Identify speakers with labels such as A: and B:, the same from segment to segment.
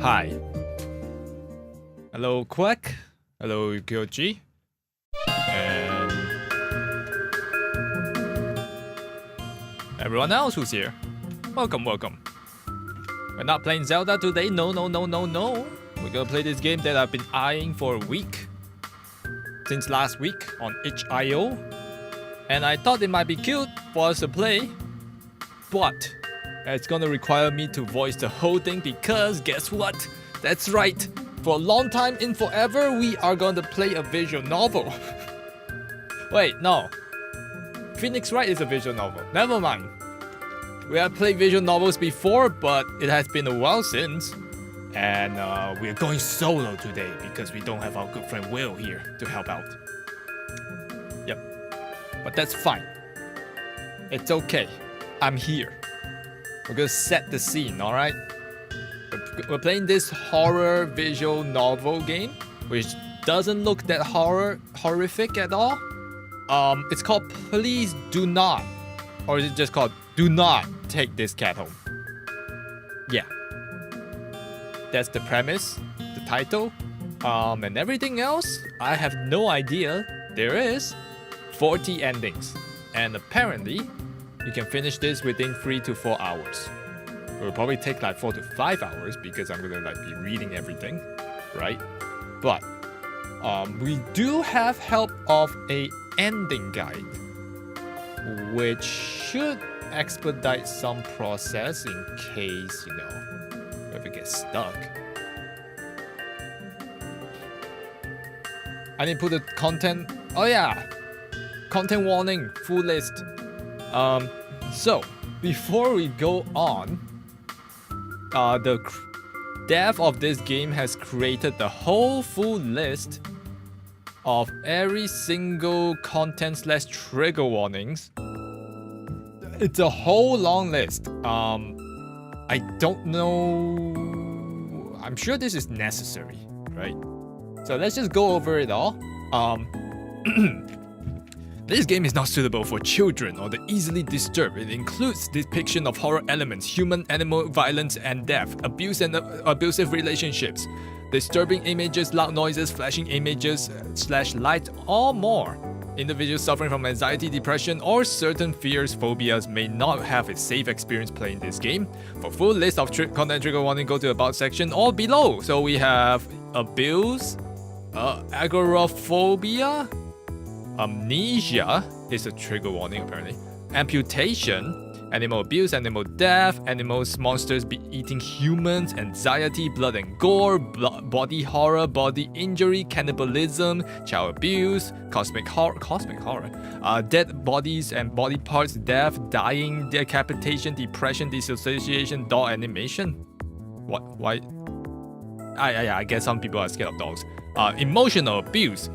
A: Hi. Hello, Quack. Hello, Kyoji. And everyone else who's here. Welcome. We're not playing Zelda today. No. We're gonna play this game that I've been eyeing for a week. Since last week on itchio. And I thought it might be cute for us to play. But it's gonna require me to voice the whole thing because guess what? That's right. For a long time in forever, we are going to play a visual novel. Wait, no. Phoenix Wright is a visual novel. Never mind. We have played visual novels before, but it has been a while since. And we're going solo today because we don't have our good friend Will here to help out. Yep. But that's fine. It's okay. I'm here. We're gonna set the scene, alright? We're playing this horror visual novel game, which doesn't look that horrific at all. It's called Please Do Not, or is it just called Do Not Take This Cat Home? Yeah. That's the premise, the title, and everything else, I have no idea. There is 40 endings, and apparently, you can finish this within 3 to 4 hours. It will probably take like 4 to 5 hours because I'm gonna like be reading everything, right? But we do have help of a ending guide, which should expedite some process in case, you know, if it gets stuck. I need to put the content. Oh yeah, content warning, full list. So before we go on, the dev of this game has created the whole full list of every single content / trigger warnings. It's a whole long list. I don't know. I'm sure this is necessary, right? So let's just go over it all. This game is not suitable for children or the easily disturbed. It includes depiction of horror elements, human-animal violence and death, abuse and abusive relationships, disturbing images, loud noises, flashing images / light, or more. Individuals suffering from anxiety, depression, or certain fears, phobias may not have a safe experience playing this game. For full list of content trigger warning, go to the About section or below. So we have abuse, agoraphobia, amnesia is a trigger warning apparently, amputation, animal abuse, animal death, animals, monsters eating humans, anxiety, blood and gore, body horror, body injury, cannibalism, child abuse, cosmic horror, dead bodies and body parts, death, dying, decapitation, depression, dissociation, doll animation. What? Why? I guess some people are scared of dolls. Emotional abuse,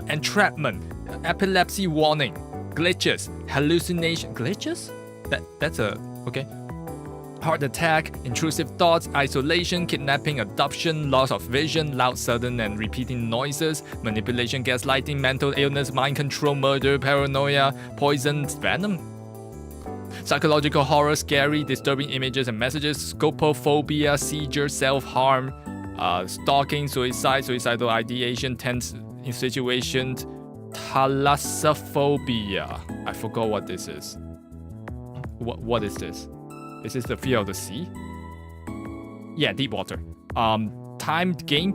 A: entrapment, epilepsy warning, glitches, hallucination, glitches? That's a okay. Heart attack, intrusive thoughts, isolation, kidnapping, adoption, loss of vision, loud, sudden and repeating noises, manipulation, gaslighting, mental illness, mind control, murder, paranoia, poison, venom. Psychological horror, scary, disturbing images and messages, scopophobia, seizure, self-harm, stalking, suicide, suicidal ideation, tense situations, thalassophobia. I forgot what this is. What is this? Is this the fear of the sea? Yeah, deep water. Timed game.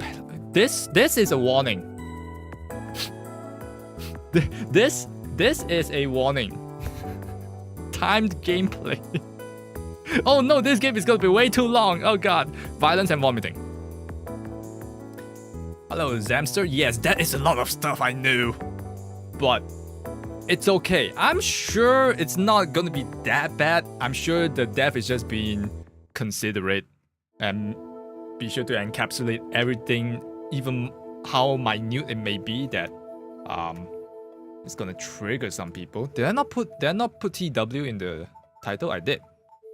A: This is a warning. This is a warning. Timed gameplay. Oh no, this game is gonna be way too long. Oh god. Violence and vomiting. Hello, Zamster. Yes, that is a lot of stuff I knew. But it's okay. I'm sure it's not gonna be that bad. I'm sure the dev is just being considerate and be sure to encapsulate everything, even how minute it may be, that it's gonna trigger some people. Did I not put TW in the title? I did.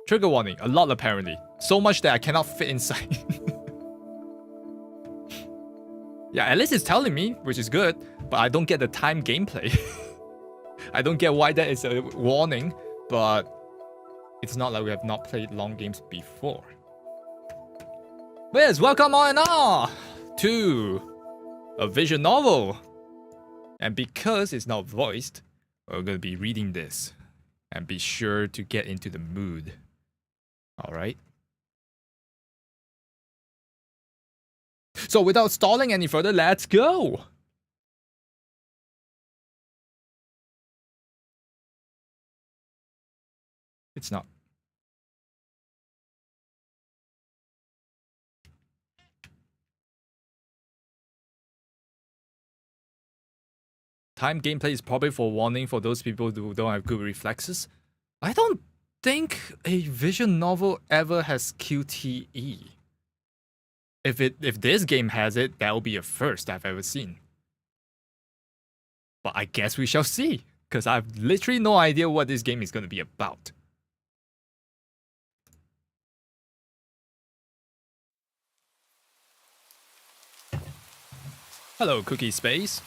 A: Trigger warning, a lot apparently. So much that I cannot fit inside. Yeah, at least it's telling me, which is good, but I don't get the time gameplay. I don't get why that is a warning, but it's not like we have not played long games before. Yes, welcome all and all to a visual novel. And because it's not voiced, we're going to be reading this. And be sure to get into the mood. Alright? So without stalling any further, let's go! It's not. Time gameplay is probably for warning for those people who don't have good reflexes. I don't think a visual novel ever has QTE. If this game has it, that will be a first I've ever seen. But I guess we shall see, because I have literally no idea what this game is going to be about. Hello, Cookie Space.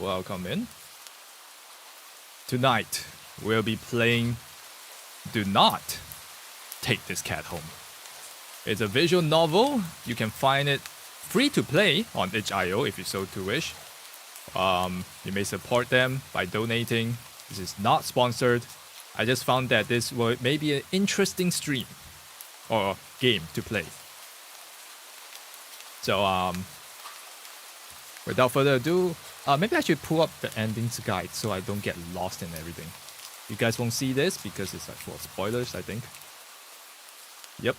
A: Welcome in. Tonight, we'll be playing Do Not Take This Cat Home. It's a visual novel. You can find it free to play on itchio if you so to wish. You may support them by donating. This is not sponsored. I just found that this may be an interesting stream or game to play. So, without further ado, maybe I should pull up the endings guide so I don't get lost in everything. You guys won't see this because it's like for spoilers, I think. Yep.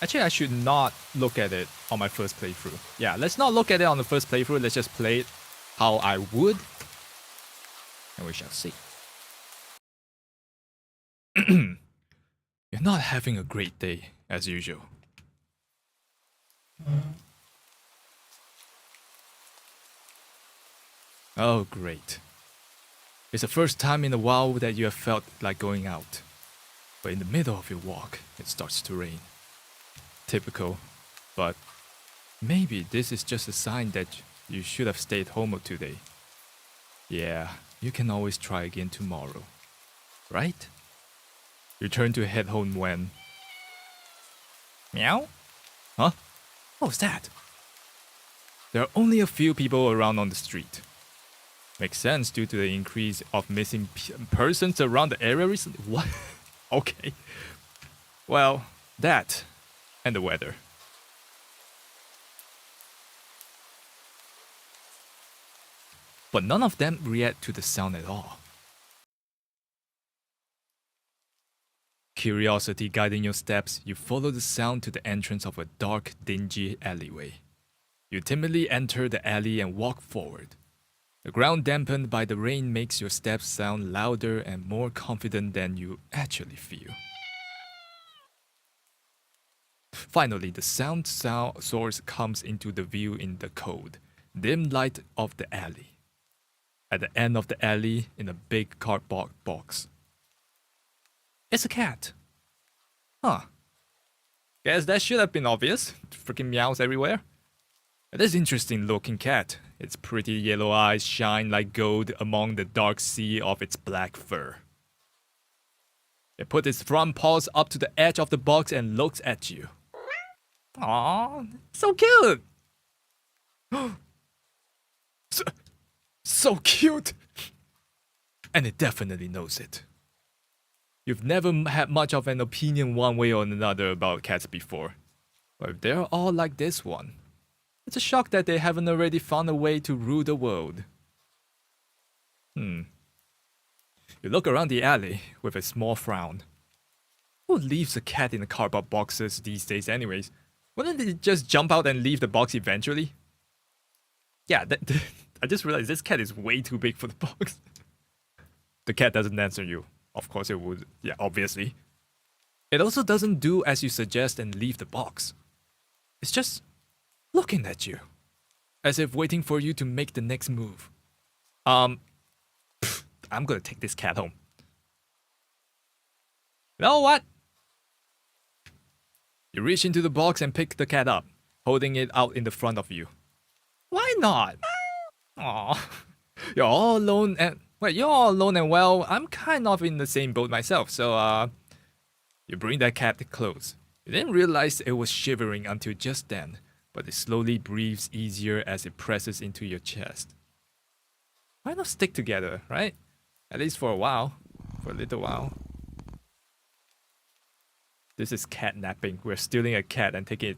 A: Actually, I should not look at it on my first playthrough. Yeah, let's not look at it on the first playthrough. Let's just play it how I would. And we shall see. You're not having a great day, as usual. Oh, great. It's the first time in a while that you have felt like going out. But in the middle of your walk, it starts to rain. Typical. But maybe this is just a sign that you should have stayed home today. Yeah, you can always try again tomorrow. Right? You turn to head home when... Meow? Huh? What was that? There are only a few people around on the street. Makes sense due to the increase of missing persons around the area recently. What? Okay. Well, that and the weather. But none of them react to the sound at all. Curiosity guiding your steps, you follow the sound to the entrance of a dark, dingy alleyway. You timidly enter the alley and walk forward. The ground dampened by the rain makes your steps sound louder and more confident than you actually feel. Finally, the sound source comes into the view in the cold, dim light of the alley. At the end of the alley, in a big cardboard box. It's a cat. Huh. Guess that should have been obvious. Freaking meows everywhere. This interesting looking cat. Its pretty yellow eyes shine like gold among the dark sea of its black fur. It puts its front paws up to the edge of the box and looks at you. Aww, so cute! So cute! And it definitely knows it. You've never had much of an opinion one way or another about cats before. But if they're all like this one, it's a shock that they haven't already found a way to rule the world. You look around the alley with a small frown. Who leaves a cat in the cardboard boxes these days anyways? Wouldn't it just jump out and leave the box eventually? Yeah, I just realized this cat is way too big for the box. The cat doesn't answer you. Of course it would, yeah, obviously. It also doesn't do as you suggest and leave the box. It's just looking at you, as if waiting for you to make the next move. I'm gonna take this cat home. You know what? You reach into the box and pick the cat up, holding it out in the front of you. Why not? Aw, you're all alone and well, I'm kind of in the same boat myself. So You bring that cat close. You didn't realize it was shivering until just then, but it slowly breathes easier as it presses into your chest. Why not stick together, right? At least for a while. For a little while. This is catnapping. We're stealing a cat and taking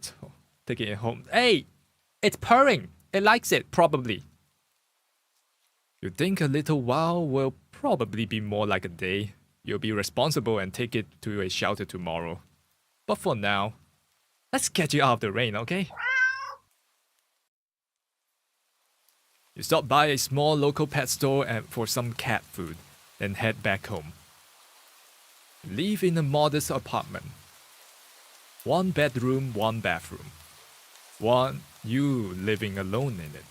A: it home. Hey! It's purring! It likes it, probably. You think a little while will probably be more like a day. You'll be responsible and take it to a shelter tomorrow. But for now, let's get you out of the rain, okay? You stop by a small local pet store for some cat food, then head back home. You live in a modest apartment. 1 bedroom, 1 bathroom. You living alone in it.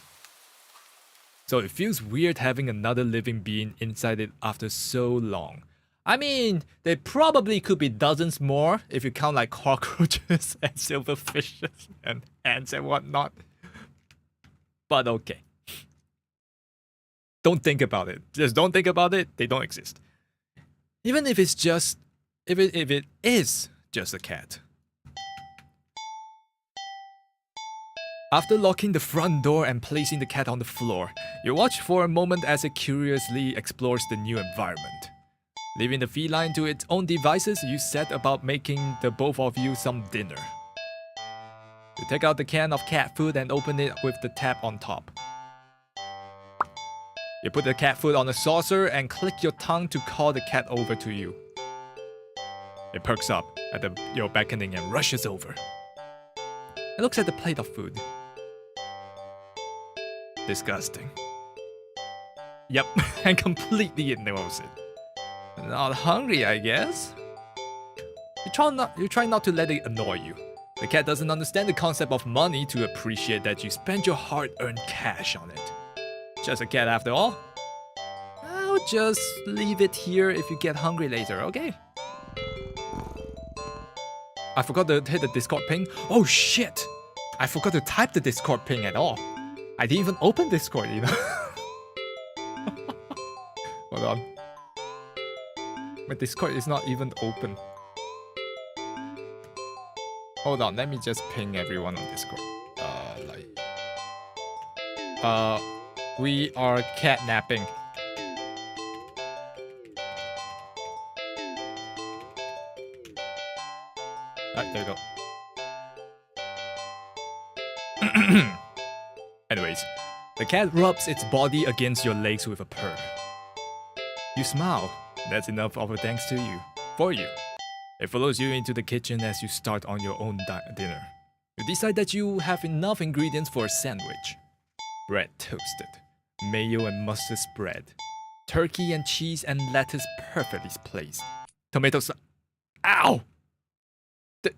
A: So it feels weird having another living being inside it after so long. I mean, there probably could be dozens more if you count like cockroaches and silverfishes and ants and whatnot. But okay. Don't think about it. Just don't think about it. They don't exist. Even if it's just, if it is just a cat. After locking the front door and placing the cat on the floor, you watch for a moment as it curiously explores the new environment. Leaving the feline to its own devices, you set about making the both of you some dinner. You take out the can of cat food and open it with the tap on top. You put the cat food on a saucer and click your tongue to call the cat over to you. It perks up at your beckoning and rushes over. It looks at the plate of food. Disgusting. Yep, and completely ignores it. Not hungry, I guess? You try not to let it annoy you. The cat doesn't understand the concept of money to appreciate that you spend your hard-earned cash on it. Just a cat after all. I'll just leave it here if you get hungry later, okay? I forgot to hit the Discord ping. Oh shit! I forgot to type the Discord ping at all. I didn't even open Discord either. Hold on. My Discord is not even open. Hold on, let me just ping everyone on Discord. We are catnapping. Alright, there you go. Anyways, the cat rubs its body against your legs with a purr. You smile. That's enough of a thanks to you. For you. It follows you into the kitchen as you start on your own dinner. You decide that you have enough ingredients for a sandwich. Bread toasted. Mayo and mustard spread. Turkey and cheese and lettuce perfectly placed. Tomatoes. Ow!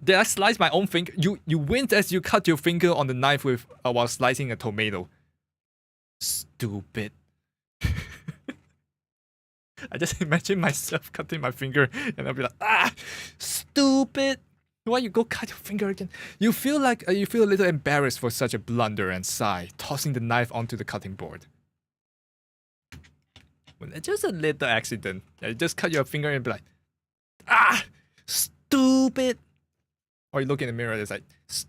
A: Did I slice my own finger? You winced as you cut your finger on the knife with while slicing a tomato. Stupid. I just imagine myself cutting my finger and I'll be like, ah, stupid. Why you go cut your finger again? You feel like you feel a little embarrassed for such a blunder and sigh, tossing the knife onto the cutting board. When it's just a little accident, you just cut your finger and be like, ah, stupid. Or you look in the mirror and it's like,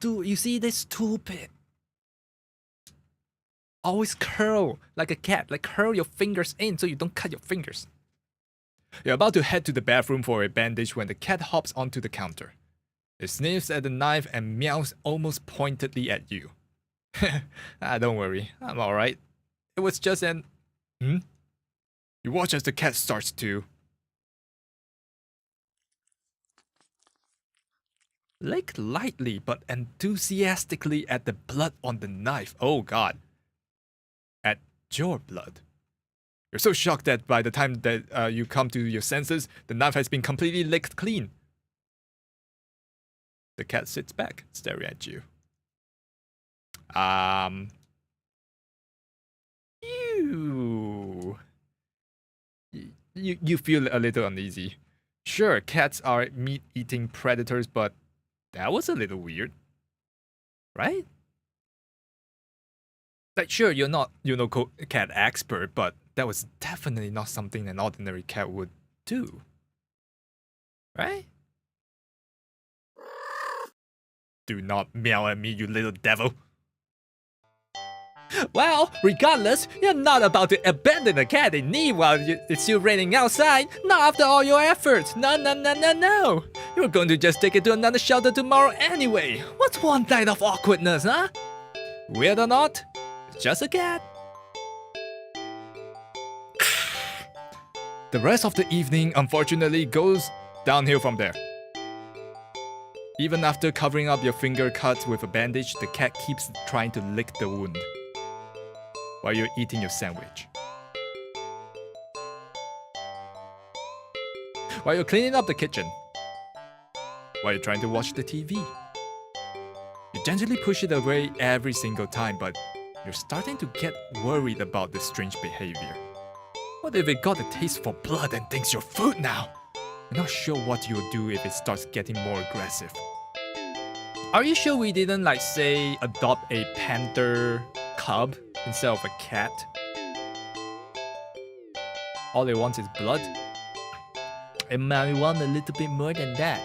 A: you see this stupid. Always curl like a cat, like curl your fingers in so you don't cut your fingers. You're about to head to the bathroom for a bandage when the cat hops onto the counter. It sniffs at the knife and meows almost pointedly at you. Don't worry, I'm alright. It was just an... You watch as the cat starts to... lick lightly but enthusiastically at the blood on the knife. Oh god. At your blood. You're so shocked that by the time that you come to your senses, the knife has been completely licked clean. The cat sits back, staring at you. You feel a little uneasy. Sure, cats are meat-eating predators, but that was a little weird. Right? Like, sure, you're not, cat expert, but that was definitely not something an ordinary cat would do. Right? Do not meow at me, you little devil.
B: Well, regardless, you're not about to abandon the cat in need while it's still raining outside. Not after all your efforts. No, no, no, no, no. You're going to just take it to another shelter tomorrow anyway. What's one night of awkwardness, huh? Weird or not, it's just a cat.
A: The rest of the evening, unfortunately, goes downhill from there. Even after covering up your finger cuts with a bandage, the cat keeps trying to lick the wound while you're eating your sandwich. While you're cleaning up the kitchen. While you're trying to watch the TV. You gently push it away every single time, but you're starting to get worried about this strange behavior. What if it got a taste for blood and thinks you're food now? You're not sure what you'll do if it starts getting more aggressive.
B: Are you sure we didn't, like, say, adopt a panther cub instead of a cat? All it wants is blood? It might want a little bit more than that.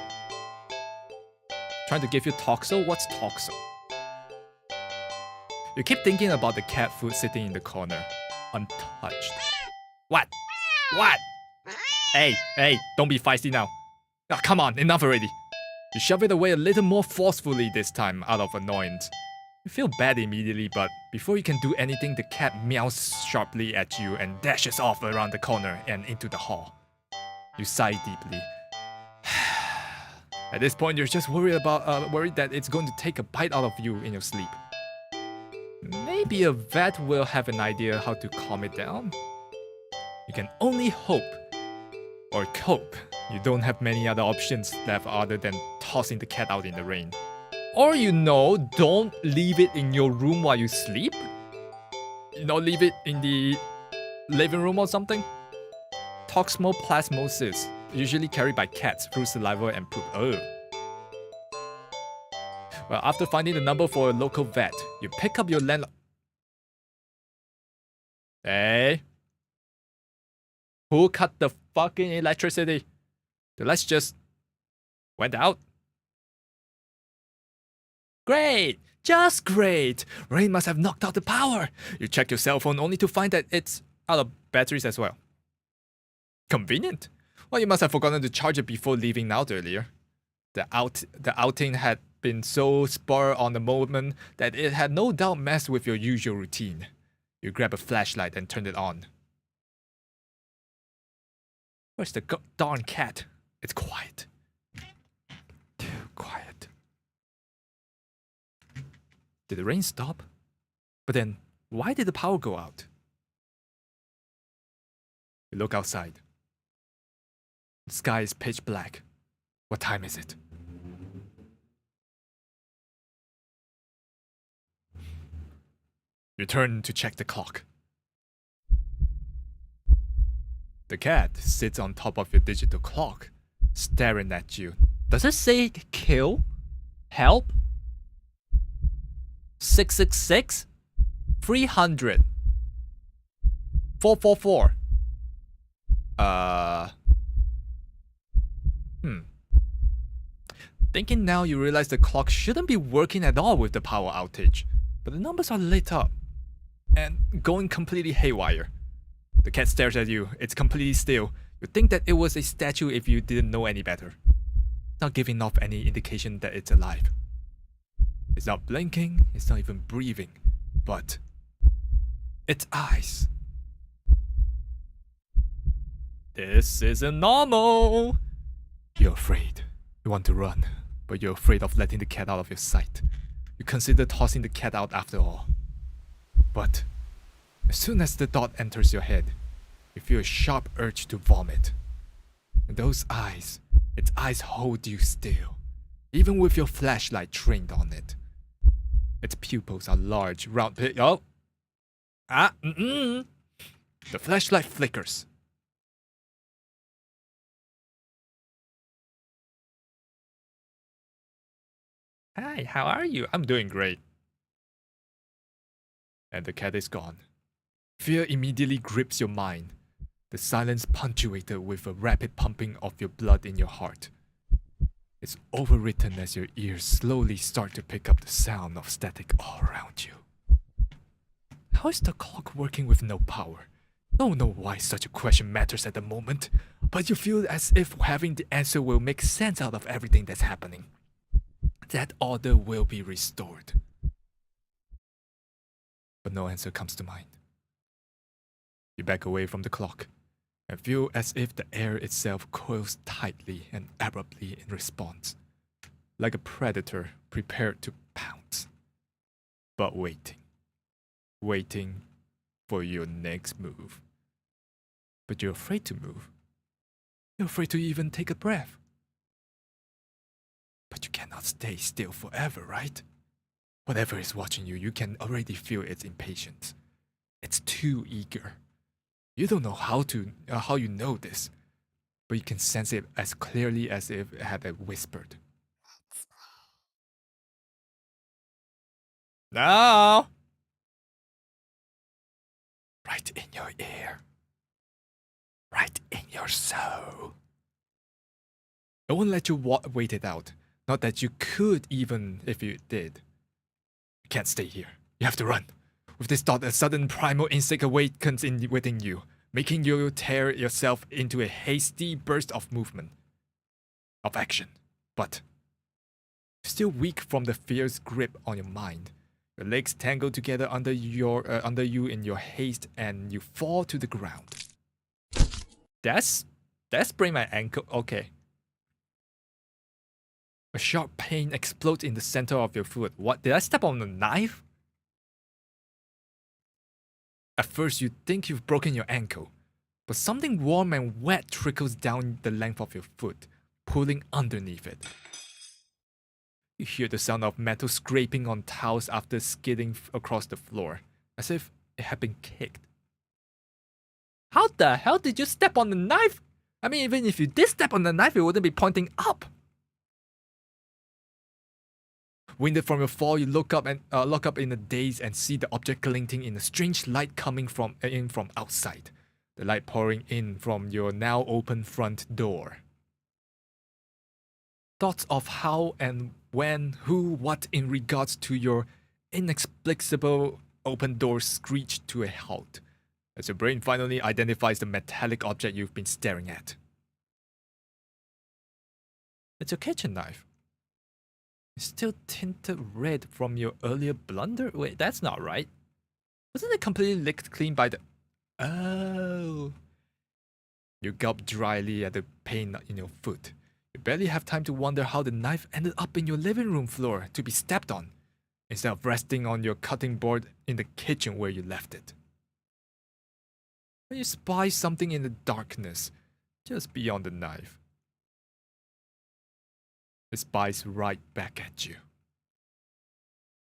A: Trying to give you toxo? What's toxo? You keep thinking about the cat food sitting in the corner, untouched. What? What? Hey, don't be feisty now. Oh, come on, enough already. You shove it away a little more forcefully this time, out of annoyance. You feel bad immediately, but before you can do anything, the cat meows sharply at you and dashes off around the corner and into the hall. You sigh deeply. At this point, you're just worried that it's going to take a bite out of you in your sleep. Maybe a vet will have an idea how to calm it down. You can only hope or cope. You don't have many other options left other than tossing the cat out in the rain. Or don't leave it in your room while you sleep. Leave it in the living room or something. Toxoplasmosis, usually carried by cats through saliva and poop. Oh. Well, after finding the number for a local vet, you pick up your landlord. Hey. Who cut the fucking electricity? The lights just went out. Great! Just great! Rain must have knocked out the power. You check your cell phone only to find that it's out of batteries as well. Convenient. Well, you must have forgotten to charge it before leaving out earlier. The outing had been so spur on the moment that it had no doubt messed with your usual routine. You grab a flashlight and turn it on. Where's the darn cat? It's quiet. Too quiet. Did the rain stop? But then, why did the power go out? You look outside. The sky is pitch black. What time is it? You turn to check the clock. The cat sits on top of your digital clock, staring at you.
B: Does it say kill? Help? 666?
A: 300. 444. Thinking now, you realize the clock shouldn't be working at all with the power outage, but the numbers are lit up and going completely haywire. The cat stares at you. It's completely still. You'd think that it was a statue if you didn't know any better. It's not giving off any indication that it's alive. It's not blinking, it's not even breathing, but its eyes. This isn't normal. You're afraid. You want to run, but you're afraid of letting the cat out of your sight. You consider tossing the cat out after all. But as soon as the thought enters your head, you feel a sharp urge to vomit. And those eyes, its eyes hold you still, even with your flashlight trained on it. Its pupils are large, round. The flashlight flickers. Hi, how are you? I'm doing great. And the cat is gone. Fear immediately grips your mind. The silence punctuated with a rapid pumping of your blood in your heart. is overwritten as your ears slowly start to pick up the sound of static all around you. How is the clock working with no power? Don't know why such a question matters at the moment, but you feel as if having the answer will make sense out of everything that's happening. That order will be restored. But no answer comes to mind. You back away from the clock and feel as if the air itself coils tightly and abruptly in response, like a predator prepared to pounce, but waiting for your next move. But you're afraid to move. You're afraid to even take a breath. But you cannot stay still forever, right? Whatever is watching you, you can already feel its impatience. It's too eager. You don't know how you know this, but you can sense it as clearly as if it had whispered. Now! Right in your ear. Right in your soul. I won't let you wait it out. Not that you could even if you did. You can't stay here. You have to run. With this thought, a sudden primal instinct awakens within you, making you tear yourself into a hasty burst of movement, of action. But still weak from the fierce grip on your mind, your legs tangle together under you in your haste, and you fall to the ground. That's sprained my ankle. Okay. A sharp pain explodes in the center of your foot. What? Did I step on a knife? At first, you think you've broken your ankle, but something warm and wet trickles down the length of your foot, pulling underneath it. You hear the sound of metal scraping on tiles after skidding across the floor, as if it had been kicked. How the hell did you step on the knife? I mean, even if you did step on the knife, it wouldn't be pointing up. Winded from your fall, you look up in a daze and see the object glinting in a strange light coming from outside. The light pouring in from your now open front door. Thoughts of how and when, who, what in regards to your inexplicable open door screech to a halt, as your brain finally identifies the metallic object you've been staring at. It's a kitchen knife. It's still tinted red from your earlier blunder? Wait, that's not right. Wasn't it completely licked clean by the... Oh. You gulp dryly at the pain in your foot. You barely have time to wonder how the knife ended up in your living room floor to be stepped on, instead of resting on your cutting board in the kitchen where you left it. When you spy something in the darkness, just beyond the knife. It spies right back at you.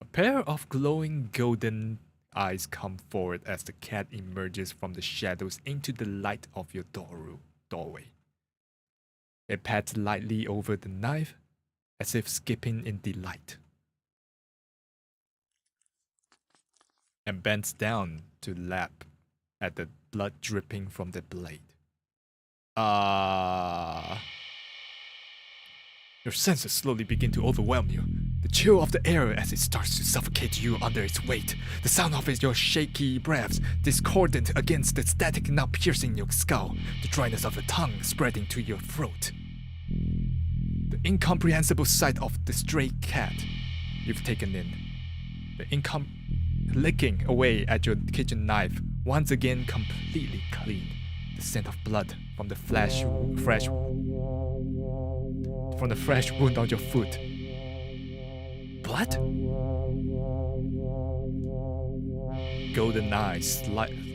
A: A pair of glowing golden eyes come forward as the cat emerges from the shadows into the light of your doorway. It pats lightly over the knife, as if skipping in delight, and bends down to lap at the blood dripping from the blade. Your senses slowly begin to overwhelm you. The chill of the air as it starts to suffocate you under its weight. The sound of your shaky breaths, discordant against the static now piercing your skull. The dryness of the tongue spreading to your throat. The incomprehensible sight of the stray cat you've taken in. The licking away at your kitchen knife, once again completely clean. The scent of blood from the fresh wound on your foot. Blood? Golden eyes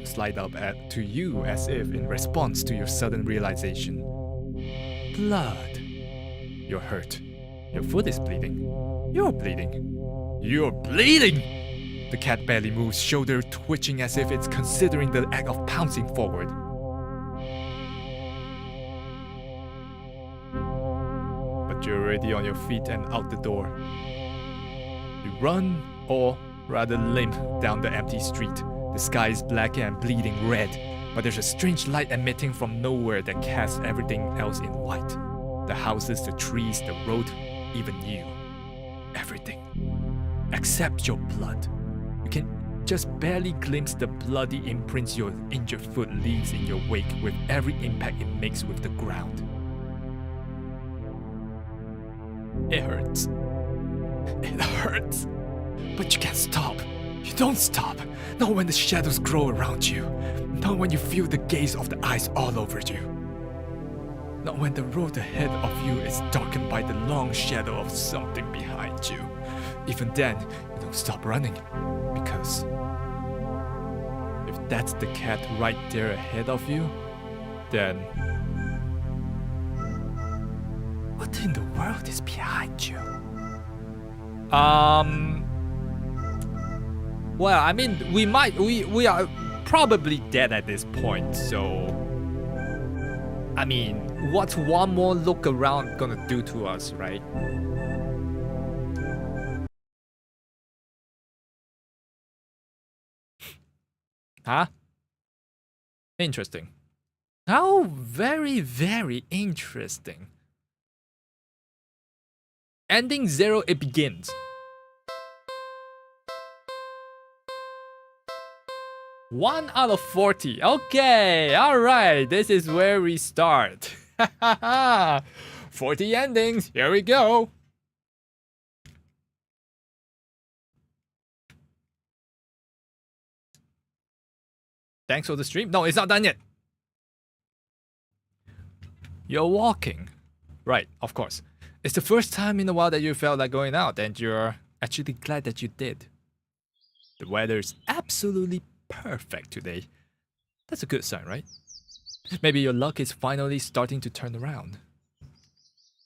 A: slide up to you as if in response to your sudden realization. Blood. You're hurt. Your foot is bleeding. You're bleeding. You're bleeding! The cat barely moves, shoulder twitching as if it's considering the act of pouncing forward. But you're already on your feet and out the door. You run, or rather limp, down the empty street. The sky is black and bleeding red, but there's a strange light emitting from nowhere that casts everything else in white. The houses, the trees, the road, even you. Everything. Except your blood. You can just barely glimpse the bloody imprints your injured foot leaves in your wake with every impact it makes with the ground. It hurts. It hurts. But you can't stop. You don't stop. Not when the shadows grow around you. Not when you feel the gaze of the eyes all over you. Not when the road ahead of you is darkened by the long shadow of something behind you. Even then, you don't stop running. Because if that's the cat right there ahead of you, then what in the world is behind you? Well, I mean, we are probably dead at this point, so I mean, what's one more look around gonna do to us, right? Huh? Interesting. How very, very interesting. Ending 0, it begins. One out of 40. Okay, alright, this is where we start. 40 endings, here we go. Thanks for the stream. No, it's not done yet. You're walking. Right, of course. It's the first time in a while that you felt like going out, and you're actually glad that you did. The weather is absolutely perfect today. That's a good sign, right? Maybe your luck is finally starting to turn around.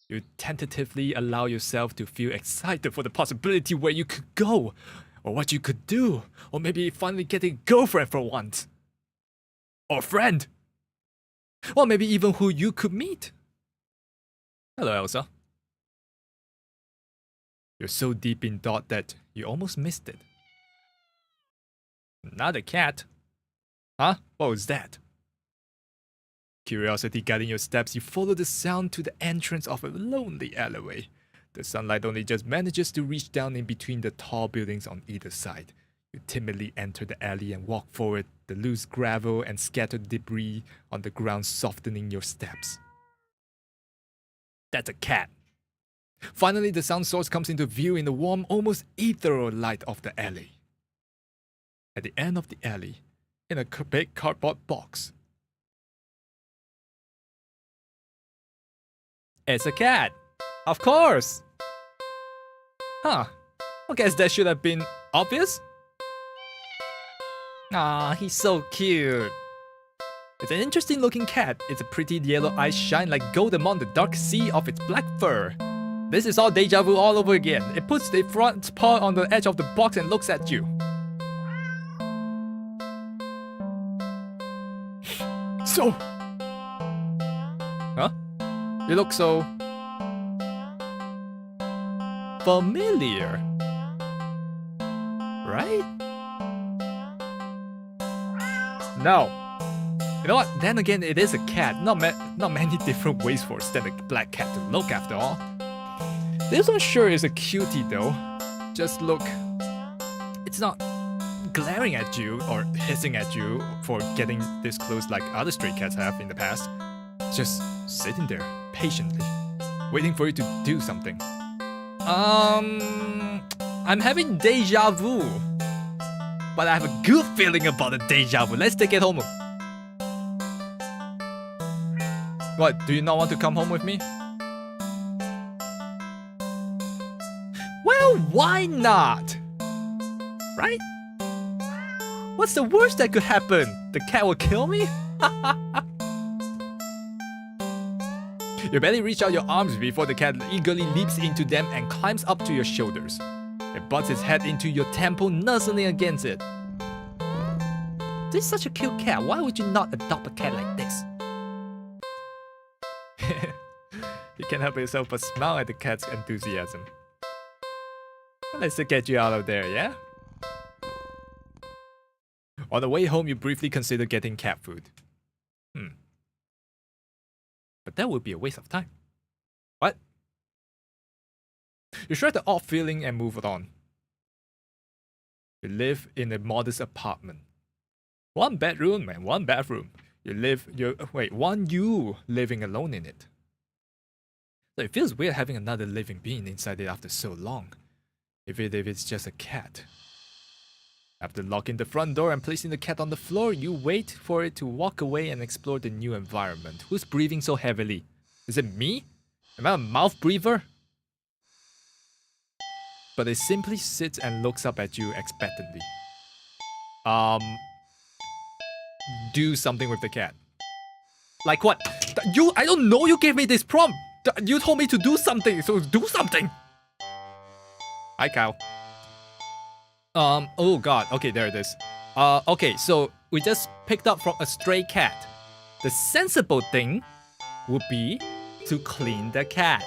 A: You tentatively allow yourself to feel excited for the possibility where you could go, or what you could do, or maybe finally getting a girlfriend for once. Or a friend. Or maybe even who you could meet. Hello, Elsa. You're so deep in thought that you almost missed it. Not a cat. Huh? What was that? Curiosity guiding your steps, you follow the sound to the entrance of a lonely alleyway. The sunlight only just manages to reach down in between the tall buildings on either side. You timidly enter the alley and walk forward, the loose gravel and scattered debris on the ground softening your steps. That's a cat. Finally, the sound source comes into view in the warm, almost ethereal light of the alley. At the end of the alley, in a big cardboard box. It's a cat! Of course! Huh. I guess that should have been obvious? Aw, he's so cute. It's an interesting looking cat. Its pretty yellow eyes shine like gold among the dark sea of its black fur. This is all deja vu all over again. It puts the front paw on the edge of the box and looks at you. So... Huh? You look so... familiar. Right? No. You know what? Then again, it is a cat. Not many different ways for a standard black cat to look after all. This one sure is a cutie though. Just look. It's not glaring at you or hissing at you for getting this close like other stray cats have in the past. Just sitting there patiently, waiting for you to do something. I'm having deja vu. But I have a good feeling about the deja vu. Let's take it home. What, do you not want to come home with me? Well, why not? Right? What's the worst that could happen? The cat will kill me? You barely reach out your arms before the cat eagerly leaps into them and climbs up to your shoulders. It butts its head into your temple, nuzzling against it. This is such a cute cat. Why would you not adopt a cat like this? You can't help yourself but smile at the cat's enthusiasm. Let's get you out of there, yeah? On the way home, you briefly consider getting cat food. But that would be a waste of time. You shrug the odd feeling and move on. You live in a modest apartment. 1 bedroom and 1 bathroom. One you living alone in it. So it feels weird having another living being inside it after so long. If it's just a cat. After locking the front door and placing the cat on the floor, you wait for it to walk away and explore the new environment. Who's breathing so heavily? Is it me? Am I a mouth breather? But it simply sits and looks up at you expectantly. Do something with the cat. Like what? I don't know, you gave me this prompt. You told me to do something, so do something. Hi, cow. Oh god, okay, there it is. Okay, so we just picked up from a stray cat. The sensible thing would be to clean the cat.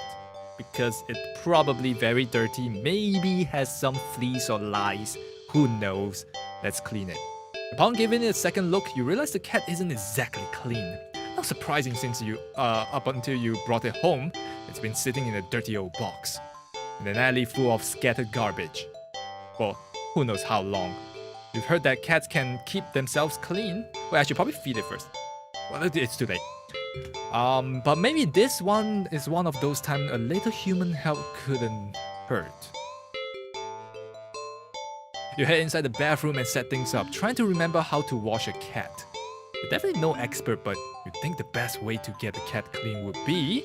A: Because it's probably very dirty, maybe has some fleas or lice. Who knows? Let's clean it. Upon giving it a second look, you realize the cat isn't exactly clean. Not surprising since up until you brought it home, it's been sitting in a dirty old box. In an alley full of scattered garbage. Well, who knows how long. You've heard that cats can keep themselves clean. Well, I should probably feed it first. Well, it's too late. But maybe this one is one of those times a little human help couldn't hurt. You head inside the bathroom and set things up, trying to remember how to wash a cat. You're definitely no expert, but you think the best way to get the cat clean would be...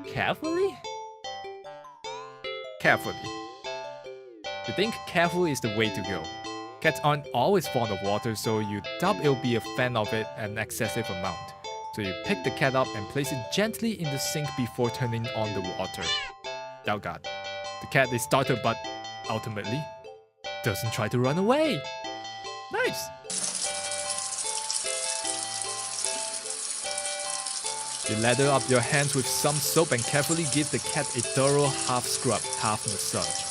A: carefully? Carefully. You think careful is the way to go. Cats aren't always fond of water, so you doubt it'll be a fan of it an excessive amount. So you pick the cat up and place it gently in the sink before turning on the water. Oh god. The cat is startled but ultimately doesn't try to run away. Nice! You lather up your hands with some soap and carefully give the cat a thorough half scrub, half massage.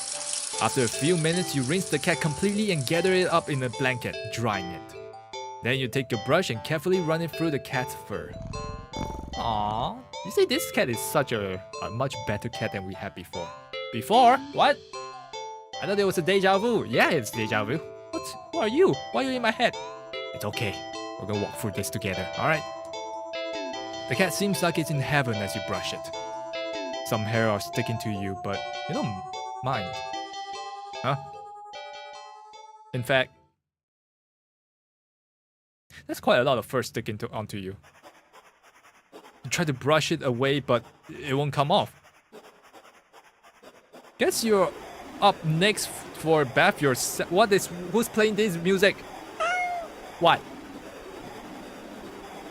A: After a few minutes, you rinse the cat completely and gather it up in a blanket, drying it. Then you take your brush and carefully run it through the cat's fur. Aww, you see this cat is such a much better cat than we had before. Before? What? I thought it was a deja vu. Yeah, it's deja vu. What? Who are you? Why are you in my head? It's okay. We're gonna walk through this together, alright? The cat seems like it's in heaven as you brush it. Some hair are sticking to you, but you don't mind. Huh? In fact, that's quite a lot of fur sticking onto you. You try to brush it away, but it won't come off. Guess you're up next for a bath yourself. Who's playing this music? What?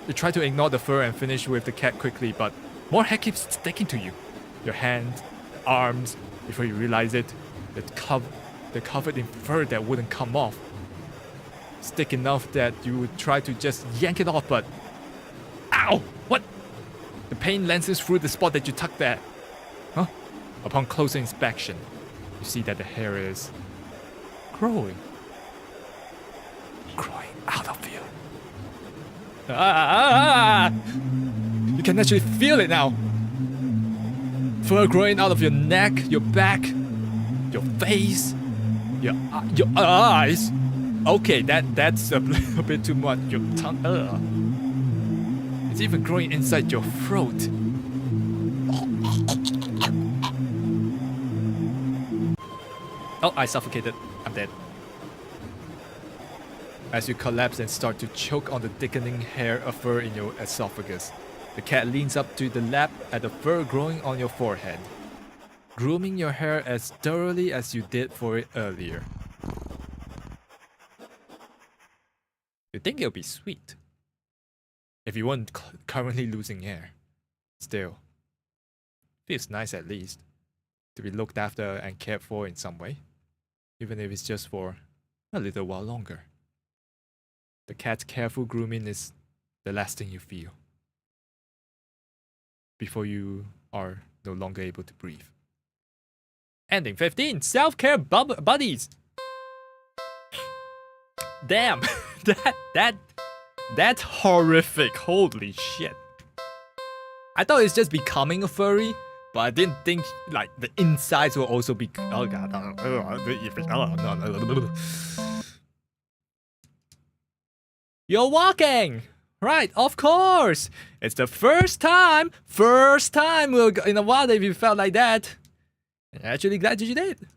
A: You try to ignore the fur and finish with the cat quickly, but more hair keeps sticking to you. Your hands, arms, before you realize it, they're covered in fur that wouldn't come off. Stick enough that you would try to just yank it off, but... Ow! What? The pain lances through the spot that you tucked at. Huh? Upon closer inspection, you see that the hair is... growing. Growing out of you. You can actually feel it now. Fur growing out of your neck, your back, your face, your eyes. Okay, that's a little bit too much. Your tongue. It's even growing inside your throat. Oh, I suffocated. I'm dead. As you collapse and start to choke on the thickening hair of fur in your esophagus, the cat leans up to the lap at the fur growing on your forehead, grooming your hair as thoroughly as you did for it earlier. You'd think it'll be sweet if you weren't currently losing hair. Still, feels nice at least to be looked after and cared for in some way, even if it's just for a little while longer. The cat's careful grooming is the last thing you feel before you are no longer able to breathe. Ending 15, self-care buddies. Damn, that's horrific. Holy shit. I thought it's just becoming a furry, But I didn't think like the insides will also be. Oh god.
B: You're walking! Right, of course! It's the first time we'll go in a while that you felt like that. I'm actually glad you did.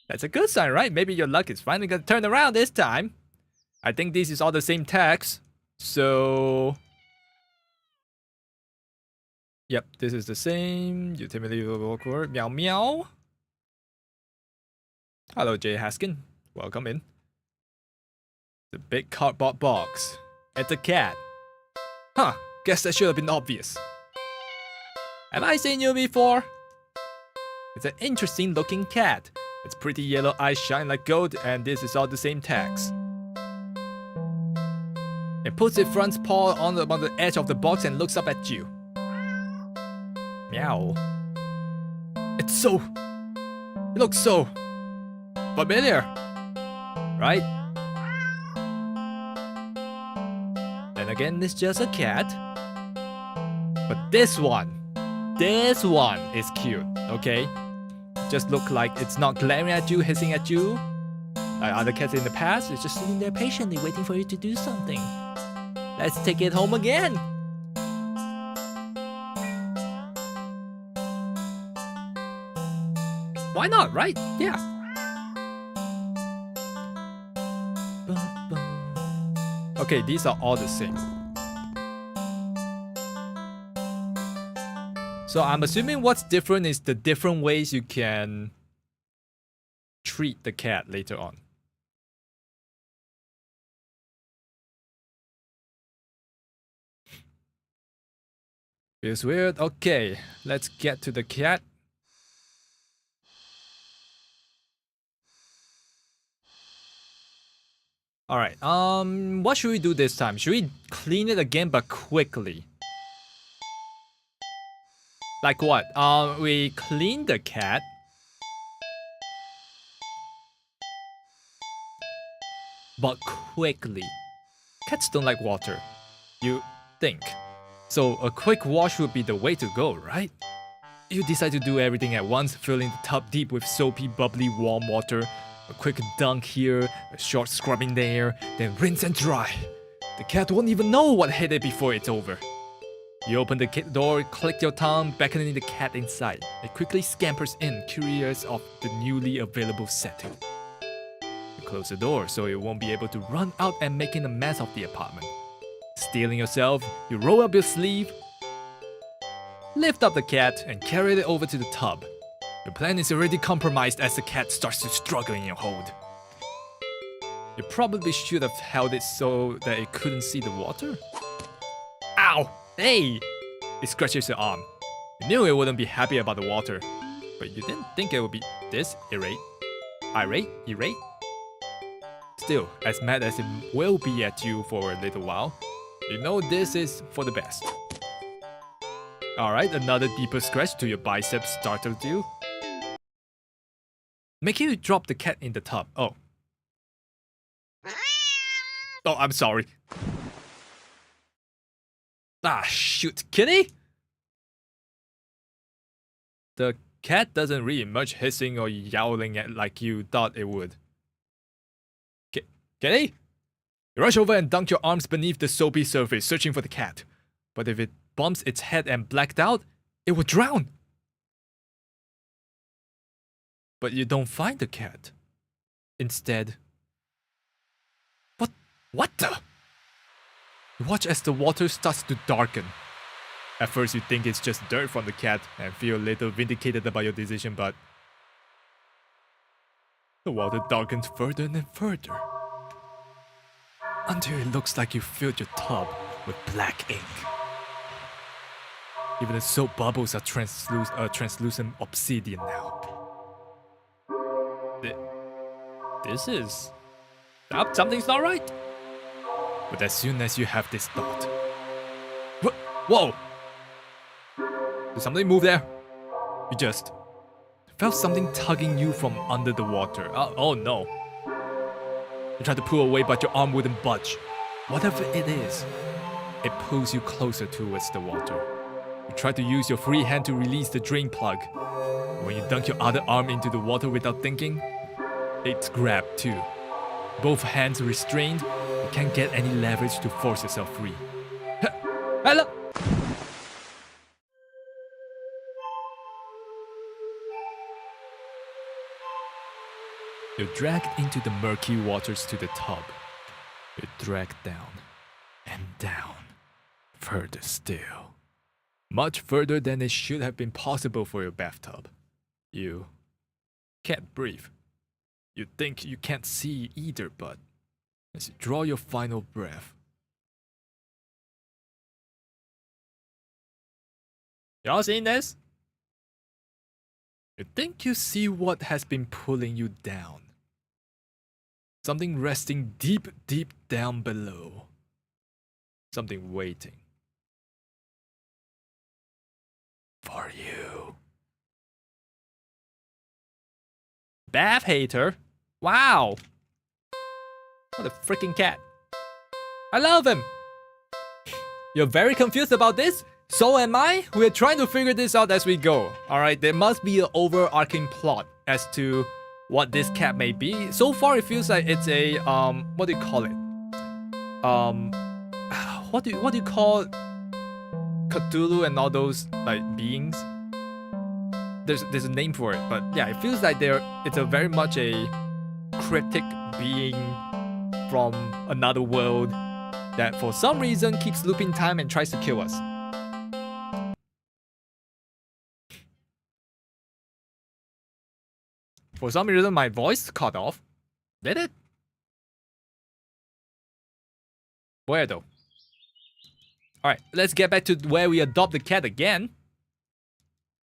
B: That's a good sign, right? Maybe your luck is finally gonna turn around this time. I think this is all the same text. So... Yep, this is the same. Utility awkward. Meow meow. Hello, Jay Haskin. Welcome in. The big cardboard box. It's a cat. Huh, guess that should have been obvious. Have I seen you before? It's an interesting looking cat. Its pretty yellow eyes shine like gold, and this is all the same text. It puts its front paw on the edge of the box and looks up at you. Meow. It looks so familiar, right? Then again, it's just a cat. But this one is cute, okay? Just look like it's not glaring at you, hissing at you. Like other cats in the past, it's just sitting there patiently waiting for you to do something. Let's take it home again. Why not, right? Yeah. Okay, these are all the same. So I'm assuming what's different is the different ways you can treat the cat later on. Feels weird. Okay, let's get to the cat. Alright, what should we do this time? Should we clean it again but quickly? Like what? We clean the cat. But quickly. Cats don't like water. You think. So a quick wash would be the way to go, right? You decide to do everything at once, filling the tub deep with soapy, bubbly, warm water. A quick dunk here, a short scrubbing there, then rinse and dry. The cat won't even know what hit it before it's over. You open the door, click your tongue, beckoning the cat inside. It quickly scampers in, curious of the newly available setting. You close the door so it won't be able to run out and making a mess of the apartment. Stealing yourself, you roll up your sleeve, lift up the cat, and carry it over to the tub. Your plan is already compromised as the cat starts to struggle in your hold. You probably should have held it so that it couldn't see the water. Ow! Hey! It scratches your arm. You knew it wouldn't be happy about the water, but you didn't think it would be this irate. Irate? Still, as mad as it will be at you for a little while, you know this is for the best. Alright, another deeper scratch to your biceps startled you. Making you drop the cat in the tub. Oh, I'm sorry. Ah, shoot, kitty? The cat doesn't really much hissing or yowling at like you thought it would. Kitty? You rush over and dunk your arms beneath the soapy surface, searching for the cat. But if it bumps its head and blacked out, it would drown. But you don't find the cat. Instead... What the? You watch as the water starts to darken. At first you think it's just dirt from the cat and feel a little vindicated about your decision, but... the water darkens further and further. Until it looks like you filled your tub with black ink. Even the soap bubbles are translucent obsidian now. This is... something's not right. But as soon as you have this thought... Whoa! Did something move there? You just... felt something tugging you from under the water. Oh no. You tried to pull away but your arm wouldn't budge. Whatever it is, it pulls you closer towards the water.
A: You try to use your free hand to release the drain plug. When you dunk your other arm into the water without thinking, it's grabbed too. Both hands restrained, you can't get any leverage to force yourself free.
B: Hello.
A: You're dragged into the murky waters to the tub. You're dragged down and down, further still. Much further than it should have been possible for your bathtub. You can't breathe. You think you can't see either, but as you draw your final breath,
B: Y'all seen this?
A: you think you see what has been pulling you down. Something resting deep, deep down below. Something waiting for you.
B: Bath hater? Wow. What a freaking cat. I love him. You're very confused about this? So am I. We're trying to figure this out as we go. Alright, there must be an overarching plot as to what this cat may be. So far it feels like it's a what do you call it? What do you call Cthulhu and all those like beings? There's a name for it, but yeah, it feels like it's a very much a cryptic being from another world that for some reason keeps looping time and tries to kill us. For some reason my voice cut off. Did it? Where though? Alright, let's get back to where we adopt the cat again.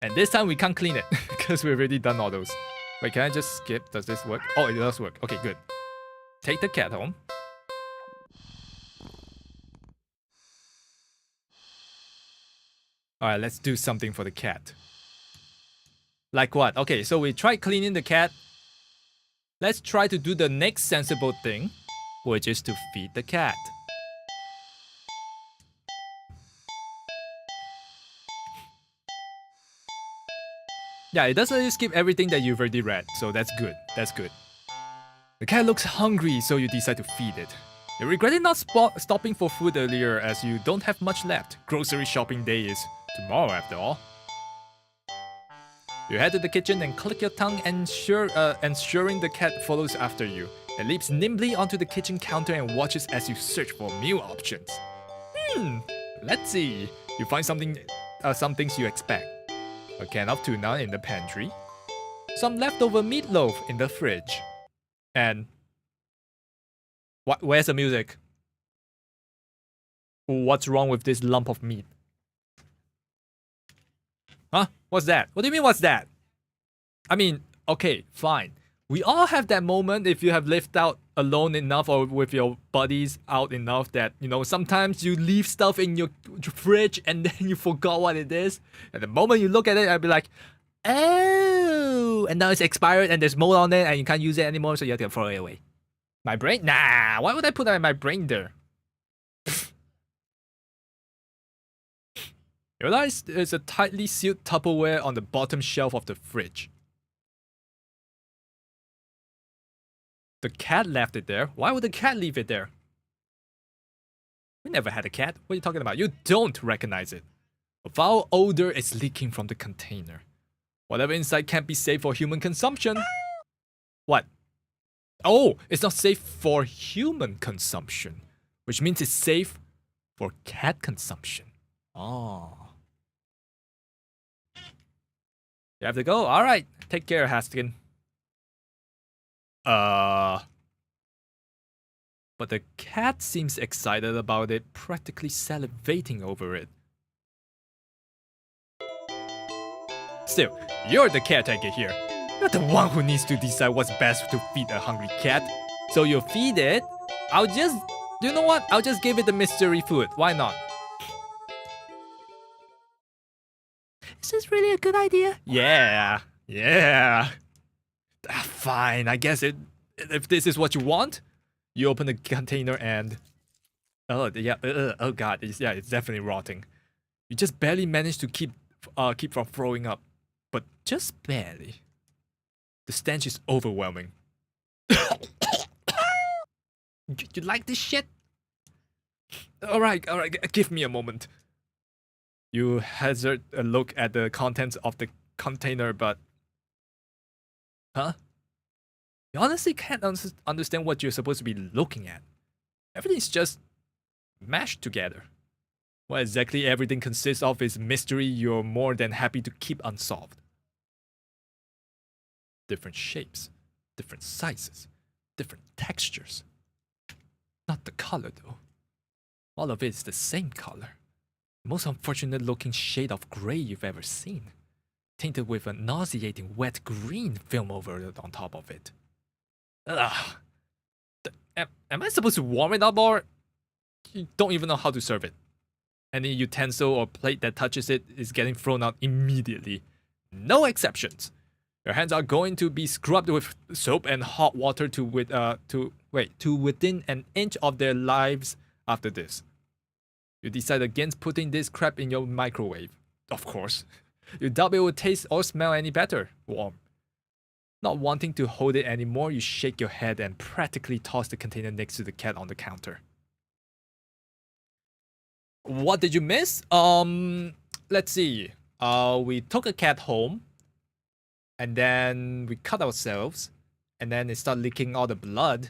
B: And this time we can't clean it because we've already done all those. Wait, can I just skip? Does this work? Oh, it does work. Okay, good. Take the cat home. Alright, let's do something for the cat. Like what? Okay, so we tried cleaning the cat. Let's try to do the next sensible thing, which is to feed the cat. Yeah, it doesn't let you skip everything that you've already read, so that's good. That's good. The cat looks hungry, so you decide to feed it. You regretted not stopping for food earlier as you don't have much left. Grocery shopping day is tomorrow after all. You head to the kitchen and click your tongue, ensuring the cat follows after you. It leaps nimbly onto the kitchen counter and watches as you search for meal options. Let's see. You find some things you expect. A can of tuna in the pantry. Some leftover meatloaf in the fridge. And... where's the music? What's wrong with this lump of meat? Huh? What's that? What do you mean, what's that? I mean, okay, fine. We all have that moment if you have lived out alone enough or with your buddies out enough that, you know, sometimes you leave stuff in your fridge and then you forgot what it is. And the moment you look at it, I'll be like, oh, and now it's expired and there's mold on it and you can't use it anymore, so you have to throw it away. My brain? Nah, why would I put that in my brain there? You realize there's a tightly sealed Tupperware on the bottom shelf of the fridge. The cat left it there. Why would the cat leave it there? We never had a cat. What are you talking about? You don't recognize it. A foul odor is leaking from the container. Whatever inside can't be safe for human consumption. What? Oh, it's not safe for human consumption, which means it's safe for cat consumption. Oh. You have to go? Alright. Take care, Haskin. But the cat seems excited about it, practically salivating over it. Still, you're the caretaker here. You're the one who needs to decide what's best to feed a hungry cat. So you feed it. You know what? I'll just give it the mystery food. Why not? Is this really a good idea? Yeah. Fine, I guess if this is what you want, you open the container and... Oh, yeah, oh god, it's definitely rotting.
A: You just barely managed to keep from throwing up, but just barely. The stench is overwhelming. You like this shit? Alright, give me a moment. You hazard a look at the contents of the container, but... Huh? You honestly can't understand what you're supposed to be looking at. Everything's just mashed together. What exactly everything consists of is mystery you're more than happy to keep unsolved. Different shapes, different sizes, different textures. Not the color though. All of it is the same color. The most unfortunate looking shade of grey you've ever seen. Tainted with a nauseating wet green film over it on top of it. Ugh. Am I supposed to warm it up, or you don't even know how to serve it? Any utensil or plate that touches it is getting thrown out immediately. No exceptions. Your hands are going to be scrubbed with soap and hot water to within an inch of their lives after this. You decide against putting this crap in your microwave. Of course. You doubt it will taste or smell any better warm. Not wanting to hold it anymore, you shake your head and practically toss the container next to the cat on the counter. What did you miss? Let's see. We took a cat home, and then we cut ourselves, and then it started leaking all the blood,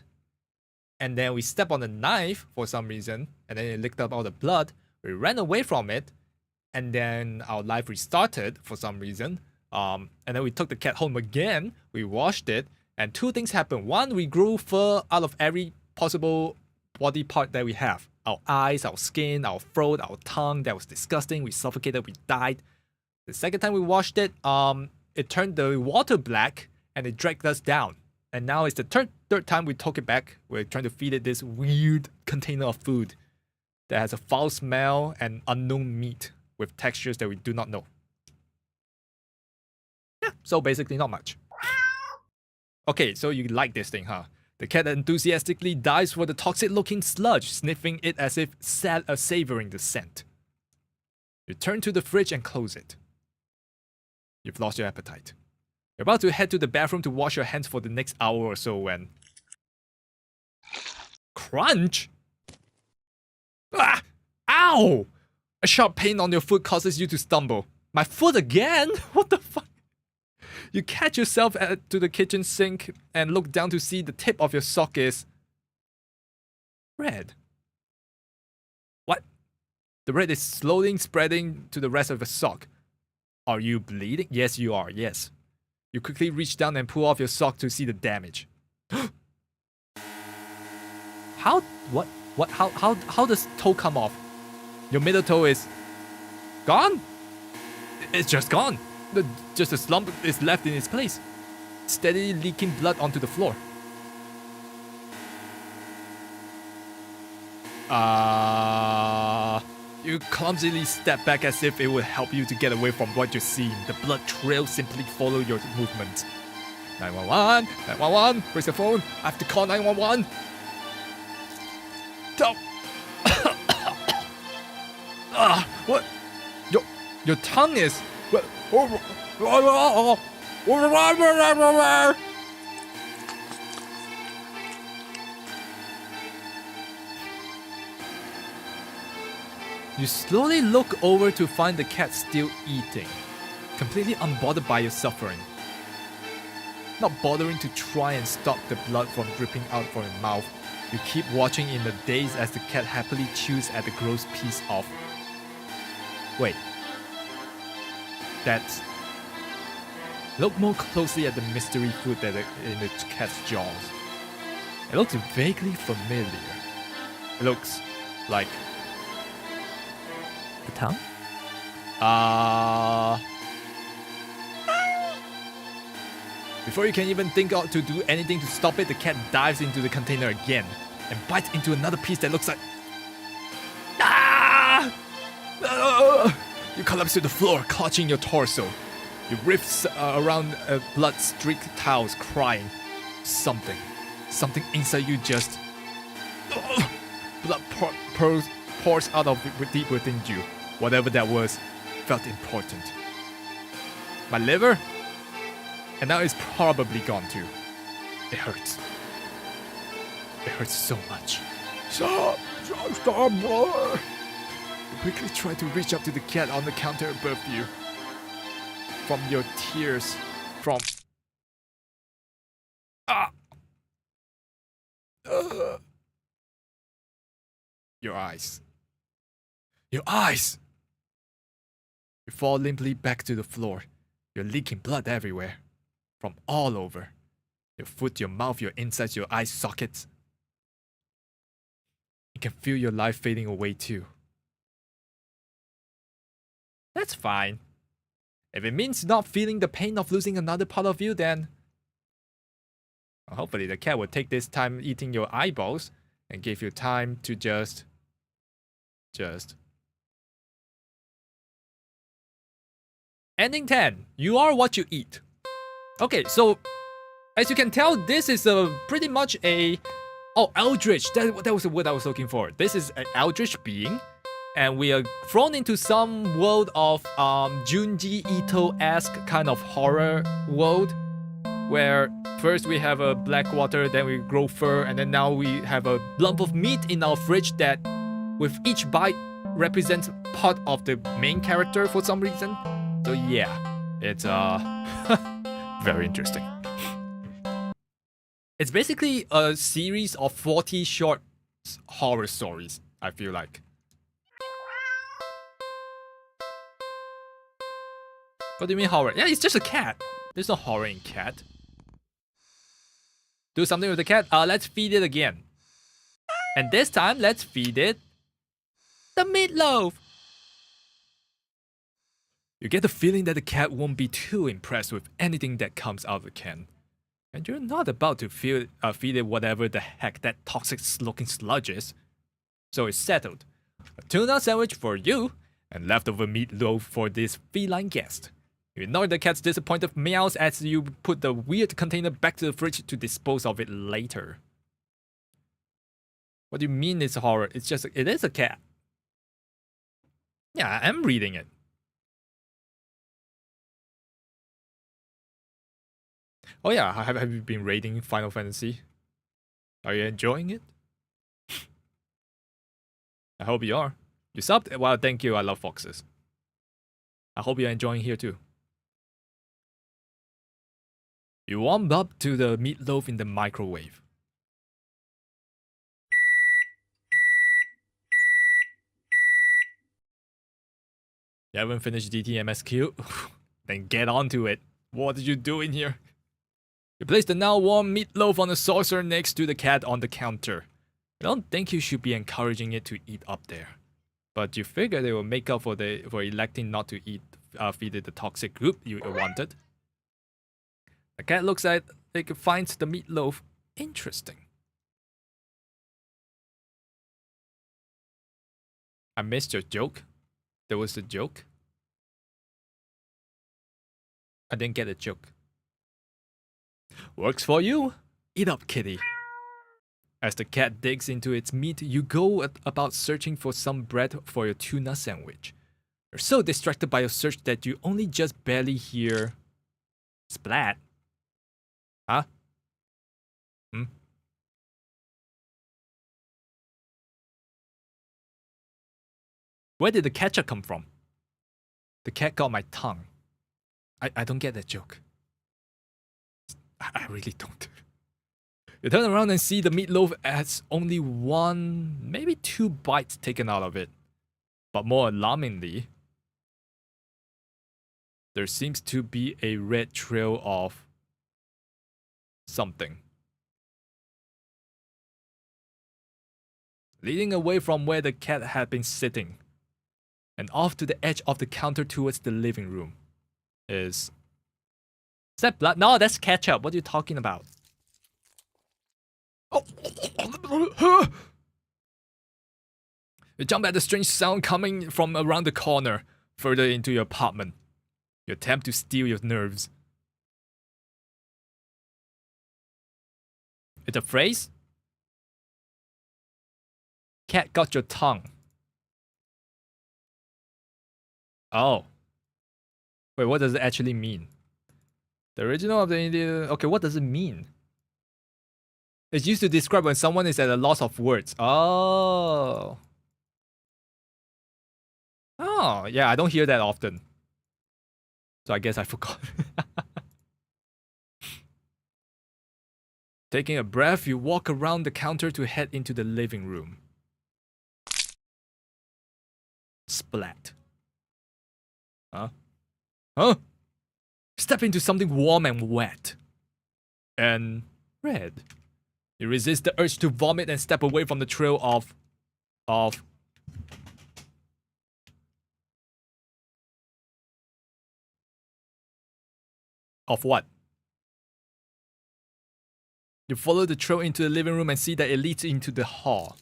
A: and then we stepped on the knife for some reason, and then it licked up all the blood. We ran away from it, and then our life restarted for some reason. And then we took the cat home again. We washed it, and two things happened. One, we grew fur out of every possible body part that we have. Our eyes, our skin, our throat, our tongue. That was disgusting. We suffocated, we died. The second time we washed it, it turned the water black and it dragged us down. And now it's the third time we took it back. We're trying to feed it this weird container of food that has a foul smell and unknown meat with textures that we do not know. Yeah, so basically not much. Okay, so you like this thing, huh? The cat enthusiastically dives for the toxic-looking sludge, sniffing it as if savoring the scent. You turn to the fridge and close it. You've lost your appetite. You're about to head to the bathroom to wash your hands for the next hour or so when... Crunch? Ah! Ow! A sharp pain on your foot causes you to stumble. My foot again? What the fuck? You catch yourself to the kitchen sink and look down to see the tip of your sock is... red. What? The red is slowly spreading to the rest of the sock. Are you bleeding? Yes, you are, yes. You quickly reach down and pull off your sock to see the damage. How does toe come off? Your middle toe is gone? It's just gone. Just a slump is left in its place, steadily leaking blood onto the floor. You clumsily step back as if it would help you to get away from what you're seeing. The blood trail simply follow your movement. 911, 911, where's the phone? I have to call 911. Don't. What? Your tongue is... You slowly look over to find the cat still eating, completely unbothered by your suffering. Not bothering to try and stop the blood from dripping out from your mouth, you keep watching in the daze as the cat happily chews at the gross piece of... Wait. That's... Look more closely at the mystery food that in the cat's jaws. It looks vaguely familiar. It looks like... the tongue? Before you can even think out to do anything to stop it, the cat dives into the container again and bites into another piece that looks like... You collapse to the floor, clutching your torso. You writhe around blood-streaked towels, crying. Something inside you just... Blood pours out of deep within you. Whatever that was felt important. My liver? And now it's probably gone too. It hurts. It hurts so much. Stop, boy! You quickly try to reach up to the cat on the counter above you. From your tears, from... Your eyes. Your eyes! You fall limply back to the floor. You're leaking blood everywhere. From all over. Your foot, your mouth, your insides, your eye sockets. You can feel your life fading away too. That's fine. If it means not feeling the pain of losing another part of you, then... well, hopefully the cat will take this time eating your eyeballs and give you time to just... Ending 10. You are what you eat. Okay, so... as you can tell, this is pretty much a... oh, eldritch. That was the word I was looking for. This is an eldritch being. And we are thrown into some world of Junji Ito-esque kind of horror world. Where first we have a black water, then we grow fur, and then now we have a lump of meat in our fridge that with each bite represents part of the main character for some reason. So yeah, it's very interesting. It's basically a series of 40 short horror stories, I feel like. What do you mean horror? Yeah, it's just a cat. There's no horror in cat. Do something with the cat. Let's feed it again. And this time, let's feed it the meatloaf. You get the feeling that the cat won't be too impressed with anything that comes out of the can. And you're not about to feed it whatever the heck that toxic-looking sludge is. So it's settled. A tuna sandwich for you, and leftover meatloaf for this feline guest. You ignore the cat's disappointed meows as you put the weird container back to the fridge to dispose of it later. What do you mean it's horror? It's just, it is a cat. Yeah, I'm reading it. Oh yeah, have you been raiding Final Fantasy? Are you enjoying it? I hope you are. You subbed? Well, thank you, I love foxes. I hope you're enjoying here too. You warm up to the meatloaf in the microwave. You haven't finished DTMSQ? Then get onto it. What did you do in here? You place the now warm meatloaf on a saucer next to the cat on the counter. I don't think you should be encouraging it to eat up there. But you figure they will make up for electing not to feed it the toxic group you wanted. The cat looks at it, finds the meatloaf interesting. I missed your joke. There was a joke. I didn't get a joke. Works for you. Eat up, kitty. As the cat digs into its meat, you go about searching for some bread for your tuna sandwich. You're so distracted by your search that you only just barely hear... splat. Huh? Where did the ketchup come from? The cat got my tongue. I don't get that joke. I really don't. You turn around and see the meatloaf has only one, maybe two bites taken out of it. But more alarmingly, there seems to be a red trail of something. Leading away from where the cat had been sitting, and off to the edge of the counter towards the living room, is that blood? No, that's ketchup. What are you talking about? Oh. You jump at the strange sound coming from around the corner, further into your apartment. You attempt to steal your nerves. It's a phrase? Cat got your tongue. Oh. Wait, what does it actually mean? The original of the Indian. Okay, what does it mean? It's used to describe when someone is at a loss of words. Oh. Oh, yeah, I don't hear that often. So I guess I forgot. Taking a breath, you walk around the counter to head into the living room. Splat. Huh? Huh? Step into something warm and wet. And red. You resist the urge to vomit and step away from the trail of what? You follow the trail into the living room and see that it leads into the hall.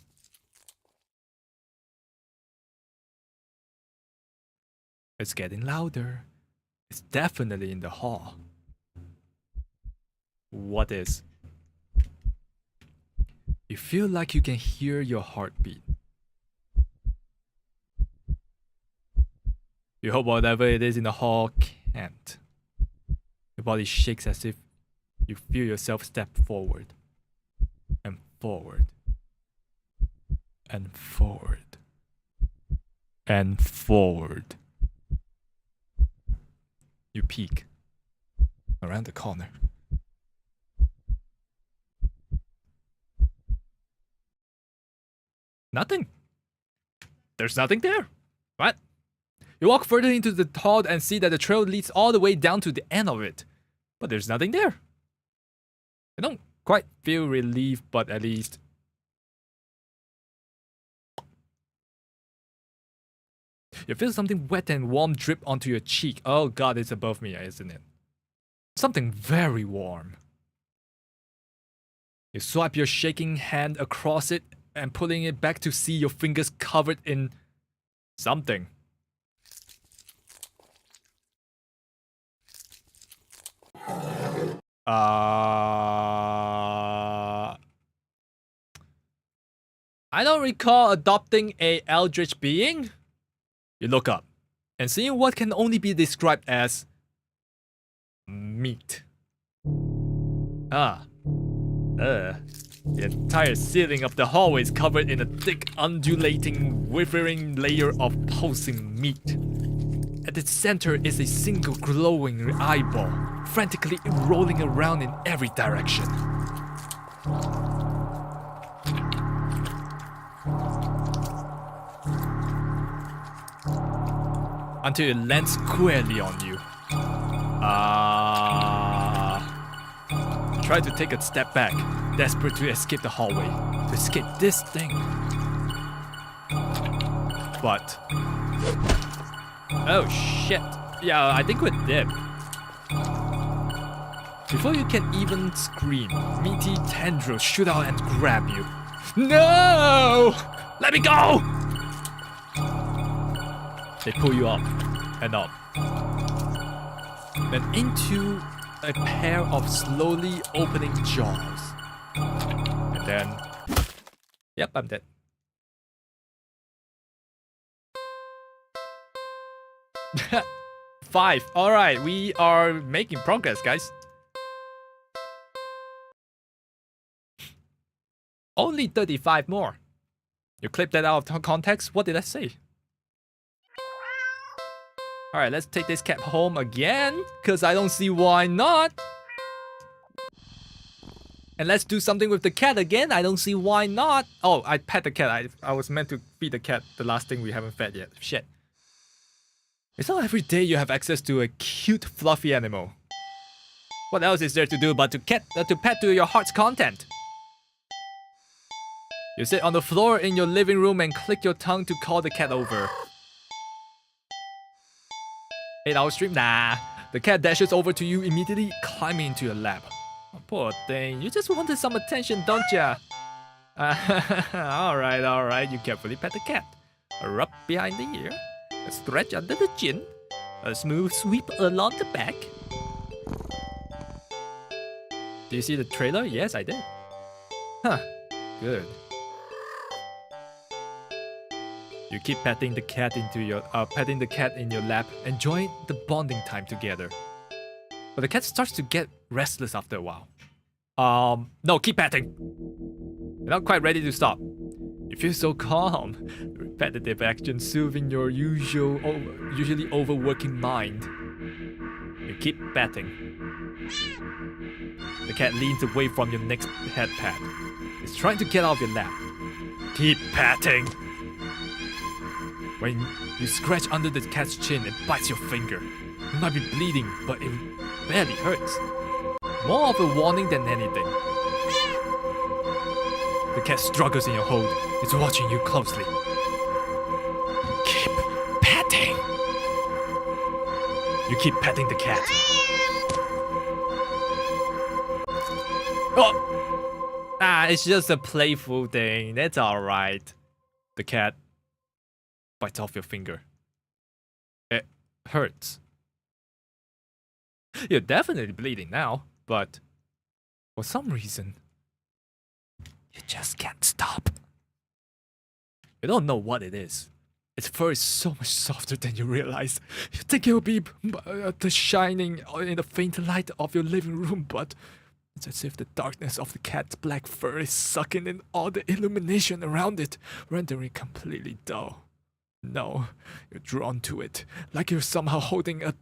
A: It's getting louder. It's definitely in the hall. What is? You feel like you can hear your heartbeat. You hope whatever it is in the hall can't. Your body shakes as if you feel yourself step forward. And forward. And forward. And forward. You peek around the corner. Nothing. There's nothing there. What? You walk further into the hall and see that the trail leads all the way down to the end of it. But there's nothing there. I don't quite feel relief, but at least... You feel something wet and warm drip onto your cheek. Oh god, it's above me, isn't it? Something very warm. You swipe your shaking hand across it and pulling it back to see your fingers covered in something. I don't recall adopting a eldritch being. You look up and seeing what can only be described as meat. The entire ceiling of the hallway is covered in a thick, undulating, withering layer of pulsing meat. At its center is a single glowing eyeball, frantically rolling around in every direction. Until it lands squarely on you. Try to take a step back, desperate to escape the hallway, to escape this thing. But... oh shit. Yeah, I think we're dead. Before you can even scream, meaty tendrils shoot out and grab you. No! Let me go! They pull you up and up. Then into a pair of slowly opening jaws. And then... yep, I'm dead. Five. Alright, we are making progress, guys. Only 35 more. You clip that out of context? What did I say? Alright, let's take this cat home again, because I don't see why not. And let's do something with the cat again. I don't see why not. Oh, I pet the cat. I was meant to feed the cat the last thing we haven't fed yet. Shit. It's not every day you have access to a cute, fluffy animal. What else is there to do but to pet to your heart's content? You sit on the floor in your living room and click your tongue to call the cat over. 8-hour stream? Nah. The cat dashes over to you immediately, climbing into your lap. Oh, poor thing. You just wanted some attention, don't ya? Alright. You carefully pet the cat. A rub behind the ear. A stretch under the chin. A smooth sweep along the back. Do you see the trailer? Yes, I did. Huh. Good. You keep petting the cat in your lap, enjoying the bonding time together. But the cat starts to get restless after a while. No, keep petting. You're not quite ready to stop. You feel so calm. Repetitive action soothing your usually overworking mind. You keep petting. The cat leans away from your next head pat. It's trying to get out of your lap. Keep patting. When you scratch under the cat's chin, it bites your finger. You might be bleeding, but it barely hurts. More of a warning than anything. The cat struggles in your hold. It's watching you closely. Keep petting. You keep petting the cat. Oh! It's just a playful thing. That's alright. The cat bites off your finger. It hurts. You're definitely bleeding now, but for some reason, you just can't stop. You don't know what it is. Its fur is so much softer than you realize. You think it will be the shining in the faint light of your living room, but it's as if the darkness of the cat's black fur is sucking in all the illumination around it, rendering it completely dull. No, you're drawn to it, like you're somehow holding a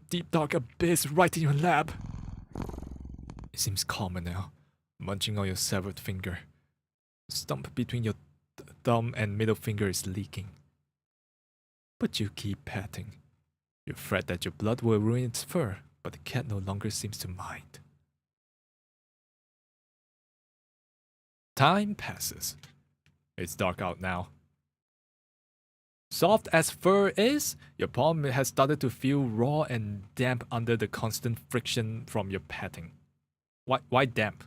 A: deep dark abyss right in your lap. It seems calmer now, munching on your severed finger. The stump between your thumb and middle finger is leaking. But you keep patting. You fret that your blood will ruin its fur, but the cat no longer seems to mind. Time passes. It's dark out now. Soft as fur is, your palm has started to feel raw and damp under the constant friction from your patting. Why damp?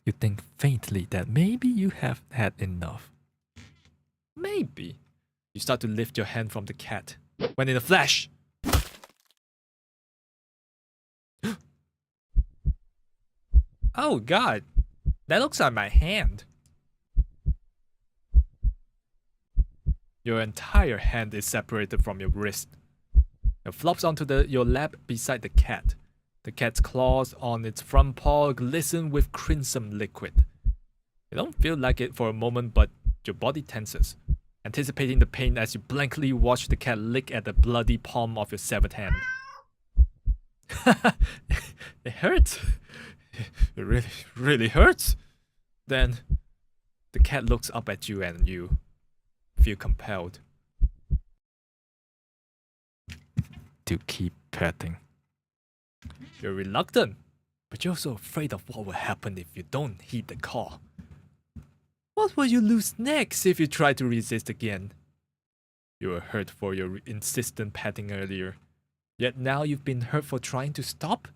A: You think faintly that maybe you have had enough. Maybe. You start to lift your hand from the cat, when in a flash, oh god, that looks like my hand. Your entire hand is separated from your wrist. It flops onto your lap beside the cat. The cat's claws on its front paw glisten with crimson liquid. You don't feel like it for a moment, but your body tenses, anticipating the pain as you blankly watch the cat lick at the bloody palm of your severed hand. It hurts. It really hurts. Then the cat looks up at you and you feel compelled to keep petting. You're reluctant, but you're also afraid of what will happen if you don't heed the call. What will you lose next if you try to resist again? You were hurt for your insistent petting earlier, yet now you've been hurt for trying to stop?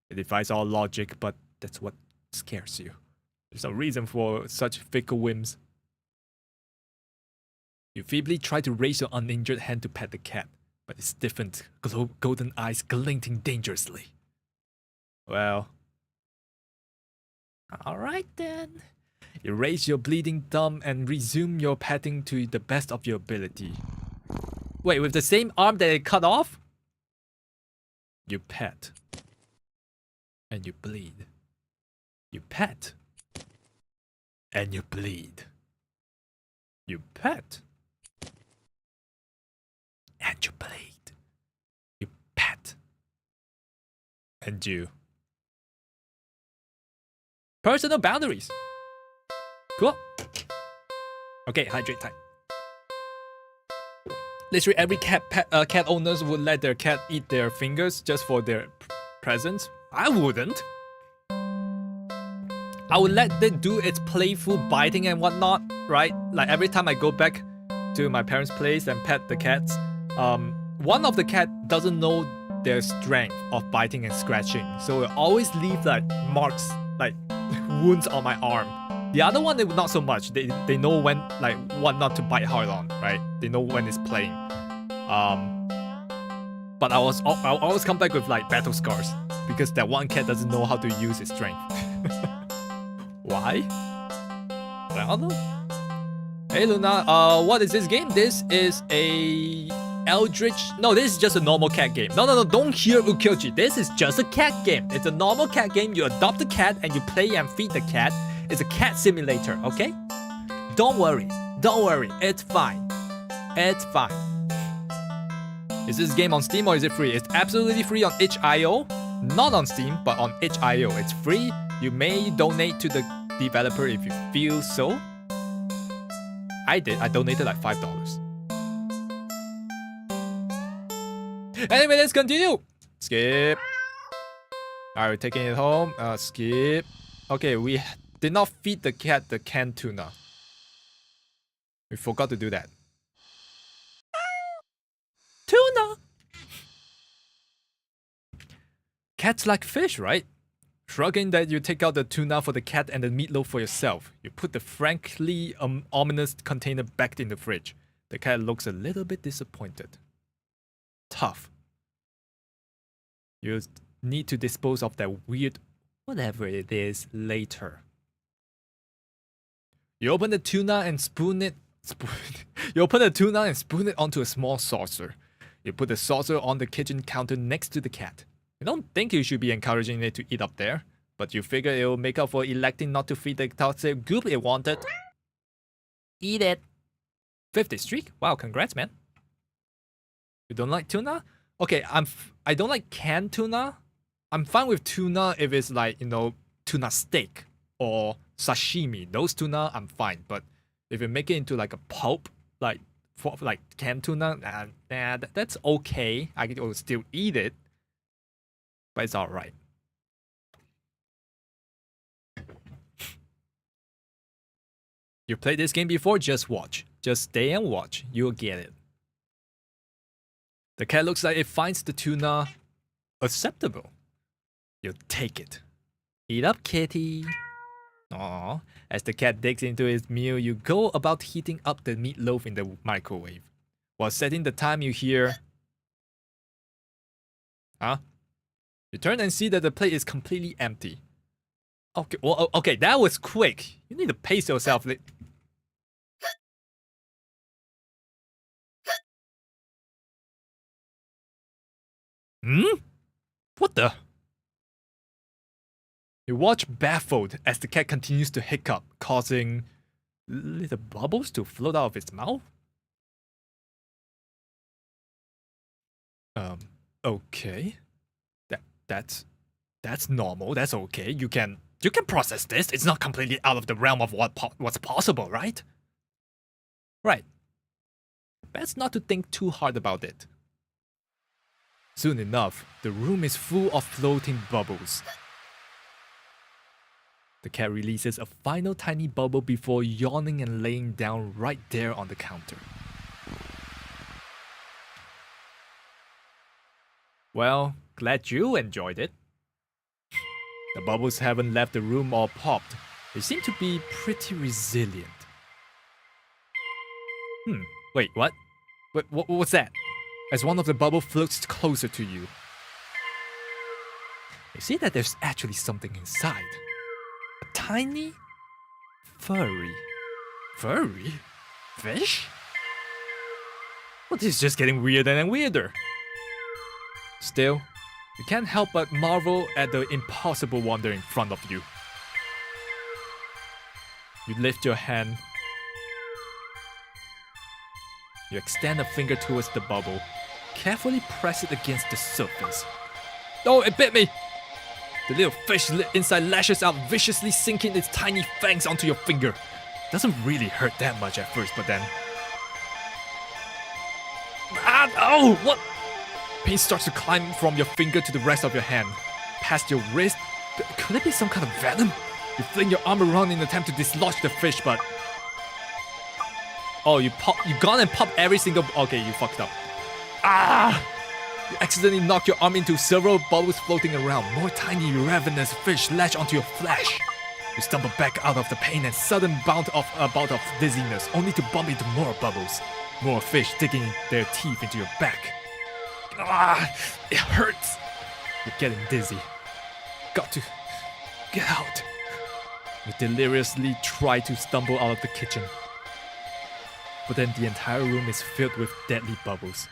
A: It defies all logic, but that's what scares you. There's no reason for such fickle whims. You feebly try to raise your uninjured hand to pet the cat, but its stiffened, golden eyes glinting dangerously. Well, alright then. You raise your bleeding thumb and resume your petting to the best of your ability. Wait, with the same arm that it cut off? You pet. And you bleed. You pet. And you bleed. You pet. And you bleed. You pet. And you. Personal boundaries. Cool. Okay, hydrate time. Literally every cat owners would let their cat eat their fingers just for their presence. I wouldn't. I would let it do its playful biting and whatnot, right? Like every time I go back to my parents' place and pet the cats, one of the cat doesn't know their strength of biting and scratching, so it always leave like marks, like wounds on my arm. The other one, not so much. They know when, like, what not to bite hard on, right? They know when it's playing. But I'll always come back with like battle scars because that one cat doesn't know how to use its strength. Why? I don't know. Hey Luna, what is this game? This is a Eldritch. No, this is just a normal cat game. No, don't hear Ukyoji. This is just a cat game. It's a normal cat game. You adopt a cat and you play and feed the cat. It's a cat simulator, okay? Don't worry. It's fine. It's fine. Is this game on Steam or is it free? It's absolutely free on itch.io. Not on Steam, but on itch.io. It's free. You may donate to the developer if you feel so. I did. I donated like $5. Anyway, let's continue. Skip. Alright, we're taking it home. Skip. Okay, we did not feed the cat the canned tuna. We forgot to do that. Tuna! Cats like fish, right? Shrugging that you take out the tuna for the cat and the meatloaf for yourself. You put the frankly ominous container back in the fridge. The cat looks a little bit disappointed. Tough. You need to dispose of that weird whatever it is later. You open the tuna and spoon it. You open the tuna and spoon it onto a small saucer. You put the saucer on the kitchen counter next to the cat. You don't think you should be encouraging it to eat up there, but you figure it will make up for electing not to feed the toxic goop it wanted. Eat it. 50 streak? Wow, congrats, man. You don't like tuna? Okay, I don't like canned tuna. I'm fine with tuna if it's like, tuna steak or sashimi. Those tuna, I'm fine. But if you make it into like a pulp, like canned tuna, that's okay. I will still eat it. But it's alright. You played this game before? Just watch. Just stay and watch. You'll get it. The cat looks like it finds the tuna acceptable. You take it. Eat up, kitty. Aww. As the cat digs into its meal, you go about heating up the meatloaf in the microwave. While setting the time, you hear... Huh? You turn and see that the plate is completely empty. Okay, well, okay, that was quick. You need to pace yourself. What the? You watch baffled as the cat continues to hiccup, causing little bubbles to float out of its mouth. Okay. That's normal. That's okay. You can process this. It's not completely out of the realm of what's possible, right? Right. Best not to think too hard about it. Soon enough, the room is full of floating bubbles. The cat releases a final tiny bubble before yawning and laying down right there on the counter. Well, glad you enjoyed it. The bubbles haven't left the room or popped. They seem to be pretty resilient. Wait, what? What's that? As one of the bubbles floats closer to you. You see that there's actually something inside. A tiny, furry fish? Well, this is just getting weirder and weirder. Still, you can't help but marvel at the impossible wonder in front of you. You lift your hand. You extend a finger towards the bubble. Carefully press it against the surface. Oh, it bit me! The little fish inside lashes out, viciously sinking its tiny fangs onto your finger. Doesn't really hurt that much at first, but then... Oh! What? Pain starts to climb from your finger to the rest of your hand. Past your wrist. Could it be some kind of venom? You fling your arm around in an attempt to dislodge the fish, but... Oh, you gone and pop every single... Okay, you fucked up. You accidentally knock your arm into several bubbles floating around. More tiny, ravenous fish latch onto your flesh. You stumble back out of the pain and sudden bout of dizziness, only to bump into more bubbles. More fish digging their teeth into your back. It hurts. You're getting dizzy. Got to get out. You deliriously try to stumble out of the kitchen. but then the entire room is filled with deadly bubbles.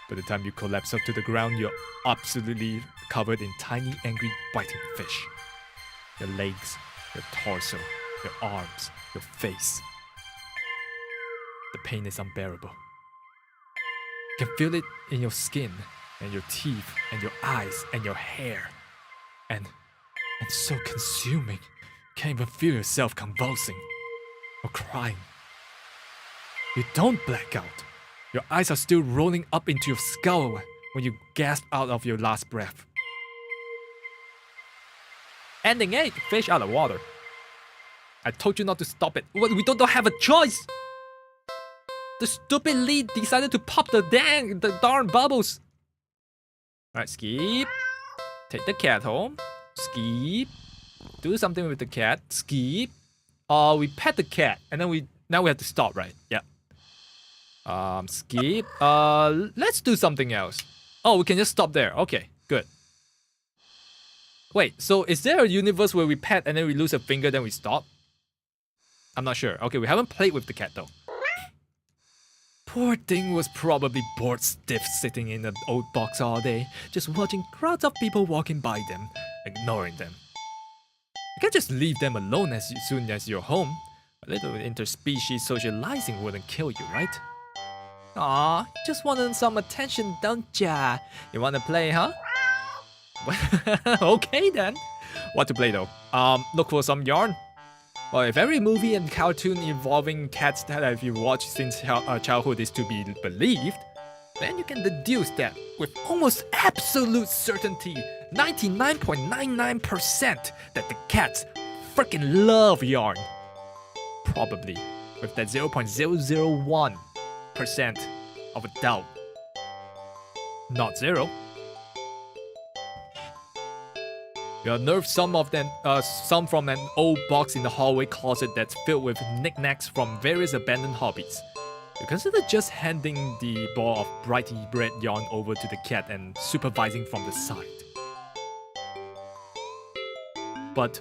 A: By the time you collapse up to the ground, you're absolutely covered in tiny, angry, biting fish. Your legs, your torso, your arms, your face. The pain is unbearable. You can feel it in your skin, and your teeth, and your eyes, and your hair. And so consuming, you can't even feel yourself convulsing or crying. You don't black out. Your eyes are still rolling up into your skull when you gasp out of your last breath. Ending 8, fish out of water. I told you not to stop it. We don't have a choice. The stupid lead decided to pop the darn bubbles. Alright, skip. Take the cat home. Skip. Do something with the cat. Skip. We pet the cat, and then now we have to stop, right? Yeah. Skip. Let's do something else. Oh, we can just stop there. Okay, good. Wait, so is there a universe where we pet and then we lose a finger, then we stop? I'm not sure. Okay, we haven't played with the cat though. Poor thing was probably bored stiff sitting in an old box all day, just watching crowds of people walking by them, ignoring them. You can't just leave them alone as soon as you're home. A little interspecies socializing wouldn't kill you, right? Aw, just wanted some attention, don't ya? You wanna play, huh? Okay then. What to play though? Look for some yarn. Well, if every movie and cartoon involving cats that you've watched since childhood is to be believed, then you can deduce that with almost absolute certainty, 99.99% that the cats freaking love yarn. Probably with that 0.001% of a doubt. Not zero. You unearthed some from an old box in the hallway closet that's filled with knickknacks from various abandoned hobbies. You consider just handing the ball of brightly red yarn over to the cat and supervising from the side. But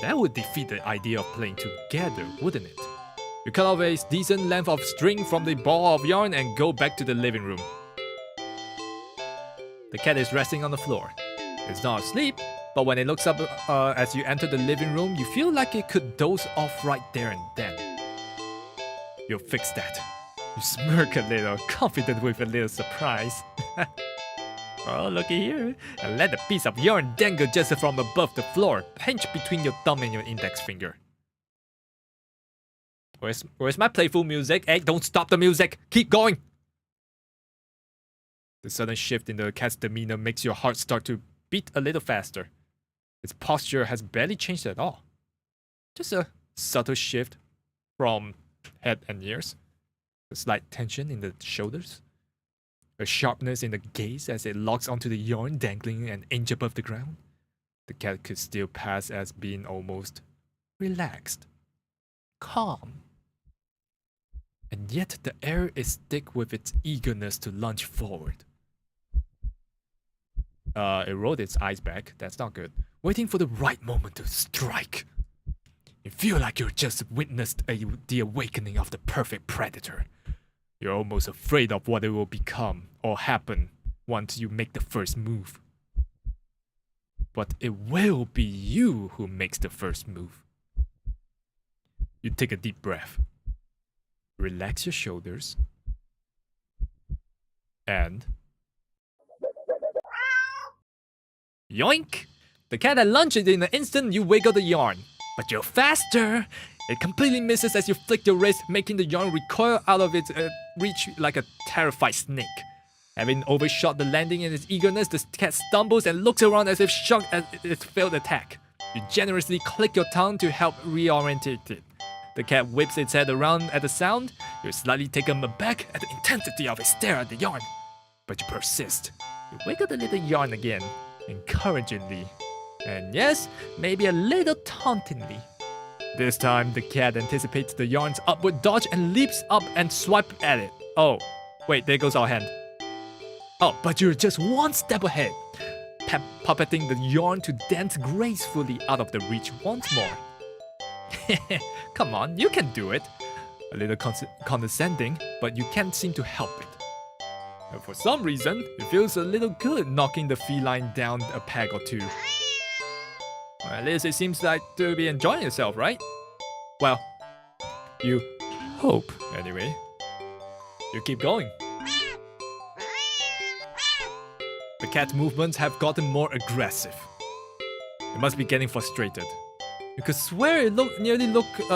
A: that would defeat the idea of playing together, wouldn't it? You cut off a decent length of string from the ball of yarn and go back to the living room. The cat is resting on the floor. It's not asleep, but when it looks up as you enter the living room, you feel like it could doze off right there and then. You'll fix that. You smirk a little, confident with a little surprise. Oh, looky here. And let a piece of yarn dangle just from above the floor, pinched between your thumb and your index finger. Where's my playful music? Hey, don't stop the music! Keep going! The sudden shift in the cat's demeanor makes your heart start to beat a little faster. Its posture has barely changed at all. Just a subtle shift from head and ears. A slight tension in the shoulders. A sharpness in the gaze as it locks onto the yarn dangling an inch above the ground. The cat could still pass as being almost relaxed. Calm. And yet the air is thick with its eagerness to lunge forward. It rolled its eyes back. That's not good. Waiting for the right moment to strike. You feel like you've just witnessed the awakening of the perfect predator. You're almost afraid of what it will become or happen once you make the first move. But it will be you who makes the first move. You take a deep breath. Relax your shoulders. And yoink! The cat had lunged in the instant you wiggle the yarn. But you're faster! It completely misses as you flick your wrist, making the yarn recoil out of its reach like a terrified snake. Having overshot the landing in its eagerness, the cat stumbles and looks around as if shocked at its failed attack. You generously click your tongue to help reorientate it. The cat whips its head around at the sound. You're slightly taken aback at the intensity of its stare at the yarn. But you persist. You wiggle the little yarn again, encouragingly. And yes, maybe a little tauntingly. This time, the cat anticipates the yarn's upward dodge and leaps up and swipes at it. Oh, wait, there goes our hand. Oh, but you're just one step ahead, puppeting the yarn to dance gracefully out of the reach once more. Come on, you can do it. A little condescending, but you can't seem to help it. And for some reason, it feels a little good knocking the feline down a peg or two. Or at least it seems like to be enjoying yourself, right? Well, you hope, anyway. You keep going. The cat's movements have gotten more aggressive. It must be getting frustrated. You could swear it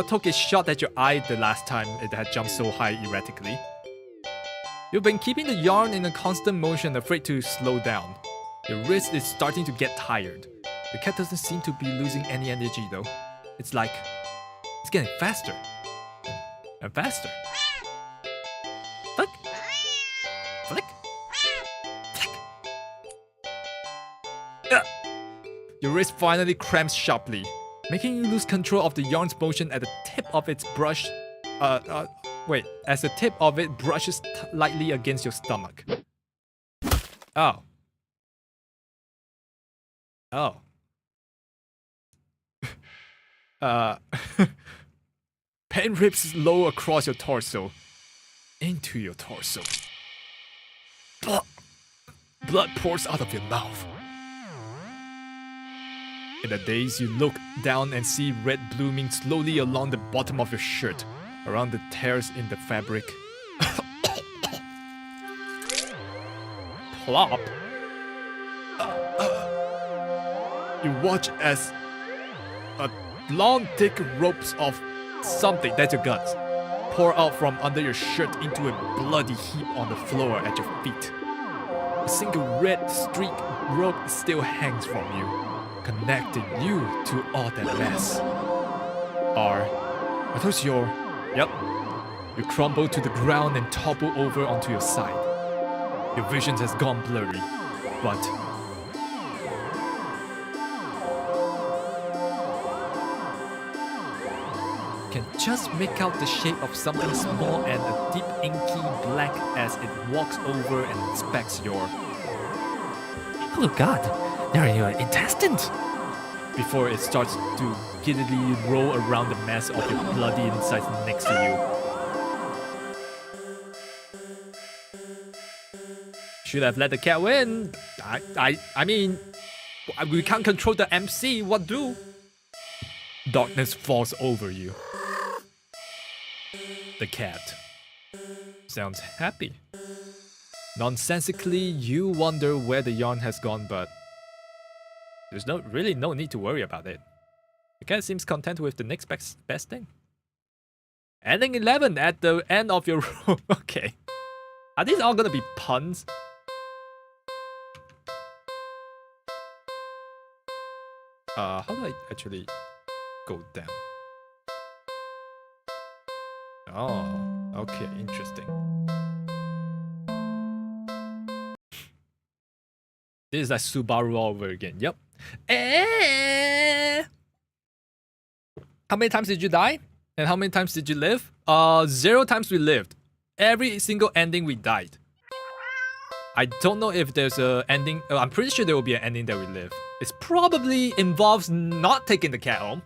A: took a shot at your eye the last time it had jumped so high erratically. You've been keeping the yarn in a constant motion, afraid to slow down. Your wrist is starting to get tired. The cat doesn't seem to be losing any energy though. It's like it's getting faster and faster. Flick, flick, flick. Your wrist finally cramps sharply, making you lose control of the yarn's motion at the tip of its brush. As the tip of it brushes lightly against your stomach. Oh. Oh. Pain rips low across your torso. Into your torso. Blood pours out of your mouth. In a daze, you look down and see red blooming slowly along the bottom of your shirt, around the tears in the fabric. Plop. You watch as a long, thick ropes of something, that's your guts, pour out from under your shirt into a bloody heap on the floor at your feet. A single red streak rope still hangs from you, connecting you to all that mess. Are those your... Yep. You crumble to the ground and topple over onto your side. Your vision has gone blurry, but... can just make out the shape of something small and a deep inky black as it walks over and inspects your... Oh god, they're in your intestines! Before it starts to giddily roll around the mess of your bloody insides next to you. Should have let the cat win. I mean, we can't control the MC, what do? Darkness falls over you. The cat sounds happy. Nonsensically, you wonder where the yarn has gone, but there's really no need to worry about it. The cat seems content with the next best thing. Ending 11 at the end of your row. Okay. Are these all gonna be puns? How do I actually go down? Oh, okay, interesting. This is like Subaru all over again. Yep. How many times did you die? And how many times did you live? 0 times we lived. Every single ending we died. I don't know if there's a ending. I'm pretty sure there will be an ending that we live. It probably involves not taking the cat home.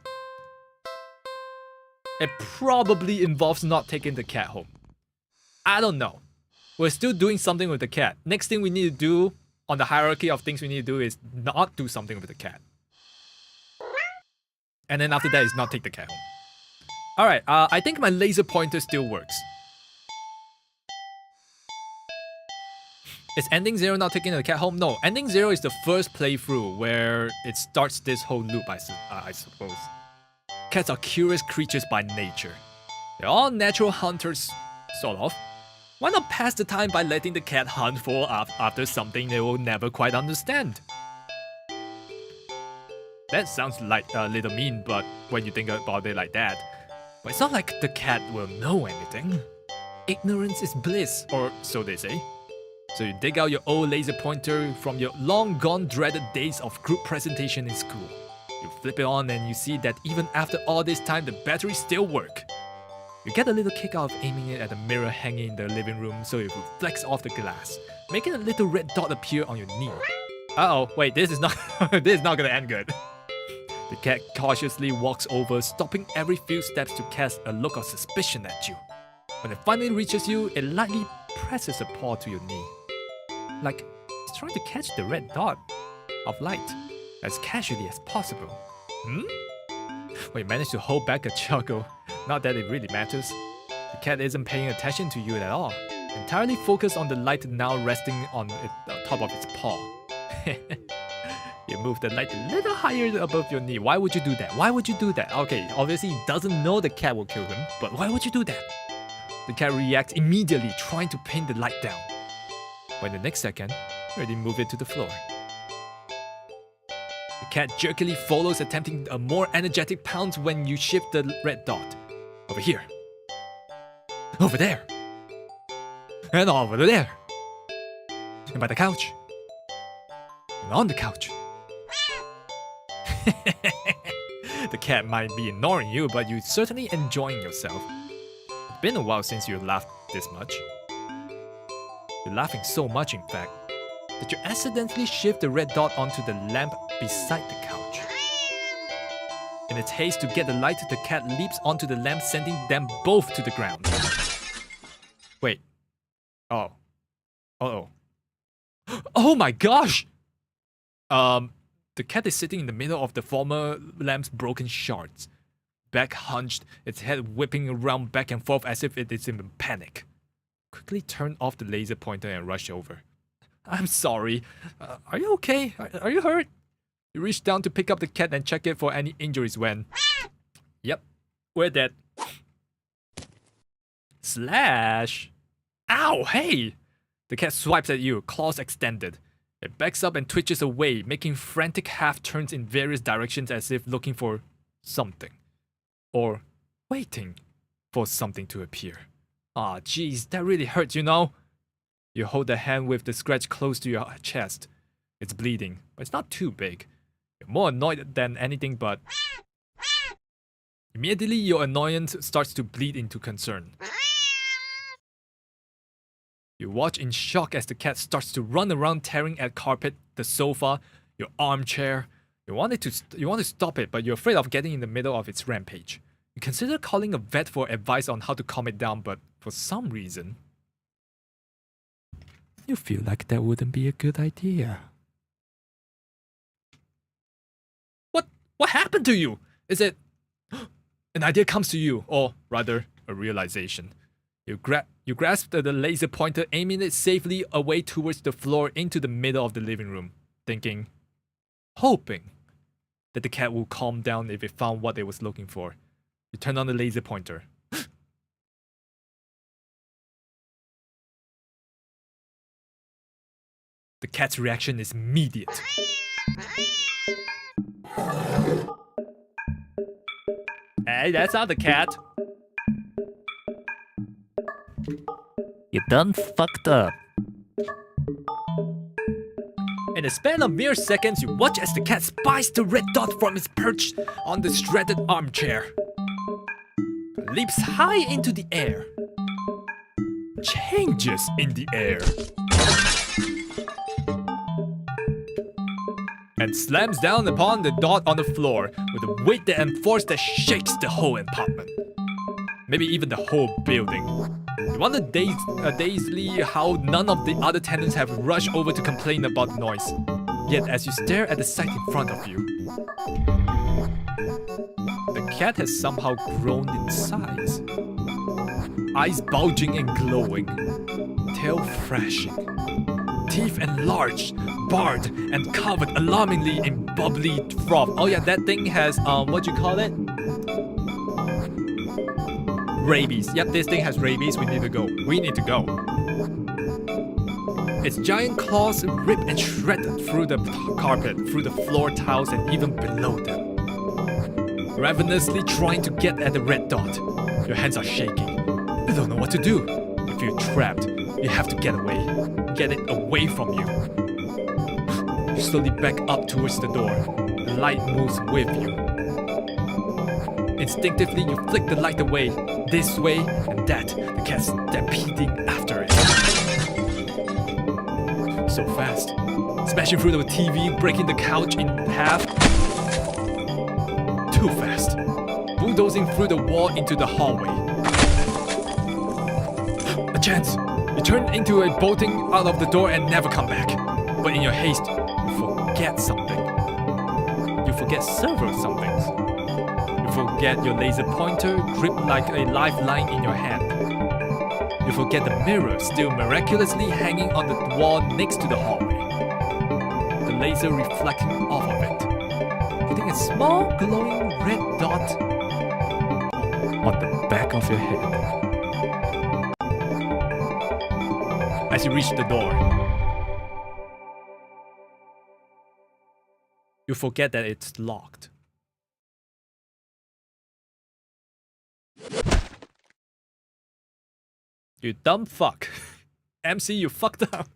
A: It probably involves not taking the cat home. I don't know. We're still doing something with the cat. Next thing we need to do on the hierarchy of things we need to do is not do something with the cat. And then after that is not take the cat home. Alright, I think my laser pointer still works. Is ending 0 not taking the cat home? No, ending 0 is the first playthrough where it starts this whole loop, I suppose. Cats are curious creatures by nature. They're all natural hunters, sort of. Why not pass the time by letting the cat hunt for after something they will never quite understand? That sounds like a little mean, but when you think about it like that. But it's not like the cat will know anything. Ignorance is bliss, or so they say. So you dig out your old laser pointer from your long gone dreaded days of group presentation in school. You flip it on and you see that even after all this time, the batteries still work. You get a little kick out of aiming it at the mirror hanging in the living room so it reflects off the glass, making a little red dot appear on your knee. Uh-oh, wait, this is not gonna end good. The cat cautiously walks over, stopping every few steps to cast a look of suspicion at you.
B: When it finally reaches you, it lightly presses a paw to your knee. Like it's trying to catch the red dot of light as casually as possible. Well, you managed to hold back a chuckle. Not that it really matters. The cat isn't paying attention to you at all. Entirely focused on the light now resting on top of its paw. You move the light a little higher above your knee. Why would you do that? Why would you do that? Okay, obviously he doesn't know the cat will kill him, but why would you do that? The cat reacts immediately, trying to pin the light down. But in the next second, you already move it to the floor. The cat jerkily follows, attempting a more energetic pounce when you shift the red dot. Over here. Over there. And over there. And by the couch. And on the couch. The cat might be ignoring you, but you're certainly enjoying yourself. It's been a while since you laughed this much. You're laughing so much, in fact, that you accidentally shift the red dot onto the lamp beside the couch. In its haste to get the light, the cat leaps onto the lamp, sending them both to the ground. Wait. Oh. Uh-oh. Oh my gosh! The cat is sitting in the middle of the former lamp's broken shards. Back hunched, its head whipping around back and forth as if it is in panic. Quickly turn off the laser pointer and rush over. I'm sorry. Are you okay? Are you hurt? You reach down to pick up the cat and check it for any injuries when... Yep, we're dead. Slash! Ow, hey! The cat swipes at you, claws extended. It backs up and twitches away, making frantic half-turns in various directions as if looking for something. Or waiting for something to appear. Aw, jeez, that really hurts, you know? You hold the hand with the scratch close to your chest. It's bleeding, but it's not too big. You're more annoyed than anything, but... Immediately, your annoyance starts to bleed into concern. You watch in shock as the cat starts to run around, tearing at carpet, the sofa, your armchair. You want to stop it, but you're afraid of getting in the middle of its rampage. You consider calling a vet for advice on how to calm it down, but for some reason, you feel like that wouldn't be a good idea. What happened to you? Is it... An idea comes to you, or rather, a realization. You grasp the laser pointer, aiming it safely away towards the floor into the middle of the living room, thinking, hoping that the cat will calm down if it found what it was looking for. You turn on the laser pointer. The cat's reaction is immediate. Hey, that's not the cat.
C: You done fucked up.
B: In a span of mere seconds, you watch as the cat spies the red dot from its perch on the shredded armchair. Leaps high into the air. Changes in the air. And slams down upon the dot on the floor with a weight and force that shakes the whole apartment. Maybe even the whole building. You wonder dazedly how none of the other tenants have rushed over to complain about the noise. Yet as you stare at the sight in front of you, the cat has somehow grown in size. Eyes bulging and glowing, tail flashing, teeth enlarged, barred, and covered alarmingly in bubbly froth. Oh yeah, that thing has, what you call it? Rabies. Yep, this thing has rabies. We need to go. Its giant claws rip and shred through the carpet, through the floor tiles, and even below them. Ravenously trying to get at the red dot. Your hands are shaking. You don't know what to do. If you're trapped, you have to get away. Get it away from you. You slowly back up towards the door. The light moves with you. Instinctively, you flick the light away, this way and that, the cat stampeding after it. So fast. Smashing through the TV, breaking the couch in half. Too fast. Bulldozing through the wall into the hallway.
A: chance. You turn into a bolting out of the door and never come back. But in your haste, you forget something. You forget several somethings. You forget your laser pointer gripped like a lifeline in your hand. You forget the mirror still miraculously hanging on the wall next to the hallway. The laser reflecting off of it, putting a small glowing red dot on the back of your head. As you reach the door, you forget that it's locked. You dumb fuck. MC, you fucked up.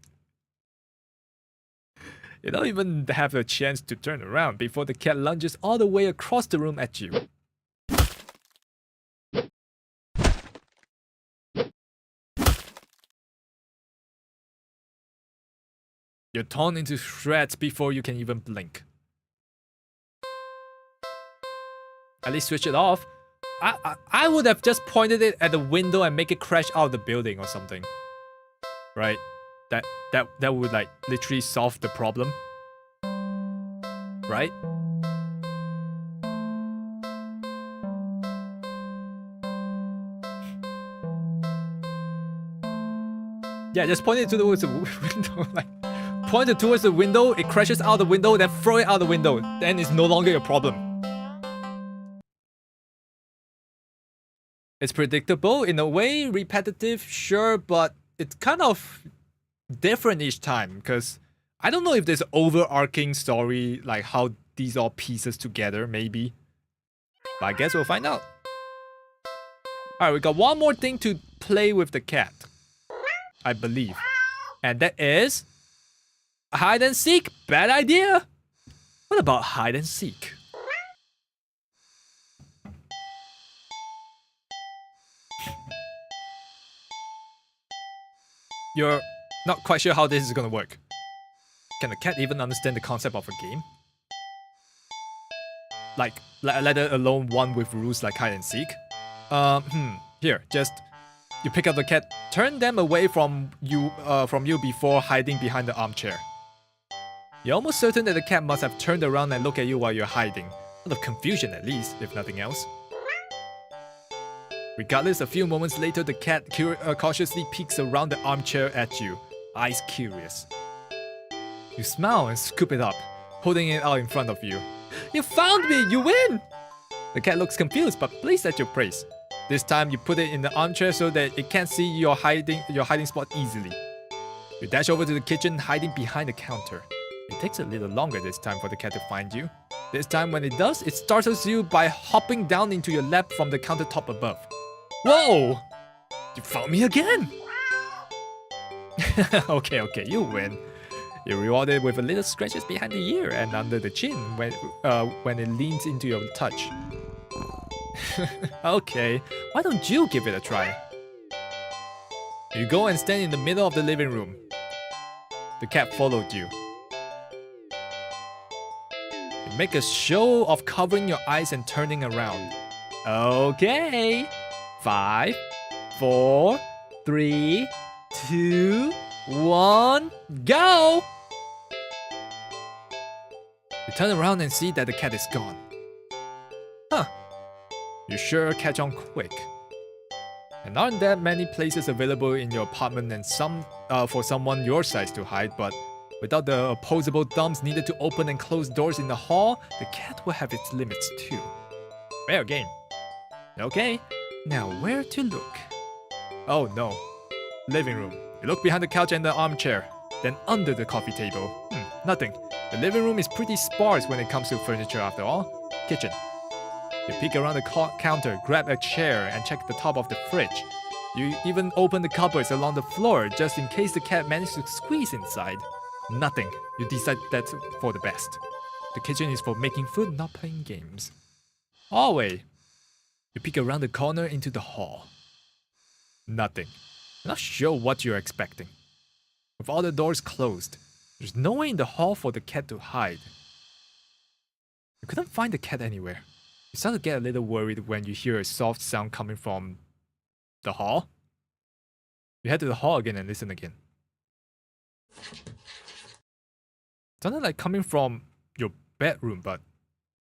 A: You don't even have a chance to turn around before the cat lunges all the way across the room at you. You're torn into shreds before you can even blink. At least switch it off. I would have just pointed it at the window and make it crash out of the building or something. Right? That would like literally solve the problem. Right? Yeah, just point it towards the window. Like, point it towards the window, it crashes out the window, then throw it out the window. Then it's no longer a problem. It's predictable in a way, repetitive, sure, but it's kind of different each time because I don't know if there's an overarching story, like how these all pieces together, maybe. But I guess we'll find out. Alright, we got one more thing to play with the cat, I believe. And that is hide and seek. Bad idea. What about hide and seek? You're not quite sure how this is gonna work. Can the cat even understand the concept of a game? Like, let alone one with rules like hide and seek? Here, just you pick up the cat, turn them away from you before hiding behind the armchair. You're almost certain that the cat must have turned around and looked at you while you're hiding. Out of confusion at least, if nothing else. Regardless, a few moments later, the cat cautiously peeks around the armchair at you, eyes curious. You smile and scoop it up, holding it out in front of you. You found me! You win! The cat looks confused but pleased at your praise. This time, you put it in the armchair so that it can't see your hiding spot easily. You dash over to the kitchen, hiding behind the counter. It takes a little longer this time for the cat to find you. This time, when it does, it startles you by hopping down into your lap from the countertop above. Whoa! You found me again! Okay, you win. You're rewarded with a little scratches behind the ear and under the chin when it leans into your touch. Okay, why don't you give it a try? You go and stand in the middle of the living room. The cat followed you. You make a show of covering your eyes and turning around. Okay. 5, 4, 3, 2, 1, go! You turn around and see that the cat is gone. Huh. You sure catch on quick. And aren't that many places available in your apartment and some for someone your size to hide, but without the opposable thumbs needed to open and close doors in the hall, the cat will have its limits too. Fair game. Okay. Now, where to look? Oh no. Living room. You look behind the couch and the armchair, then under the coffee table. Nothing. The living room is pretty sparse when it comes to furniture after all. Kitchen. You peek around the counter, grab a chair, and check the top of the fridge. You even open the cupboards along the floor just in case the cat managed to squeeze inside. Nothing. You decide that's for the best. The kitchen is for making food, not playing games. Hallway. You peek around the corner into the hall. Nothing. Not sure what you're expecting. With all the doors closed, there's no way in the hall for the cat to hide. You couldn't find the cat anywhere. You start to get a little worried when you hear a soft sound coming from the hall. You head to the hall again and listen again. Sounded like coming from your bedroom, but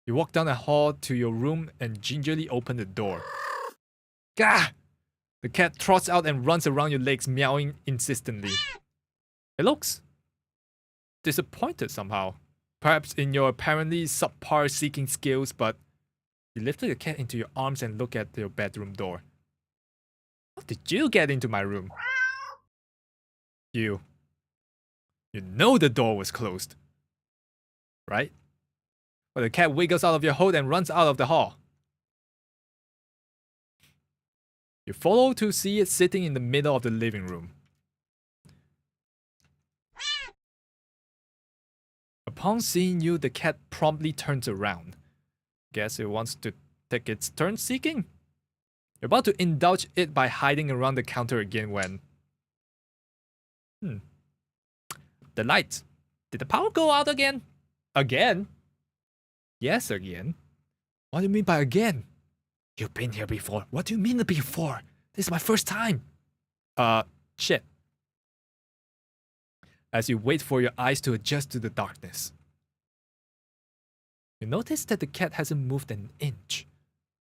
A: you walk down the hall to your room and gingerly open the door. Gah! The cat trots out and runs around your legs, meowing insistently. It looks disappointed somehow. Perhaps in your apparently subpar seeking skills, but you lifted the cat into your arms and look at your bedroom door. How did you get into my room? You know the door was closed, right? But the cat wiggles out of your hold and runs out of the hall. You follow to see it sitting in the middle of the living room. Upon seeing you, the cat promptly turns around. Guess it wants to take its turn seeking? You're about to indulge it by hiding around the counter again when... The lights. Did the power go out again? Again? Yes, again. What do you mean by again? You've been here before. What do you mean before? This is my first time. Shit. As you wait for your eyes to adjust to the darkness, you notice that the cat hasn't moved an inch.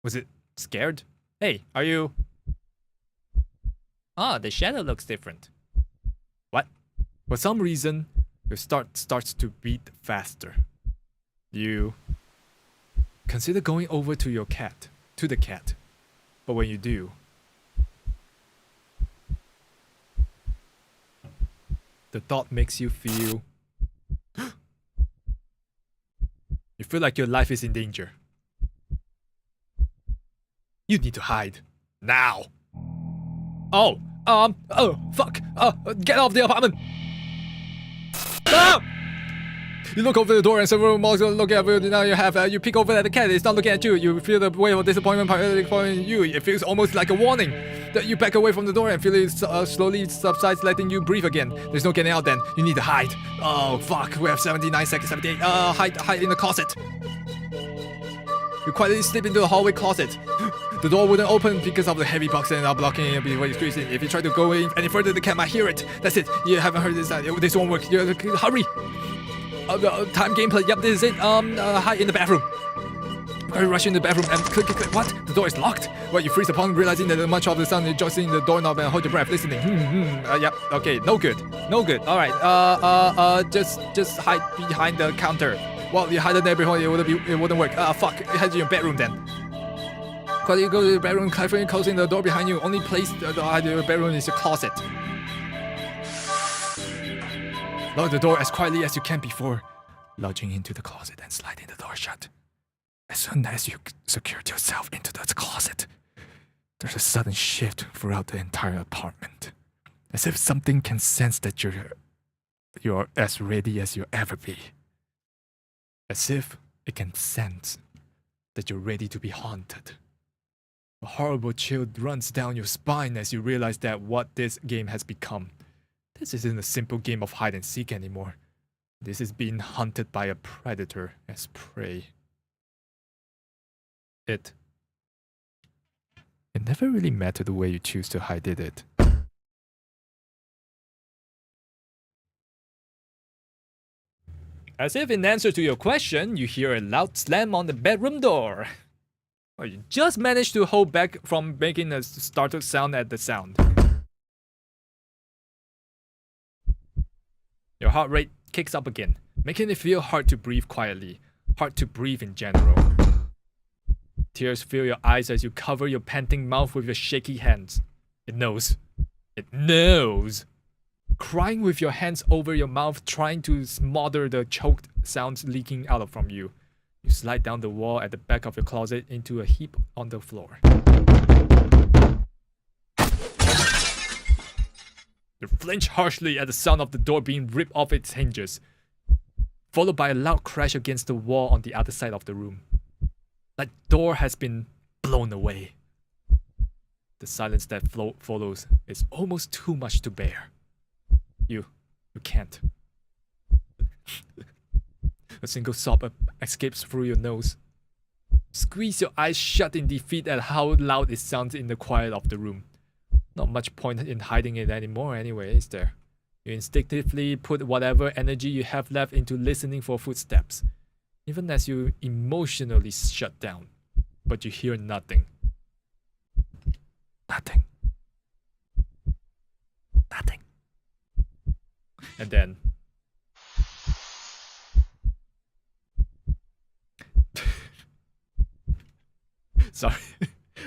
A: Was it scared? Hey, are you... Ah, the shadow looks different. What? For some reason, your heart starts to beat faster. You consider going over to your cat, the cat. But when you do, the thought makes you feel... You feel like your life is in danger. You need to hide. Now! Oh, fuck! Get out of the apartment! Ah! You look over the door and several monks look at you. Now you peek over at the cat. It's not looking at you. You feel the wave of disappointment following you. It feels almost like a warning. That you back away from the door and feel it slowly subsides, letting you breathe again. There's no getting out then. You need to hide. Oh, fuck. We have 79 seconds, 78. Hide in the closet. You quietly slip into the hallway closet. The door wouldn't open because of the heavy box and blocking it before you squeeze in. If you try to go in any further, the cat might hear it. That's it. You haven't heard this. This won't work. Hurry. Time gameplay. Yep, this is it. Hide in the bathroom. You rush in the bathroom and click. What? The door is locked. Well, you freeze upon realizing that much of the sound is just in the doorknob and hold your breath, listening. Yep. Okay. No good. All right. Just hide behind the counter. Well, you hide there before it wouldn't work. Fuck. Head to your bedroom then. Quickly you go to the bedroom, carefully closing the door behind you. Only place the bedroom is your closet. Lock the door as quietly as you can before lodging into the closet and sliding the door shut. As soon as you secured yourself into the closet, there's a sudden shift throughout the entire apartment. As if something can sense that you're as ready as you'll ever be. As if it can sense that you're ready to be haunted. A horrible chill runs down your spine as you realize that what this game has become. This isn't a simple game of hide and seek anymore. This is being hunted by a predator as prey. It never really mattered the way you choose to hide, did it? As if in answer to your question, you hear a loud slam on the bedroom door. Well, you just managed to hold back from making a startled sound at the sound. Your heart rate kicks up again, making it feel hard to breathe quietly, hard to breathe in general. Tears fill your eyes as you cover your panting mouth with your shaky hands. It knows. It knows. Crying with your hands over your mouth, trying to smother the choked sounds leaking out from you. You slide down the wall at the back of your closet into a heap on the floor. You flinch harshly at the sound of the door being ripped off its hinges, followed by a loud crash against the wall on the other side of the room. Like the door has been blown away. The silence that follows is almost too much to bear. You can't. A single sob escapes through your nose. Squeeze your eyes shut in defeat at how loud it sounds in the quiet of the room. Not much point in hiding it anymore anyway, is there? You instinctively put whatever energy you have left into listening for footsteps, even as you emotionally shut down. But you hear nothing. Nothing. Nothing. And then... Sorry.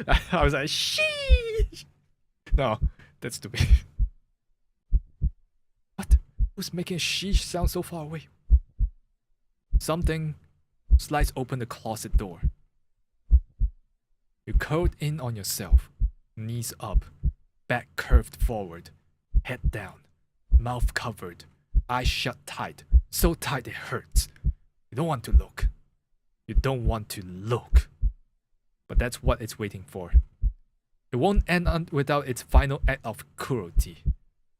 A: I was like, sheesh! No, that's stupid. What? Who's making a sheesh sound so far away? Something slides open the closet door. You curled in on yourself, knees up, back curved forward, head down, mouth covered, eyes shut tight, so tight it hurts. You don't want to look. You don't want to look. But that's what it's waiting for. It won't end without its final act of cruelty,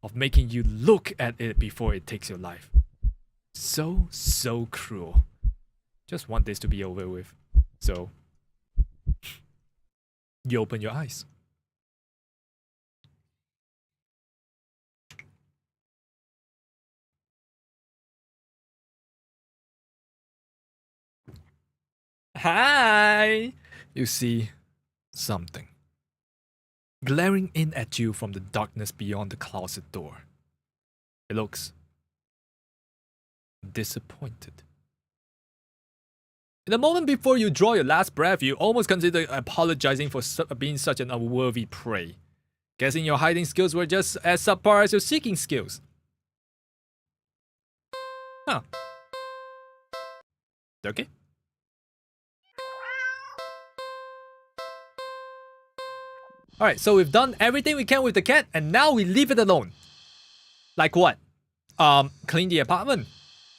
A: of making you look at it before it takes your life. So cruel. Just want this to be over with. So, you open your eyes. Hi! You see something glaring in at you from the darkness beyond the closet door. It looks disappointed. In the moment before you draw your last breath, you almost consider apologizing for being such an unworthy prey. Guessing your hiding skills were just as subpar as your seeking skills. Huh. Okay. Alright, so we've done everything we can with the cat, and now we leave it alone. Like what? Clean the apartment.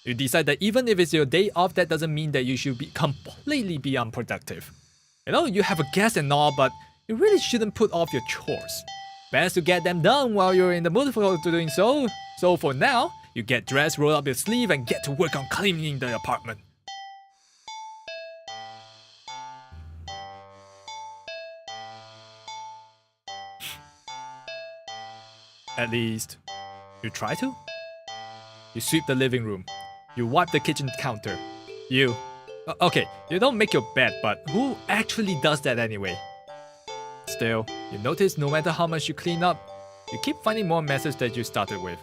A: You decide that even if it's your day off, that doesn't mean that you should be completely unproductive. You know, you have a guest and all, but you really shouldn't put off your chores. Best to get them done while you're in the mood for doing so. So for now, you get dressed, roll up your sleeve, and get to work on cleaning the apartment. At least, you try to? You sweep the living room. You wipe the kitchen counter. Okay, you don't make your bed, but who actually does that anyway? Still, you notice no matter how much you clean up, you keep finding more messes that you started with.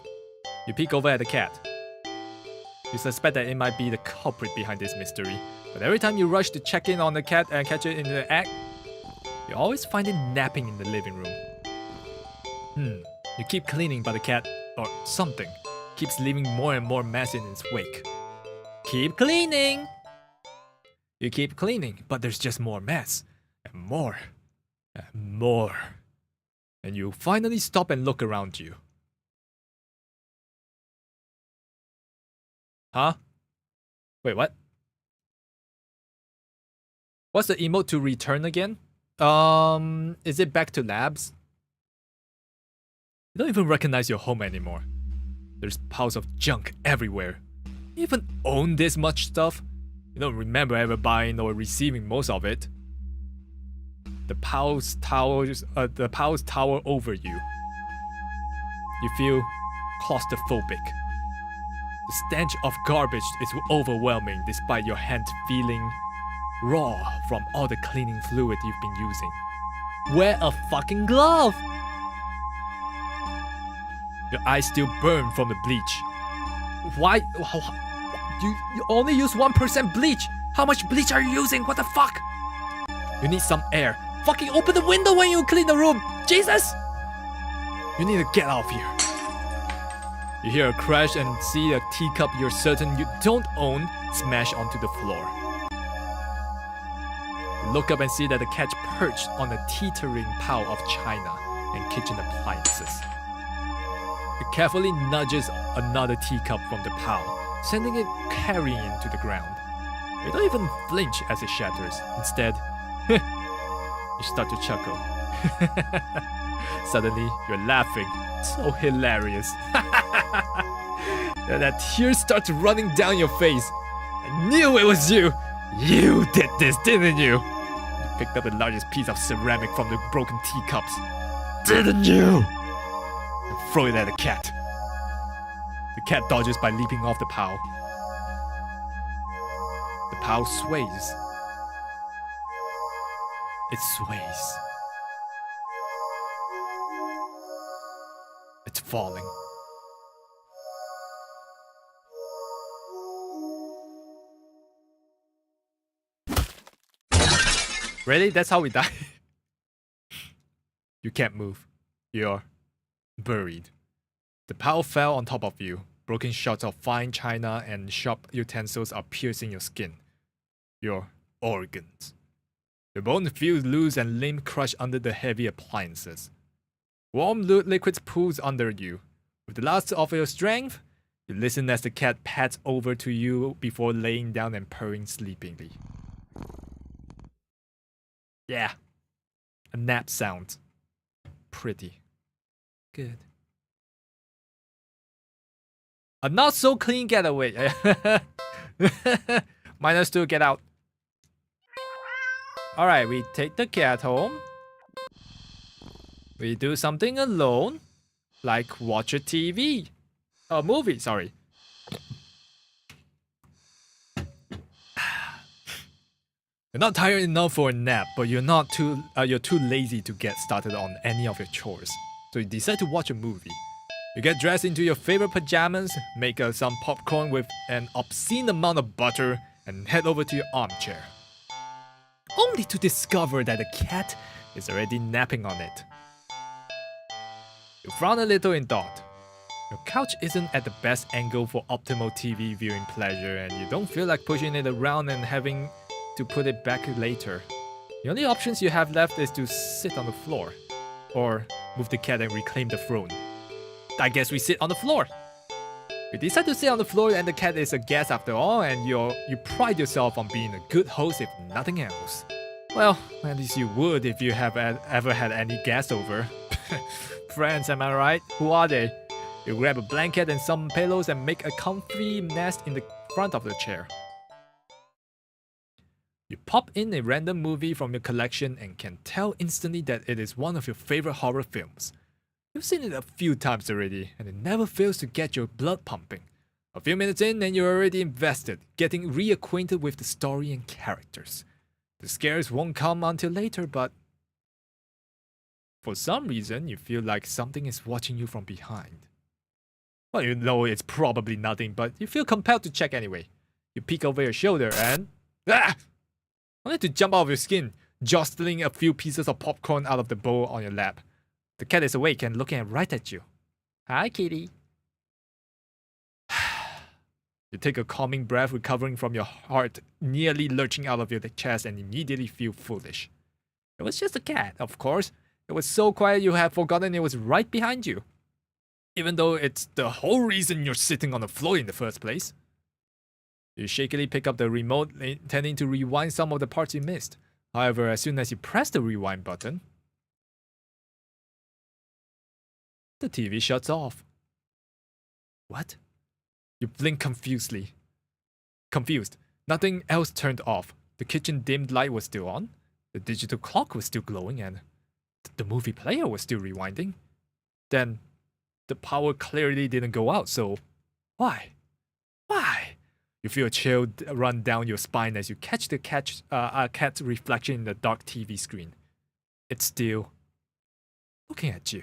A: You peek over at the cat. You suspect that it might be the culprit behind this mystery, but every time you rush to check in on the cat and catch it in the act, you always find it napping in the living room. You keep cleaning, but the cat, or something, keeps leaving more and more mess in its wake. Keep cleaning! You keep cleaning, but there's just more mess. And more. And more. And you finally stop and look around you. Huh? Wait, what? What's the emote to return again? Is it back to labs? You don't even recognize your home anymore. There's piles of junk everywhere. You even own this much stuff? You don't remember ever buying or receiving most of it. The piles tower over you. You feel claustrophobic. The stench of garbage is overwhelming despite your hand feeling raw from all the cleaning fluid you've been using. Wear a fucking glove! Your eyes still burn from the bleach. Why? You only use 1% bleach. How much bleach are you using? What the fuck? You need some air. Fucking open the window when you clean the room. Jesus! You need to get out of here. You hear a crash and see a teacup you're certain you don't own smash onto the floor. You look up and see that the cat's perched on a teetering pile of china and kitchen appliances. It carefully nudges another teacup from the pile, sending it carrying to the ground. You don't even flinch as it shatters. Instead, you start to chuckle. Suddenly, you're laughing. So hilarious. And that tears start running down your face. I knew it was you. You did this, didn't you? You picked up the largest piece of ceramic from the broken teacups. Didn't you? And throw it at the cat. The cat dodges by leaping off the pile. The pile sways. It sways. It's falling. Really? That's how we die? You can't move. You're buried. The pile fell on top of you. Broken shards of fine china and sharp utensils are piercing your skin. Your organs. The bone feels loose and limb crushed under the heavy appliances. Warm liquids pools under you. With the last of your strength, you listen as the cat pats over to you before laying down and purring sleepingly. Yeah. A nap sound. Pretty. Good. A not so clean getaway. -2, get out. Alright, we take the cat home. We do something alone. Like watch a TV. A movie, sorry. You're not tired enough for a nap, but you're too lazy to get started on any of your chores. So you decide to watch a movie. You get dressed into your favorite pajamas, make some popcorn with an obscene amount of butter, and head over to your armchair. Only to discover that the cat is already napping on it. You frown a little in thought. Your couch isn't at the best angle for optimal TV viewing pleasure, and you don't feel like pushing it around and having to put it back later. The only options you have left is to sit on the floor, or move the cat and reclaim the throne. I guess we sit on the floor. You decide to sit on the floor, and the cat is a guest after all, and you pride yourself on being a good host if nothing else. Well, at least you would if you have ever had any guests over. Friends, am I right? Who are they? You grab a blanket and some pillows and make a comfy nest in the front of the chair. You pop in a random movie from your collection and can tell instantly that it is one of your favorite horror films. You've seen it a few times already, and it never fails to get your blood pumping. A few minutes in and you're already invested, getting reacquainted with the story and characters. The scares won't come until later, but for some reason you feel like something is watching you from behind. Well, you know it's probably nothing, but you feel compelled to check anyway. You peek over your shoulder and... Only to jump out of your skin, jostling a few pieces of popcorn out of the bowl on your lap. The cat is awake and looking right at you. Hi, kitty. You take a calming breath, recovering from your heart nearly lurching out of your chest, and immediately feel foolish. It was just a cat, of course. It was so quiet you had forgotten it was right behind you. Even though it's the whole reason you're sitting on the floor in the first place. You shakily pick up the remote, intending to rewind some of the parts you missed. However, as soon as you press the rewind button, the TV shuts off. What? You blink confusedly. Confused. Nothing else turned off. The kitchen dimmed light was still on. The digital clock was still glowing, and the movie player was still rewinding. Then, the power clearly didn't go out, so why? Why? You feel a chill run down your spine as you catch the cat's reflection in the dark TV screen. It's still looking at you.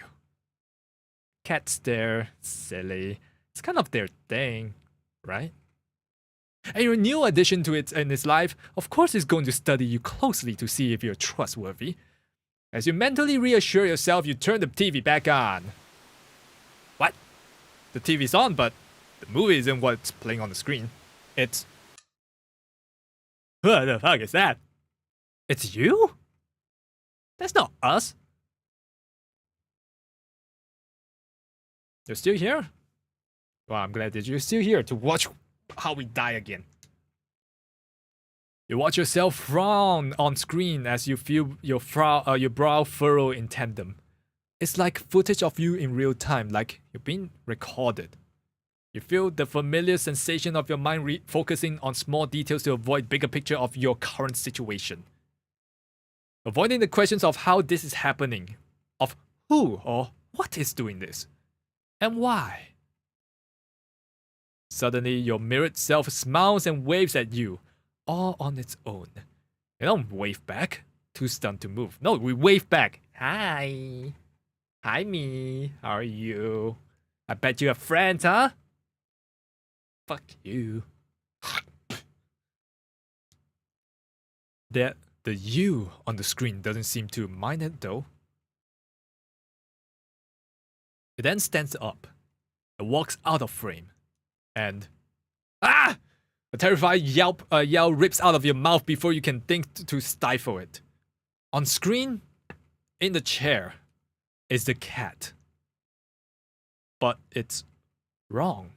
A: Cats stare, silly. It's kind of their thing, right? And your new addition to it in its life, of course, is going to study you closely to see if you're trustworthy. As you mentally reassure yourself, you turn the TV back on. What? The TV's on, but the movie isn't what's playing on the screen. It's... What the fuck is that? It's you? That's not us. You're still here? Well, I'm glad that you're still here to watch how we die again. You watch yourself frown on screen as you feel your brow furrow in tandem. It's like footage of you in real time, like you're being recorded. You feel the familiar sensation of your mind focusing on small details to avoid bigger picture of your current situation. Avoiding the questions of how this is happening, of who or what is doing this? And why? Suddenly, your mirrored self smiles and waves at you, all on its own. You don't wave back, too stunned to move. No, we wave back. Hi. Hi, me. How are you? I bet you have friends, huh? Fuck you. The you on the screen doesn't seem to mind it though. It then stands up. It walks out of frame. And a terrified yell rips out of your mouth before you can think to stifle it. On screen, in the chair, is the cat. But it's wrong.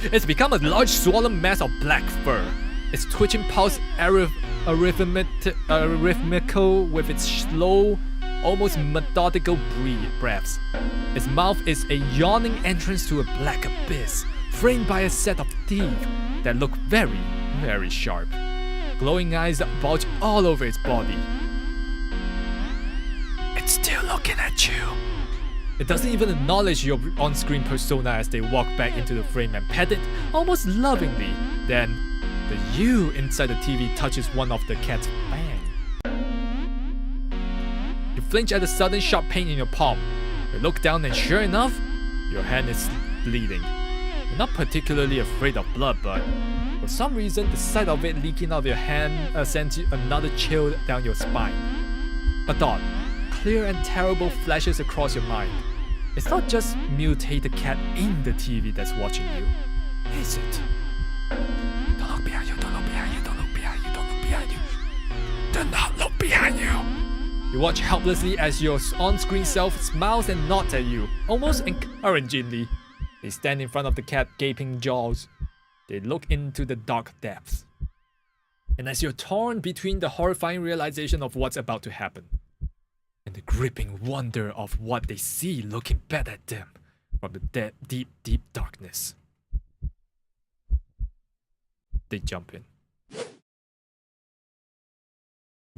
A: It's become a large swollen mass of black fur. Its twitching pulse arrhythmical with its slow, almost methodical breaths. Its mouth is a yawning entrance to a black abyss, framed by a set of teeth that look very, very sharp. Glowing eyes bulge all over its body. It's still looking at you. It doesn't even acknowledge your on-screen persona as they walk back into the frame and pet it almost lovingly. Then, the you inside the TV touches one of the cat's fangs. You flinch at the sudden sharp pain in your palm. You look down and sure enough, your hand is bleeding. You're not particularly afraid of blood, but for some reason, the sight of it leaking out of your hand sends you another chill down your spine. A thought, clear and terrible, flashes across your mind. It's not just mutated cat in the TV that's watching you, is it? Don't look behind you, don't look behind you, don't look behind you, don't look behind you. Do not look behind you. You watch helplessly as your on-screen self smiles and nods at you, almost encouragingly. They stand in front of the cat, gaping jaws. They look into the dark depths. And as you're torn between the horrifying realization of what's about to happen, and the gripping wonder of what they see looking back at them from the deep, deep darkness, they jump in.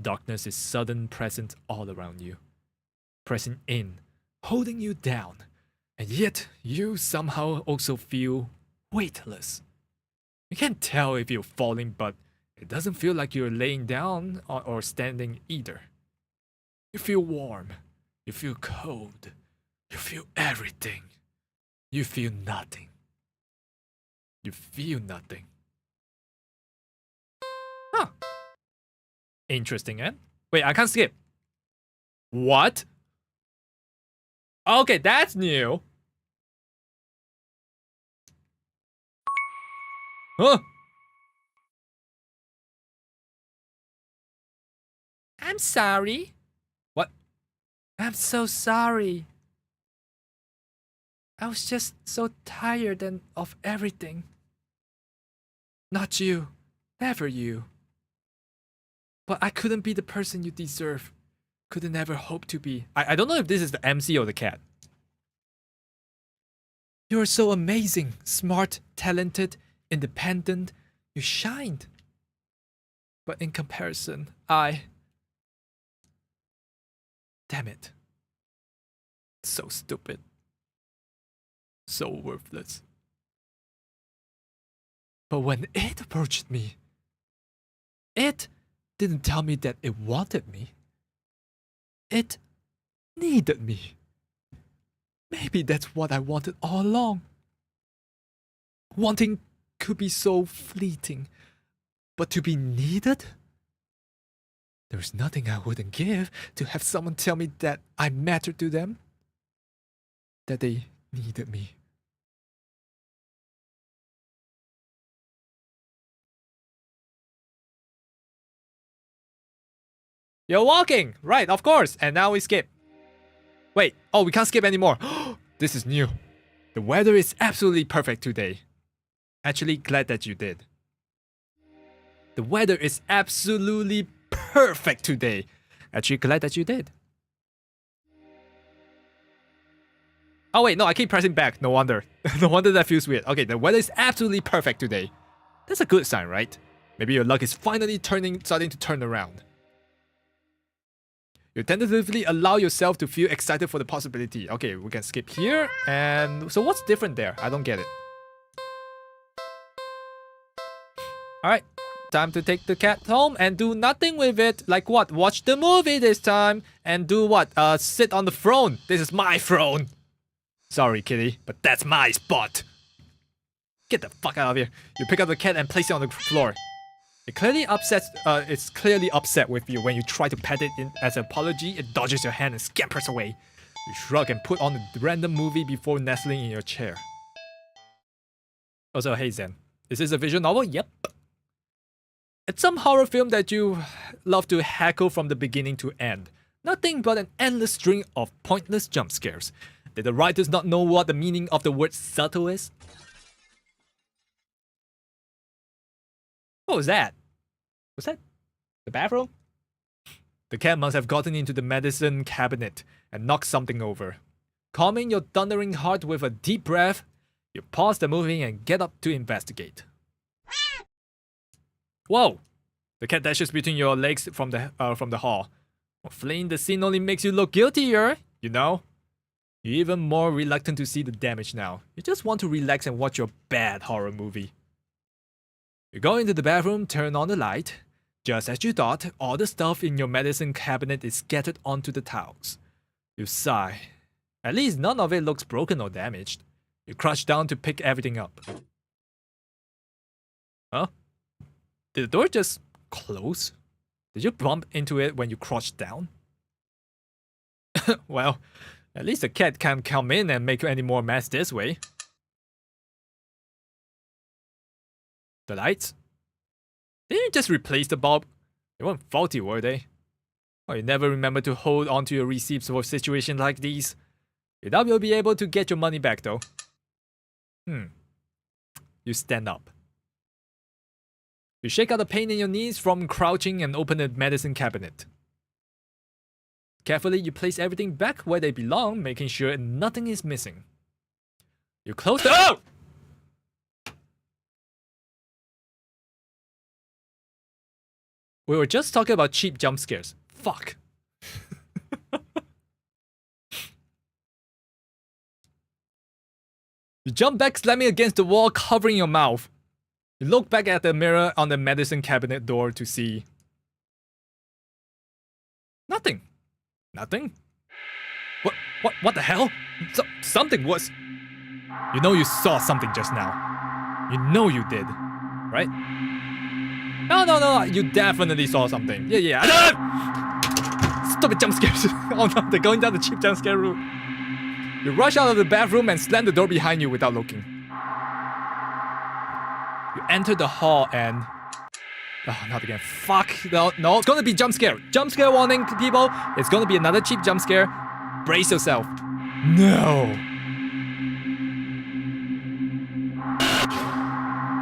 A: Darkness is sudden present all around you, pressing in, holding you down, and yet you somehow also feel weightless. You can't tell if you're falling, but it doesn't feel like you're laying down or standing either. You feel warm, you feel cold, you feel everything. You feel nothing. You feel nothing. Huh. Interesting, eh? Wait, I can't skip. What? Okay, that's new. Huh? I'm sorry. What? I'm so sorry. I was just so tired of everything. Not you. Never you. But I couldn't be the person you deserve. Couldn't ever hope to be. I don't know if this is the MC or the cat. You are so amazing, smart, talented, independent. You shined. But in comparison, damn it. So stupid. So worthless. But when it approached me, it didn't tell me that it wanted me. It needed me. Maybe that's what I wanted all along. Wanting could be so fleeting, but to be needed? There's nothing I wouldn't give to have someone tell me that I mattered to them, that they needed me. You're walking! Right, of course. And now we skip. Wait, oh, we can't skip anymore. This is new. The weather is absolutely perfect today. Actually, glad that you did. The weather is absolutely perfect today. Actually, glad that you did. Oh wait, no, I keep pressing back. No wonder. No wonder that feels weird. Okay, the weather is absolutely perfect today. That's a good sign, right? Maybe your luck is finally starting to turn around. You tentatively allow yourself to feel excited for the possibility. Okay, we can skip here. And so what's different there? I don't get it. Alright, time to take the cat home and do nothing with it. Like what? Watch the movie this time. And do what? Sit on the throne. This is my throne. Sorry, kitty, but that's my spot. Get the fuck out of here. You pick up the cat and place it on the floor. It's clearly upset with you when you try to pet it in as an apology. It dodges your hand and scampers away. You shrug and put on a random movie before nestling in your chair. Also, hey Zen, is this a visual novel? Yep. It's some horror film that you love to heckle from the beginning to end. Nothing but an endless string of pointless jump scares. Did the writers not know what the meaning of the word subtle is? What was that? Was that the bathroom? The cat must have gotten into the medicine cabinet and knocked something over. Calming your thundering heart with a deep breath, you pause the movie and get up to investigate. Whoa! The cat dashes between your legs from the hall. Well, fleeing the scene only makes you look guiltier, you know? You're even more reluctant to see the damage now. You just want to relax and watch your bad horror movie. You go into the bathroom, turn on the light. Just as you thought, all the stuff in your medicine cabinet is scattered onto the towels. You sigh. At least none of it looks broken or damaged. You crouch down to pick everything up. Huh? Did the door just close? Did you bump into it when you crouched down? Well, at least the cat can't come in and make any more mess this way. The lights? Didn't you just replace the bulb? They weren't faulty, were they? Oh, you never remember to hold onto your receipts for situations like these. You doubt you'll be able to get your money back though. You stand up. You shake out the pain in your knees from crouching and open the medicine cabinet. Carefully, you place everything back where they belong, making sure nothing is missing. You close the— Oh! We were just talking about cheap jump scares. Fuck. You jump back, slamming against the wall, covering your mouth. You look back at the mirror on the medicine cabinet door to see nothing. Nothing? What the hell? Something was— You know you saw something just now. You know you did, right? No, you definitely saw something. Yeah. Stupid jump scares. Oh no, they're going down the cheap jump scare route. You rush out of the bathroom and slam the door behind you without looking. You enter the hall and— Oh, not again. Fuck. No, it's gonna be jump scare. Jump scare warning, people. It's gonna be another cheap jump scare. Brace yourself. No.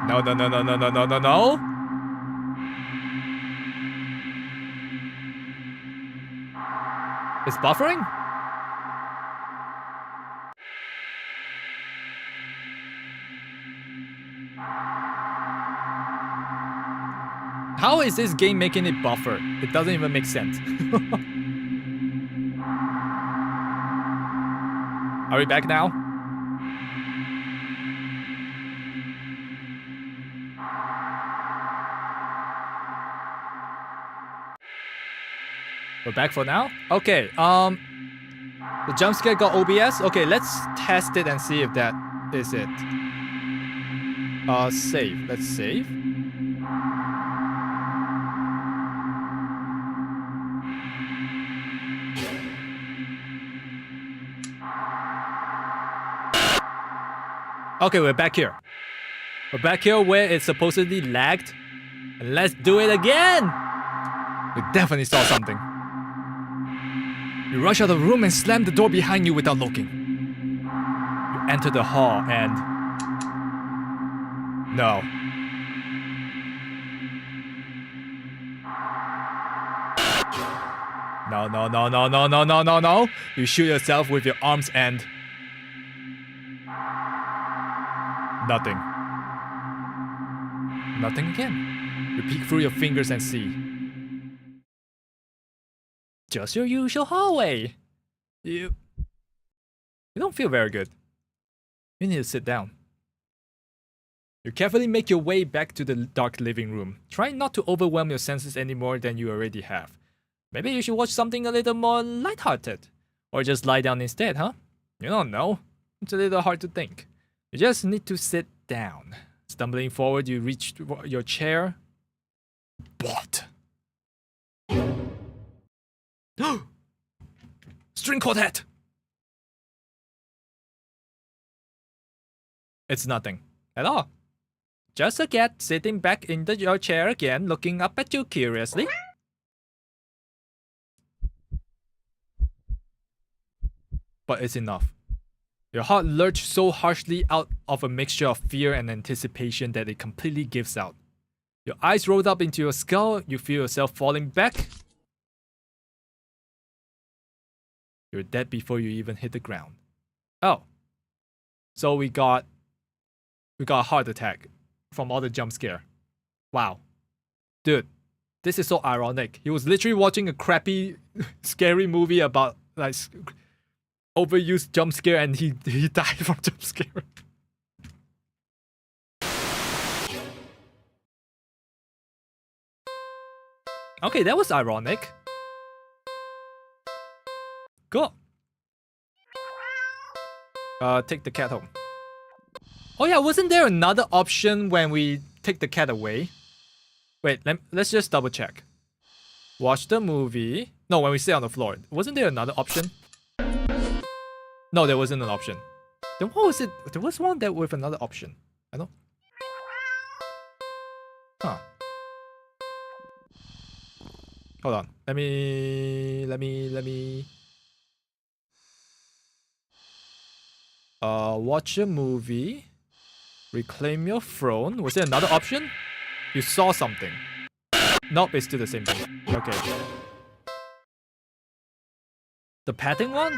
A: No. It's buffering? How is this game making it buffer? It doesn't even make sense. Are we back now? We're back for now? Okay, the jump scare got OBS? Okay, let's test it and see if that is it. Save. Let's save. Okay, we're back here. We're back here where it supposedly lagged. And let's do it again! We definitely saw something. You rush out of the room and slam the door behind you without looking. You enter the hall and... No. No. You shoot yourself with your arms and... Nothing. Nothing again. You peek through your fingers and see. Just your usual hallway. You don't feel very good. You need to sit down. You carefully make your way back to the dark living room, trying not to overwhelm your senses any more than you already have. Maybe you should watch something a little more lighthearted. Or just lie down instead, huh? You don't know. It's a little hard to think. You just need to sit down. Stumbling forward, you reach your chair. What? String quartet! It's nothing at all. Just a cat sitting back in your chair again, looking up at you curiously. But it's enough. Your heart lurched so harshly out of a mixture of fear and anticipation that it completely gives out. Your eyes rolled up into your skull, you feel yourself falling back. You're dead before you even hit the ground. Oh. So we got a heart attack from all the jump scare. Wow. Dude, this is so ironic. He was literally watching a crappy, scary movie about like overused jump scare and he died from jump scare. Okay, that was ironic. Cool. Take the cat home. Oh yeah, wasn't there another option when we take the cat away? Wait, let's just double check. Watch the movie. No, when we stay on the floor. Wasn't there another option? No, there wasn't an option. Then what was it? There was one that with another option. I don't... Huh. Hold on. Let me... Watch a movie. Reclaim your throne. Was there another option? You saw something. Nope, it's still the same thing. Okay. The petting one?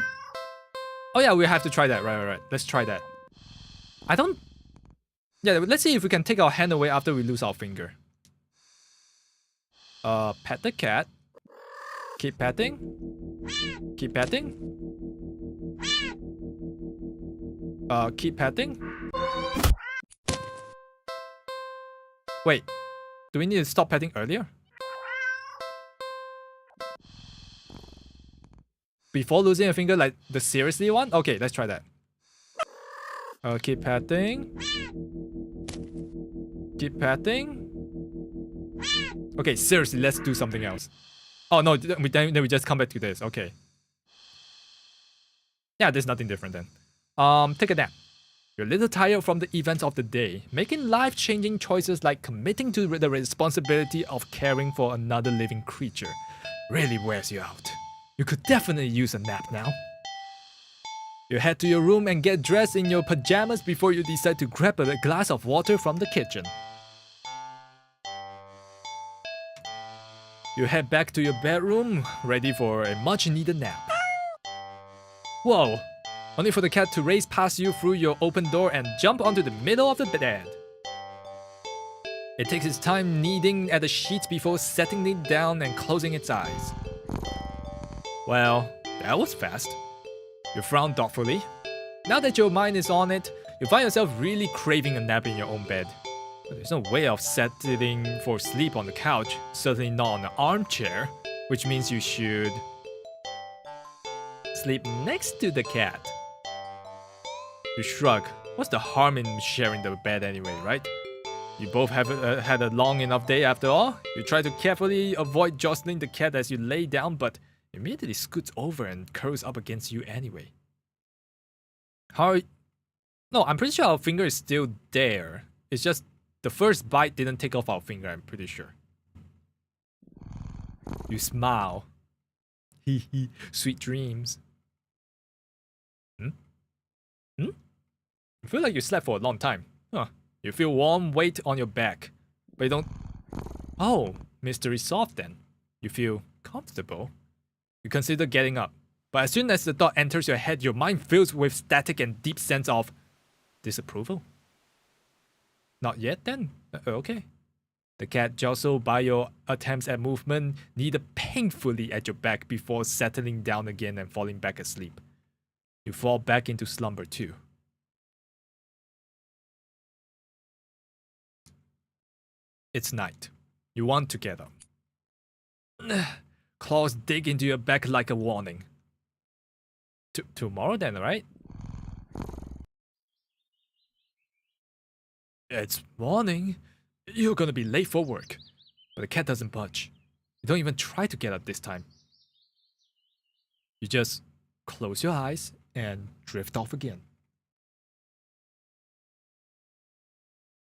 A: Oh yeah, we have to try that. Right. Let's try that. I don't... Yeah, let's see if we can take our hand away after we lose our finger. Pet the cat. Keep petting. Keep petting. Keep petting. Wait, do we need to stop petting earlier? Before losing a finger, like the seriously one? Okay, let's try that. Keep petting. Keep petting. Okay, seriously, let's do something else. Oh no, then we just come back to this. Okay. Yeah, there's nothing different then. Take a nap. You're a little tired from the events of the day. Making life-changing choices like committing to the responsibility of caring for another living creature really wears you out. You could definitely use a nap now. You head to your room and get dressed in your pajamas before you decide to grab a glass of water from the kitchen. You head back to your bedroom, ready for a much-needed nap. Whoa! Only for the cat to race past you through your open door and jump onto the middle of the bed. It takes its time kneading at the sheets before settling it down and closing its eyes. Well, that was fast. You frown thoughtfully. Now that your mind is on it, you find yourself really craving a nap in your own bed. But there's no way of settling for sleep on the couch, certainly not on an armchair, which means you should sleep next to the cat. You shrug. What's the harm in sharing the bed anyway, right? You both have had a long enough day after all. You try to carefully avoid jostling the cat as you lay down, but immediately scoots over and curls up against you anyway. No, I'm pretty sure our finger is still there. It's just the first bite didn't take off our finger, I'm pretty sure. You smile. Hee hee, sweet dreams. You feel like you slept for a long time. Huh. You feel warm weight on your back. But you don't... Oh, mystery solved then. You feel comfortable. You consider getting up. But as soon as the thought enters your head, your mind fills with static and deep sense of disapproval. Not yet then? Okay. The cat, jostled by your attempts at movement, kneaded painfully at your back before settling down again and falling back asleep. You fall back into slumber too. It's night. You want to get up. Claws dig into your back like a warning. Tomorrow then, right? It's morning. You're gonna be late for work. But the cat doesn't budge. You don't even try to get up this time. You just close your eyes and drift off again.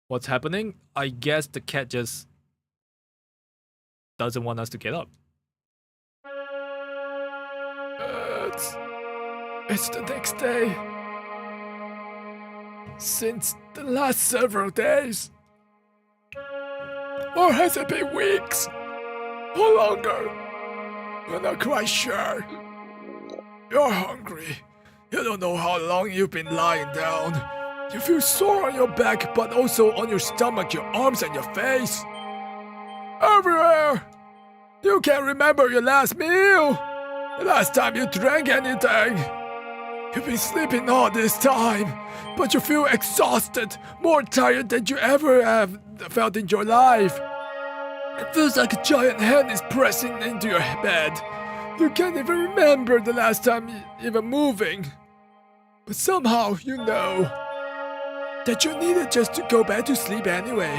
A: What's happening? I guess the cat just doesn't want us to get up. It's the next day. Since the last several days. Or has it been weeks? Or longer? You're not quite sure. You're hungry. You don't know how long you've been lying down. You feel sore on your back, but also on your stomach, your arms, and your face. Everywhere! You can't remember your last meal. The last time you drank anything. You've been sleeping all this time, but you feel exhausted, more tired than you ever have felt in your life. It feels like a giant hand is pressing into your bed. You can't even remember the last time even moving. But somehow you know that you needed just to go back to sleep anyway.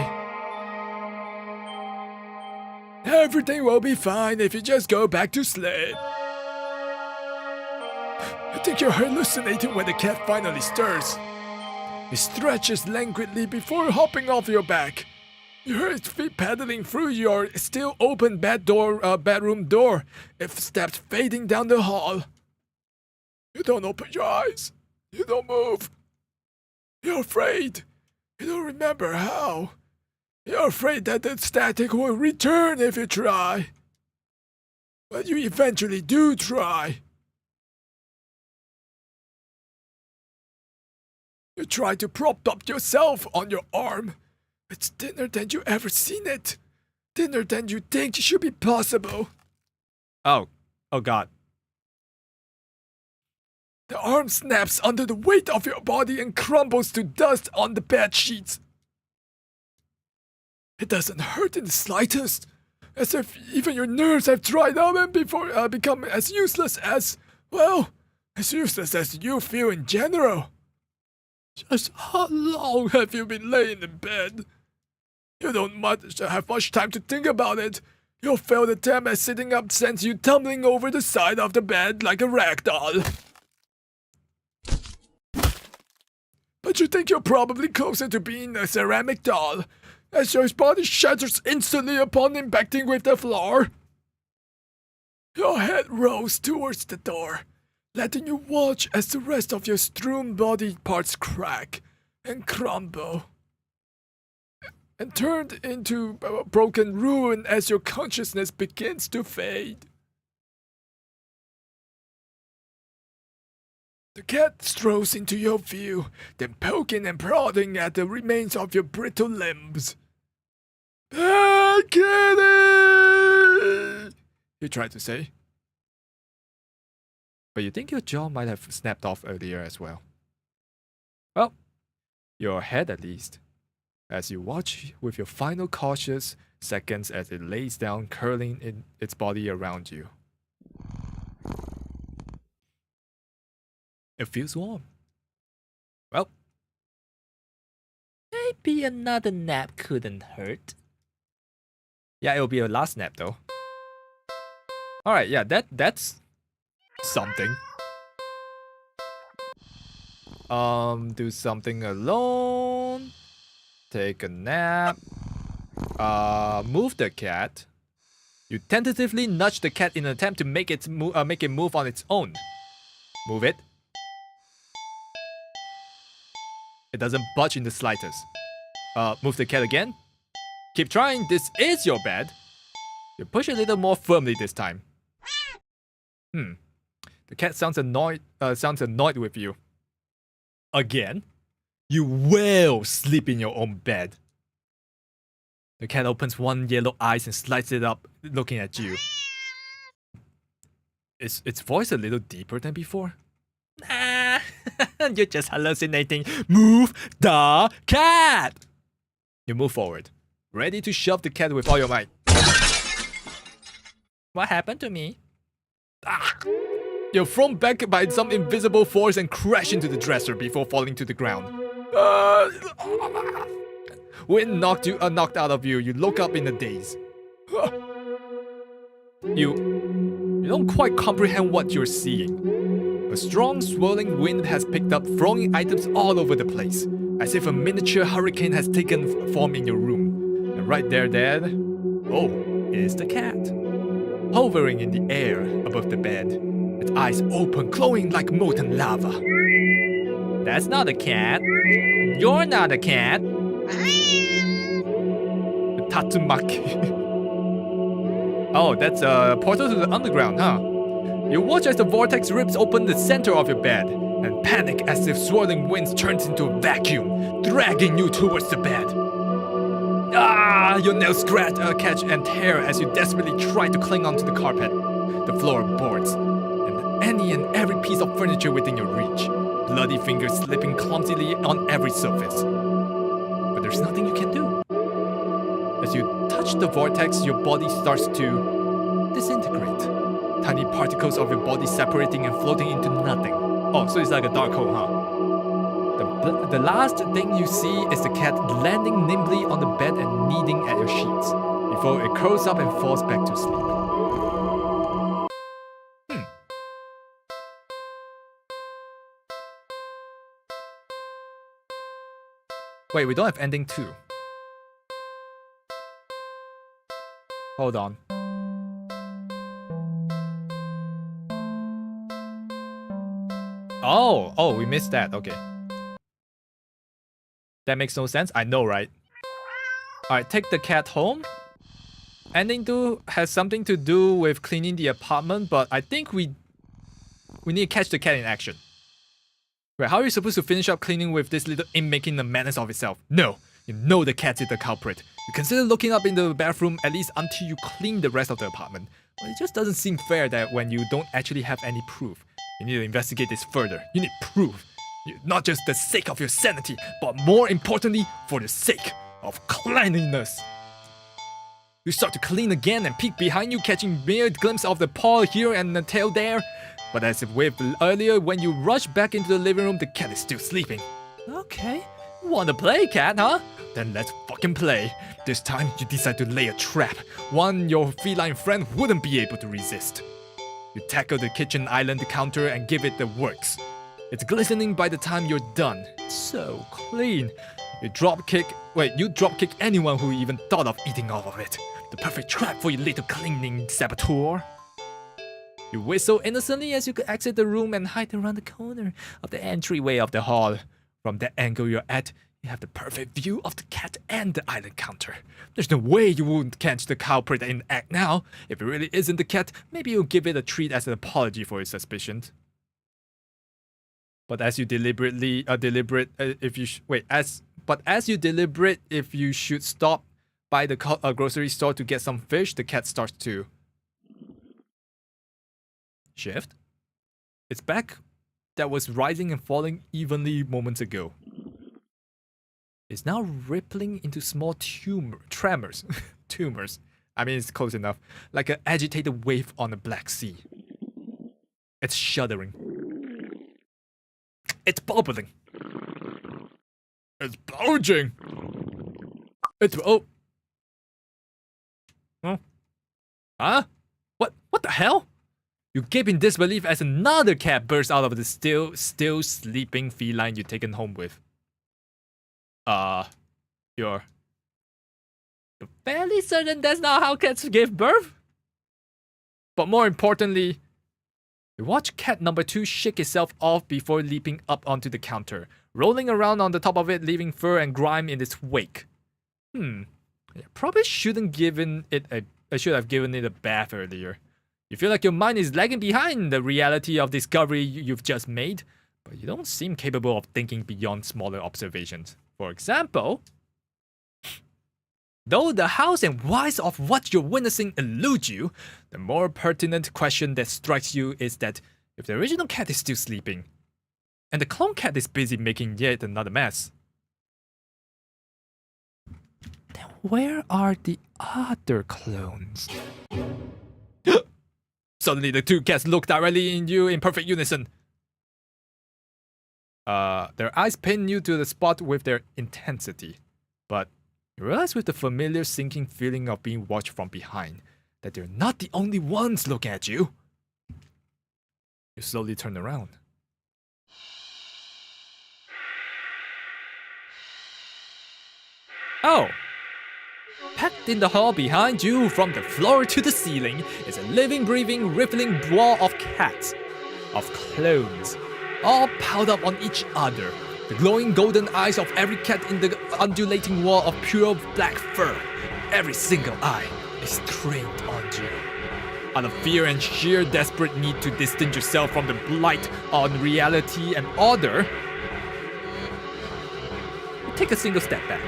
A: Everything will be fine if you just go back to sleep. You think you're hallucinating when the cat finally stirs. He stretches languidly before hopping off your back. You hear his feet paddling through your still open bedroom door, if steps fading down the hall. You don't open your eyes. You don't move. You're afraid. You don't remember how. You're afraid that the static will return if you try. But you eventually do try. You try to prop up yourself on your arm. It's thinner than you ever seen it. Thinner than you think should be possible. Oh God. The arm snaps under the weight of your body and crumbles to dust on the bed sheets. It doesn't hurt in the slightest, as if even your nerves have dried up and become as useless as you feel in general. Just how long have you been laying in bed? You don't have much time to think about it. Your failed attempt at sitting up sends you tumbling over the side of the bed like a rag doll. But you think you're probably closer to being a ceramic doll, as your body shatters instantly upon impacting with the floor. Your head rolls towards the door, letting you watch as the rest of your strewn body parts crack and crumble, and turned into a broken ruin as your consciousness begins to fade. The cat strolls into your view, then poking and prodding at the remains of your brittle limbs. "Hey, kitty!" you tried to say. But you think your jaw might have snapped off earlier as well. Well, your head at least, as you watch with your final cautious seconds as it lays down, curling in its body around you. It feels warm. Well,
C: Maybe another nap couldn't hurt.
A: yeah, it'll be a last nap though. Alright, yeah, that's something. Do something alone. Take a nap. Move the cat. You tentatively nudge the cat in an attempt to make it move on its own. Move it. It doesn't budge in the slightest. Move the cat again. Keep trying. This is your bed. You push a little more firmly this time. The cat sounds annoyed with you. Again? You will sleep in your own bed.
B: The cat opens one yellow eyes and slides it up, looking at you. Is its voice a little deeper than before?
C: Ah, you're just hallucinating.
B: Move the cat! You move forward, ready to shove the cat with all your might.
C: What happened to me?
B: Ah! You're thrown back by some invisible force and crash into the dresser before falling to the ground. Wind knocked out of you. You look up in a daze. You don't quite comprehend what you're seeing. A strong swirling wind has picked up, throwing items all over the place, as if a miniature hurricane has taken form in your room. And right there, Dad, is the cat. Hovering in the air above the bed, its eyes open, glowing like molten lava.
C: That's not a cat. You're not a cat.
B: Tatsumaki. Oh, that's a portal to the underground, huh? You watch as the vortex rips open the center of your bed, and panic as if swirling winds turns into a vacuum, dragging you towards the bed. Ah! Your nails catch and tear as you desperately try to cling onto the carpet, the floorboards, and any and every piece of furniture within your reach. Bloody fingers slipping clumsily on every surface. But there's nothing you can do. As you touch the vortex, your body starts to disintegrate. Tiny particles of your body separating and floating into nothing. Oh, so it's like a dark hole, huh? The last thing you see is the cat landing nimbly on the bed and kneading at your sheets, before it curls up and falls back to sleep. Wait, we don't have ending 2. Hold on. Oh, we missed that. Okay. That makes no sense. I know, right? Alright, take the cat home. Ending 2 has something to do with cleaning the apartment, but I think we need to catch the cat in action. Wait, how are you supposed to finish up cleaning with this little imp making a menace of itself? No, you know the cat is the culprit. You consider looking up in the bathroom at least until you clean the rest of the apartment. But it just doesn't seem fair that when you don't actually have any proof, you need to investigate this further. You need proof. Not just the sake of your sanity, but more importantly, for the sake of cleanliness. You start to clean again and peek behind you, catching mere glimpse of the paw here and the tail there. But as if with earlier, when you rush back into the living room, the cat is still sleeping.
C: Okay. Wanna play, cat, huh?
B: Then let's fucking play. This time, you decide to lay a trap, one your feline friend wouldn't be able to resist. You tackle the kitchen island counter and give it the works. It's glistening by the time you're done. So clean. You drop kick anyone who even thought of eating all of it. The perfect trap for your little cleaning saboteur. You whistle innocently as you exit the room and hide around the corner of the entryway of the hall. From that angle you're at, you have the perfect view of the cat and the island counter. There's no way you wouldn't catch the culprit in the act now. If it really isn't the cat, maybe you'll give it a treat as an apology for your suspicions. But as you deliberate if you should stop by the grocery store to get some fish, the cat starts to shift. Its back that was rising and falling evenly moments ago is now rippling into small tremors. Tumors. I mean, it's close enough. Like an agitated wave on a black sea. It's shuddering. It's bubbling. It's bulging. It's Huh? What the hell? You gape in disbelief as another cat bursts out of the still sleeping feline you've taken home with. You're
C: fairly certain that's not how cats give birth?
B: But more importantly, you watch cat number 2 shake itself off before leaping up onto the counter, rolling around on the top of it, leaving fur and grime in its wake. Probably should have given it a bath earlier. You feel like your mind is lagging behind the reality of discovery you've just made, but you don't seem capable of thinking beyond smaller observations. For example, Though the hows and whys of what you're witnessing elude you, the more pertinent question that strikes you is that if the original cat is still sleeping, and the clone cat is busy making yet another mess, then where are the other clones? Suddenly the two cats look directly in you in perfect unison. Their eyes pin you to the spot with their intensity, but you realize with the familiar sinking feeling of being watched from behind that they're not the only ones looking at you. You slowly turn around. Oh! Packed in the hall behind you from the floor to the ceiling is a living, breathing, rippling wall of cats, of clones, all piled up on each other. The glowing golden eyes of every cat in the undulating wall of pure black fur. Every single eye is trained on you. Out of fear and sheer desperate need to distance yourself from the blight on reality and order, you take a single step back.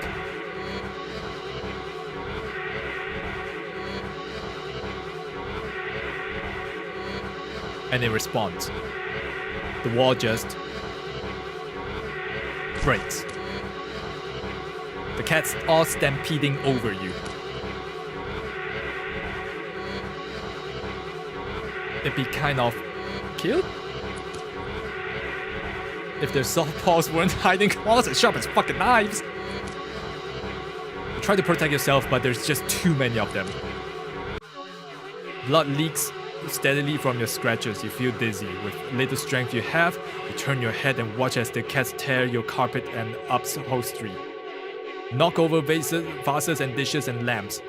B: And in response, the wall just breaks. The cats all stampeding over you. It'd be kind of cute if their soft paws weren't hiding claws as sharp as fucking knives. You try to protect yourself, but there's just too many of them. Blood leaks steadily from your scratches. You feel dizzy. With little strength you have, you turn your head and watch as the cats tear your carpet and upholstery, knock over vases and dishes and lamps,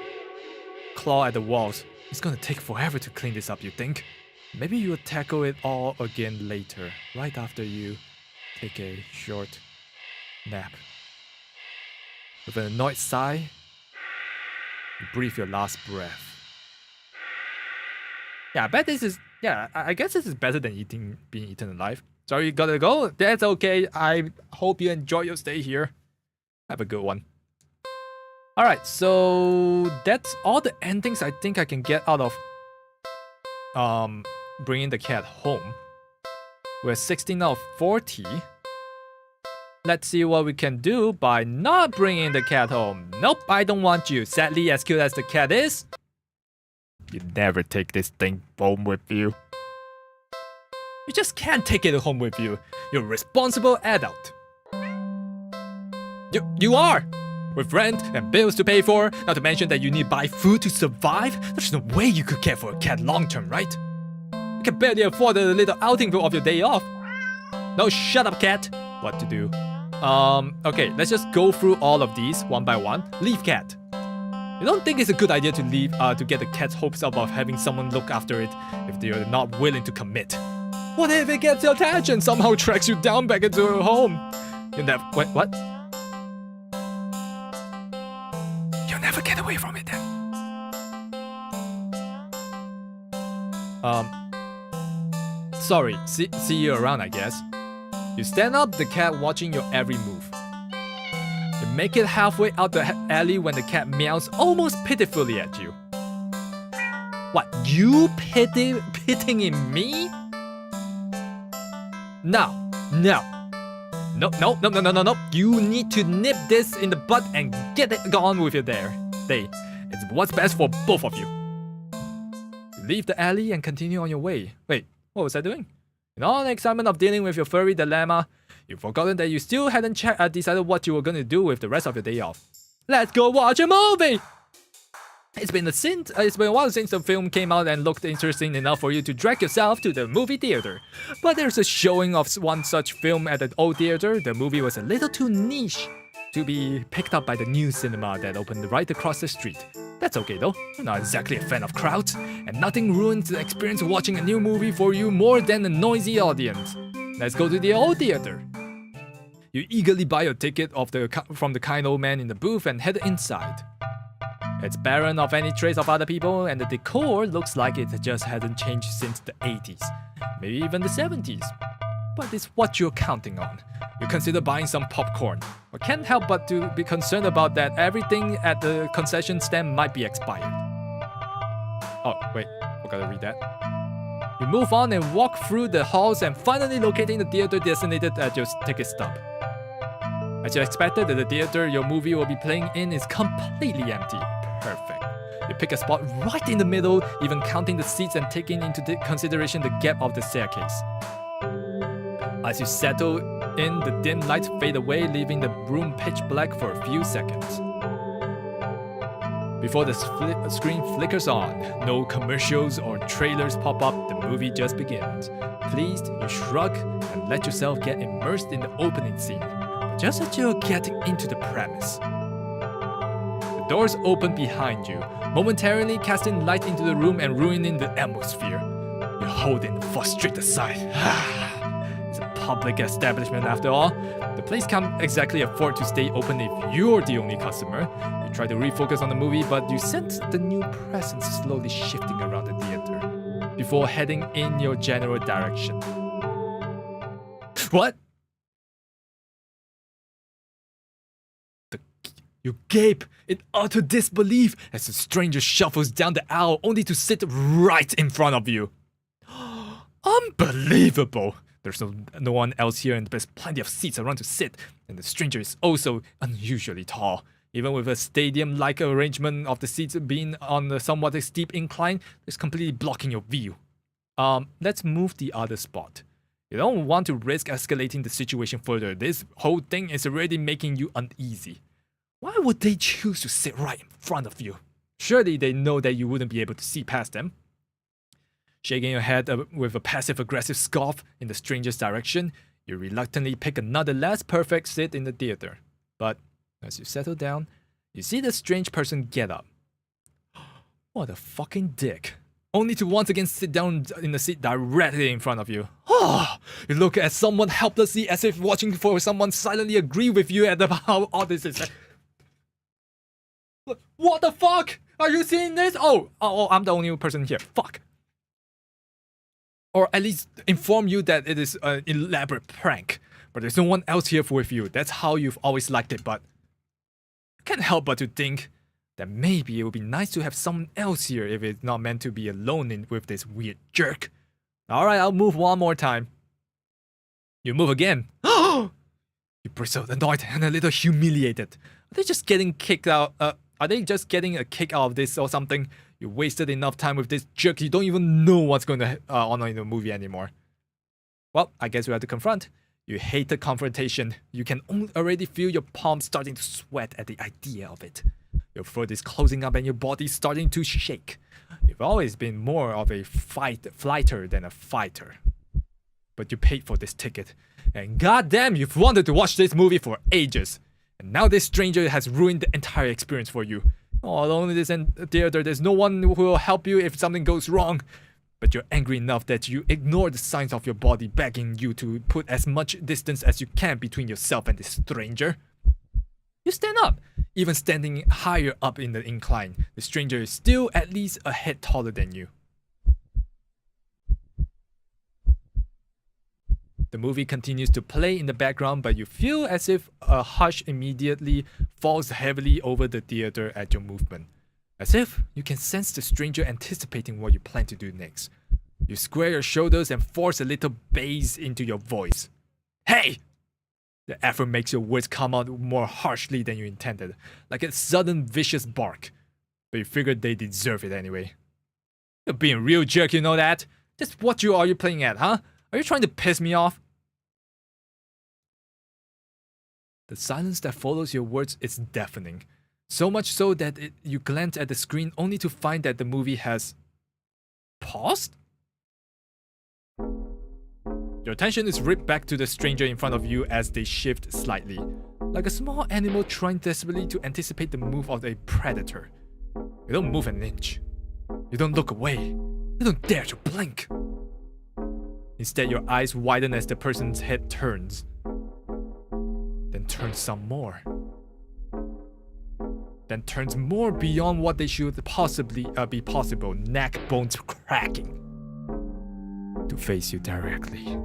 B: claw at the walls. It's gonna take forever to clean this up, you think? Maybe you'll tackle it all again later, right after you take a short nap. With an annoyed sigh, you breathe your last breath. Yeah, I bet this is... Yeah, I guess this is better than being eaten alive. Sorry, you gotta go. That's okay. I hope you enjoy your stay here. Have a good one. Alright, so that's all the endings I think I can get out of bringing the cat home. We're 16 out of 40. Let's see what we can do by not bringing the cat home. Nope, I don't want you. Sadly, as cute as the cat is, you never take this thing home with you. You just can't take it home with you. You're a responsible adult. You are! With rent and bills to pay for, not to mention that you need to buy food to survive, there's no way you could care for a cat long term, right? You can barely afford a little outing of your day off. No, shut up, cat. What to do? Okay, let's just go through all of these one by one. Leave cat. You don't think it's a good idea to leave to get the cat's hopes up of having someone look after it if they're not willing to commit. What if it gets attached and somehow tracks you down back into her home? Wait, what? You'll never get away from it then. Sorry, see you around, I guess. You stand up, the cat watching your every move. You make it halfway out the alley when the cat meows almost pitifully at you. What, you pitting in me? No. No. You need to nip this in the bud and get it gone with your day. It's what's best for both of you. You leave the alley and continue on your way. Wait, what was I doing? In all the excitement of dealing with your furry dilemma, you've forgotten that you still hadn't decided what you were going to do with the rest of your day off. Let's go watch a movie! It's been a while since the film came out and looked interesting enough for you to drag yourself to the movie theater. But there's a showing of one such film at an old theater. The movie was a little too niche to be picked up by the new cinema that opened right across the street. That's okay though, you're not exactly a fan of crowds, and nothing ruins the experience of watching a new movie for you more than a noisy audience. Let's go to the old theater. You eagerly buy your ticket from the kind old man in the booth and head inside. It's barren of any trace of other people, and the decor looks like it just hasn't changed since the 80s, maybe even the 70s. But it's what you're counting on. You consider buying some popcorn.
A: but can't help but to be concerned about that everything at the concession stand might be expired. Oh, wait, forgot to read that. You move on and walk through the halls and finally locating the theater designated at your ticket stub. As you expected, the theater your movie will be playing in is completely empty. Perfect. You pick a spot right in the middle, even counting the seats and taking into consideration the gap of the staircase. As you settle in, the dim lights fade away, leaving the room pitch black for a few seconds. Before the screen flickers on, no commercials or trailers pop up, the movie just begins. Pleased, you shrug and let yourself get immersed in the opening scene. But just as you're getting into the premise, the doors open behind you, momentarily casting light into the room and ruining the atmosphere. You're holding the frustrated sigh. It's a public establishment after all. The place can't exactly afford to stay open if you're the only customer. You try to refocus on the movie, but you sense the new presence slowly shifting around the theater before heading in your general direction. What? You gape in utter disbelief as the stranger shuffles down the aisle only to sit right in front of you. Unbelievable! There's no one else here and there's plenty of seats around to sit, and the stranger is also unusually tall. Even with a stadium-like arrangement of the seats being on a somewhat steep incline, it's completely blocking your view. Let's move the other spot. You don't want to risk escalating the situation further. This whole thing is already making you uneasy. Why would they choose to sit right in front of you? Surely they know that you wouldn't be able to see past them. Shaking your head with a passive-aggressive scoff in the stranger's direction, you reluctantly pick another less perfect seat in the theater. But as you settle down, you see the strange person get up. What a fucking dick. Only to once again sit down in the seat directly in front of you. You look at someone helplessly as if watching for someone silently agree with you at how odd this is. What the fuck? Are you seeing this? Oh, I'm the only person here. Fuck. Or at least inform you that it is an elaborate prank. But there's no one else here with you. That's how you've always liked it, but I can't help but to think that maybe it would be nice to have someone else here if it's not meant to be alone with this weird jerk. Alright, I'll move one more time. You move again. You bristle, annoyed and a little humiliated. Are they just getting kicked out? Are they just getting a kick out of this or something? You wasted enough time with this jerk, you don't even know what's going to on in the movie anymore. Well, I guess we have to confront. You hate the confrontation. You can already feel your palms starting to sweat at the idea of it. Your throat is closing up and your body starting to shake. You've always been more of a flighter than a fighter. But you paid for this ticket. And goddamn, you've wanted to watch this movie for ages. And now this stranger has ruined the entire experience for you. All alone in this theater, there's no one who will help you if something goes wrong. But you're angry enough that you ignore the signs of your body begging you to put as much distance as you can between yourself and this stranger. You stand up. Even standing higher up in the incline, the stranger is still at least a head taller than you. The movie continues to play in the background, but you feel as if a hush immediately falls heavily over the theater at your movement. As if you can sense the stranger anticipating what you plan to do next. You square your shoulders and force a little bass into your voice. Hey! The effort makes your words come out more harshly than you intended, like a sudden vicious bark. But you figured they deserve it anyway. You're being a real jerk, you know that? Just what are you playing at, huh? Are you trying to piss me off? The silence that follows your words is deafening. So much so that you glance at the screen only to find that the movie has paused? Your attention is ripped back to the stranger in front of you as they shift slightly, like a small animal trying desperately to anticipate the move of a predator. You don't move an inch. You don't look away. You don't dare to blink. Instead, your eyes widen as the person's head turns. Then turns some more. Then turns more beyond what they should possibly be possible, neck bones cracking, to face you directly.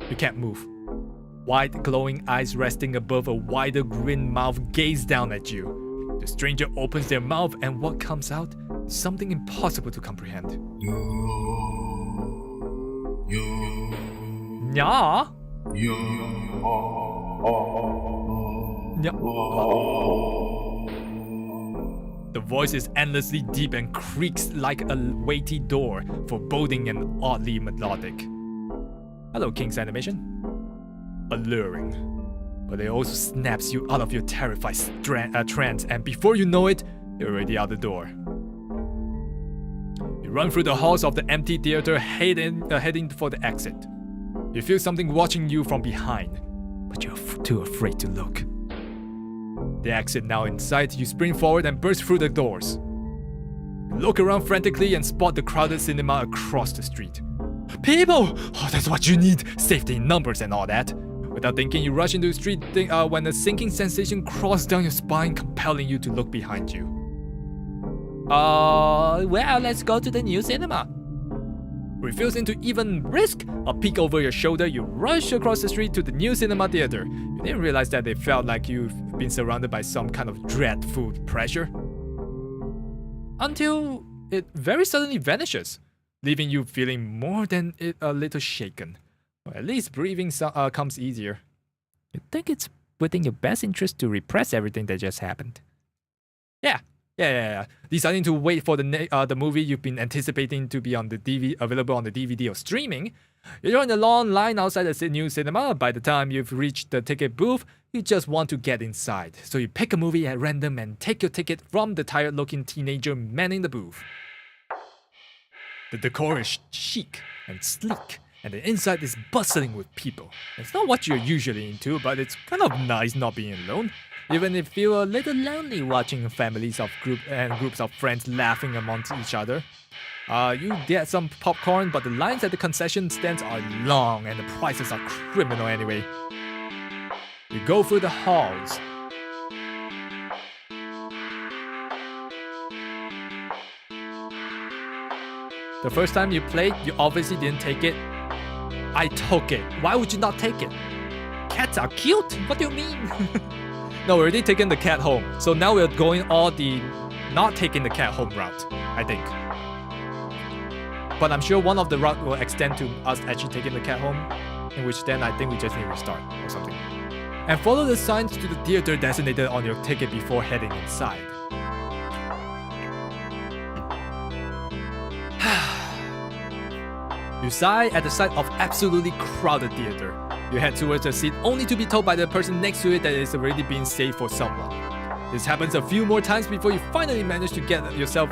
A: You can't move. Wide glowing eyes resting above a wider grin mouth gaze down at you. The stranger opens their mouth and what comes out is something impossible to comprehend. Nya? The voice is endlessly deep and creaks like a weighty door, foreboding and oddly melodic. Hello, King's animation. Alluring, but it also snaps you out of your terrified trance, and before you know it, you're already out the door. You run through the halls of the empty theater, heading for the exit. You feel something watching you from behind, but you're too afraid to look. The exit now in sight, you sprint forward and burst through the doors. You look around frantically and spot the crowded cinema across the street. People! Oh, that's what you need! Safety in numbers and all that. Without thinking, you rush into the street when a sinking sensation crosses down your spine, compelling you to look behind you.
C: Well, let's go to the new cinema.
A: Refusing to even risk a peek over your shoulder, you rush across the street to the new cinema theater. You didn't realize that it felt like you've been surrounded by some kind of dreadful pressure. Until it very suddenly vanishes, leaving you feeling more than a little shaken. Or at least breathing comes easier.
C: You think it's within your best interest to repress everything that just happened?
A: Yeah. Deciding to wait for the movie you've been anticipating to be on the available on the DVD or streaming. You join the long line outside the new cinema. By the time you've reached the ticket booth, you just want to get inside. So you pick a movie at random and take your ticket from the tired-looking teenager manning the booth. The decor is chic and sleek, and the inside is bustling with people. It's not what you're usually into, but it's kind of nice not being alone. Even if you feel a little lonely watching families of groups of friends laughing amongst each other. You get some popcorn, but the lines at the concession stands are long and the prices are criminal anyway. You go through the halls. The first time you played, you obviously didn't take it. I took it. Why would you not take it? Cats are cute? What do you mean? No, we're already taking the cat home. So now we're going all the not taking the cat home route, I think. But I'm sure one of the route will extend to us actually taking the cat home, in which then I think we just need to restart or something. And follow the signs to the theater designated on your ticket before heading inside. You sigh at the sight of absolutely crowded theater. You head towards a seat only to be told by the person next to it that it's already been saved for someone. This happens a few more times before you finally manage to get yourself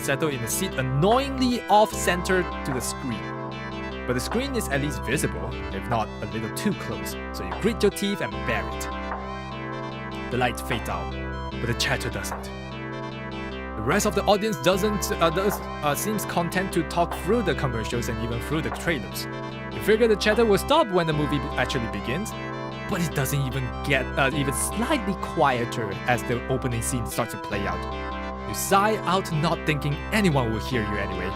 A: settled in a seat annoyingly off-center to the screen. But the screen is at least visible, if not a little too close, so you grit your teeth and bear it. The lights fade out, but the chatter doesn't. The rest of the audience seems content to talk through the commercials and even through the trailers. You figure the chatter will stop when the movie actually begins, but it doesn't even get even slightly quieter as the opening scene starts to play out. You sigh out, not thinking anyone will hear you anyway.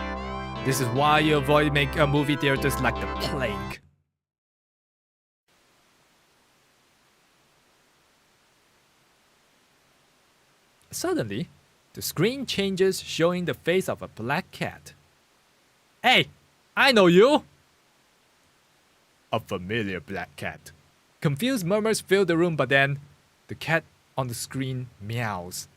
A: This is why you avoid movie theaters like the plague. Suddenly, the screen changes, showing the face of a black cat. Hey, I know you! A familiar black cat. Confused murmurs fill the room, but then the cat on the screen meows.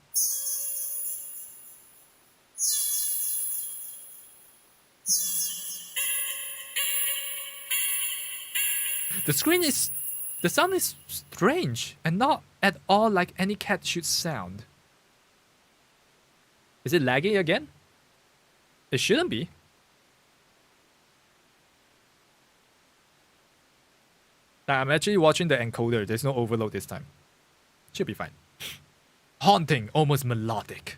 A: The sound is strange and not at all like any cat should sound. Is it laggy again? It shouldn't be. I'm actually watching the encoder. There's no overload this time. Should be fine. Haunting, almost melodic.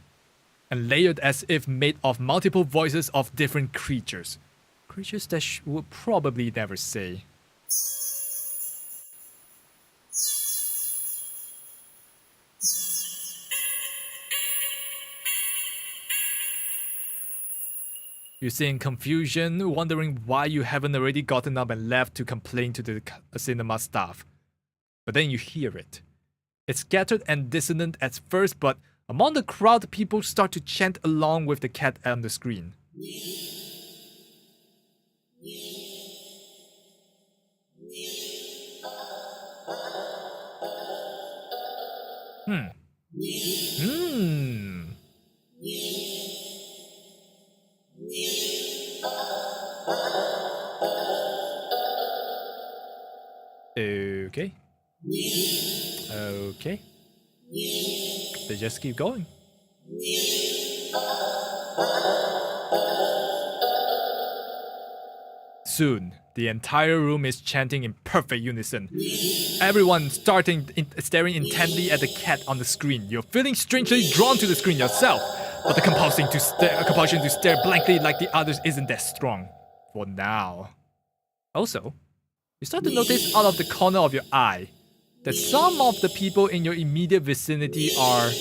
A: And layered as if made of multiple voices of different creatures. Creatures that would probably never say. You sit in confusion, wondering why you haven't already gotten up and left to complain to the cinema staff. But then you hear it. It's scattered and dissonant at first, but among the crowd, people start to chant along with the cat on the screen. Okay. Okay. They just keep going. Soon, the entire room is chanting in perfect unison. Everyone staring intently at the cat on the screen. You're feeling strangely drawn to the screen yourself, but the compulsion to stare blankly like the others isn't that strong. For now. Also, you start to notice out of the corner of your eye that some of the people in your immediate vicinity are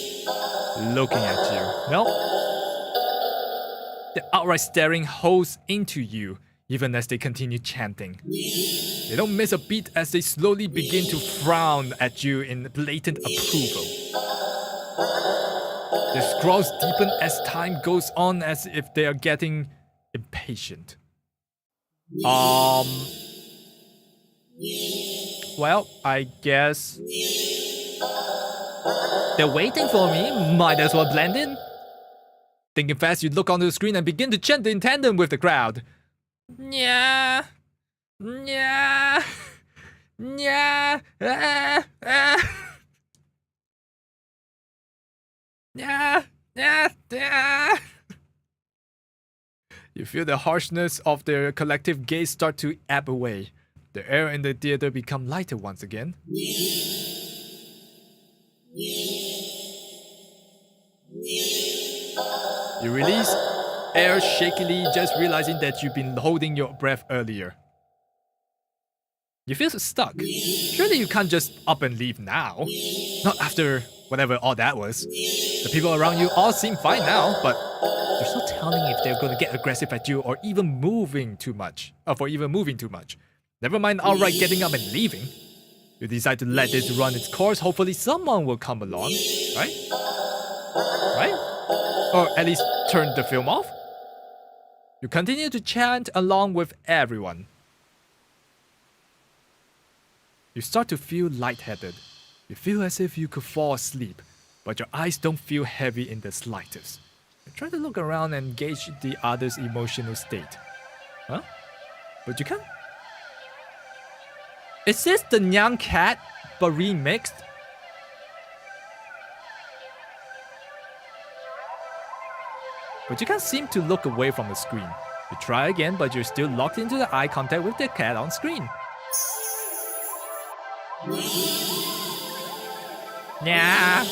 A: looking at you. No? They're outright staring holes into you, even as they continue chanting. They don't miss a beat as they slowly begin to frown at you in blatant approval. Their scrawls deepen as time goes on, as if they are getting impatient. Well, I guess they're waiting for me. Might as well blend in. Thinking fast, you look onto the screen and begin to chant in tandem with the crowd. Yeah, yeah, yeah, yeah, yeah. You feel the harshness of their collective gaze start to ebb away. The air in the theater become lighter once again. You release air shakily, just realizing that you've been holding your breath earlier. You feel stuck. Surely you can't just up and leave now. Not after whatever all that was. The people around you all seem fine now, but there's no telling if they're gonna get aggressive at you or even moving too much. Never mind outright getting up and leaving. You decide to let this run its course. Hopefully someone will come along, right? Right? Or at least turn the film off. You continue to chant along with everyone. You start to feel lightheaded. You feel as if you could fall asleep, but your eyes don't feel heavy in the slightest. You try to look around and gauge the other's emotional state. Huh? But you can't. Is this the Nyang Cat, but remixed? But you can't seem to look away from the screen. You try again, but you're still locked into the eye contact with the cat on screen. Yeah.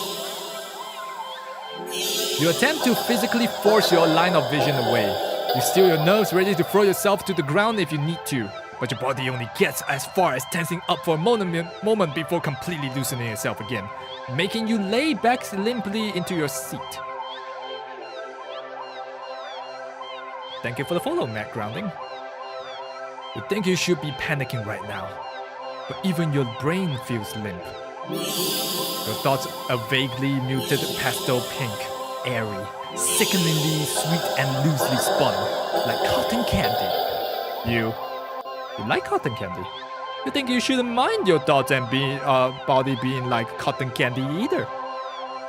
A: You attempt to physically force your line of vision away. You steel your nerves, ready to throw yourself to the ground if you need to. But your body only gets as far as tensing up for a moment before completely loosening itself again, making you lay back limply into your seat. Thank you for the follow, Matt Grounding. You think you should be panicking right now, but even your brain feels limp. Your thoughts are vaguely muted pastel pink, airy, sickeningly sweet and loosely spun, like cotton candy. You like cotton candy. You think you shouldn't mind your thoughts and body being like cotton candy either.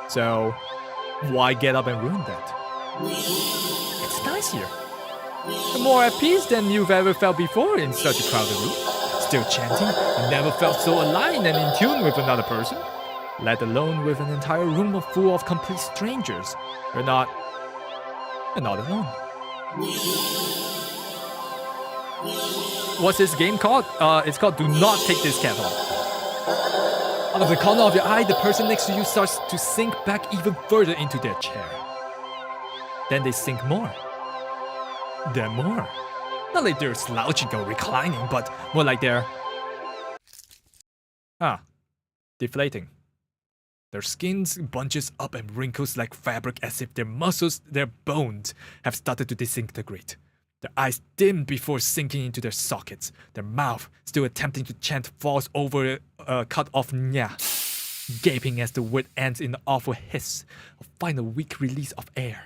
A: So, why get up and ruin that? It's nice here. You're more at peace than you've ever felt before in such a crowded room. Still chanting, you never felt so aligned and in tune with another person. Let alone with an entire room full of complete strangers. You're not alone. What's this game called? It's called Do Not Take This Cat Home. Out of the corner of your eye, the person next to you starts to sink back even further into their chair. Then they sink more. Then more. Not like they're slouching or reclining, but more like they're deflating. Their skins bunches up and wrinkles like fabric as if their muscles, their bones, have started to disintegrate.
B: Their eyes dim before sinking into their sockets. Their mouth, still attempting to chant, falls over a cut-off nya, gaping as the word ends in an awful hiss, a final weak release of air.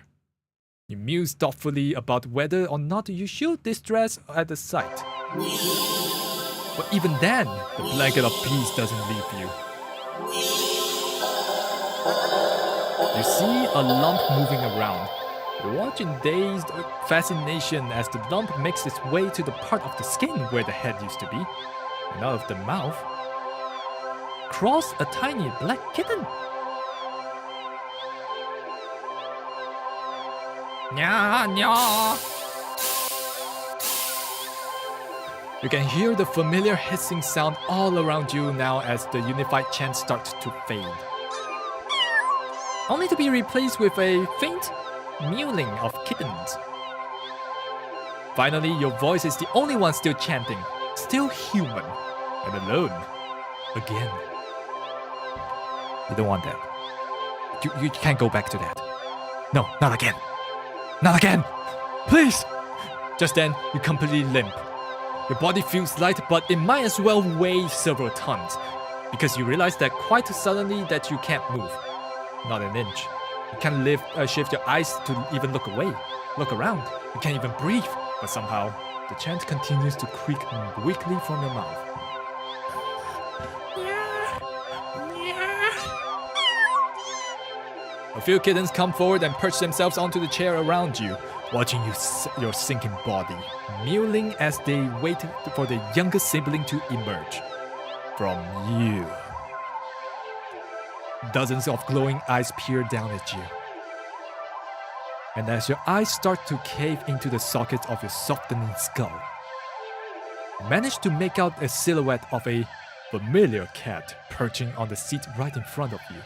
B: You muse thoughtfully about whether or not you should distress at the sight. But even then, the blanket of peace doesn't leave you. You see a lump moving around. You watch in dazed fascination as the lump makes its way to the part of the skin where the head used to be, and out of the mouth crawls a tiny black kitten.
C: Nya, nya.
B: You can hear the familiar hissing sound all around you now as the unified chant starts to fade, only to be replaced with a faint mewling of kittens. Finally, your voice is the only one still chanting, still human, and alone. Again. You don't want that. You can't go back to that. No, not again. Not again! Please! Just then, you completely limp. Your body feels light, but it might as well weigh several tons, because you realize that quite suddenly that you can't move. Not an inch. You can't shift your eyes to even look away, look around. You can't even breathe. But somehow, the chant continues to creak weakly from your mouth. A few kittens come forward and perch themselves onto the chair around you, watching your sinking body, mewling as they wait for their younger sibling to emerge from you. Dozens of glowing eyes peer down at you. And as your eyes start to cave into the sockets of your softening skull, you manage to make out a silhouette of a familiar cat perching on the seat right in front of you.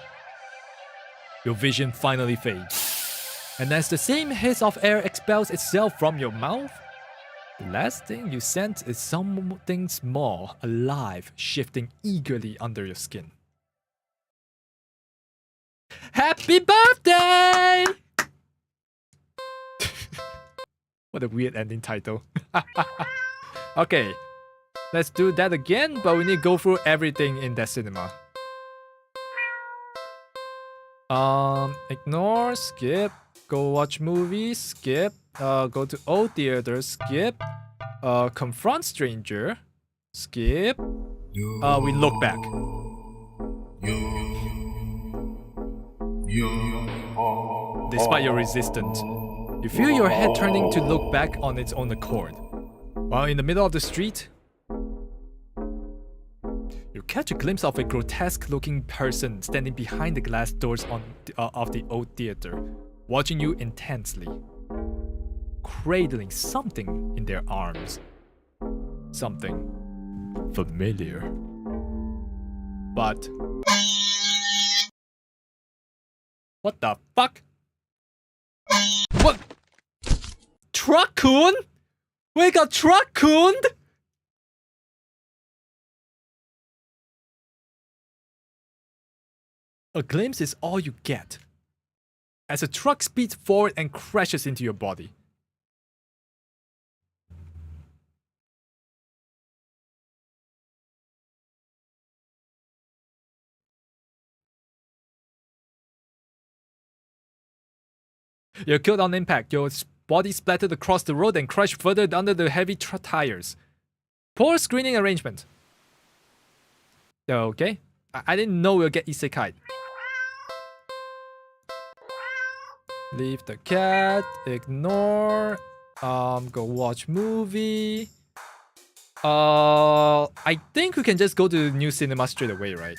B: Your vision finally fades, and as the same hiss of air expels itself from your mouth, the last thing you sense is something small, alive, shifting eagerly under your skin. Happy birthday! What a weird ending title. Okay, let's do that again, but we need to go through everything in that cinema. Ignore, skip, go watch movies, skip, go to old theater, skip, confront stranger, skip, we look back. Despite your resistance, you feel your head turning to look back on its own accord. While in the middle of the street, you catch a glimpse of a grotesque-looking person standing behind the glass doors of the old theater, watching you intensely, cradling something in their arms. Something familiar. But what the fuck? What? Takukou? We got Takukou? A glimpse is all you get, as a truck speeds forward and crashes into your body. You're killed on impact. Your body splattered across the road and crushed further under the heavy tires. Poor screening arrangement. Okay. I didn't know we'll get isekai. Leave the cat. Ignore. Go watch movie. I think we can just go to the new cinema straight away, right?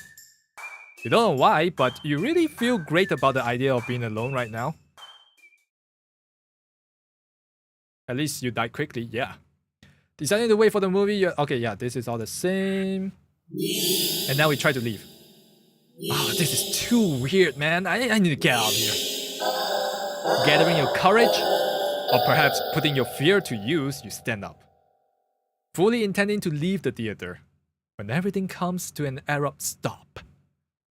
B: You don't know why, but you really feel great about the idea of being alone right now. At least you died quickly, yeah. Deciding to wait for the movie, okay, yeah, this is all the same. And now we try to leave. Oh, this is too weird, man. I need to get out of here. Gathering your courage, or perhaps putting your fear to use, you stand up. Fully intending to leave the theater, when everything comes to an abrupt stop.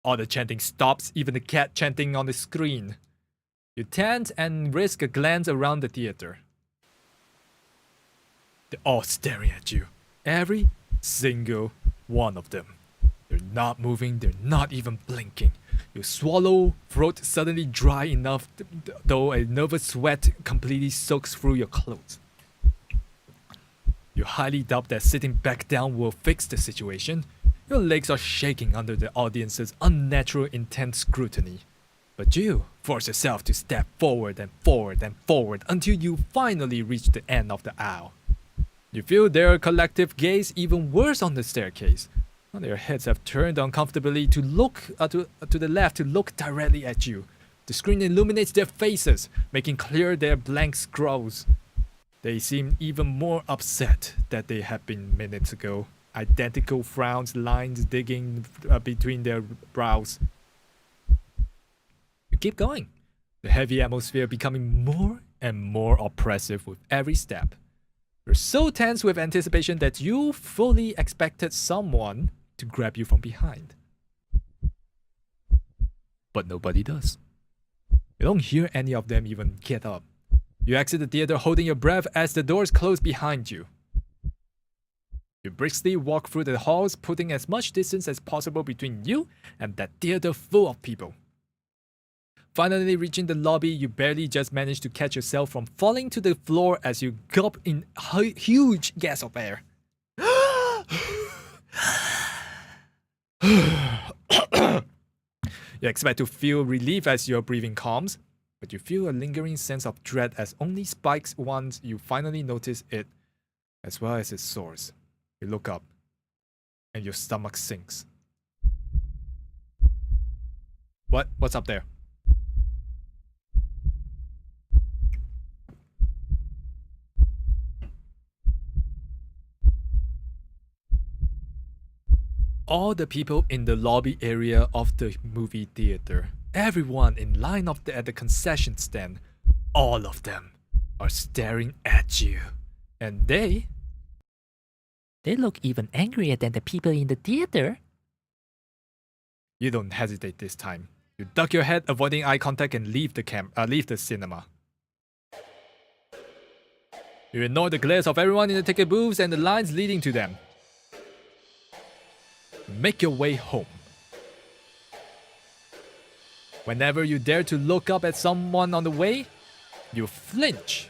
B: All the chanting stops, even the cat chanting on the screen. You turn and risk a glance around the theater.
A: They're all staring at you. Every single one of them. They're not moving, they're not even blinking. Your swallow throat suddenly dry enough, though a nervous sweat completely soaks through your clothes. You highly doubt that sitting back down will fix the situation. Your legs are shaking under the audience's unnatural intense scrutiny. But you force yourself to step forward and forward and forward until you finally reach the end of the aisle. You feel their collective gaze even worse on the staircase. Their heads have turned uncomfortably to look to the left to look directly at you. The screen illuminates their faces, making clear their blank scrolls. They seem even more upset than they had been minutes ago. Identical frowns, lines digging between their brows. You keep going, the heavy atmosphere becoming more and more oppressive with every step. You're so tense with anticipation that you fully expected someone to grab you from behind. But nobody does. You don't hear any of them even get up. You exit the theater holding your breath as the doors close behind you. You briskly walk through the halls, putting as much distance as possible between you and that theater full of people. Finally reaching the lobby, you barely just manage to catch yourself from falling to the floor as you gulp in a huge gas of air. You expect to feel relief as your breathing calms, but you feel a lingering sense of dread as only spikes once you finally notice it, as well as its source. You look up, and your stomach sinks. What's up there? All the people in the lobby area of the movie theater, everyone in line at the concession stand, all of them are staring at you. And they
C: look even angrier than the people in the theater.
A: You don't hesitate this time. You duck your head, avoiding eye contact, and leave the cinema. You ignore the glares of everyone in the ticket booths and the lines leading to them. Make your way home. Whenever you dare to look up at someone on the way, you flinch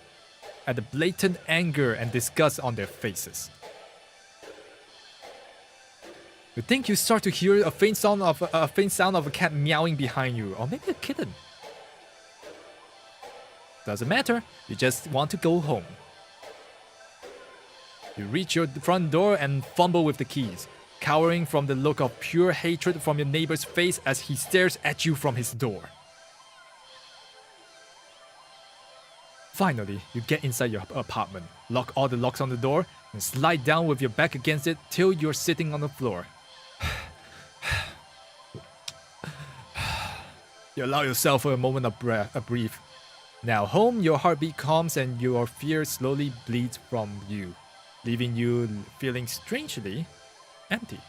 A: at the blatant anger and disgust on their faces. You think you start to hear a faint sound of a cat meowing behind you, or maybe a kitten. Doesn't matter, you just want to go home. You reach your front door and fumble with the keys, cowering from the look of pure hatred from your neighbor's face as he stares at you from his door. Finally, you get inside your apartment, lock all the locks on the door, and slide down with your back against it till you're sitting on the floor. You allow yourself for a moment of breath. Now home, your heartbeat calms and your fear slowly bleeds from you, leaving you feeling strangely empty.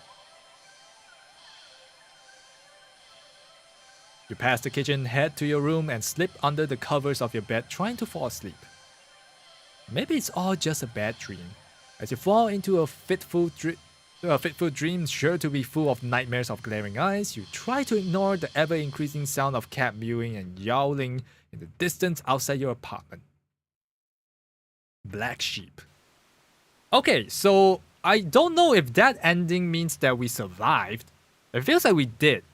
A: You pass the kitchen, head to your room, and slip under the covers of your bed, trying to fall asleep. Maybe it's all just a bad dream. As you fall into a fitful dream sure to be full of nightmares of glaring eyes, you try to ignore the ever-increasing sound of cat mewing and yowling in the distance outside your apartment. Black sheep. Okay, so I don't know if that ending means that we survived. It feels like we did.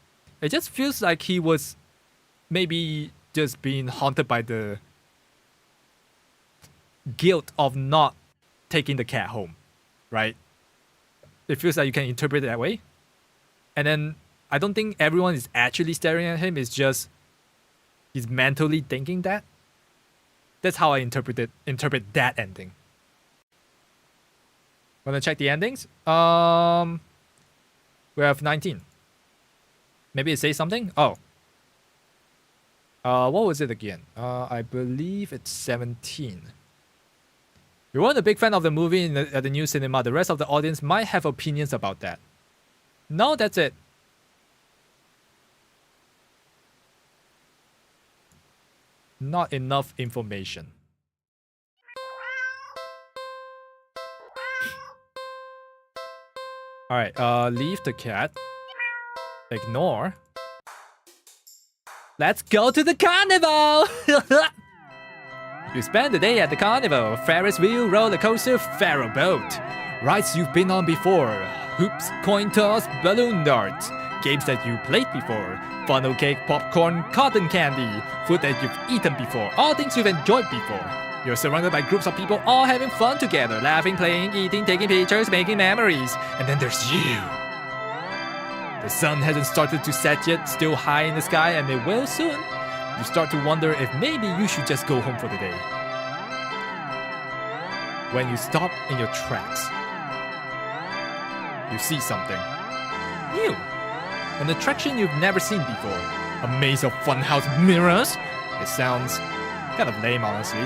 A: It just feels like he was maybe just being haunted by the guilt of not taking the cat home, right? It feels like you can interpret it that way. And then I don't think everyone is actually staring at him. It's just he's mentally thinking that. That's how I interpret that ending. Wanna check the endings? We have 19. Maybe it says something? Oh. What was it again? I believe it's 17. You weren't a big fan of the movie at the new cinema. The rest of the audience might have opinions about that. No, that's it. Not enough information. Alright, leave the cat. Ignore.
B: Let's go to the carnival!
A: You spend the day at the carnival, Ferris wheel, roller coaster, Pharaoh boat. Rides you've been on before. Hoops, coin toss, balloon darts. Games that you played before. Funnel cake, popcorn, cotton candy. Food that you've eaten before. All things you've enjoyed before. You're surrounded by groups of people all having fun together. Laughing, playing, eating, taking pictures, making memories. And then there's you. The sun hasn't started to set yet, still high in the sky, and it will soon. You start to wonder if maybe you should just go home for the day. When you stop in your tracks, you see something new. An attraction you've never seen before. A maze of funhouse mirrors. It sounds kind of lame, honestly.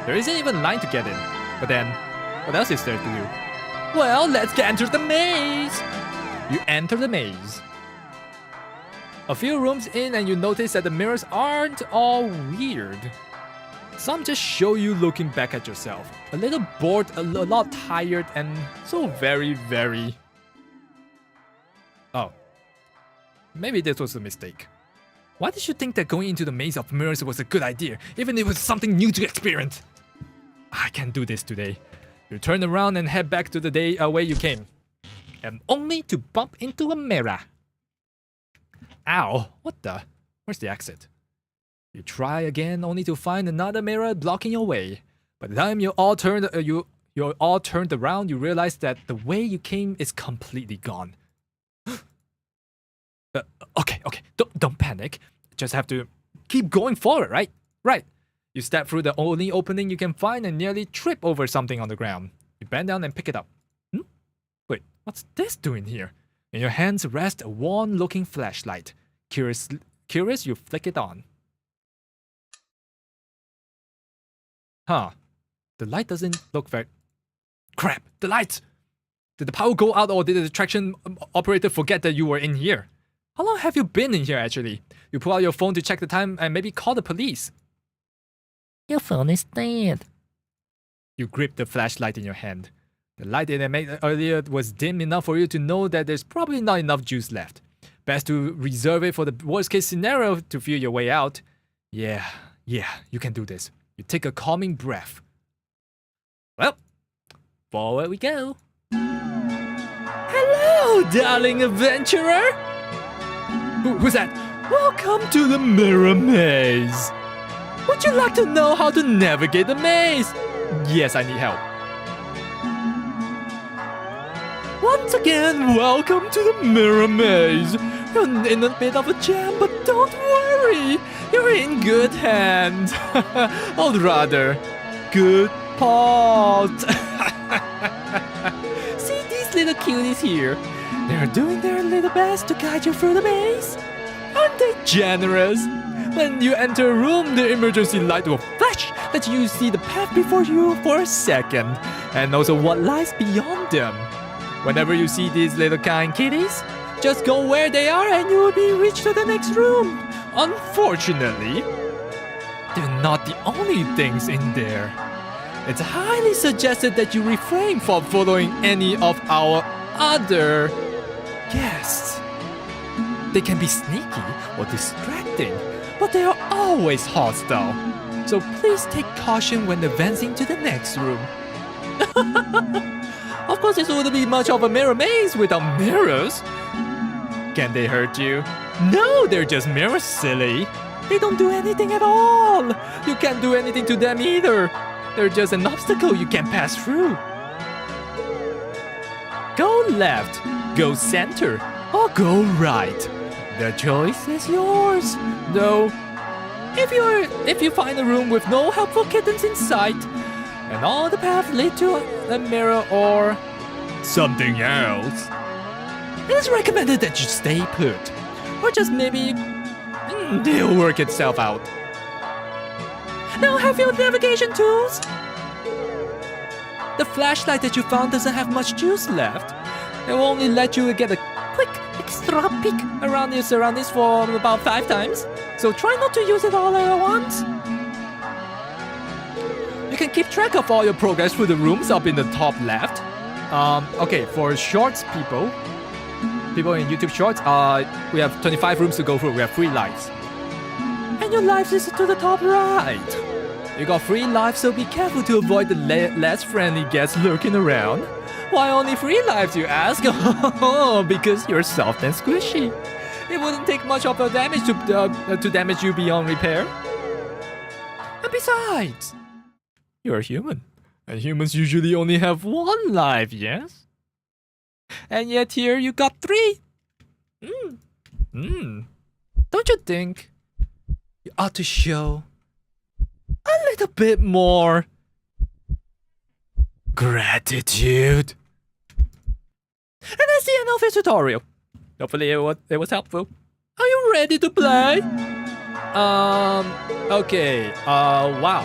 A: There isn't even a line to get in. But then, what else is there to do?
B: Well, let's enter the maze!
A: You enter the maze. A few rooms in and you notice that the mirrors aren't all weird. Some just show you looking back at yourself. A little bored, a lot tired, and so very, very... Oh. Maybe this was a mistake. Why did you think that going into the maze of mirrors was a good idea, even if it was something new to experience? I can't do this today. You turn around and head back to the way you came. And only to bump into a mirror. Ow, what the? Where's the exit? You try again only to find another mirror blocking your way. By the time you're all turned around, you realize that the way you came is completely gone. Okay, don't panic. Just have to keep going forward, right? Right. You step through the only opening you can find and nearly trip over something on the ground. You bend down and pick it up. Wait, what's this doing here? In your hands rests a worn-looking flashlight. Curious, you flick it on. Huh. The light doesn't look very... Crap! The lights! Did the power go out or did the attraction operator forget that you were in here? How long have you been in here, actually? You pull out your phone to check the time and maybe call the police.
C: Your phone is dead.
A: You grip the flashlight in your hand. The light that I made earlier was dim enough for you to know that there's probably not enough juice left. Best to reserve it for the worst case scenario to feel your way out. Yeah, you can do this. You take a calming breath. Well, forward we go.
B: Hello, darling adventurer!
A: Who's that?
B: Welcome to the Mirror Maze. Would you like to know how to navigate the maze?
A: Yes, I need help.
B: Once again, welcome to the Mirror Maze. You're in a bit of a jam, but don't worry. You're in good hands. Or rather, good pot. See these little cuties here? They're doing their little best to guide you through the maze. Aren't they generous? When you enter a room, the emergency light will flash, let you see the path before you for a second, and also what lies beyond them. Whenever you see these little kind kitties, just go where they are and you will be reached to the next room. Unfortunately, they're not the only things in there. It's highly suggested that you refrain from following any of our other guests. They can be sneaky or distracting, but they are always hostile. So please take caution when advancing to the next room. Of course, this wouldn't be much of a mirror maze without mirrors. Can they hurt you? No, they're just mirrors, silly. They don't do anything at all. You can't do anything to them either. They're just an obstacle you can pass through. Go left, go center, or go right. The choice is yours. Though, if you find a room with no helpful kittens in sight, and all the paths lead to a mirror or something else, it is recommended that you stay put. Or just maybe they'll work itself out. Now have your navigation tools. The flashlight that you found doesn't have much juice left. It will only let you get a quick extra peek around your surroundings for about 5 times. So try not to use it all at once. You can keep track of all your progress through the rooms up in the top left.
A: Okay, for shorts people in YouTube Shorts, we have 25 rooms to go through. We have 3 lives. And your life is to the top right. You got 3 lives, so be careful to avoid the less friendly guests lurking around. Why only 3 lives, you ask? Because you're soft and squishy. It wouldn't take much of a damage to damage you beyond repair. And besides, you're a human. And humans usually only have 1 life, yes? And yet here you got 3. Don't you think you ought to show a little bit more gratitude? And that's the end of this tutorial. Hopefully it was helpful. Are you ready to play? Okay. Wow.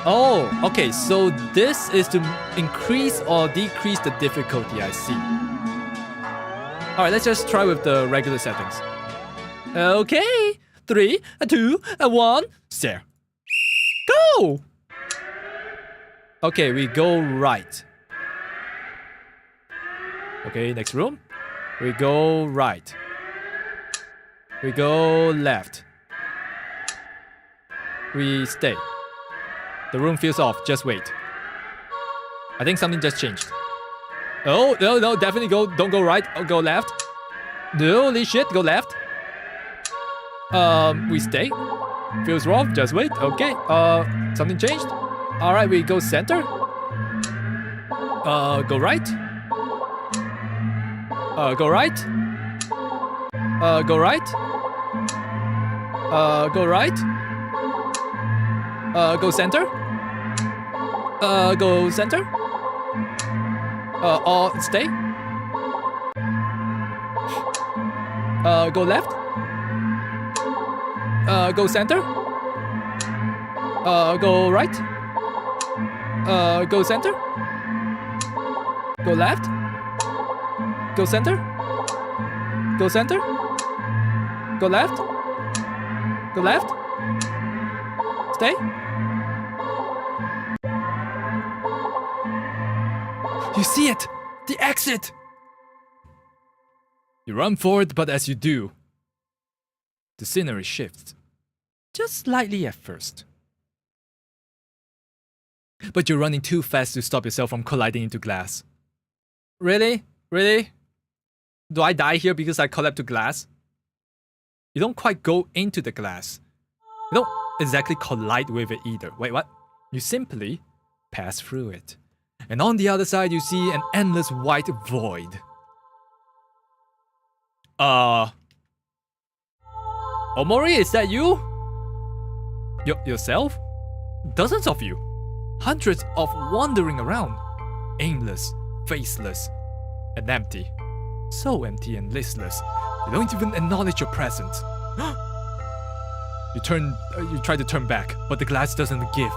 A: Oh, okay. So this is to increase or decrease the difficulty, I see. Alright, let's just try with the regular settings. Okay. 3, 2, 1, stare. Go! Okay, we go right. Okay, next room. We go right. We go left. We stay. The room feels off. Just wait. I think something just changed. Oh, no, definitely don't go right. Oh, go left. Holy shit, go left. We stay. Feels wrong. Just wait. Okay. Something changed. Alright, we go center. Go right. Go right. Go right. Go right. Go center. Go center. Stay. Go left. Go center. Go right. Go center. Go left. Go center. Go center. Go left. Go left. Stay. You see it! The exit! You run forward, but as you do, the scenery shifts. Just slightly at first. But you're running too fast to stop yourself from colliding into glass. Really? Really? Do I die here because I collide to glass? You don't quite go into the glass. You don't exactly collide with it either. Wait, what? You simply pass through it. And on the other side, you see an endless white void. Omori, is that you? Yourself? Dozens of you. Hundreds of wandering around. Aimless, faceless, and empty. So empty and listless. They don't even acknowledge your presence. You try to turn back, but the glass doesn't give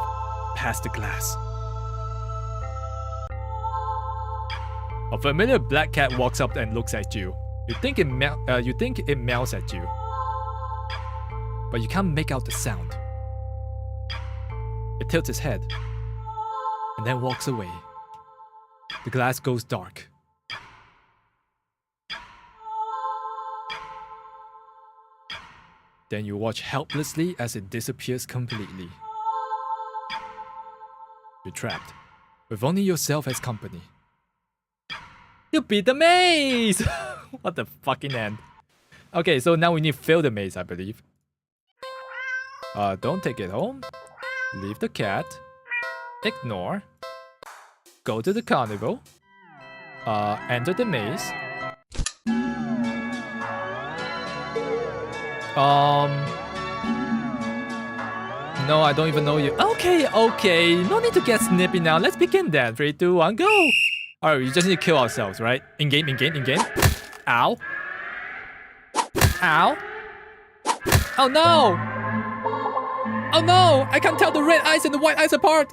A: past the glass. A familiar black cat walks up and looks at you. You think it meows at you, but you can't make out the sound. It tilts its head and then walks away. The glass goes dark. Then you watch helplessly as it disappears completely. You're trapped, with only yourself as company. You beat the maze! What the fucking end. Okay, so now we need to fill the maze, I believe. Don't take it home. Leave the cat. Ignore. Go to the carnival. Enter the maze. No, I don't even know you. Okay. No need to get snippy now. Let's begin then. 3, 2, 1, go! Alright, we just need to kill ourselves, right? In-game. Ow. Ow. Oh no! Oh no! I can't tell the red eyes and the white eyes apart!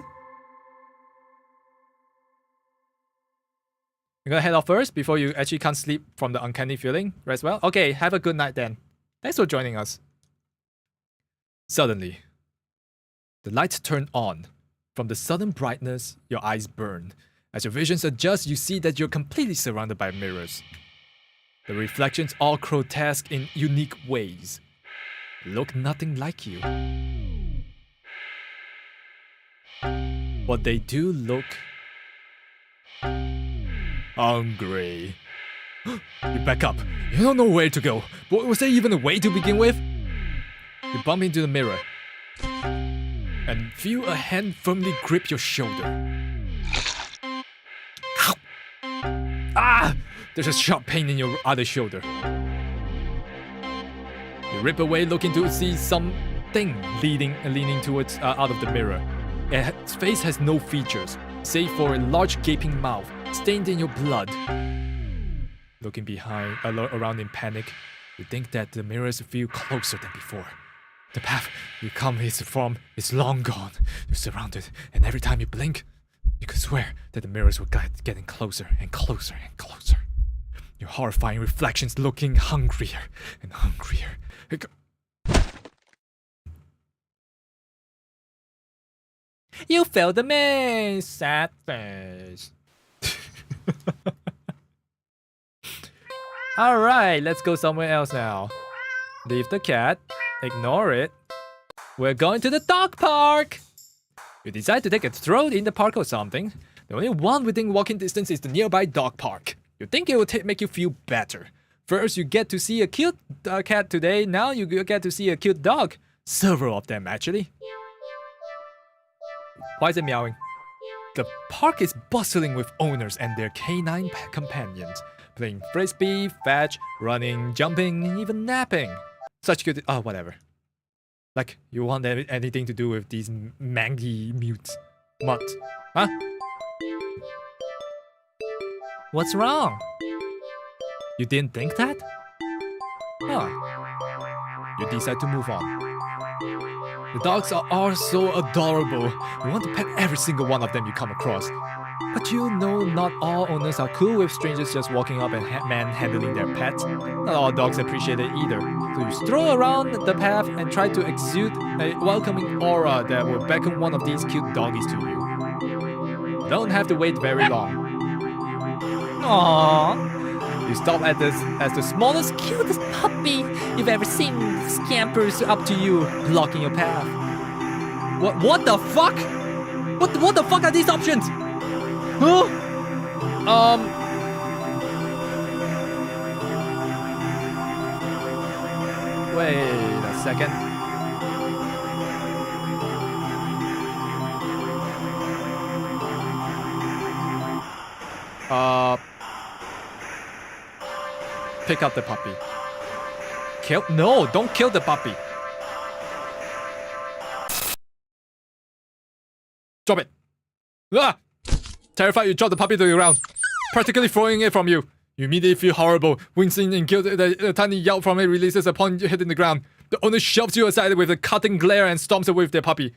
A: You're gonna head off first before you actually can't sleep from the uncanny feeling? Rest well? Okay, have a good night then. Thanks for joining us. Suddenly, the lights turn on From the sudden brightness, your eyes burn. As your visions adjust, you see that you're completely surrounded by mirrors. The reflections all grotesque in unique ways. Look nothing like you. But they do look hungry. You back up. You don't know where to go. But was there even a way to begin with? You bump into the mirror and feel a hand firmly grip your shoulder. Ow! Ah! There's a sharp pain in your other shoulder. You rip away, looking to see something leaning towards out of the mirror. Its face has no features, save for a large gaping mouth stained in your blood. Looking behind, around in panic, you think that the mirrors feel closer than before. The path you come from is long gone. You're surrounded, and every time you blink, you could swear that the mirrors were getting closer and closer and closer. Your horrifying reflections looking hungrier and hungrier.
C: You failed the maze. Sad face.
A: Alright, let's go somewhere else now. Leave the cat. Ignore it. We're going to the dog park! You decide to take a stroll in the park or something. The only one within walking distance is the nearby dog park. You think it will make you feel better. First, you get to see a cute cat today. Now you get to see a cute dog. Several of them, actually. Why is it meowing? The park is bustling with owners and their canine companions, playing frisbee, fetch, running, jumping, even napping. Such good. Oh, whatever. Like, you want anything to do with these mangy mutts? Huh?
C: What's wrong?
A: You didn't think that? Huh. You decide to move on. The dogs are all so adorable. You want to pet every single one of them you come across. But you know not all owners are cool with strangers just walking up and manhandling their pets. Not all dogs appreciate it either. So you stroll around the path and try to exude a welcoming aura that will beckon one of these cute doggies to you. You don't have to wait very long.
C: Aww.
A: You stop at the smallest, cutest
C: Puppy you've ever seen scampers up to you, blocking your path.
A: What the fuck? What the fuck are these options? Huh? Wait a second. Pick up the puppy. No, don't kill the puppy. Drop it. Ah! Terrified, you drop the puppy to the ground, practically throwing it from you. You immediately feel horrible. Wincing and the tiny yelp from it releases upon hitting the ground. The owner shoves you aside with a cutting glare and stomps away with their puppy.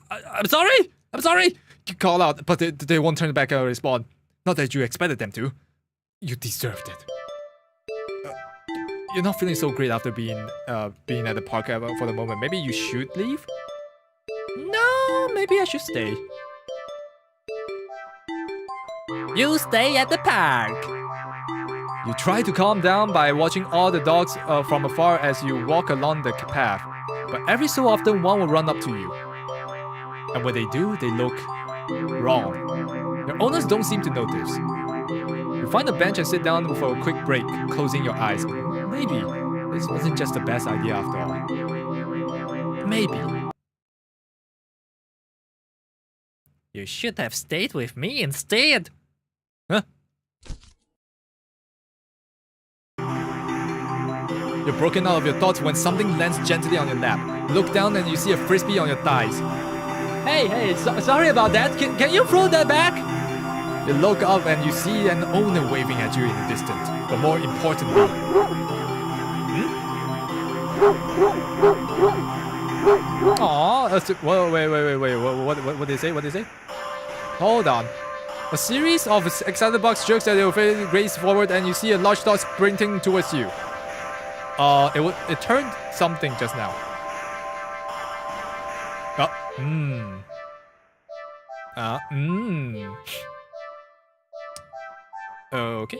A: I'm sorry! I'm sorry! You call out, but they won't turn back or respond. Not that you expected them to. You deserved it. You're not feeling so great after being at the park for the moment. Maybe you should leave? No, maybe I should stay.
C: You stay at the park.
A: You try to calm down by watching all the dogs from afar as you walk along the path. But every so often one will run up to you. And when they do, they look wrong. Your owners don't seem to notice. You find a bench and sit down for a quick break, closing your eyes. Maybe this wasn't just the best idea after all. Maybe.
C: You should have stayed with me instead.
A: Huh? You're broken out of your thoughts when something lands gently on your lap. You look down and you see a frisbee on your thighs. Hey, sorry about that. Can you throw that back? You look up and you see an owner waving at you in the distance. But more importantly... Aww, wait, what did they say? What did they say? Hold on. A series of excited box jerks that your face race forward and you see a large dog sprinting towards you. It turned something just now. Mm. Okay.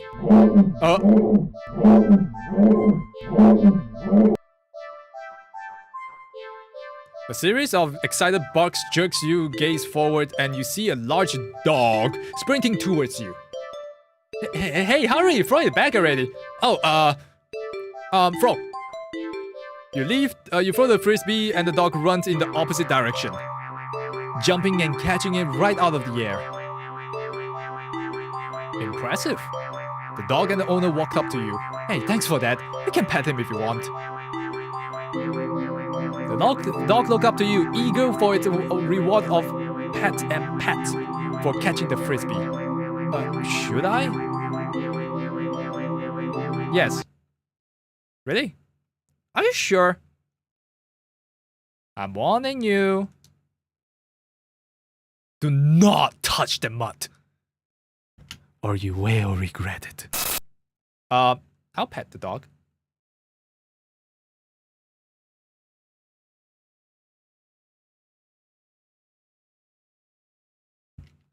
A: A series of excited barks jerks you gaze forward and you see a large dog sprinting towards you. Hey, hurry! Throw it back already. Oh, throw. You throw the frisbee and the dog runs in the opposite direction, jumping and catching it right out of the air. Impressive. The dog and the owner walked up to you. Hey, thanks for that. You can pet him if you want. The dog looked up to you, eager for its reward of pet and pet for catching the frisbee. Should I? Yes. Really? Are you sure? I'm warning you. Do not touch the mud, or you will regret it. I'll pet the dog.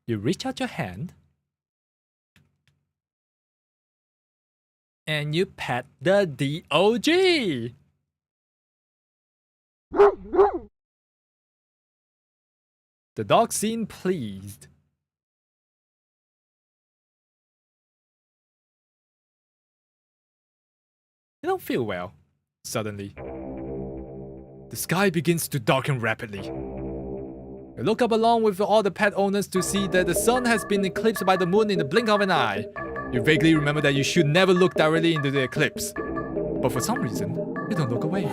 A: You reach out your hand and you pet the dog. The dog seemed pleased. You don't feel well. Suddenly, the sky begins to darken rapidly. You look up along with all the pet owners to see that the sun has been eclipsed by the moon in the blink of an eye. You vaguely remember that you should never look directly into the eclipse. But for some reason, you don't look away.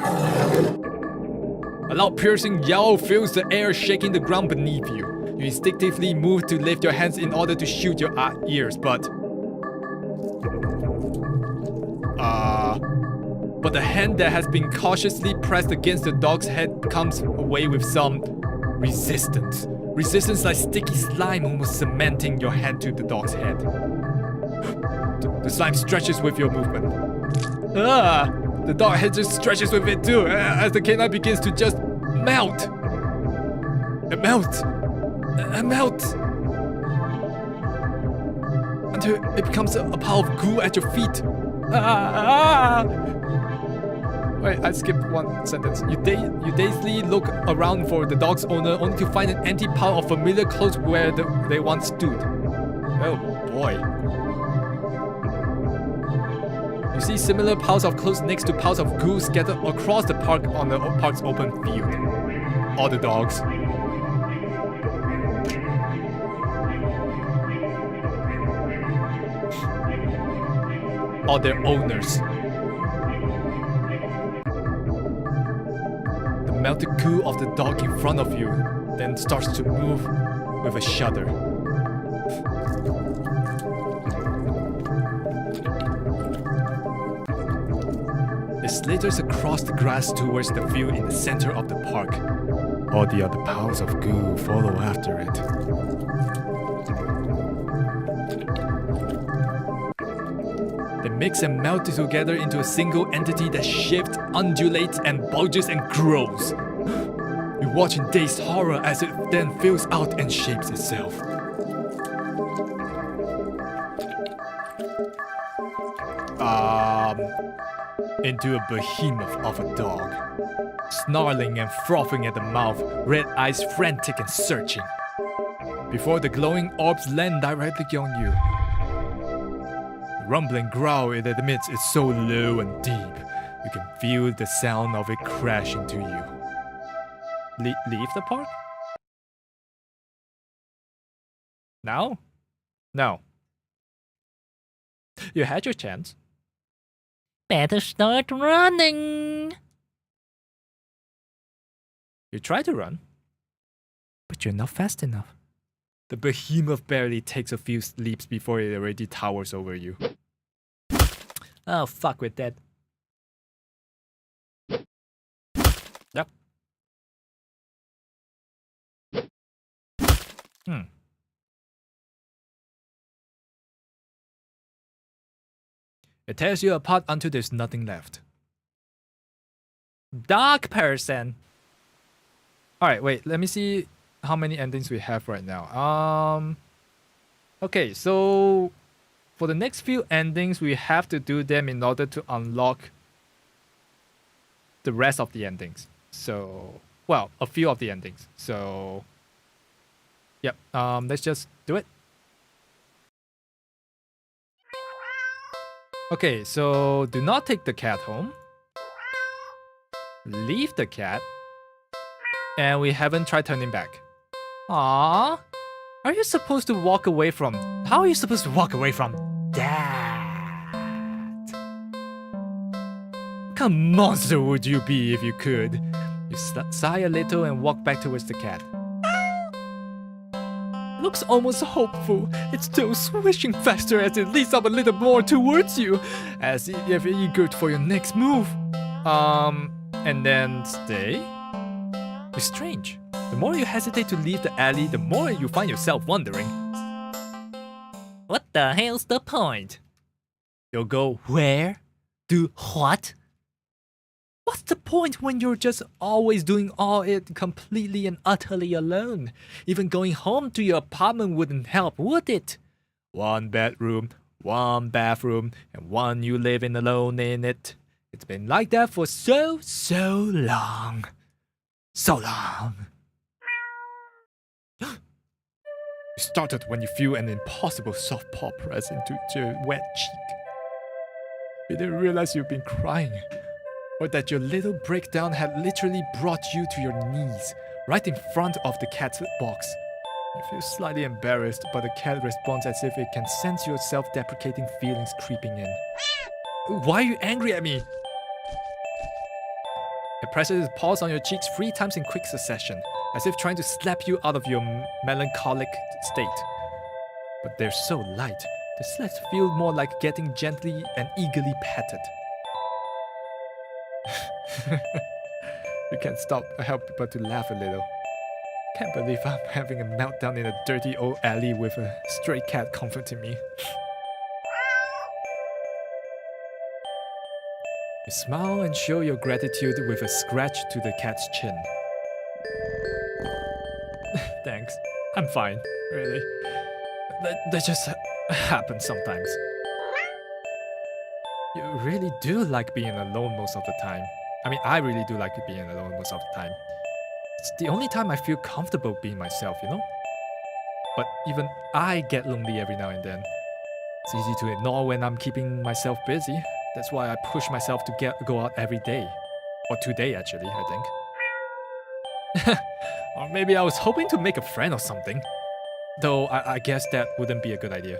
A: A loud piercing yell fills the air, shaking the ground beneath you. You instinctively move to lift your hands in order to shield your ears, but the hand that has been cautiously pressed against the dog's head comes away with some resistance. Resistance like sticky slime almost cementing your hand to the dog's head. The slime stretches with your movement. The dog head just stretches with it too, as the canine begins to just melt. It melts. And melts. Until it becomes a pile of goo at your feet. Wait, I skipped one sentence. You dazedly look around for the dog's owner, only to find an empty pile of familiar clothes where they once stood. Oh boy. You see similar piles of clothes next to piles of goo scattered across the park on the park's open field. All the dogs. All their owners. The melted goo of the dog in front of you then starts to move with a shudder. It slithers across the grass towards the field in the center of the park. All the other piles of goo follow after it. They mix and melt together into a single entity that shifts, undulates, and bulges and grows. You watch in dazed horror as it then fills out and shapes itself. Into a behemoth of a dog. Snarling and frothing at the mouth, red eyes frantic and searching. Before the glowing orbs land directly on you. The rumbling growl it emits is so low and deep, you can feel the sound of it crash into you. Leave the park? Now? No. You had your chance.
C: Better start running.
A: You try to run, but you're not fast enough. The behemoth barely takes a few leaps before it already towers over you. Oh, fuck with that. Yep. It tears you apart until there's nothing left. Dog person. Alright, wait, let me see how many endings we have right now. Okay, so for the next few endings, we have to do them in order to unlock the rest of the endings. So, well, a few of the endings. So, yep. Let's just do it. Okay, so do not take the cat home. Leave the cat. And we haven't tried turning back. Aww. Are you supposed to walk away from... How are you supposed to walk away from that? What kind of monster would you be if you could? You sigh a little and walk back towards the cat. Looks almost hopeful. It's still swishing faster as it leads up a little more towards you, as if eager for your next move. And then stay? It's strange. The more you hesitate to leave the alley, the more you find yourself wondering, what the hell's the point? You'll go, where? Do what? What's the point when you're just always doing all it completely and utterly alone? Even going home to your apartment wouldn't help, would it? One bedroom, one bathroom, and one you living alone in it. It's been like that for so long. So long. You started when you feel an impossible soft paw press into your wet cheek. You didn't realize you've been crying, or that your little breakdown had literally brought you to your knees, right in front of the cat's box. You feel slightly embarrassed, but the cat responds as if it can sense your self-deprecating feelings creeping in. Why are you angry at me? It presses its paws on your cheeks 3 times in quick succession, as if trying to slap you out of your melancholic state. But they're so light, the slaps feel more like getting gently and eagerly patted. You can't help but to laugh a little. Can't believe I'm having a meltdown in a dirty old alley with a stray cat comforting me. You smile and show your gratitude with a scratch to the cat's chin. Thanks. I'm fine, really. That just happens sometimes. You really do like being alone most of the time. I mean, I really do like being alone most of the time. It's the only time I feel comfortable being myself, you know? But even I get lonely every now and then. It's easy to ignore when I'm keeping myself busy. That's why I push myself to go out every day. Or today, actually, I think. Or maybe I was hoping to make a friend or something. Though I guess that wouldn't be a good idea.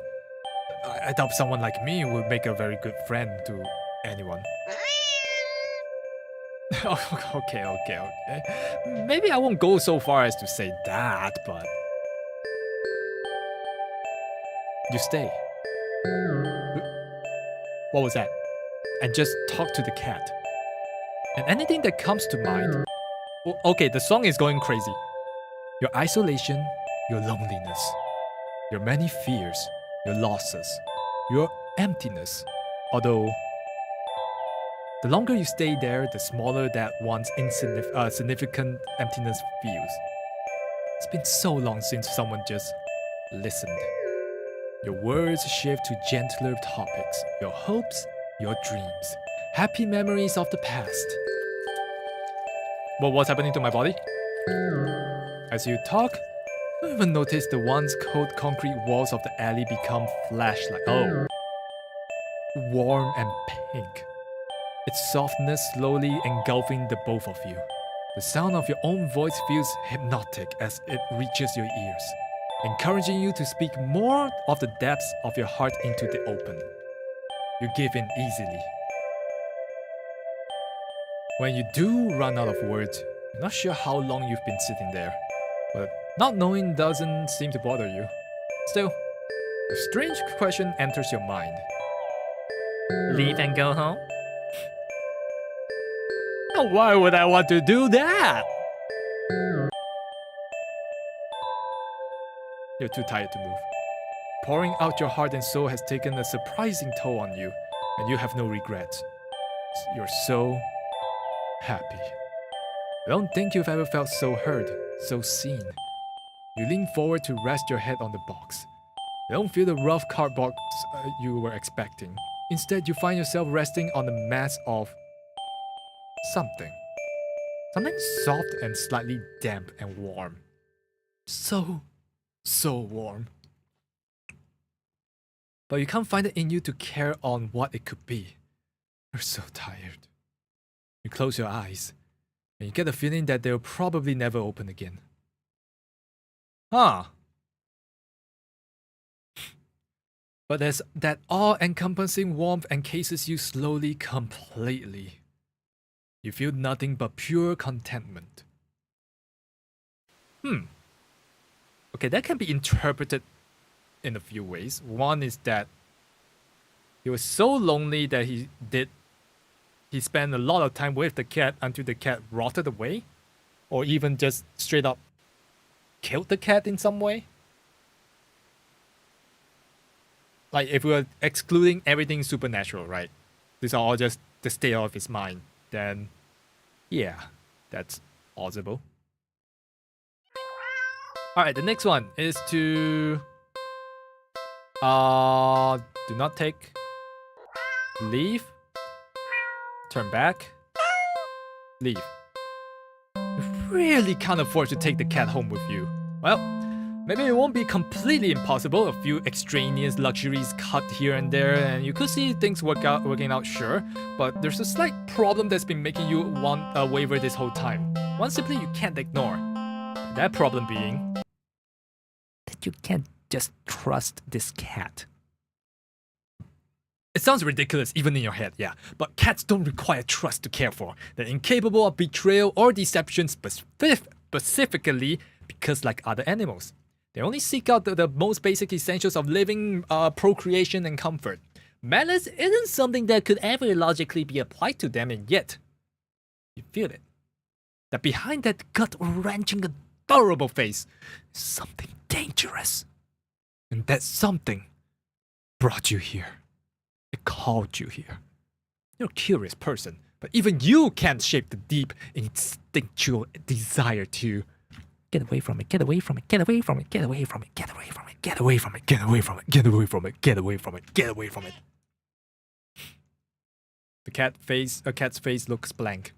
A: I doubt someone like me would make a very good friend to anyone. Okay. Maybe I won't go so far as to say that, but... You stay. What was that? And just talk to the cat. And anything that comes to mind... Okay, the song is going crazy. Your isolation, your loneliness, your many fears, your losses, your emptiness. Although, the longer you stay there, the smaller that one's significant emptiness feels. It's been so long since someone just listened. Your words shift to gentler topics, your hopes, your dreams, happy memories of the past. What's happening to my body? As you talk, you even notice the once cold concrete walls of the alley become flashlight. Oh. Warm and pink. Its softness slowly engulfing the both of you. The sound of your own voice feels hypnotic as it reaches your ears, encouraging you to speak more of the depths of your heart into the open. You give in easily. When you do run out of words, you're not sure how long you've been sitting there, but not knowing doesn't seem to bother you. Still, a strange question enters your mind. Leave and go home? Why would I want to do that? You're too tired to move. Pouring out your heart and soul has taken a surprising toll on you, and you have no regrets. You're so happy. I don't think you've ever felt so heard, so seen. You lean forward to rest your head on the box. You don't feel the rough cardboard you were expecting. Instead, you find yourself resting on a mass of something. Something soft and slightly damp and warm. So warm. But you can't find it in you to care on what it could be. You're so tired. You close your eyes, and you get the feeling that they'll probably never open again. Huh. But there's that all-encompassing warmth encases you slowly, completely. You feel nothing but pure contentment. Okay, that can be interpreted in a few ways. One is that he was so lonely that he spent a lot of time with the cat until the cat rotted away, or even just straight up killed the cat in some way. Like, if we are excluding everything supernatural, right? These are all just the state of his mind, then yeah, that's plausible. Alright, the next one is to do not take, leave, turn back, leave. You really can't afford to take the cat home with you. Well, maybe it won't be completely impossible. A few extraneous luxuries cut here and there, and you could see things working out, sure. But there's a slight problem that's been making you want a waiver this whole time. One simply you can't ignore. That problem being that you can't just trust this cat. It sounds ridiculous even in your head, yeah, but cats don't require trust to care for. They're incapable of betrayal or deception specifically because, like other animals, they only seek out the most basic essentials of living, procreation, and comfort. Malice isn't something that could ever logically be applied to them, and yet, you feel it. That behind that gut-wrenching, adorable face is something dangerous. And that something brought you here. It called you here. You're a curious person, but even you can't shape the deep, instinctual desire to get away from it, get away from it, get away from it, get away from it, get away from it, get away from it, get away from it, get away from it, get away from it, get away from it. A cat's face looks blank.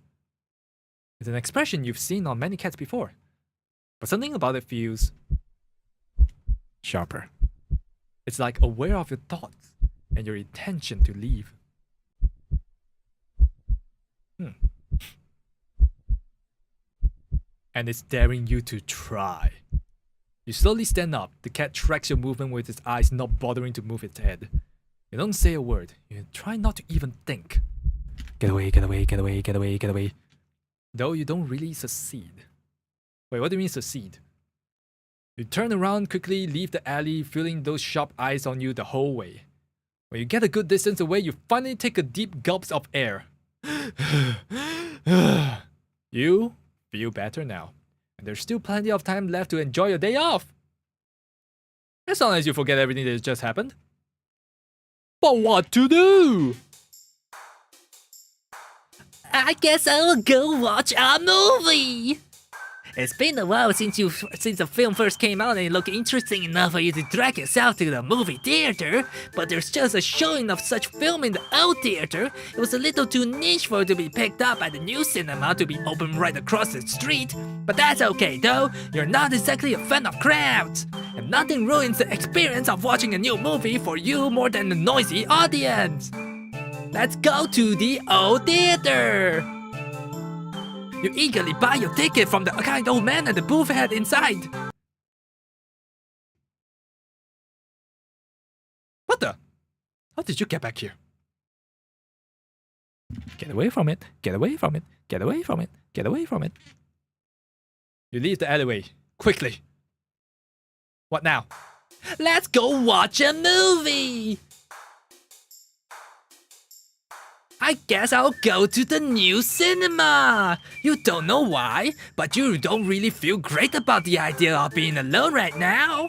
A: It's an expression you've seen on many cats before, but something about it feels sharper. It's like aware of your thoughts and your intention to leave. And it's daring you to try. You slowly stand up. The cat tracks your movement with its eyes, not bothering to move its head. You don't say a word. You try not to even think. Get away, get away, get away, get away, get away. Though you don't really succeed. Wait, what do you mean succeed? You turn around quickly, leave the alley, feeling those sharp eyes on you the whole way. When you get a good distance away, you finally take a deep gulp of air. You feel better now, and there's still plenty of time left to enjoy your day off. As long as you forget everything that just happened. But what to do?
C: I guess I'll go watch a movie. It's been a while since the film first came out and it looked interesting enough for you to drag yourself to the movie theater, but there's just a showing of such film in the old theater. It was a little too niche for it to be picked up by the new cinema to be open right across the street. But that's okay though, you're not exactly a fan of crowds. And nothing ruins the experience of watching a new movie for you more than a noisy audience. Let's go to the old theater! You eagerly buy your ticket from the kind old man at the booth head inside.
A: What the? How did you get back here? Get away from it, get away from it, get away from it, get away from it. You leave the alleyway, quickly. What now?
C: Let's go watch a movie! I guess I'll go to the new cinema! You don't know why, but you don't really feel great about the idea of being alone right now.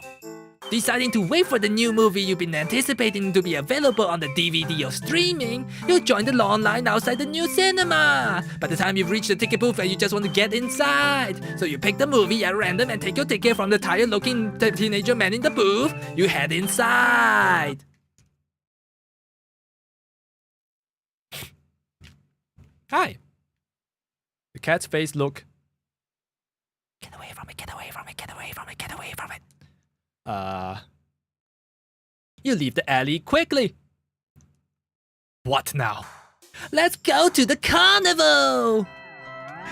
C: Deciding to wait for the new movie you've been anticipating to be available on the DVD or streaming, you'll join the long line outside the new cinema. By the time you've reached the ticket booth and you just want to get inside, so you pick the movie at random and take your ticket from the tired-looking teenager man in the booth. You head inside.
A: Hi. The cat's face look.
C: Get away from it, get away from it, get away from it, get away from it.
A: You leave the alley quickly. What now?
C: Let's go to the carnival!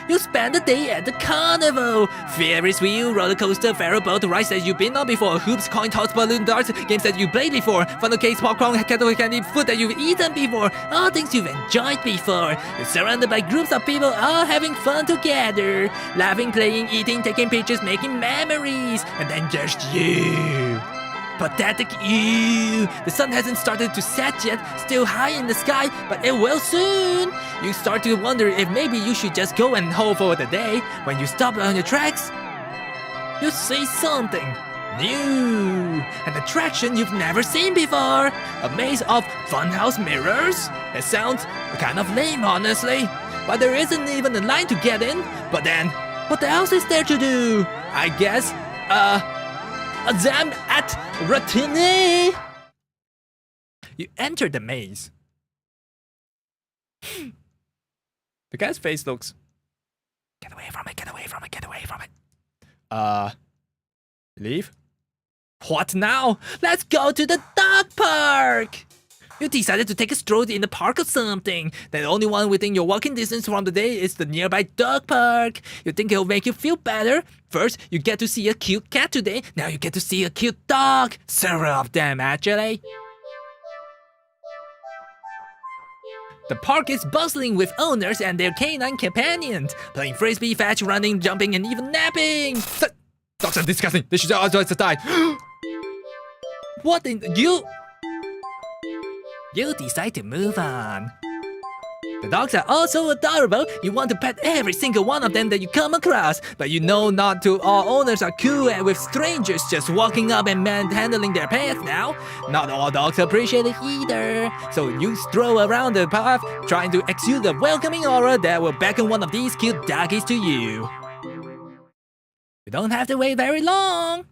C: You spend the day at the carnival. Ferris wheel, roller coaster, ferro boat, rides that you've been on before, hoops, coin toss, balloon darts, games that you played before, funnel cakes, popcorn, kettle candy, food that you've eaten before, all things you've enjoyed before. You're surrounded by groups of people all having fun together, laughing, playing, eating, taking pictures, making memories, and then there's you. Pathetic you! The sun hasn't started to set yet, still high in the sky, but it will soon! You start to wonder if maybe you should just go and hope for the day. When you stop on your tracks, you see something new! An attraction you've never seen before! A maze of funhouse mirrors? It sounds kind of lame, honestly. But there isn't even a line to get in. But then, what else is there to do? I guess, exam at Rotini. You enter the maze.
A: The cat's face looks.
C: Get away from it, get away from it, get away from it.
A: Leave?
C: What now? Let's go to the dog park! You decided to take a stroll in the park or something. The only one within your walking distance from the day is the nearby dog park. You think it'll make you feel better? First, you get to see a cute cat today. Now you get to see a cute dog. Several of them, actually. The park is bustling with owners and their canine companions, playing frisbee, fetch, running, jumping, and even napping.
A: Dogs are disgusting. They should all die.
C: What in you? You decide to move on. The dogs are all so adorable, you want to pet every single one of them that you come across, but you know not to all owners are cool and with strangers just walking up and manhandling their pets now. Not all dogs appreciate it either. So you stroll around the path, trying to exude a welcoming aura that will beckon one of these cute doggies to you. You don't have to wait very long.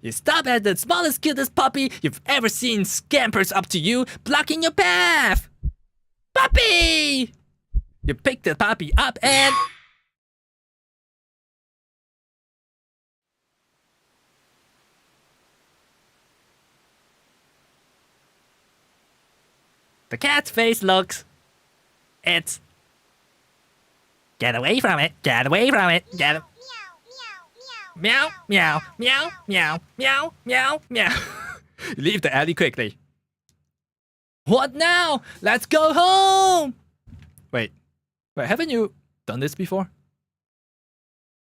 C: You stop at the smallest, cutest puppy you've ever seen scampers up to you, blocking your path! Puppy! You pick the puppy up and... The cat's face looks... It's... Get away from it! Get away from it! Get... Meow, meow, meow, meow, meow, meow, meow.
A: Leave the alley quickly.
C: What now? Let's go home!
A: Wait, haven't you done this before?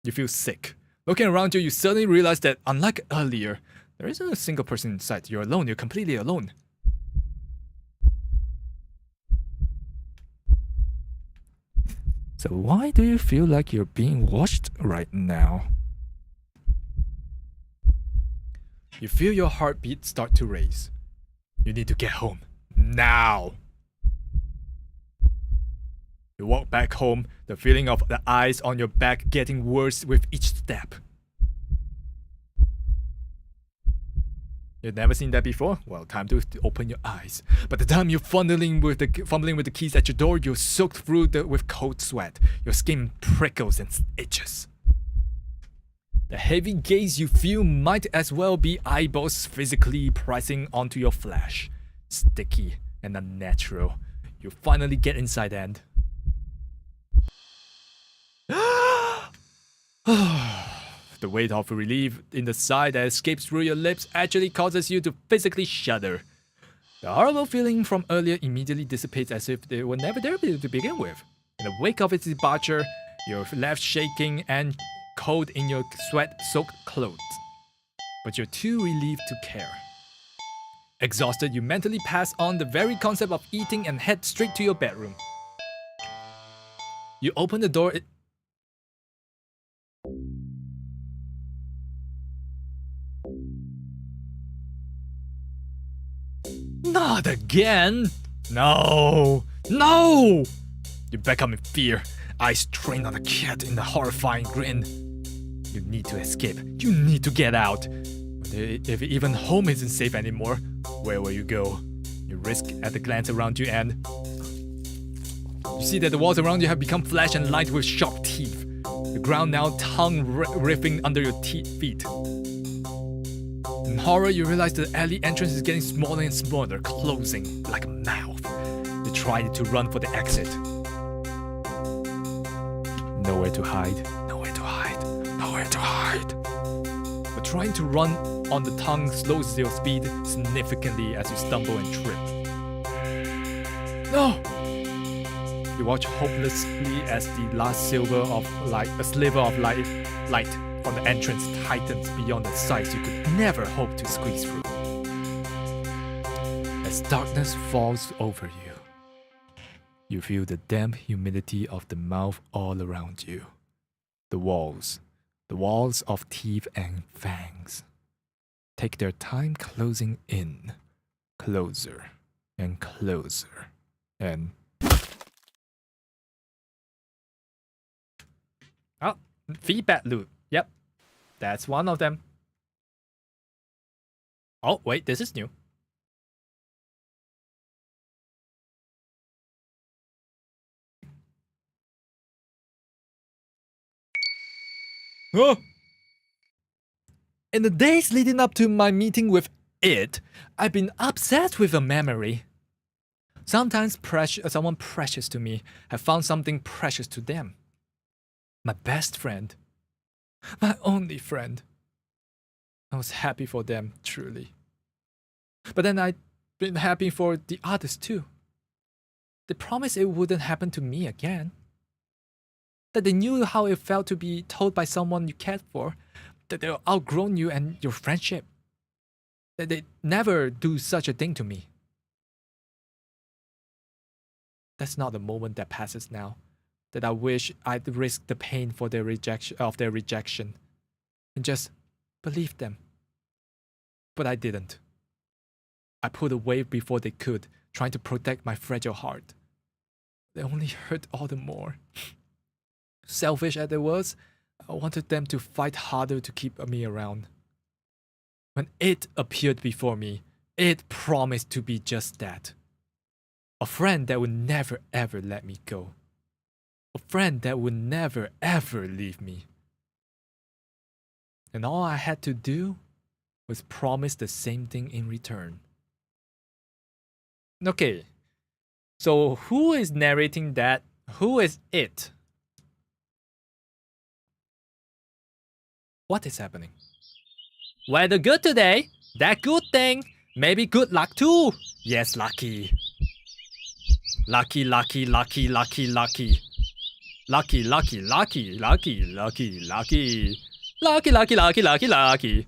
A: You feel sick. Looking around you, you suddenly realize that, unlike earlier, there isn't a single person inside. You're alone. You're completely alone. So why do you feel like you're being watched right now? You feel your heartbeat start to race. You need to get home. Now! You walk back home, the feeling of the eyes on your back getting worse with each step. You've never seen that before? Well, time to open your eyes. By the time you're fumbling with the keys at your door, you're soaked through with cold sweat. Your skin prickles and itches. The heavy gaze you feel might as well be eyeballs physically pressing onto your flesh. Sticky and unnatural. You finally get inside and... The weight of relief in the sigh that escapes through your lips actually causes you to physically shudder. The horrible feeling from earlier immediately dissipates as if they were never there to begin with. In the wake of its departure, you're left shaking and cold in your sweat-soaked clothes. But you're too relieved to care. Exhausted, you mentally pass on the very concept of eating and head straight to your bedroom. You open the door.
B: Not again! No! No! You back up in fear, eyes trained on the cat in a horrifying grin. You need to escape. You need to get out. But if even home isn't safe anymore, where will you go? You risk at a glance around you and you see that the walls around you have become flesh and lined with sharp teeth. The ground now tongue ripping under your feet. In horror, you realize the alley entrance is getting smaller and smaller, closing like a mouth. You try to run for the exit. Nowhere to hide, nowhere to hide, nowhere to hide. But trying to run on the tongue slows your speed significantly as you stumble and trip. No! You watch hopelessly as the last sliver of light from the entrance tightens beyond the size you could never hope to squeeze through. As darkness falls over you, you feel the damp humidity of the mouth all around you. The walls of teeth and fangs, take their time closing in, closer and closer, and oh, feedback loop. Yep, that's one of them. Oh, wait, this is new. Oh! In the days leading up to my meeting with it, I've been obsessed with a memory. Sometimes someone precious to me have found something precious to them. My best friend. My only friend. I was happy for them, truly. But then I'd been happy for the others too. They promised it wouldn't happen to me again. That they knew how it felt to be told by someone you cared for that they'll outgrown you and your friendship. That they'd never do such a thing to me. That's not the moment that passes now. That I wish I'd risk the pain for their rejection and just believe them. But I didn't. I pulled away before they could, trying to protect my fragile heart. They only hurt all the more. Selfish as it was, I wanted them to fight harder to keep me around. When it appeared before me, it promised to be just that. A friend that would never ever let me go. A friend that would never ever leave me. And all I had to do was promise the same thing in return. Okay, so who is narrating that? Who is it? What is happening? Weather good today. That good thing. Maybe good luck too. Yes, lucky. Lucky, lucky, lucky, lucky, lucky. Lucky, lucky, lucky, lucky, lucky, lucky. Lucky, lucky, lucky, lucky, lucky.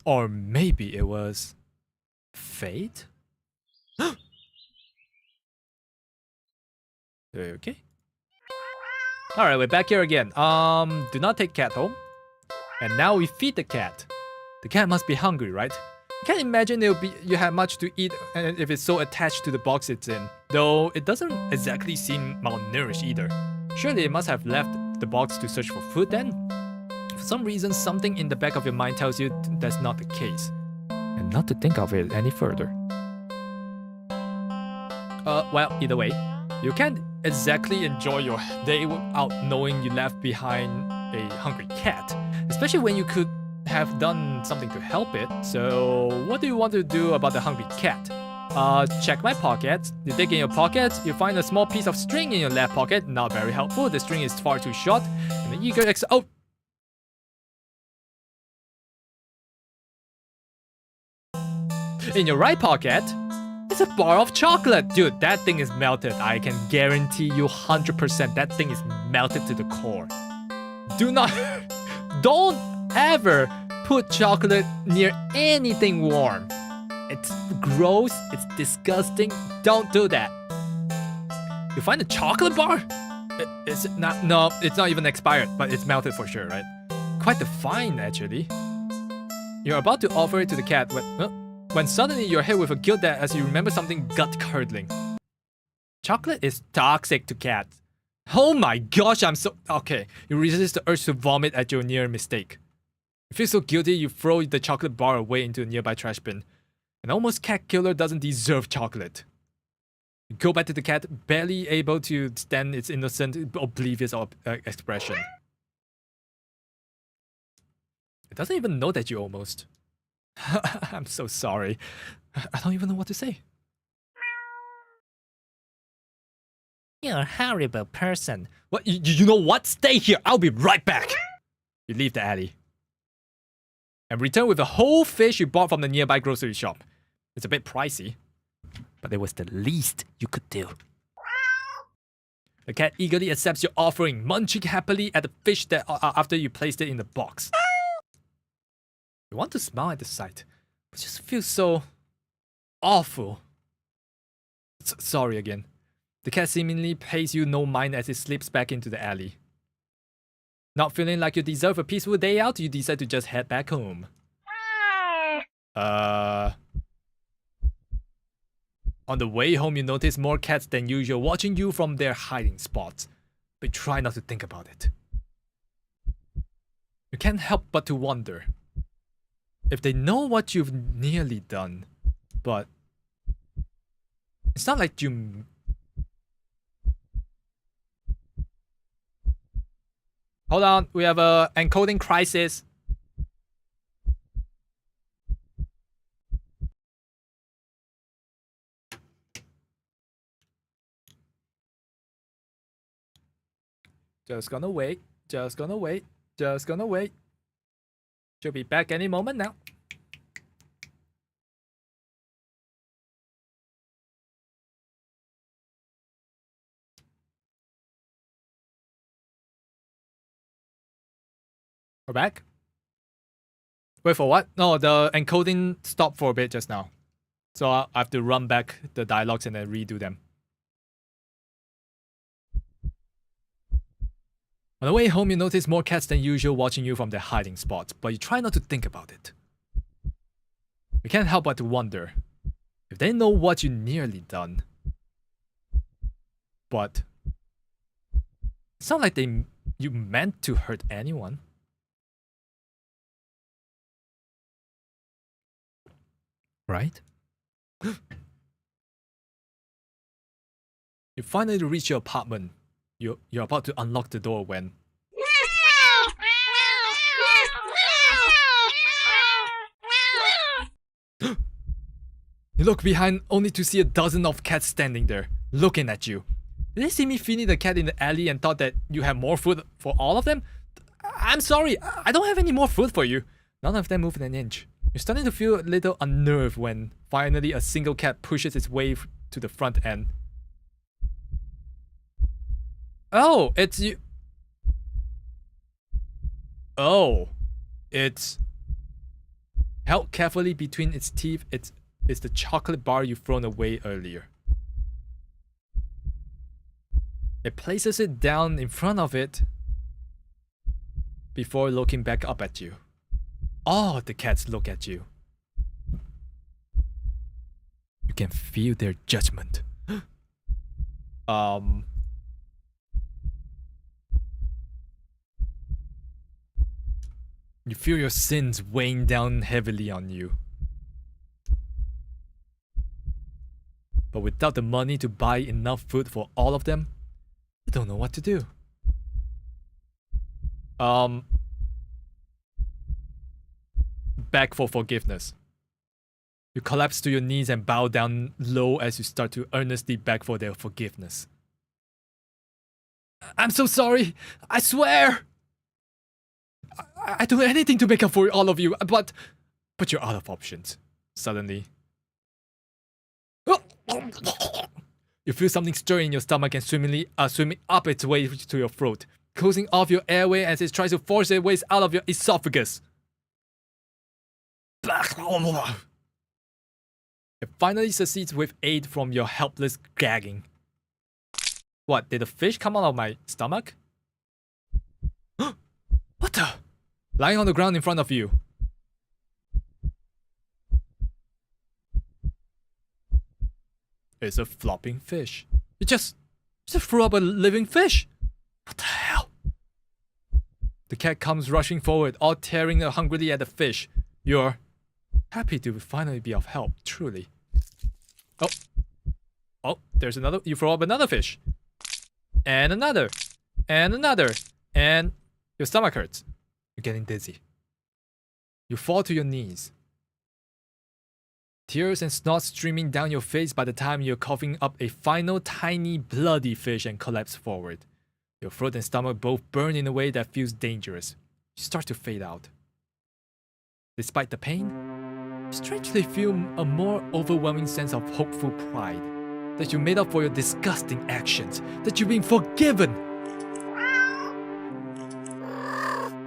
B: Or maybe it was fate? Okay. Alright, we're back here again. Do not take cat home. And now we feed the cat. The cat must be hungry, right? Can't imagine you have much to eat if it's so attached to the box it's in. Though it doesn't exactly seem malnourished either. Surely it must have left the box to search for food then? For some reason, something in the back of your mind tells you that's not the case. And not to think of it any further. Well, either way, you can't exactly enjoy your day without knowing you left behind a hungry cat. Especially when you could have done something to help it. So what do you want to do about the hungry cat? Check my pockets. You dig in your pockets, you find a small piece of string in your left pocket. Not very helpful. The string is far too short. And the eager oh! In your right pocket, it's a bar of chocolate. Dude, that thing is melted. I can guarantee you 100% that thing is melted to the core. Don't ever put chocolate near anything warm. It's gross, it's disgusting. Don't do that. You find a chocolate bar? Is it not? No, it's not even expired, but it's melted for sure, right?
A: quite the find, actually. You're about to offer it to the cat when suddenly you're hit with a guilt that as you remember something gut-curdling. Chocolate is toxic to cats. Oh my gosh, I'm so... Okay, you resist the urge to vomit at your near mistake. You feel so guilty, you throw the chocolate bar away into a nearby trash bin. An almost cat killer doesn't deserve chocolate. You go back to the cat, barely able to stand its innocent, oblivious expression. It doesn't even know that you almost... I'm so sorry. I don't even know what to say.
C: You're a horrible person.
A: What? You know what? Stay here. I'll be right back. You leave the alley. And return with a whole fish you bought from the nearby grocery shop. It's a bit pricey, but it was the least you could do. The cat eagerly accepts your offering, munching happily at the fish that after you placed it in the box. You want to smile at the sight, but just feels so awful. Sorry again. The cat seemingly pays you no mind as it slips back into the alley. Not feeling like you deserve a peaceful day out, you decide to just head back home. On the way home, you notice more cats than usual watching you from their hiding spots, but you try not to think about it. You can't help but to wonder if they know what you've nearly done, but it's not like you... Hold on, we have a encoding crisis. Just gonna wait, just gonna wait, just gonna wait. She'll be back any moment now. We're back. Wait for what? No, the encoding stopped for a bit just now. So I have to run back the dialogues and then redo them. On the way home, you notice more cats than usual watching you from their hiding spots, but you try not to think about it. You can't help but to wonder if they know what you nearly done. But it's not like you meant to hurt anyone. Right? You finally reach your apartment. You're about to unlock the door when... You look behind only to see a dozen of cats standing there, looking at you. Did they see me feeding the cat in the alley and thought that you had more food for all of them? I'm sorry, I don't have any more food for you. None of them moved an inch. You're starting to feel a little unnerved when finally a single cat pushes its way to the front end. Oh, it's you. Oh, it's held carefully between its teeth. It's the chocolate bar you've thrown away earlier. It places it down in front of it before looking back up at you. All the cats look at you. You can feel their judgment. You feel your sins weighing down heavily on you. But without the money to buy enough food for all of them, you don't know what to do. Beg for forgiveness. You collapse to your knees and bow down low as you start to earnestly beg for their forgiveness. I'm so sorry. I swear. I do anything to make up for all of you, but you're out of options. Suddenly, you feel something stirring in your stomach and swimming up its way to your throat, closing off your airway as it tries to force its way out of your esophagus. It finally succeeds with aid from your helpless gagging. What, did a fish come out of my stomach? What the? lying on the ground in front of you. It's a flopping fish. You just threw up a living fish. What the hell? The cat comes rushing forward, all tearing hungrily at the fish. You're happy to finally be of help, truly. Oh, there's another. You throw up another fish. And another. And another. And your stomach hurts. You're getting dizzy. You fall to your knees. Tears and snot streaming down your face by the time you're coughing up a final tiny bloody fish and collapse forward. Your throat and stomach both burn in a way that feels dangerous. You start to fade out. Despite the pain, you strangely feel a more overwhelming sense of hopeful pride. That you made up for your disgusting actions. That you've been forgiven.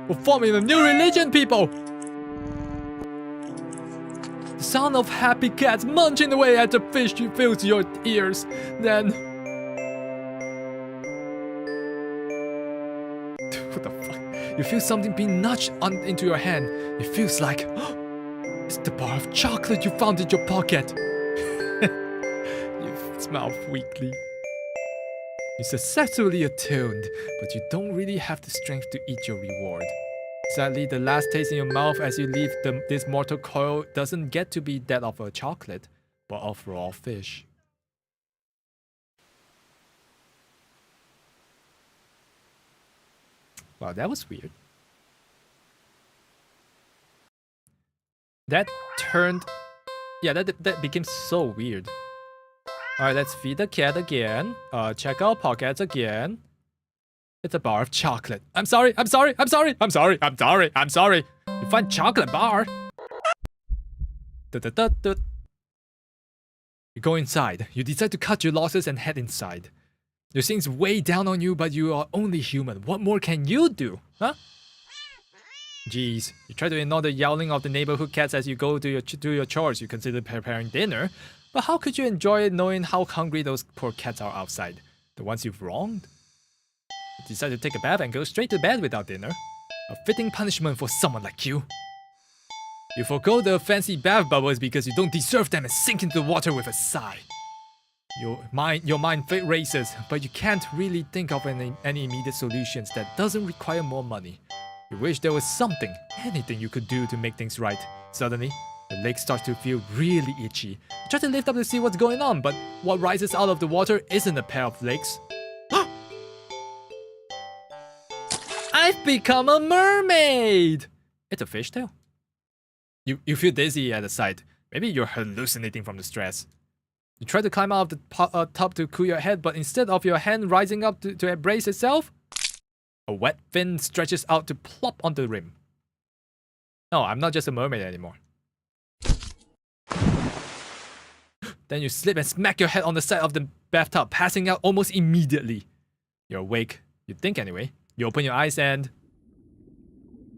A: We're forming a new religion, people! The sound of happy cats munching away at the fish fills your ears. Then... what the fuck? You feel something being nudged into your hand. It feels like... it's the bar of chocolate you found in your pocket. You smile weakly. You're successfully attuned, but you don't really have the strength to eat your reward. Sadly, the last taste in your mouth as you leave this mortal coil doesn't get to be that of a chocolate, but of raw fish. Wow, that was weird. That turned... yeah, that became so weird. Alright, let's feed the cat again. Check our pockets again. It's a bar of chocolate. I'm sorry. You find chocolate bar. You go inside. You decide to cut your losses and head inside. Your things weigh down on you, but you are only human. What more can you do? Huh? Jeez, you try to ignore the yowling of the neighborhood cats as you go do your chores. You consider preparing dinner. But how could you enjoy it knowing how hungry those poor cats are outside? The ones you've wronged? You decide to take a bath and go straight to bed without dinner. A fitting punishment for someone like you. You forgo the fancy bath bubbles because you don't deserve them and sink into the water with a sigh. Your mind races, but you can't really think of any immediate solutions that doesn't require more money. You wish there was something, anything you could do to make things right. Suddenly, the lake starts to feel really itchy. You try to lift up to see what's going on, but what rises out of the water isn't a pair of legs. I've become a mermaid! It's a fishtail. You feel dizzy at the sight. Maybe you're hallucinating from the stress. You try to climb out of the tub to cool your head, but instead of your hand rising up to embrace itself, a wet fin stretches out to plop onto the rim. No, I'm not just a mermaid anymore. Then you slip and smack your head on the side of the bathtub, passing out almost immediately. You're awake. You think anyway. You open your eyes and...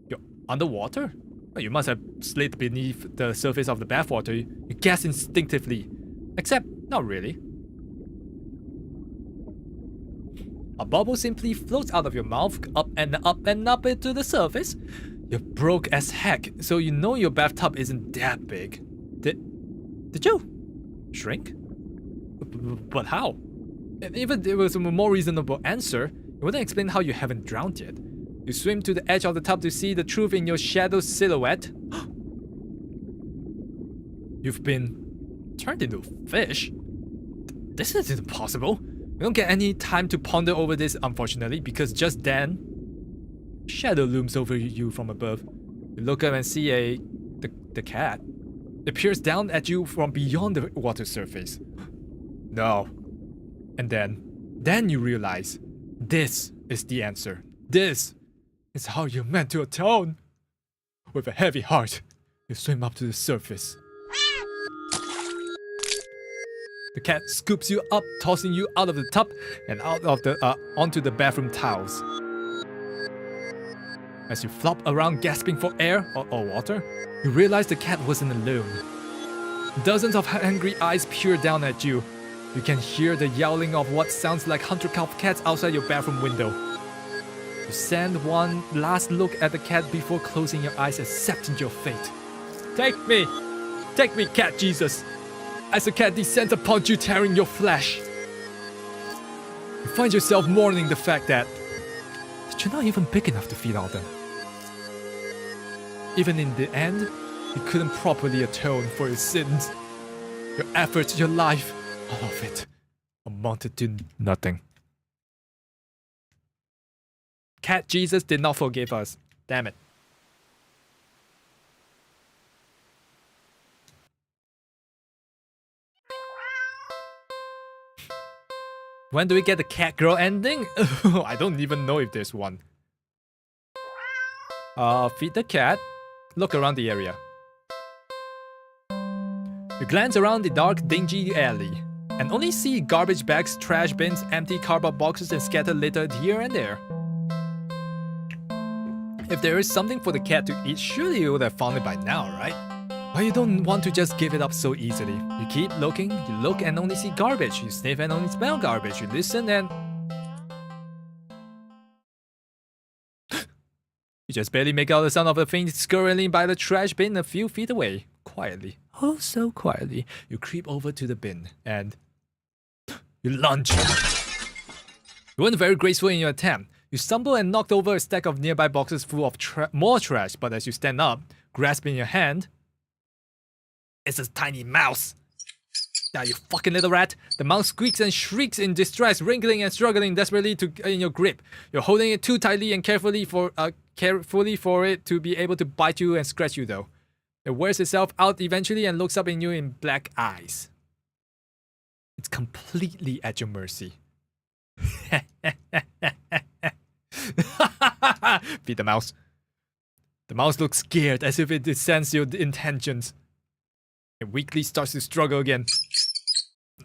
A: you're underwater? Oh, you must have slid beneath the surface of the bathwater. You guess instinctively. Except, not really. A bubble simply floats out of your mouth, up and up and up into the surface. You're broke as heck, so you know your bathtub isn't that big. Did you shrink? But how? Even if there was a more reasonable answer, it wouldn't explain how you haven't drowned yet. You swim to the edge of the tub to see the truth in your shadow silhouette. You've been turned into a fish? This isn't impossible. You don't get any time to ponder over this, unfortunately, because just then, shadow looms over you from above. You look up and see the cat. It peers down at you from beyond the water surface. No. And then you realize, this is the answer. This is how you're meant to atone. With a heavy heart, you swim up to the surface. The cat scoops you up, tossing you out of the tub and out of onto the bathroom towels. As you flop around gasping for air or water, you realize the cat wasn't alone. Dozens of angry eyes peer down at you. You can hear the yowling of what sounds like hunter cats outside your bathroom window.
B: You send one last look at the cat before closing your eyes, accepting your fate. Take me, cat Jesus, as the cat descends upon you, tearing your flesh. You find yourself mourning the fact that you're not even big enough to feed all of them. Even in the end, you couldn't properly atone for your sins. Your efforts, your life, all of it amounted to nothing. Cat Jesus did not forgive us. Damn it. When do we get the cat girl ending? I don't even know if there's one. Feed the cat. Look around the area. You glance around the dark, dingy alley and only see garbage bags, trash bins, empty cardboard boxes, and scattered litter here and there. If there is something for the cat to eat, surely you would have found it by now, right? But you don't want to just give it up so easily. You keep looking, you look and only see garbage. You sniff and only smell garbage. You listen and... you just barely make out the sound of a thing scurrying by the trash bin a few feet away. Quietly, oh so quietly, you creep over to the bin and... you lunge. You weren't very graceful in your attempt. You stumble and knocked over a stack of nearby boxes full of more trash, but as you stand up, grasping your hand... it's a tiny mouse. Now you fucking little rat. The mouse squeaks and shrieks in distress, wriggling and struggling desperately in your grip. You're holding it too tightly and carefully for it to be able to bite you and scratch you though. It wears itself out eventually and looks up at you in black eyes. It's completely at your mercy. Feed the mouse. The mouse looks scared as if it senses your intentions. It weakly starts to struggle again.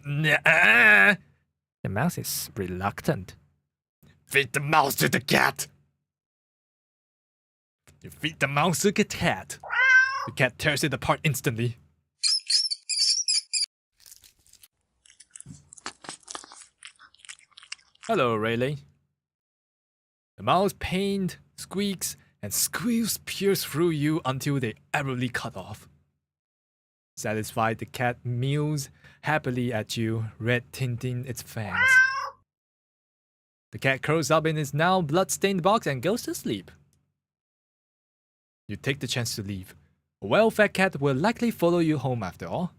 B: The mouse is reluctant. Feed the mouse to the cat. You feed the mouse to the cat. The cat tears it apart instantly. Hello, Rayleigh. The mouse pained, squeaks, and squeals pierce through you until they abruptly cut off. Satisfied, the cat mews happily at you, red tinting its fangs. The cat curls up in its now blood-stained box and goes to sleep. You take the chance to leave. A well-fed cat will likely follow you home after all.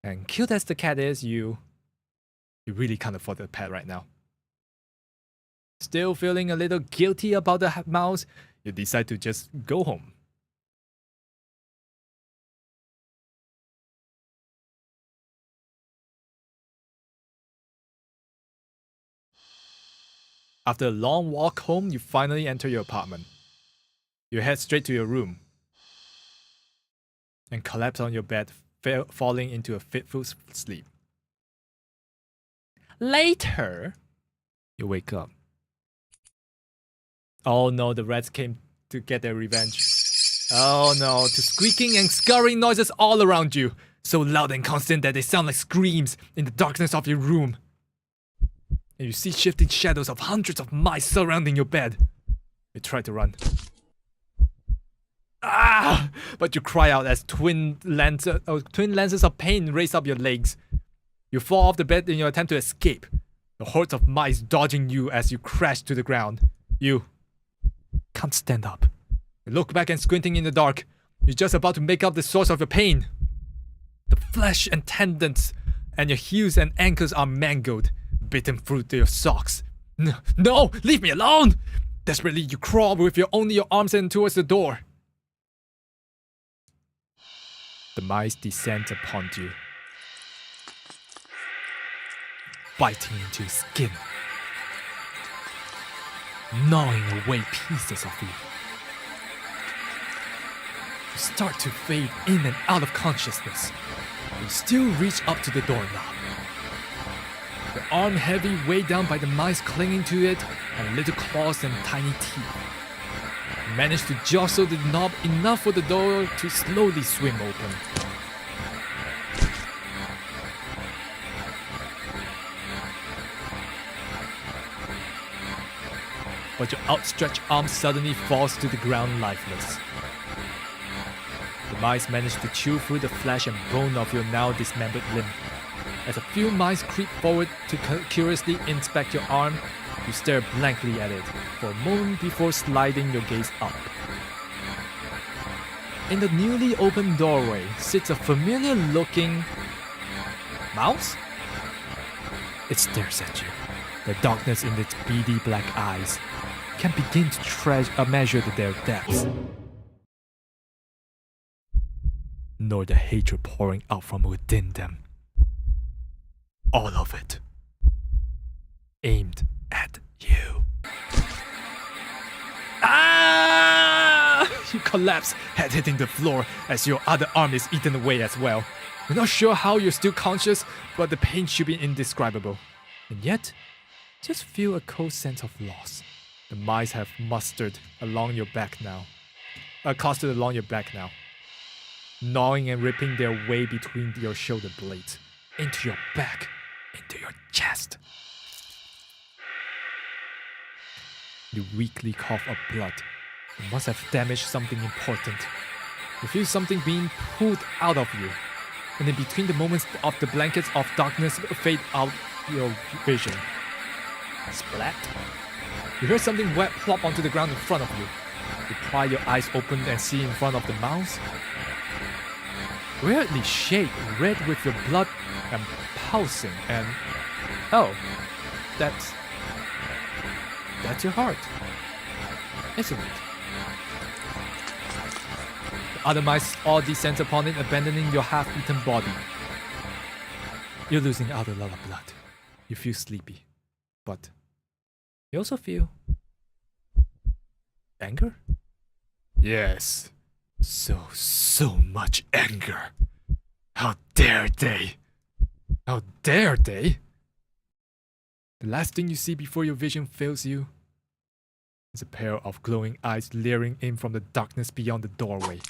B: And cute as the cat is, you really can't afford the pet right now. Still feeling a little guilty about the mouse, you decide to just go home. After a long walk home, you finally enter your apartment. You head straight to your room and collapse on your bed, falling into a fitful sleep. Later, you wake up. Oh no, the rats came to get their revenge. Oh no, to squeaking and scurrying noises all around you, so loud and constant that they sound like screams in the darkness of your room. And you see shifting shadows of hundreds of mice surrounding your bed. You try to run. Ah! But you cry out as twin lenses of pain race up your legs. You fall off the bed in your attempt to escape. The hordes of mice dodging you as you crash to the ground. You can't stand up. You look back and squinting in the dark. You're just about to make out the source of your pain. The flesh and tendons and your heels and ankles are mangled, bitten through to your socks. No! Leave me alone! Desperately, you crawl with only your arms in towards the door. The mice descend upon you, biting into your skin, gnawing away pieces of you. You start to fade in and out of consciousness. You still reach up to the doorknob. Your arm heavy, weighed down by the mice clinging to it, and little claws and tiny teeth. You manage to jostle the knob enough for the door to slowly swing open. But but your outstretched arm suddenly falls to the ground lifeless. The mice manage to chew through the flesh and bone of your now dismembered limb. As a few mice creep forward to curiously inspect your arm, you stare blankly at it for a moment before sliding your gaze up. In the newly opened doorway sits a familiar-looking mouse. It stares at you. The darkness in its beady black eyes can begin to measure their depths, nor the hatred pouring out from within them. All of it aimed at you. Ah! You collapse, head hitting the floor as your other arm is eaten away as well. You're not sure how you're still conscious, but the pain should be indescribable. And yet, just feel a cold sense of loss. The mice have clustered along your back now, gnawing and ripping their way between your shoulder blades, into your back, into your chest. You weakly cough up blood. You must have damaged something important. You feel something being pulled out of you, and in between the moments of the blankets of darkness fade out your vision. Splat. You hear something wet plop onto the ground in front of you. You pry your eyes open and see in front of the mouse, weirdly shaped, red with your blood and pulsing, and oh, that's your heart, isn't it? The other mice all descend upon it, abandoning your half-eaten body. You're losing out a lot of blood. You feel sleepy, but you also feel anger? Yes. So much anger. How dare they? How dare they? The last thing you see before your vision fails you is a pair of glowing eyes leering in from the darkness beyond the doorway.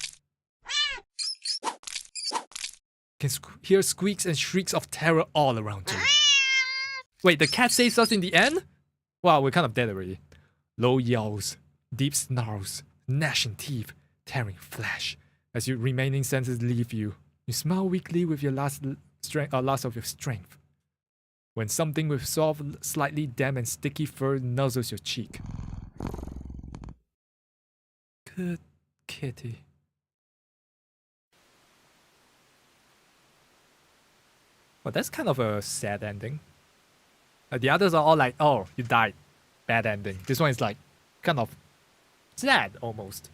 B: You can hear squeaks and shrieks of terror all around you. Wait, the cat saves us in the end? Wow, we're kind of dead already. Low yells, deep snarls, gnashing teeth, tearing flesh. As your remaining senses leave you, you smile weakly with your last of your strength. When something with soft, slightly damp and sticky fur nuzzles your cheek. Good kitty. Well, that's kind of a sad ending. The others are all like, oh, you died. Bad ending. This one is like, kind of sad almost.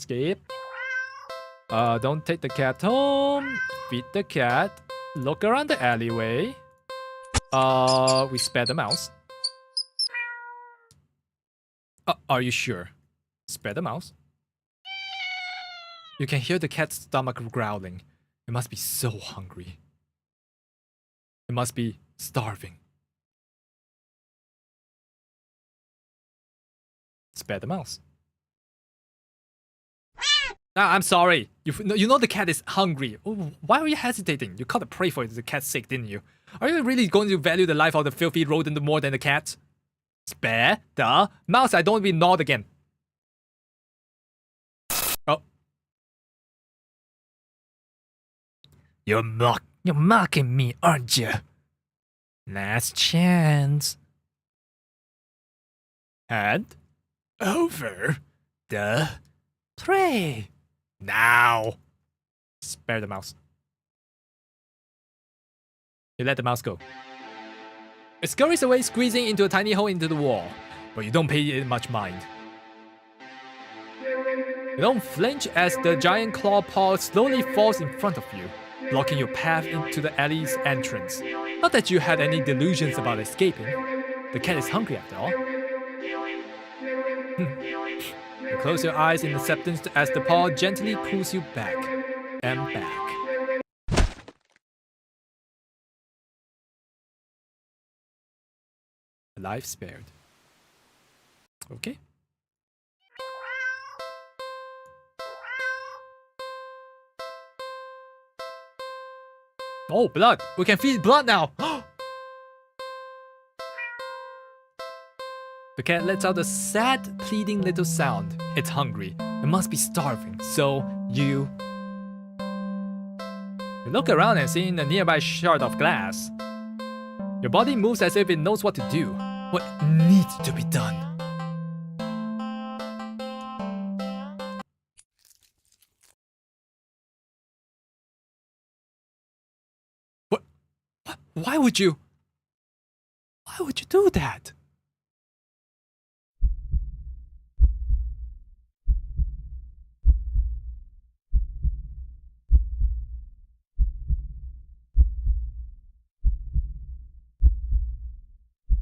B: Skip. Don't take the cat home. Feed the cat. Look around the alleyway. We spare the mouse. Are you sure? Spare the mouse. You can hear the cat's stomach growling. It must be so hungry. It must be starving. Spare the mouse. I'm sorry. You know the cat is hungry. Oh, why are you hesitating? You caught a prey for the cat's sake, didn't you? Are you really going to value the life of the filthy rodent more than the cat? Spare the mouse. I don't be gnawed again. Oh. You're mocking me, aren't you? Last chance. And over the prey. Now. Spare the mouse. You let the mouse go. It scurries away, squeezing into a tiny hole into the wall, but you don't pay it much mind. You don't flinch as the giant claw paw slowly falls in front of you, blocking your path into the alley's entrance. Not that you had any delusions about escaping. The cat is hungry after all. You close your eyes in acceptance as the paw gently pulls you back and back. Life spared. Okay. Oh, blood! We can feed blood now! The cat lets out a sad, pleading little sound. It's hungry. It must be starving. So you look around and see a nearby shard of glass. Your body moves as if it knows what to do. What needs to be done? What? Why would you? Why would you do that?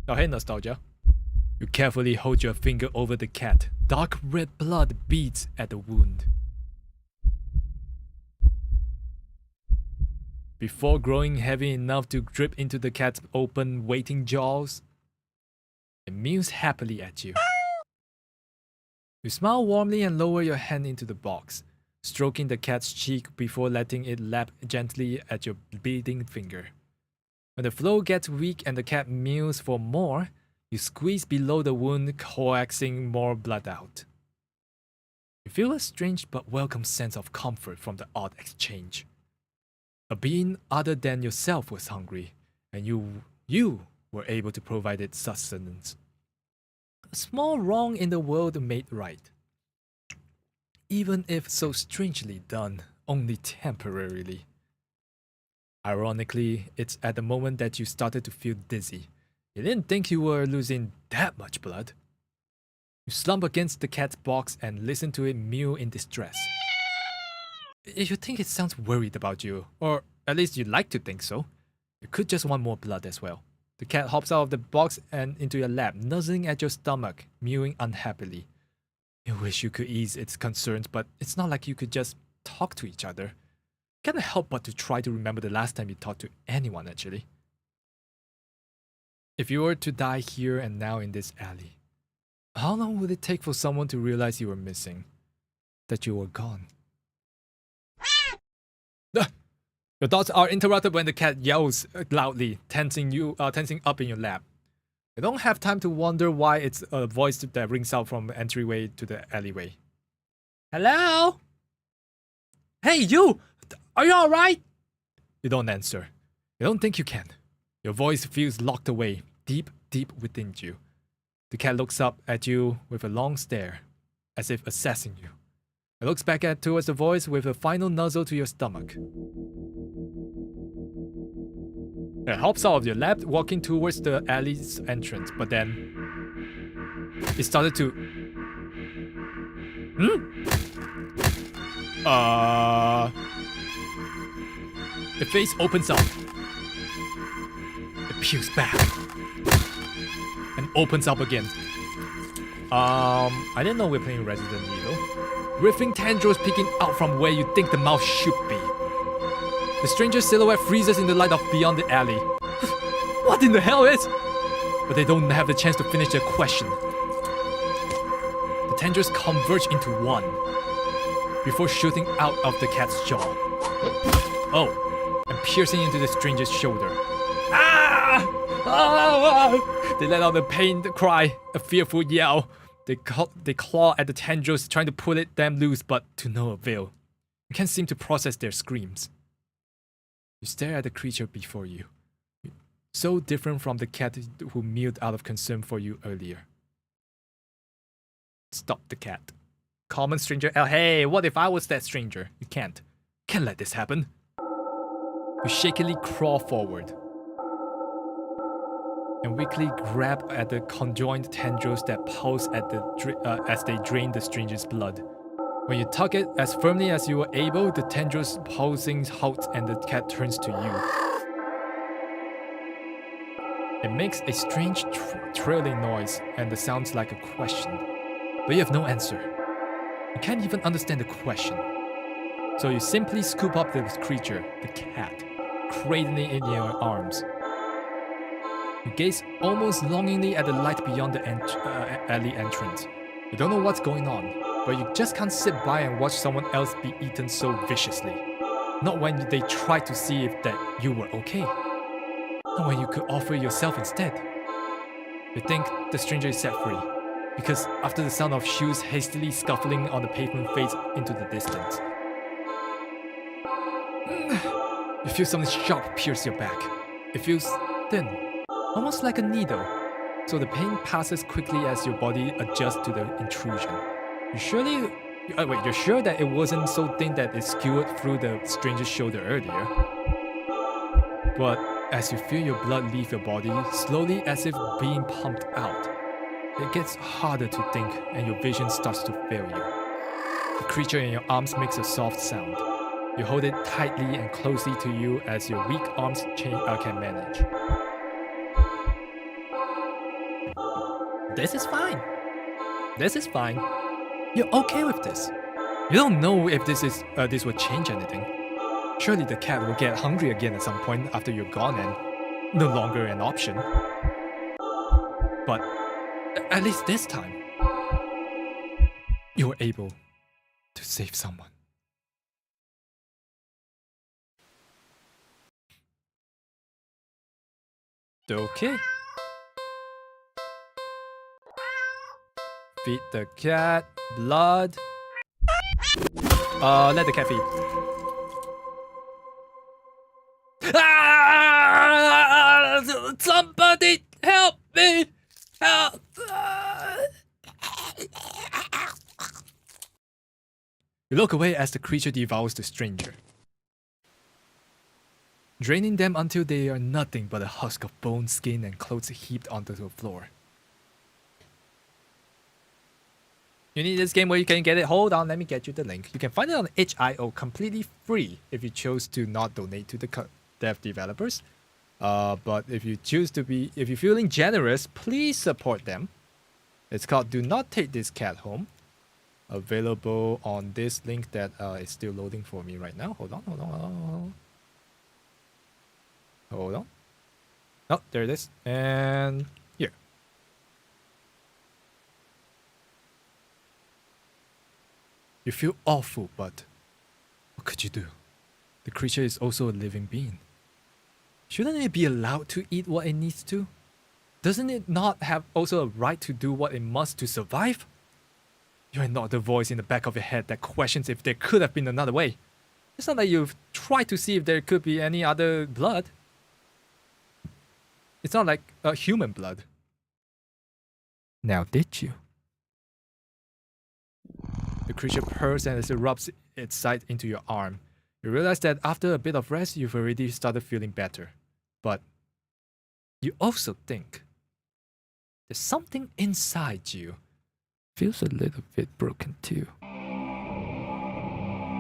B: Oh, hey, nostalgia. You carefully hold your finger over the cat. Dark red blood beads at the wound. Before growing heavy enough to drip into the cat's open, waiting jaws, it mews happily at you. You smile warmly and lower your hand into the box, stroking the cat's cheek before letting it lap gently at your bleeding finger. When the flow gets weak and the cat mews for more, you squeeze below the wound, coaxing more blood out. You feel a strange but welcome sense of comfort from the odd exchange. A being other than yourself was hungry, and you were able to provide it sustenance. A small wrong in the world made right. Even if so strangely done, only temporarily. Ironically, it's at the moment that you started to feel dizzy. You didn't think you were losing that much blood. You slump against the cat's box and listen to it mew in distress. You think it sounds worried about you, or at least you'd like to think so. You could just want more blood as well. The cat hops out of the box and into your lap, nuzzling at your stomach, mewing unhappily. You wish you could ease its concerns, but it's not like you could just talk to each other. Can't help but to try to remember the last time you talked to anyone, actually. If you were to die here and now in this alley, how long would it take for someone to realize you were missing? That you were gone? Your thoughts are interrupted when the cat yells loudly, tensing up in your lap. You don't have time to wonder why it's a voice that rings out from the entryway to the alleyway. Hello? Hey, you! Are you alright? You don't answer. You don't think you can. Your voice feels locked away, deep within you. The cat looks up at you with a long stare, as if assessing you. It looks back towards the voice with a final nuzzle to your stomach. It hops out of your lap, walking towards the alley's entrance, but then it started to... The face opens up. It peels back. And opens up again. I didn't know we were playing Resident Evil. Riffing tendrils peeking out from where you think the mouth should be. The stranger's silhouette freezes in the light of beyond the alley. What in the hell is? But they don't have the chance to finish their question. The tendrils converge into one before shooting out of the cat's jaw. Oh, and piercing into the stranger's shoulder. Ah! Ah! They let out a pained cry, a fearful yell. They claw at the tendrils, trying to pull them loose, but to no avail. You can't seem to process their screams. You stare at the creature before you, so different from the cat who mewed out of concern for you earlier. Stop the cat. Common stranger. Oh, hey, what if I was that stranger? You can't. Can't let this happen. You shakily crawl forward and weakly grab at the conjoined tendrils that pulse at as they drain the stranger's blood. When you tug it as firmly as you are able, the tendrils pulsing halts and the cat turns to you. It makes a strange trailing noise and it sounds like a question, but you have no answer. You can't even understand the question. So you simply scoop up the creature, the cat, cradling it in your arms. You gaze almost longingly at the light beyond the alley entrance. You don't know what's going on, but you just can't sit by and watch someone else be eaten so viciously. Not when they try to see if that you were okay. Not when you could offer yourself instead.
A: You think the stranger is set free, because after the sound of shoes hastily scuffling on the pavement fades into the distance, you feel something sharp pierce your back. It feels thin, almost like a needle, so the pain passes quickly as your body adjusts to the intrusion. You're sure that it wasn't so thin that it skewered through the stranger's shoulder earlier? But as you feel your blood leave your body, slowly as if being pumped out, it gets harder to think and your vision starts to fail you. The creature in your arms makes a soft sound. You hold it tightly and closely to you as your weak arms can manage. This is fine. This is fine. You're okay with this. You don't know if this will change anything. Surely the cat will get hungry again at some point after you're gone and no longer an option. But at least this time, you were able to save someone. Okay. Feed the cat, blood. Let the cat feed. Ah! Somebody help me! Help! You look away as the creature devours the stranger, draining them until they are nothing but a husk of bone, skin, and clothes heaped onto the floor. You need this game where you can get it. Hold on, let me get you the link. You can find it on itch.io completely free if you chose to not donate to the dev developers. But if you choose to if you're feeling generous, please support them. It's called Do Not Take This Cat Home. Available on this link that is still loading for me right now. Hold on. Oh, there it is. And here. You feel awful, but what could you do? The creature is also a living being. Shouldn't it be allowed to eat what it needs to? Doesn't it not have also a right to do what it must to survive? You are not the voice in the back of your head that questions if there could have been another way. It's not that you've tried to see if there could be any other blood. It's not like a human blood. Now did you? The creature purrs and as it rubs its side into your arm. You realize that after a bit of rest, you've already started feeling better. But you also think there's something inside you. Feels a little bit broken too.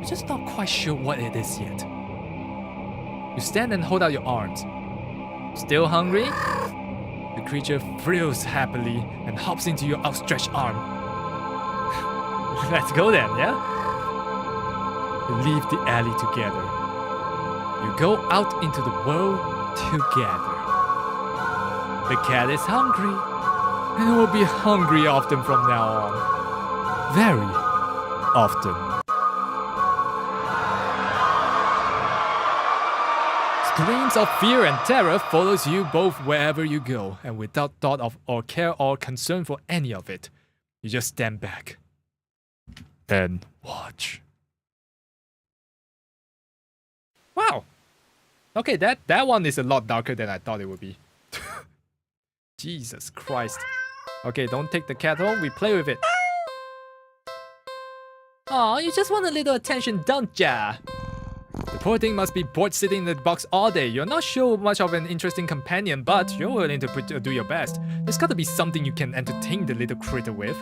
A: You're just not quite sure what it is yet. You stand and hold out your arms. Still hungry? The creature thrills happily and hops into your outstretched arm. Let's go then, yeah? You leave the alley together. You go out into the world together. The cat is hungry, and it will be hungry often from now on. Very often. Screams of fear and terror follows you both wherever you go, and without thought of or care or concern for any of it, you just stand back and watch. Wow. Okay, that one is a lot darker than I thought it would be. Jesus Christ. Okay, don't take the cat home, we play with it. Aw, you just want a little attention, don't ya? The poor thing must be bored sitting in the box all day. You're not sure much of an interesting companion, but you're willing to do your best. There's gotta be something you can entertain the little critter with.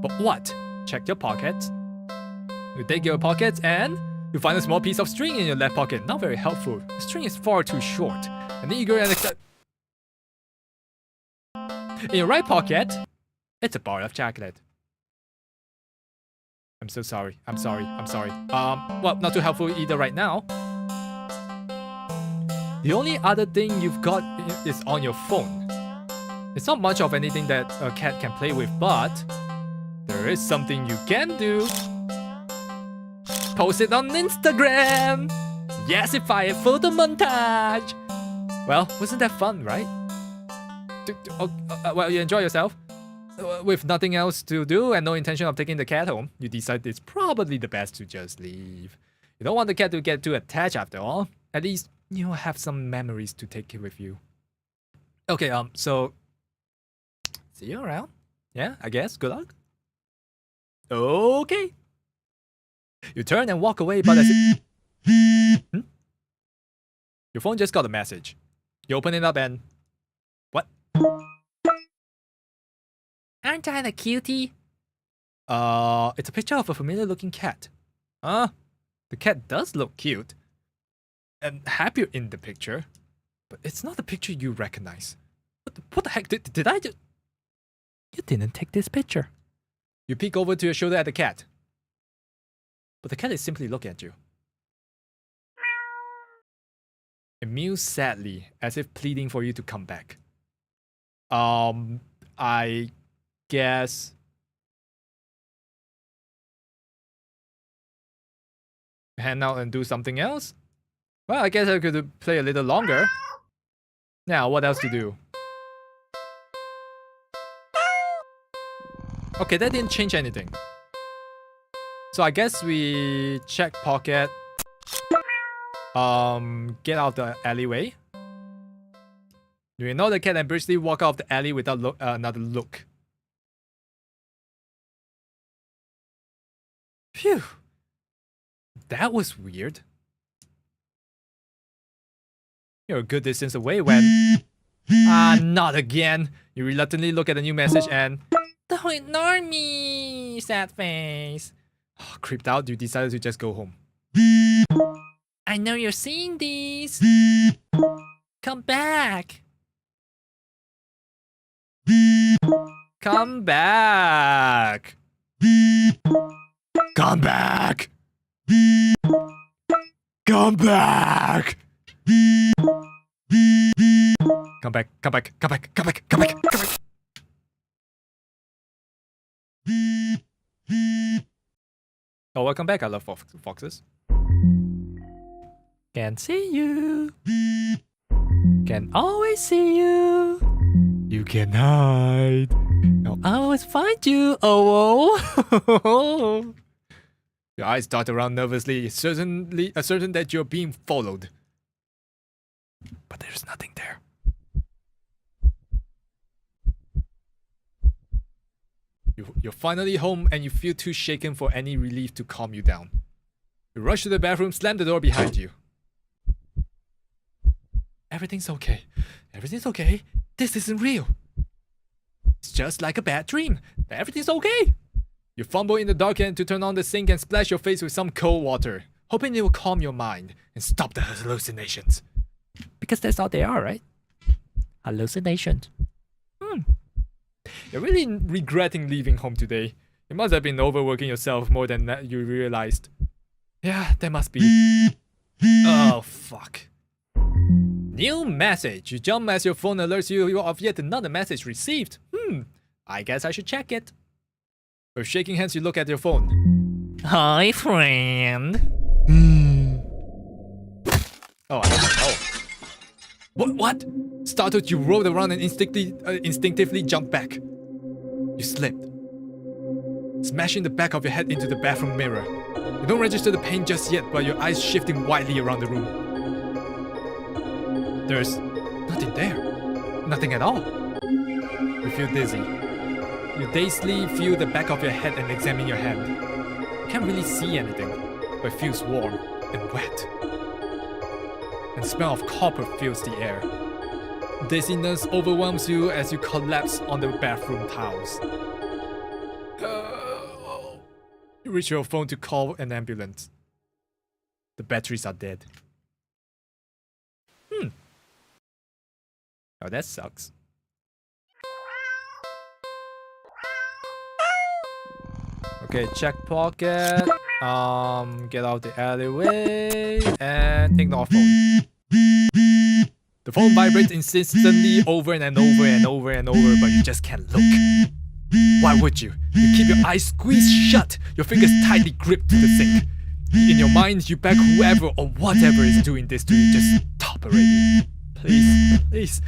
A: But what? Check your pockets. You take your pockets and you find a small piece of string in your left pocket. Not very helpful. The string is far too short. An eager and excited. In your right pocket, it's a bar of chocolate. I'm so sorry. I'm sorry. Well, not too helpful either right now. The only other thing you've got is on your phone. It's not much of anything that a cat can play with, but there is something you can do. Post it on Instagram! Yes, if I photo montage! Well, wasn't that fun, right? Well, you enjoy yourself. With nothing else to do and no intention of taking the cat home, you decide it's probably the best to just leave. You don't want the cat to get too attached after all. At least you'll have some memories to take with you. Okay, so see you around. Yeah, I guess. Good luck. Okay. You turn and walk away, but as your phone just got a message. You open it up and what?
C: Aren't I the cutie?
A: It's a picture of a familiar-looking cat. The cat does look cute and happier in the picture, but it's not the picture you recognize. What the heck did I just? You didn't take this picture. You peek over to your shoulder at the cat, but the cat is simply looking at you. It mews sadly, as if pleading for you to come back. I guess hang out and do something else? Well, I guess I could play a little longer. Now, what else to do? Okay, that didn't change anything. So I guess we check pocket. Get out of the alleyway. You ignore the cat and briskly walk out of the alley without another look. Phew. That was weird. You're a good distance away when... not again. You reluctantly look at the new message and...
C: Don't ignore me, sad face.
A: Creeped out, you decided to just go home.
C: I know you're seeing these. Come back.
A: Come back. Come back. Come back. Come back, come back, come back, come back, come back, come back. Oh, welcome back. I love foxes. Can see you. Can always see you. You can hide. I'll always find you. Oh. Your eyes dart around nervously, certain that you're being followed. But there's nothing there. You're finally home and you feel too shaken for any relief to calm you down. You rush to the bathroom, slam the door behind you. Everything's okay. Everything's okay. This isn't real. It's just like a bad dream. Everything's okay. You fumble in the dark end to turn on the sink and splash your face with some cold water, hoping it will calm your mind and stop the hallucinations. Because that's all they are, right? Hallucinations. You're really regretting leaving home today. You must have been overworking yourself more than that you realized. Yeah, that must be. Oh, fuck. New message. You jump as your phone alerts you of yet another message received. I guess I should check it. With shaking hands, you look at your phone.
C: Hi, friend.
A: Oh, I don't know. What? Startled, you rolled around and instinctively jumped back. You slipped, smashing the back of your head into the bathroom mirror. You don't register the pain just yet, but your eyes shifting widely around the room. There's nothing there. Nothing at all. You feel dizzy. You dazedly feel the back of your head and examine your hand. You can't really see anything, but it feels warm and wet. And the smell of copper fills the air. Dizziness overwhelms you as you collapse on the bathroom towels. You reach your phone to call an ambulance. The batteries are dead. Oh, that sucks. Okay, check pocket. Get out the alleyway and ignore phone. The phone vibrates insistently over and over and over and over, but you just can't look. Why would you? You keep your eyes squeezed shut, your fingers tightly gripped to the sink. In your mind, you beg whoever or whatever is doing this to you, just stop already. Please, please,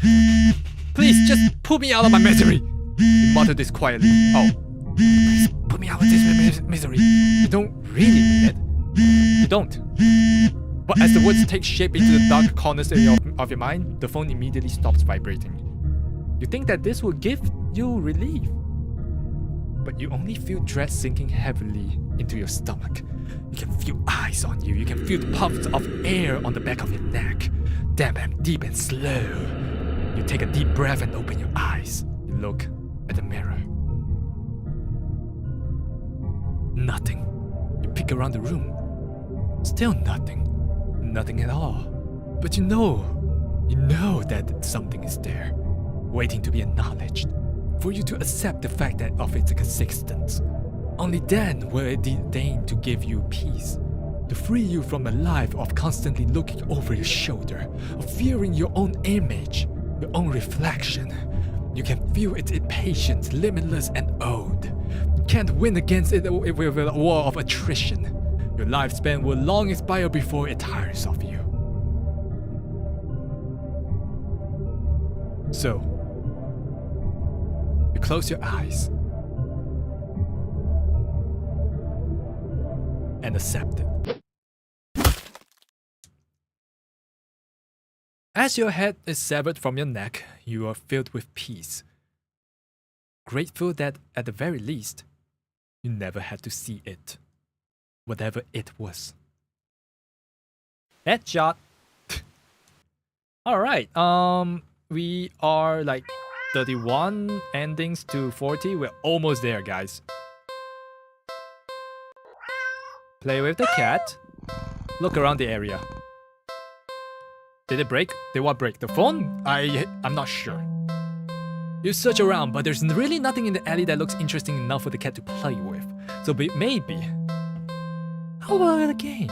A: Please, just put me out of my misery. You mutter this quietly. Oh. Please, put me out of this misery. You don't really mean it. You don't. But as the words take shape into the dark corners of your mind, the phone immediately stops vibrating. You think that this will give you relief. But you only feel dread sinking heavily into your stomach. You can feel eyes on you. You can feel the puffs of air on the back of your neck. Damp and deep and slow. You take a deep breath and open your eyes. You look at the mirror. Nothing. You peek around the room. Still nothing. Nothing at all. But you know that something is there, waiting to be acknowledged, for you to accept the fact that of its existence. Only then will it deign to give you peace, to free you from a life of constantly looking over your shoulder, of fearing your own image, your own reflection. You can feel its impatience, limitless and old. You can't win against it with a war of attrition. Your lifespan will long expire before it tires of you. So, you close your eyes and accept it. As your head is severed from your neck, you are filled with peace. Grateful that, at the very least, you never had to see it. Whatever it was. Headshot. Alright, we are like 31 endings to 40. We're almost there, guys. Play with the cat. Look around the area. Did it break? Did what break? The phone? I'm not sure. You search around, but there's really nothing in the alley that looks interesting enough for the cat to play with. So maybe... How about a game?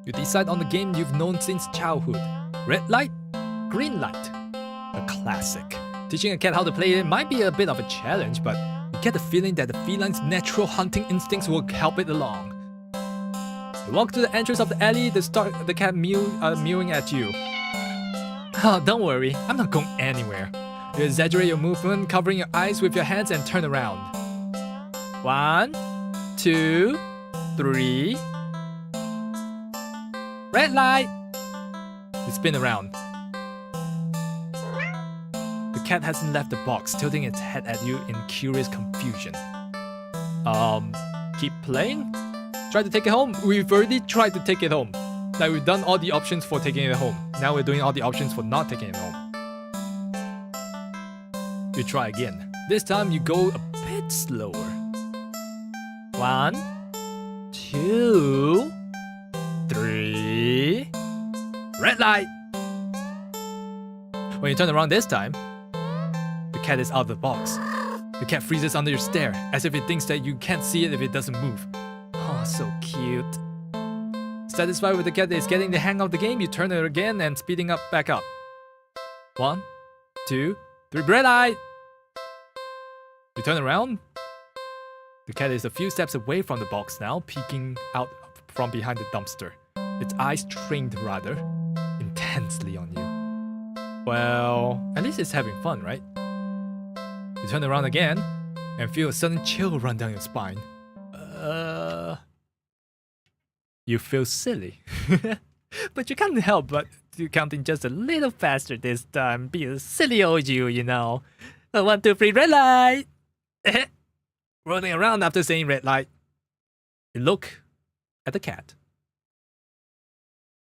A: You decide on the game you've known since childhood. Red light, green light. A classic. Teaching a cat how to play it might be a bit of a challenge, but you get the feeling that the feline's natural hunting instincts will help it along. You walk to the entrance of the alley, the cat mewing at you. Oh, don't worry, I'm not going anywhere. You exaggerate your movement, covering your eyes with your hands and turn around. 1, 2, 3. Red light! You spin around. The cat hasn't left the box, tilting its head at you in curious confusion. Keep playing? Try to take it home? We've already tried to take it home. Like, we've done all the options for taking it home. Now we're doing all the options for not taking it home. You try again. This time you go a bit slower. 1, 2, 3. Red light! When you turn around this time, the cat is out of the box. The cat freezes under your stare, as if it thinks that you can't see it if it doesn't move. Oh, so cute. Satisfied with the cat that is getting the hang of the game, you turn it again and speeding up back up. 1, 2, 3, red light! You turn around. The cat is a few steps away from the box now, peeking out from behind the dumpster. Its eyes trained rather intensely on you. Well, at least it's having fun, right? You turn around again and feel a sudden chill run down your spine. You feel silly. But you can't help but to counting just a little faster this time. Be a silly old you know. 1, 2, 3, red light! Rolling around after saying red light. You look at the cat.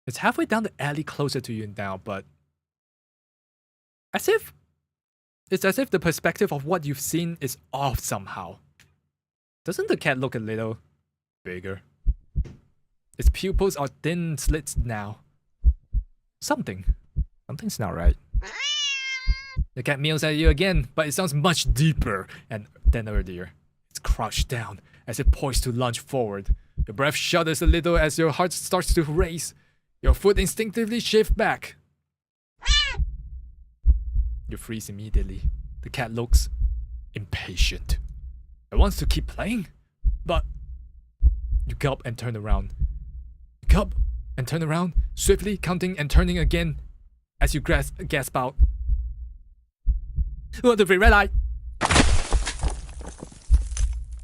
A: It's halfway down the alley closer to you now, but it's as if the perspective of what you've seen is off somehow. Doesn't the cat look a little bigger? Its pupils are thin slits now. Something's not right. The cat meows at you again, but it sounds much deeper than earlier. It's crouched down, as if poised to lunge forward. Your breath shudders a little as your heart starts to race. Your foot instinctively shifts back. You freeze immediately. The cat looks impatient. It wants to keep playing, but you gulp and turn around. You gulp and turn around, swiftly counting and turning again
B: as you gasp out. 1, 2, 3, red light!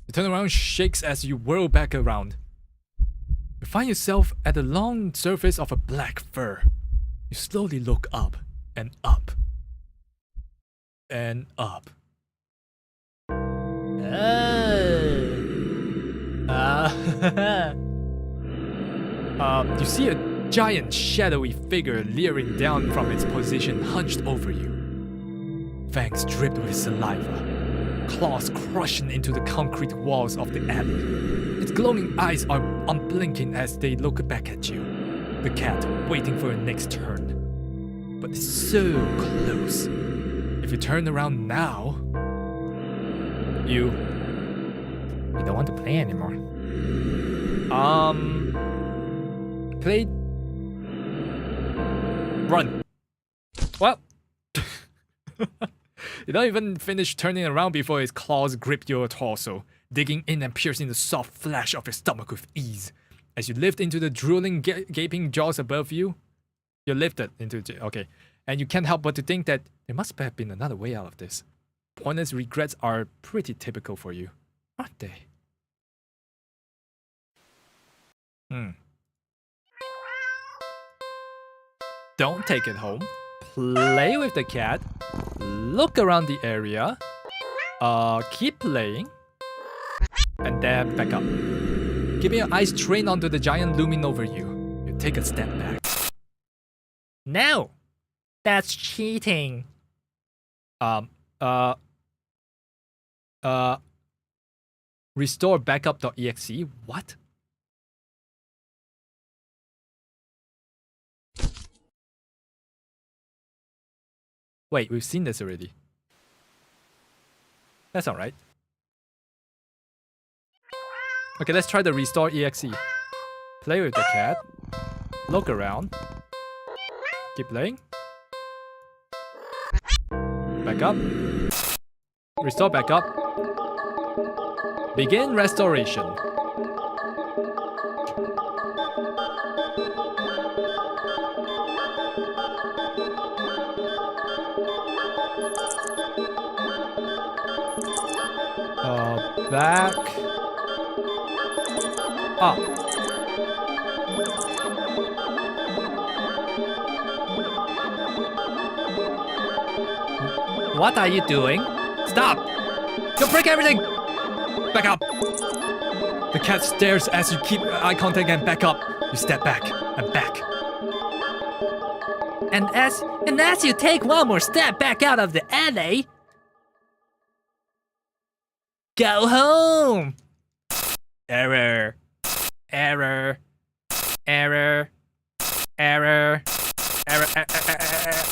B: You turn around, shakes as you whirl back around. You find yourself at the long surface of a black fur. You slowly look up and up and up. You see a giant shadowy figure leering down from its position hunched over you. Fangs dripped with saliva, claws crushing into the concrete walls of the alley. Its glowing eyes are unblinking as they look back at you, the cat waiting for your next turn. But it's so close. If you turn around now, you don't want to play anymore. Play. Run. Well, you don't even finish turning around before its claws grip your torso, digging in and piercing the soft flesh of your stomach with ease. As you lift into the drooling, gaping jaws above you, you're lifted into okay, and you can't help but to think that there must have been another way out of this. Pointless regrets are pretty typical for you, aren't they? Don't take it home. Play with the cat. Look around the area. Keep playing. And then back up. Keeping your eyes trained onto the giant looming over you. You take a step back.
C: No, that's cheating.
B: Restore backup.exe. What? Wait, we've seen this already. That's alright. Okay, let's try the restore exe. Play with the cat. Look around. Keep playing. Back up. Restore backup. Begin restoration. Back up.
C: What are you doing?
B: Stop! Don't break everything! Back up! The cat stares as you keep eye contact and back up. You step back and back.
C: And as you take one more step back out of the alley, go home.
B: Error. Error. Error. Error.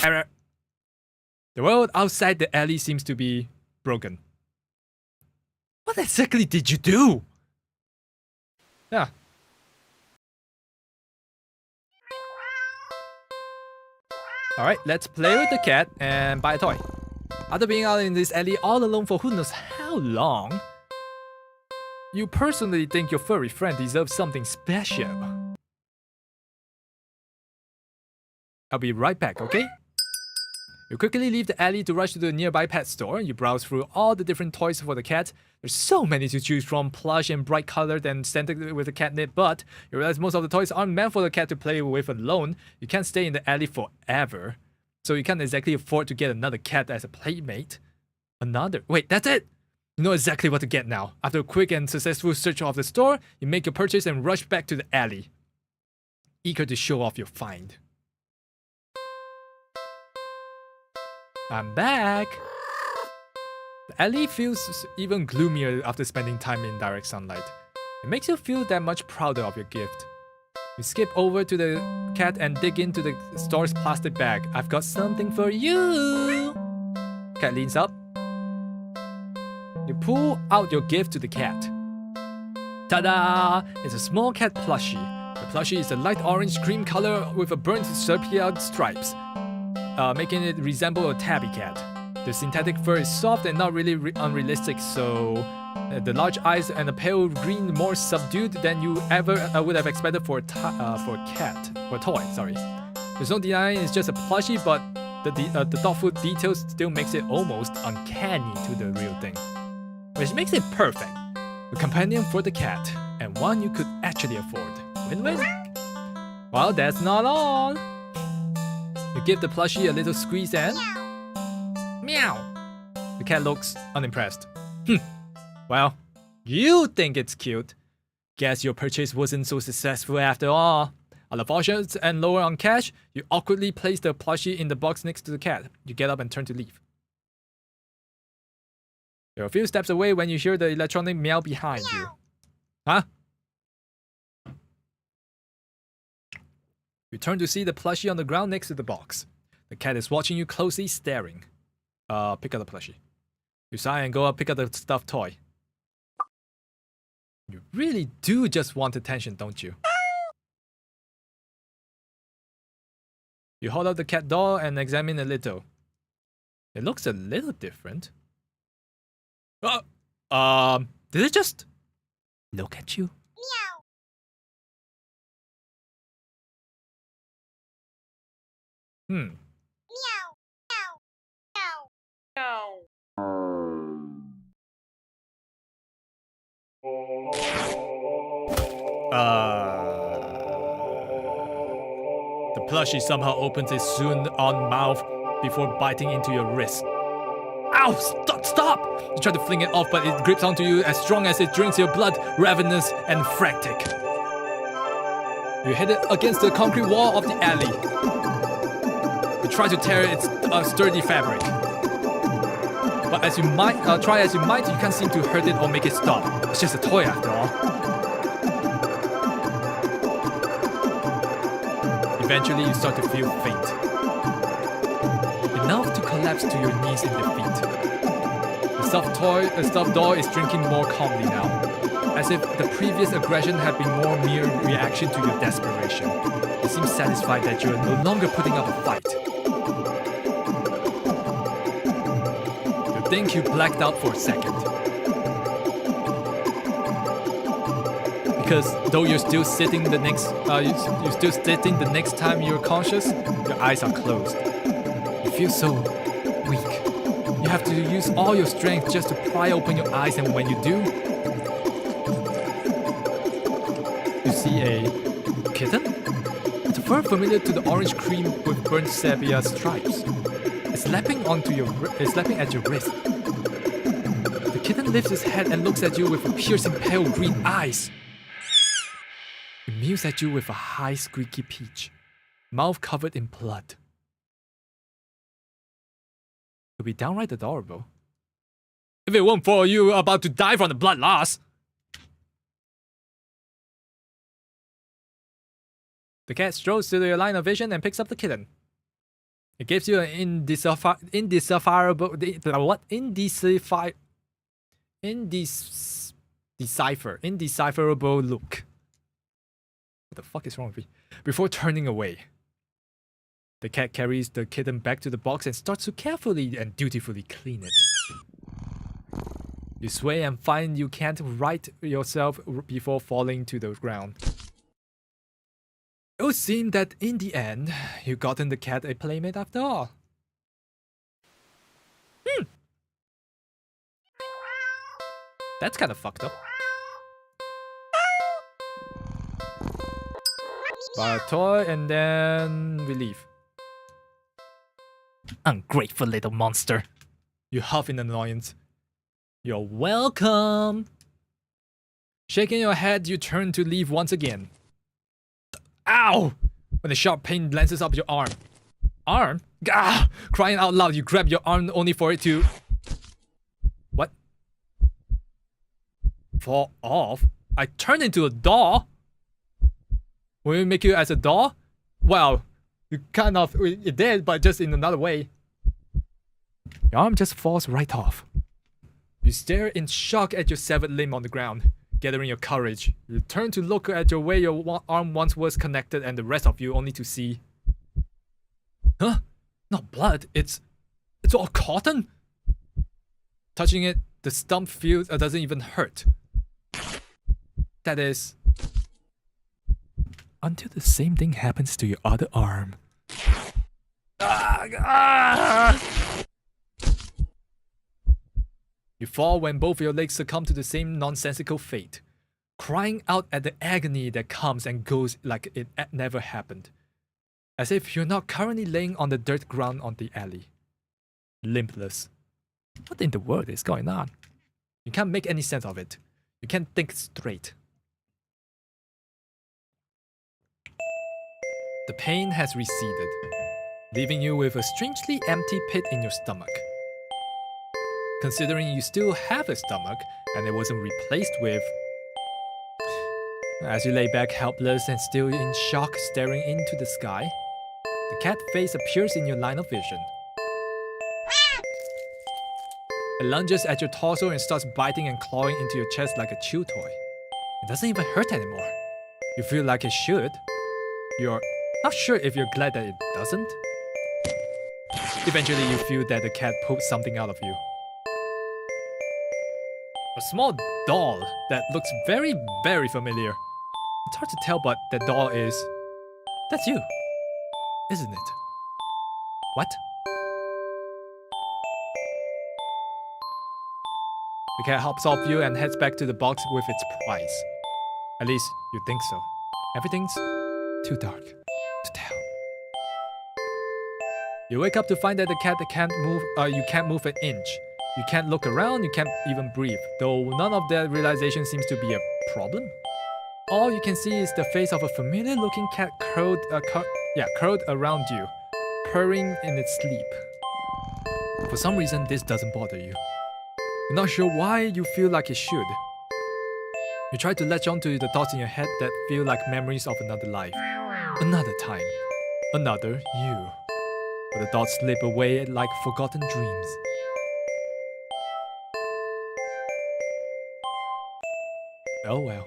B: Error. The world outside the alley seems to be broken. What exactly did you do? Yeah. Alright, let's play with the cat and buy a toy. After being out in this alley all alone for who knows how long, you personally think your furry friend deserves something special. I'll be right back, okay? You quickly leave the alley to rush to the nearby pet store. You browse through all the different toys for the cat. There's so many to choose from, plush and bright colored and scented with a catnip, but you realize most of the toys aren't meant for the cat to play with alone. You can't stay in the alley forever, so you can't exactly afford to get another cat as a playmate. Wait, that's it! You know exactly what to get now. After a quick and successful search of the store, you make your purchase and rush back to the alley, eager to show off your find. I'm back! The alley feels even gloomier after spending time in direct sunlight. It makes you feel that much prouder of your gift. You skip over to the cat and dig into the store's plastic bag. I've got something for you! Cat leans up. You pull out your gift to the cat. Ta-da! It's a small cat plushie. The plushie is a light orange cream color with a burnt sepia stripes, making it resemble a tabby cat. The synthetic fur is soft and not really unrealistic, so the large eyes and the pale green more subdued than you ever would have expected for a toy. Sorry.
A: There's no denying it's just a plushie, but the thoughtful details still makes it almost uncanny to the real thing. Which makes it perfect. A companion for the cat, and one you could actually afford. Win-win? Well, that's not all. You give the plushie a little squeeze and... Meow! The cat looks unimpressed. Well, you think it's cute. Guess your purchase wasn't so successful after all. Out of options and lower on cash, you awkwardly place the plushie in the box next to the cat. You get up and turn to leave. You're a few steps away when you hear the electronic meow behind you. Huh? You turn to see the plushie on the ground next to the box. The cat is watching you closely, staring. Pick up the plushie. You sigh and go up, pick up the stuffed toy. You really do just want attention, don't you? You hold up the cat doll and examine a little. It looks a little different. Did it just look at you? Meow. The plushie somehow opens its soon-on mouth before biting into your wrist. Ow! Stop! You try to fling it off, but it grips onto you as strong as it drinks your blood, ravenous and frantic. You hit it against the concrete wall of the alley. You try to tear its sturdy fabric. But as you might, you can't seem to hurt it or make it stop. It's just a toy after all. Eventually, you start to feel faint. Enough to collapse to your knees in defeat. The stuffed doll is drinking more calmly now, as if the previous aggression had been more mere reaction to your desperation. It seems satisfied that you are no longer putting up a fight. You think you blacked out for a second. Because though you're still sitting the next time you're conscious, your eyes are closed. You feel so weak. You have to use all your strength just to pry open your eyes, and when you do, you see a kitten? It's a fur familiar to the orange cream with burnt sepia stripes. It's lapping at your wrist. The kitten lifts its head and looks at you with piercing pale green eyes. It mews at you with a high squeaky pitch, mouth covered in blood. It would be downright adorable. If it weren't for you about to die from the blood loss. The cat strolls to your line of vision and picks up the kitten. It gives you an indecipherable look. What the fuck is wrong with me? Before turning away. The cat carries the kitten back to the box and starts to carefully and dutifully clean it. You sway and find you can't right yourself before falling to the ground. It would seem that in the end, you've gotten the cat a playmate after all. That's kind of fucked up. Buy a toy and then we leave.
C: Ungrateful little monster.
A: You huff in annoyance. You're welcome. Shaking your head, you turn to leave once again. Ow! When the sharp pain lances up your arm. Arm? Gah! Crying out loud, you grab your arm only for it to... What? Fall off? I turned into a doll? Will it make you as a doll? Well, you kind of... It did, but just in another way. Your arm just falls right off. You stare in shock at your severed limb on the ground. Gathering your courage, you turn to look at your way your arm once was connected and the rest of you only to see... Huh? Not blood, it's all cotton? Touching it, the stump feels doesn't even hurt. That is... Until the same thing happens to your other arm.
B: You fall when both your legs succumb to the same nonsensical fate, crying out at the agony that comes and goes like it never happened, as if you're not currently laying on the dirt ground on the alley. Limpless. What in the world is going on? You can't make any sense of it. You can't think straight. The pain has receded, leaving you with a strangely empty pit in your stomach. Considering you still have a stomach and it wasn't replaced with... As you lay back helpless and still in shock staring into the sky, the cat face appears in your line of vision. It lunges at your torso and starts biting and clawing into your chest like a chew toy. It doesn't even hurt anymore. You feel like it should. You're not sure if you're glad that it doesn't. Eventually you feel that the cat pokes something out of you. A small doll that looks very, very familiar. It's hard to tell, but that doll is... That's you, isn't it? What? The cat hops off you and heads back to the box with its prize. At least, you think so. Everything's too dark to tell. You wake up to find that the cat can't move. You can't move an inch. You can't look around. You can't even breathe. Though none of that realization seems to be a problem. All you can see is the face of a familiar-looking cat curled around you, purring in its sleep. For some reason, this doesn't bother you. You're not sure why you feel like it should. You try to latch onto the thoughts in your head that feel like memories of another life, another time, another you. But the thoughts slip away like forgotten dreams. Oh well,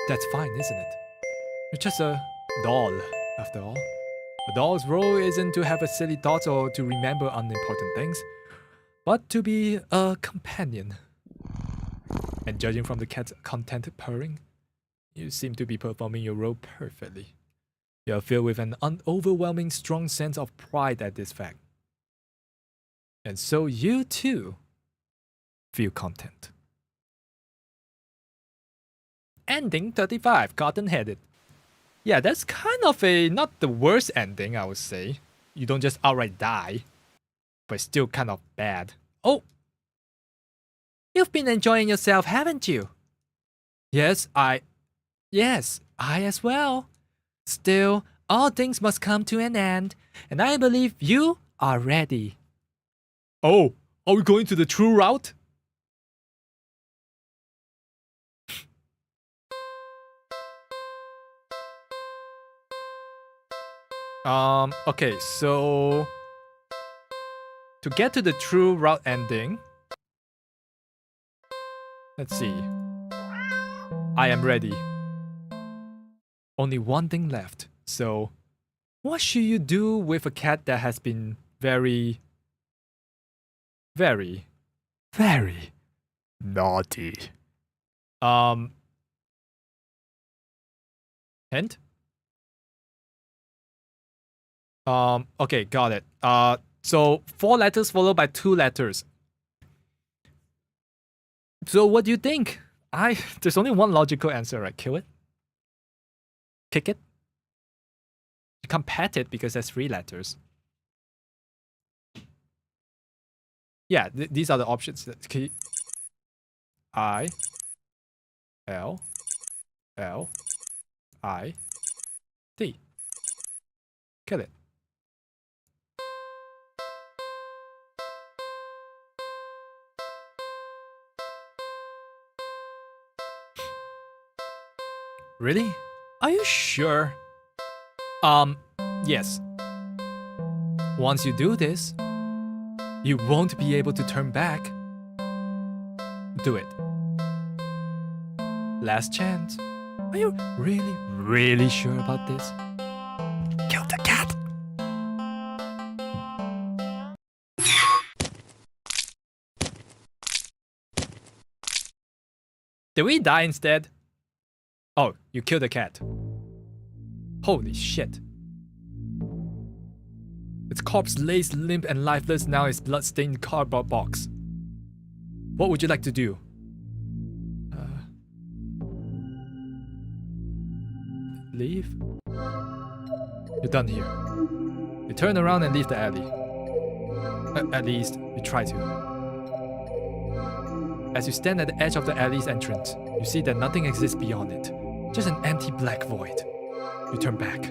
B: that's fine, isn't it? You're just a doll, after all. A doll's role isn't to have a silly thoughts or to remember unimportant things, but to be a companion. And judging from the cat's content purring, you seem to be performing your role perfectly. You are filled with an overwhelming strong sense of pride at this fact. And so you too feel content. Ending 35, cotton-headed. Yeah, that's kind of a not the worst ending, I would say. You don't just outright die, but it's still kind of bad. Oh! You've been enjoying yourself, haven't you? Yes, I as well. Still, all things must come to an end, and I believe you are ready. Oh, are we going to the true route? Okay, so to get to the true route ending, let's see. I am ready. Only one thing left. So, what should you do with a cat that has been very naughty? Hint? Okay, got it. So 4 letters followed by 2 letters. So what do you think? There's only one logical answer, right? Kill it? Kick it? You can't pet it because there's 3 letters. Yeah, these are the options. I L L I T. Kill it. Really? Are you sure? Yes. Once you do this, you won't be able to turn back. Do it. Last chance. Are you really sure about this? Kill the cat! Did we die instead? Oh, you killed the cat. Holy shit.
A: Its corpse lays limp and lifeless now in its blood-stained cardboard box. What would you like to do? Leave? You're done here. You turn around and leave the alley. At least, you try to. As you stand at the edge of the alley's entrance, you see that nothing exists beyond it. Just an empty black void. You turn back.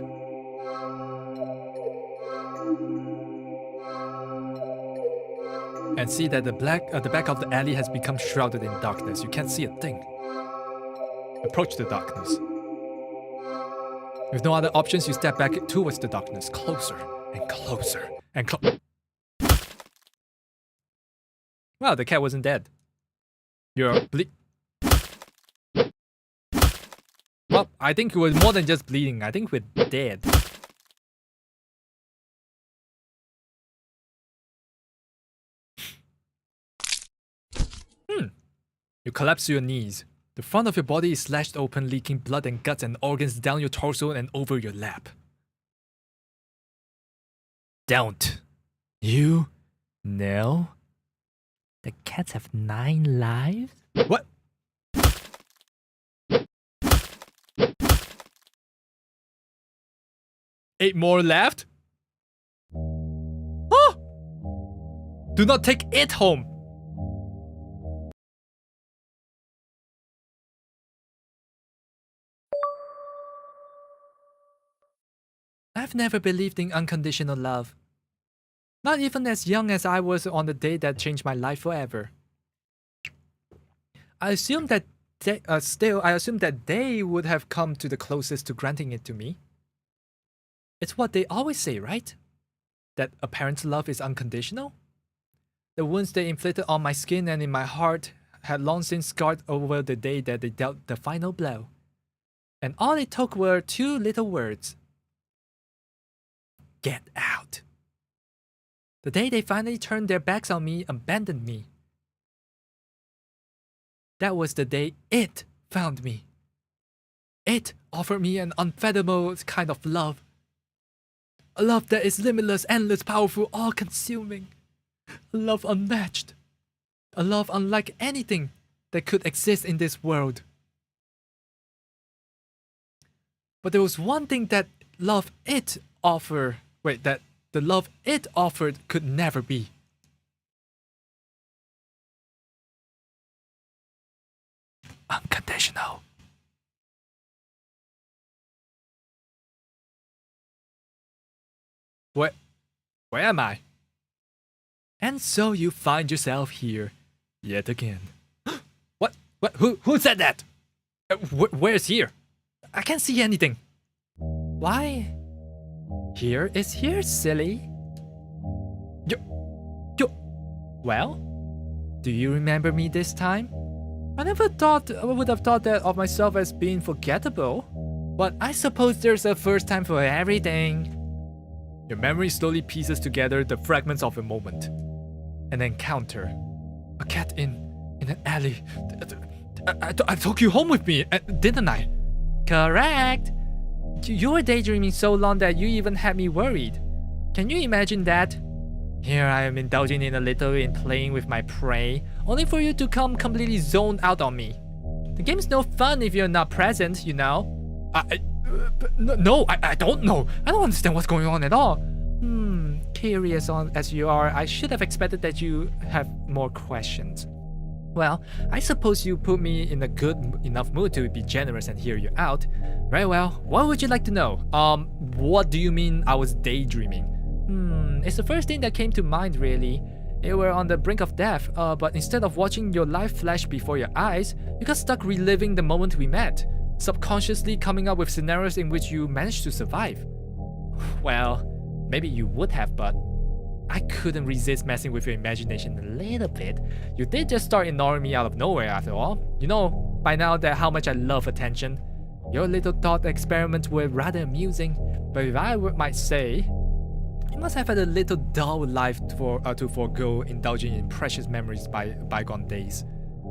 A: And see that the back of the alley has become shrouded in darkness. You can't see a thing. Approach the darkness. With no other options, you step back towards the darkness, closer and closer and closer. Wow, the cat wasn't dead. You're Well, I think we're more than just bleeding. I think we're dead. You collapse to your knees. The front of your body is slashed open, leaking blood and guts and organs down your torso and over your lap. Don't you know?
C: The cats have 9 lives?
A: What? Eight more left? Oh! Do not take it home! I've never believed in unconditional love. Not even as young as I was on the day that changed my life forever. I assumed that they would have come to the closest to granting it to me. It's what they always say, right? That a parent's love is unconditional? The wounds they inflicted on my skin and in my heart had long since scarred over the day that they dealt the final blow. And all it took were 2 little words. Get out. The day they finally turned their backs on me, abandoned me. That was the day it found me. It offered me an unfathomable kind of love. A love that is limitless, endless, powerful, all-consuming. A love unmatched. A love unlike anything that could exist in this world. But there was one thing that the love it offered could never be. Unconditional. Where am I? And so you find yourself here, yet again. What? Who said that? Where's here? I can't see anything. Why? Here is here, silly. Well, do you remember me this time? I would have thought that of myself as being forgettable. But I suppose there's a first time for everything. Your memory slowly pieces together the fragments of a moment. An encounter. A cat in an alley. I took you home with me, didn't I?
C: Correct. You were daydreaming so long that you even had me worried. Can you imagine that? Here I am indulging in a little in playing with my prey, only for you to come completely zoned out on me. The game's no fun if you're not present, you know.
A: No, I don't know. I don't understand what's going on at all.
C: Curious as you are, I should have expected that you have more questions. Well, I suppose you put me in a good enough mood to be generous and hear you out. Very well, what would you like to know?
A: What do you mean I was daydreaming?
C: It's the first thing that came to mind, really. You were on the brink of death, but instead of watching your life flash before your eyes, you got stuck reliving the moment we met, subconsciously coming up with scenarios in which you managed to survive.
A: Well, maybe you would have, but
C: I couldn't resist messing with your imagination a little bit. You did just start ignoring me out of nowhere after all. You know, by now that how much I love attention. Your little thought experiments were rather amusing, but if I might say, you must have had a little dull life to forego indulging in precious memories by bygone days,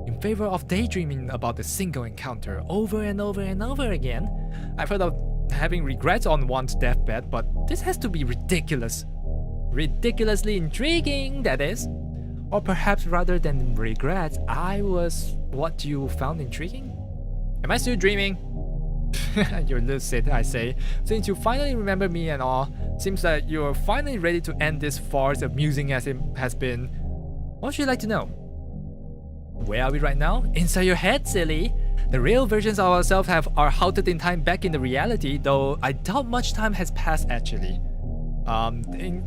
C: in favor of daydreaming about a single encounter over and over and over again. I've heard of having regrets on one's deathbed, but this has to be ridiculous.
B: Ridiculously intriguing, that is. Or perhaps rather than regrets, I was what you found intriguing? Am I still dreaming? You're lucid, I say. Since you finally remember me and all, seems like you're finally ready to end this farce, amusing as it has been. What would you like to know? Where are we right now? Inside your head, silly. The real versions of ourselves are halted in time back in the reality, though I doubt much time has passed actually.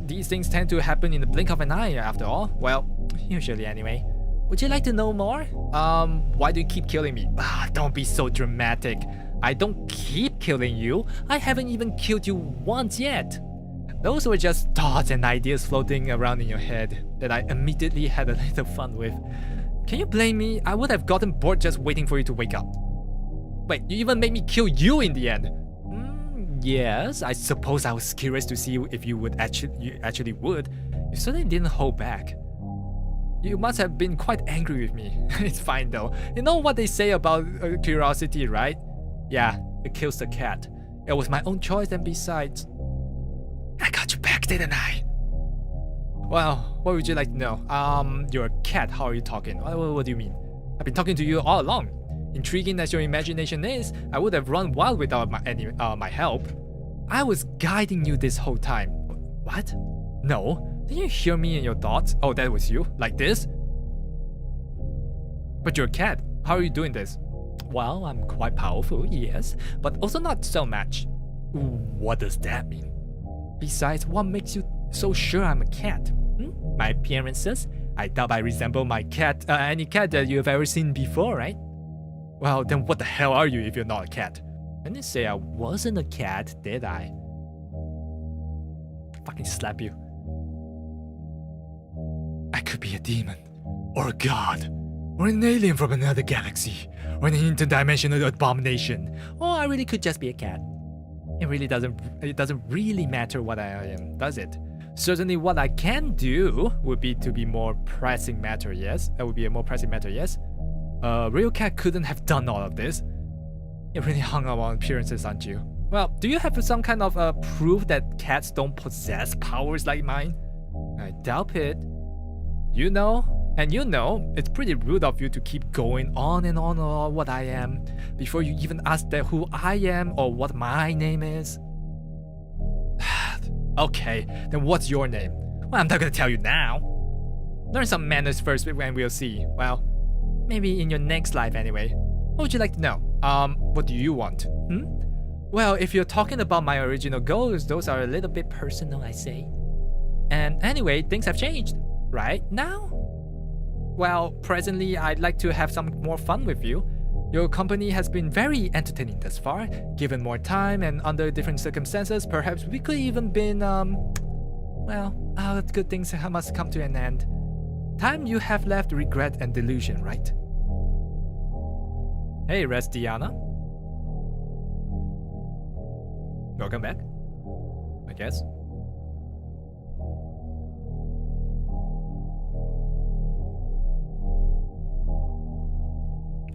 B: These things tend to happen in the blink of an eye after all. Well, usually anyway. Would you like to know more? Why do you keep killing me? Don't be so dramatic. I don't keep killing you. I haven't even killed you once yet. Those were just thoughts and ideas floating around in your head that I immediately had a little fun with. Can you blame me? I would have gotten bored just waiting for you to wake up. Wait, you even made me kill you in the end. Yes, I suppose I was curious to see if you actually would. You certainly didn't hold back. You must have been quite angry with me. It's fine though. You know what they say about curiosity, right? Yeah, it kills the cat. It was my own choice, and besides, I got you back, didn't I? Well, what would you like to know? You're a cat. How are you talking? What do you mean? I've been talking to you all along. Intriguing as your imagination is, I would have run wild without my help. I was guiding you this whole time. What? No. Didn't you hear me in your thoughts? Oh, that was you? Like this? But you're a cat. How are you doing this? Well, I'm quite powerful, yes, but also not so much. What does that mean? Besides, what makes you so sure I'm a cat? My appearances? I doubt I resemble my cat, any cat that you have ever seen before, right? Well, then what the hell are you if you're not a cat? I didn't say I wasn't a cat, did I? Fucking slap you. I could be a demon, or a god, or an alien from another galaxy, or an interdimensional abomination, or I really could just be a cat. It doesn't really matter what I am, does it? Certainly what I can do would be to be more pressing matter, yes? That would be a more pressing matter, yes? A real cat couldn't have done all of this. You're really hung up on appearances, aren't you? Well, do you have some kind of proof that cats don't possess powers like mine? I doubt it. You know, and you know, it's pretty rude of you to keep going on and on about what I am before you even ask that who I am or what my name is. Okay, then what's your name? Well, I'm not gonna tell you now. Learn some manners first and we'll see. Well, maybe in your next life anyway. What would you like to know? What do you want? Well, if you're talking about my original goals, those are a little bit personal, I say. And anyway, things have changed. Right now? Well, presently, I'd like to have some more fun with you. Your company has been very entertaining thus far. Given more time and under different circumstances, perhaps we could even been, well, all good things must come to an end. Time you have left regret and delusion, right? Hey, Restiana. Welcome back, I guess.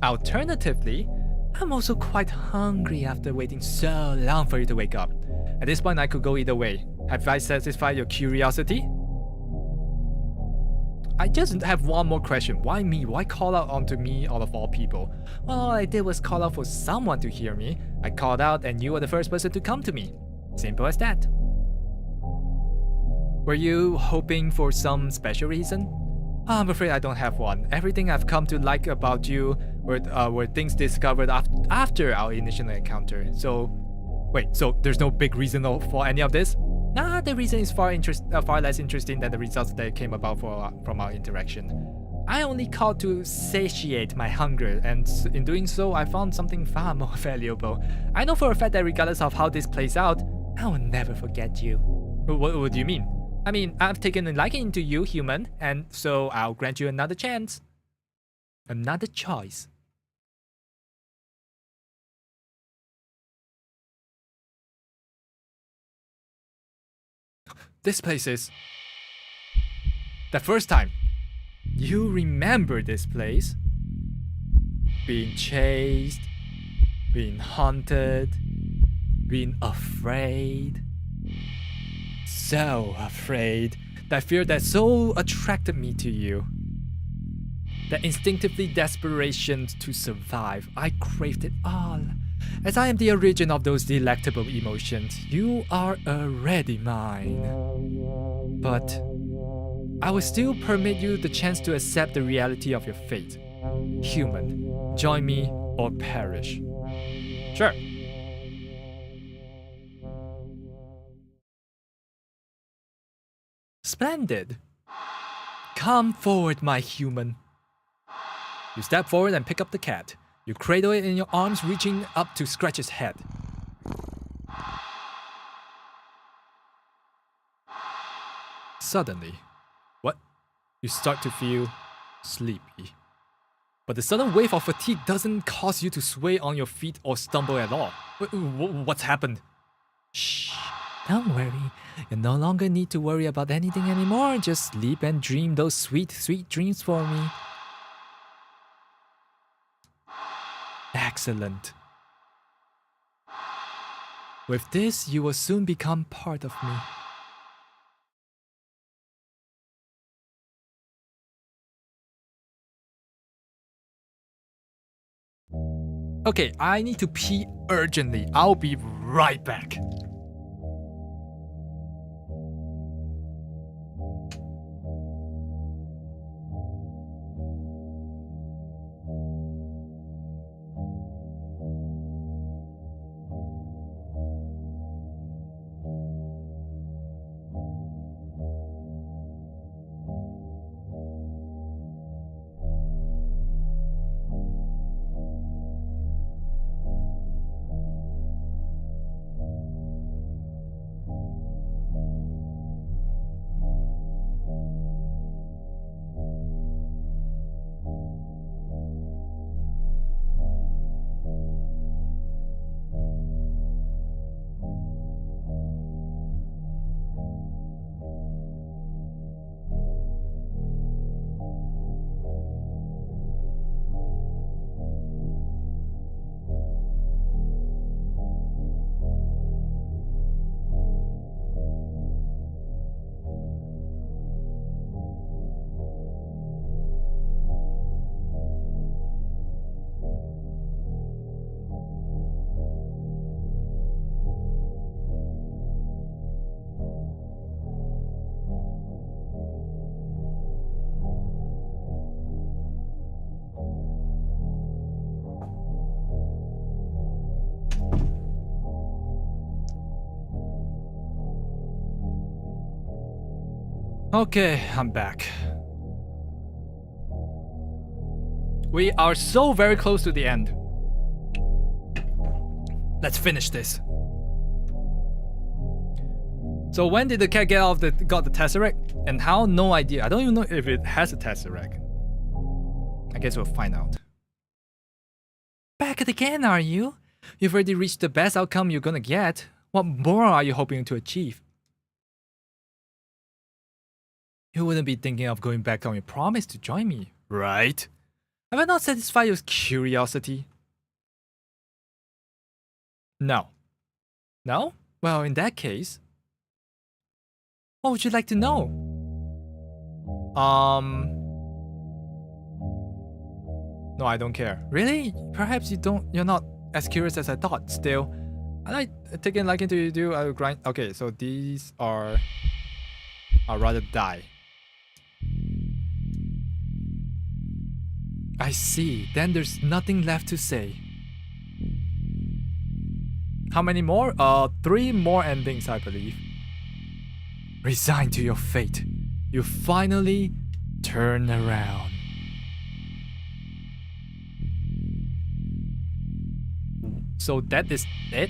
B: Alternatively, I'm also quite hungry after waiting so long for you to wake up. At this point, I could go either way. Have I satisfied your curiosity? I just have one more question. Why me? Why call out onto me out of all people? Well, all I did was call out for someone to hear me. I called out and you were the first person to come to me. Simple as that. Were you hoping for some special reason? I'm afraid I don't have one. Everything I've come to like about you were things discovered after our initial encounter. So, wait, so there's no big reason for any of this? Nah, the reason is far less interesting than the results that came about from our interaction. I only called to satiate my hunger, and in doing so, I found something far more valuable. I know for a fact that regardless of how this plays out, I will never forget you. What do you mean? I mean, I've taken a liking to you, human, and so I'll grant you another chance. Another choice. This place is... the first time. You remember this place? Being chased, being haunted, being afraid. So afraid. That fear that so attracted me to you. That instinctively desperation to survive. I craved it all. As I am the origin of those delectable emotions, you are already mine. But I will still permit you the chance to accept the reality of your fate. Human, join me or perish. Sure. Splendid. Come forward, my human. You step forward and pick up the cat. You cradle it in your arms, reaching up to scratch its head. Suddenly, what? You start to feel sleepy. But the sudden wave of fatigue doesn't cause you to sway on your feet or stumble at all. What's happened? Shh. Don't worry. You no longer need to worry about anything anymore. Just sleep and dream those sweet, sweet dreams for me. Excellent. With this, you will soon become part of me. Okay, I need to pee urgently. I'll be right back. Okay, I'm back. We are so very close to the end. Let's finish this. So when did the cat got the Tesseract? And how? No idea. I don't even know if it has a Tesseract. I guess we'll find out. Back again, are you? You've already reached the best outcome you're gonna get. What more are you hoping to achieve? You wouldn't be thinking of going back on your promise to join me, right? Have I not satisfied your curiosity? No. No? Well, in that case, what would you like to know? No, I don't care. Really? Perhaps you're not as curious as I thought. Still, I like taking liking to you do. I will grind. Okay, so these are. I'd rather die. I see. Then there's nothing left to say. How many more? 3 more endings, I believe. Resign to your fate. You finally turn around. So that is it?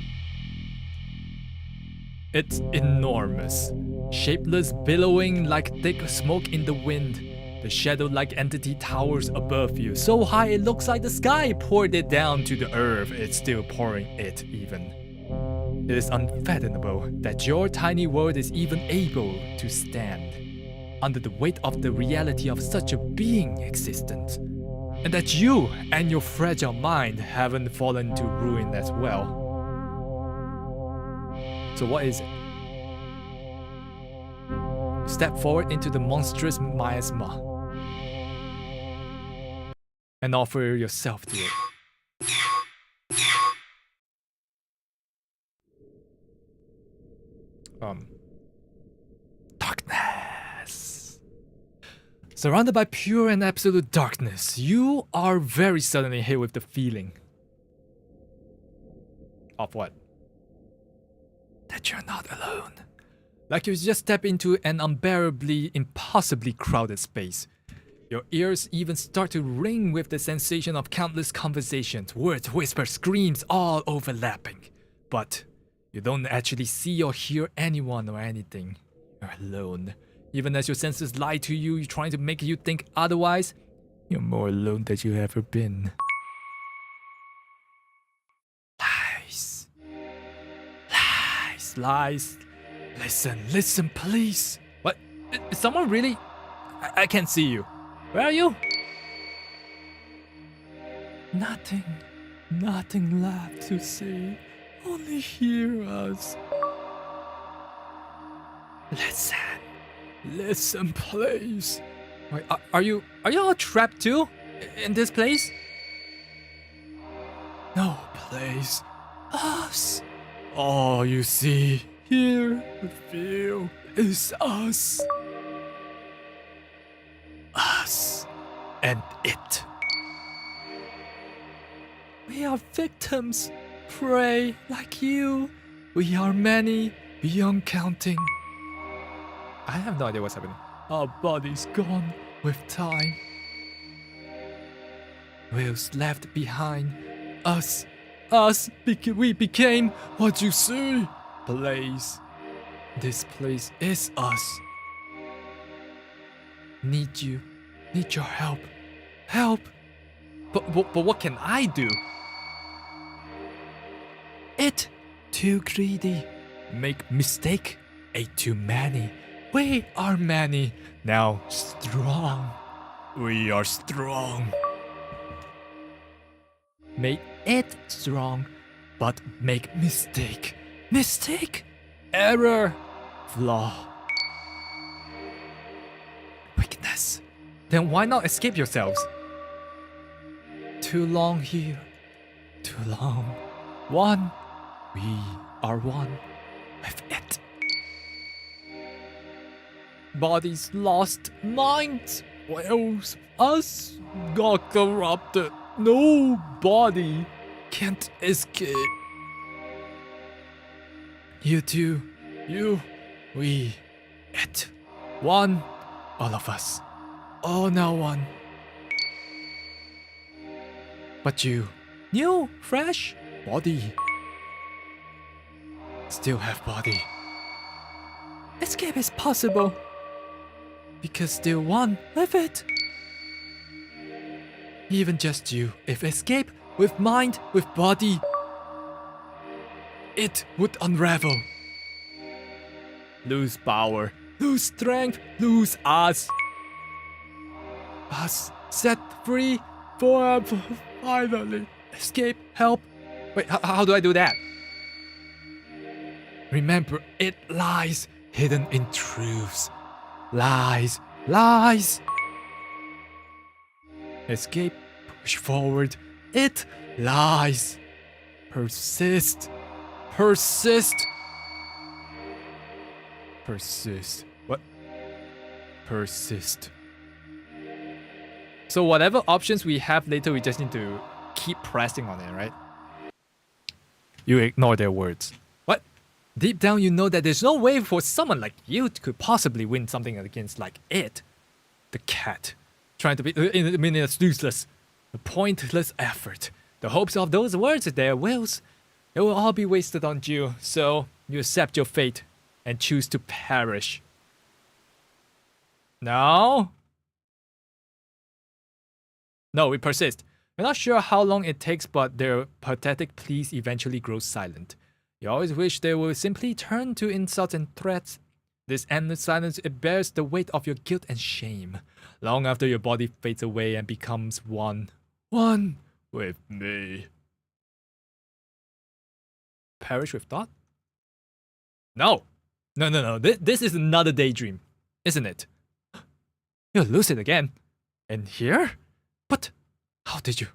B: It's enormous. Shapeless, billowing like thick smoke in the wind. The shadow-like entity towers above you, so high it looks like the sky poured it down to the earth. It's still pouring it even. It is unfathomable that your tiny world is even able to stand under the weight of the reality of such a being existence, and that you and your fragile mind haven't fallen to ruin as well. So what is it? Step forward into the monstrous miasma and offer yourself to it. Darkness. Surrounded by pure and absolute darkness, you are very suddenly hit with the feeling of what? That you're not alone. Like you just step into an unbearably, impossibly crowded space. Your ears even start to ring with the sensation of countless conversations, words, whispers, screams, all overlapping. But you don't actually see or hear anyone or anything. You're alone. Even as your senses lie to you, trying to make you think otherwise, you're more alone than you've ever been. Lies. Lies, lies. Listen, please. What? Is someone really? I can't see you. Where are you? Nothing left to say. Only hear us. Listen, please. Wait, are you all trapped too? In this place? No, please. Us. All you see, hear, feel is us. Us and it. We are victims, prey like you. We are many, beyond counting. I have no idea what's happening. Our bodies gone with time. Wheels left behind. We became what you see. Place. This place is us. Need you. Need your help. Help. But what can I do? It. Too greedy. Make mistake. Ate too many. We are many. Now strong. We are strong. Made it strong. But make mistake. Mistake. Error. Flaw. Weakness. Then why not escape yourselves? Too long here. Too long. One. We are one with it. Bodies lost, minds, wills, us got corrupted. Nobody can't escape. You two, you, we, it. One, all of us. All now one. But you, new, fresh, body. Still have body. Escape is possible. Because still one with it. Even just you, if escape with mind, with body, it would unravel. Lose power, lose strength, lose us. Us set free forever, finally. Escape, help. Wait, how do I do that? Remember, it lies hidden in truths. Lies, lies. Escape, push forward. It lies. Persist, persist. Persist. What? Persist. So whatever options we have later, we just need to keep pressing on it, right? You ignore their words. What? Deep down you know that there's no way for someone like you could possibly win something against like it. The cat. Trying to be, I mean, it's useless. A pointless effort. The hopes of those words, their wills, it will all be wasted on you. So you accept your fate and choose to perish. No? No, we persist. We're not sure how long it takes, but their pathetic pleas eventually grow silent. You always wish they would simply turn to insults and threats. This endless silence, it bears the weight of your guilt and shame. Long after your body fades away and becomes one with me. Perish with thought? No. This is another daydream.
A: isn't it? You're lucid again. And here? But how did you?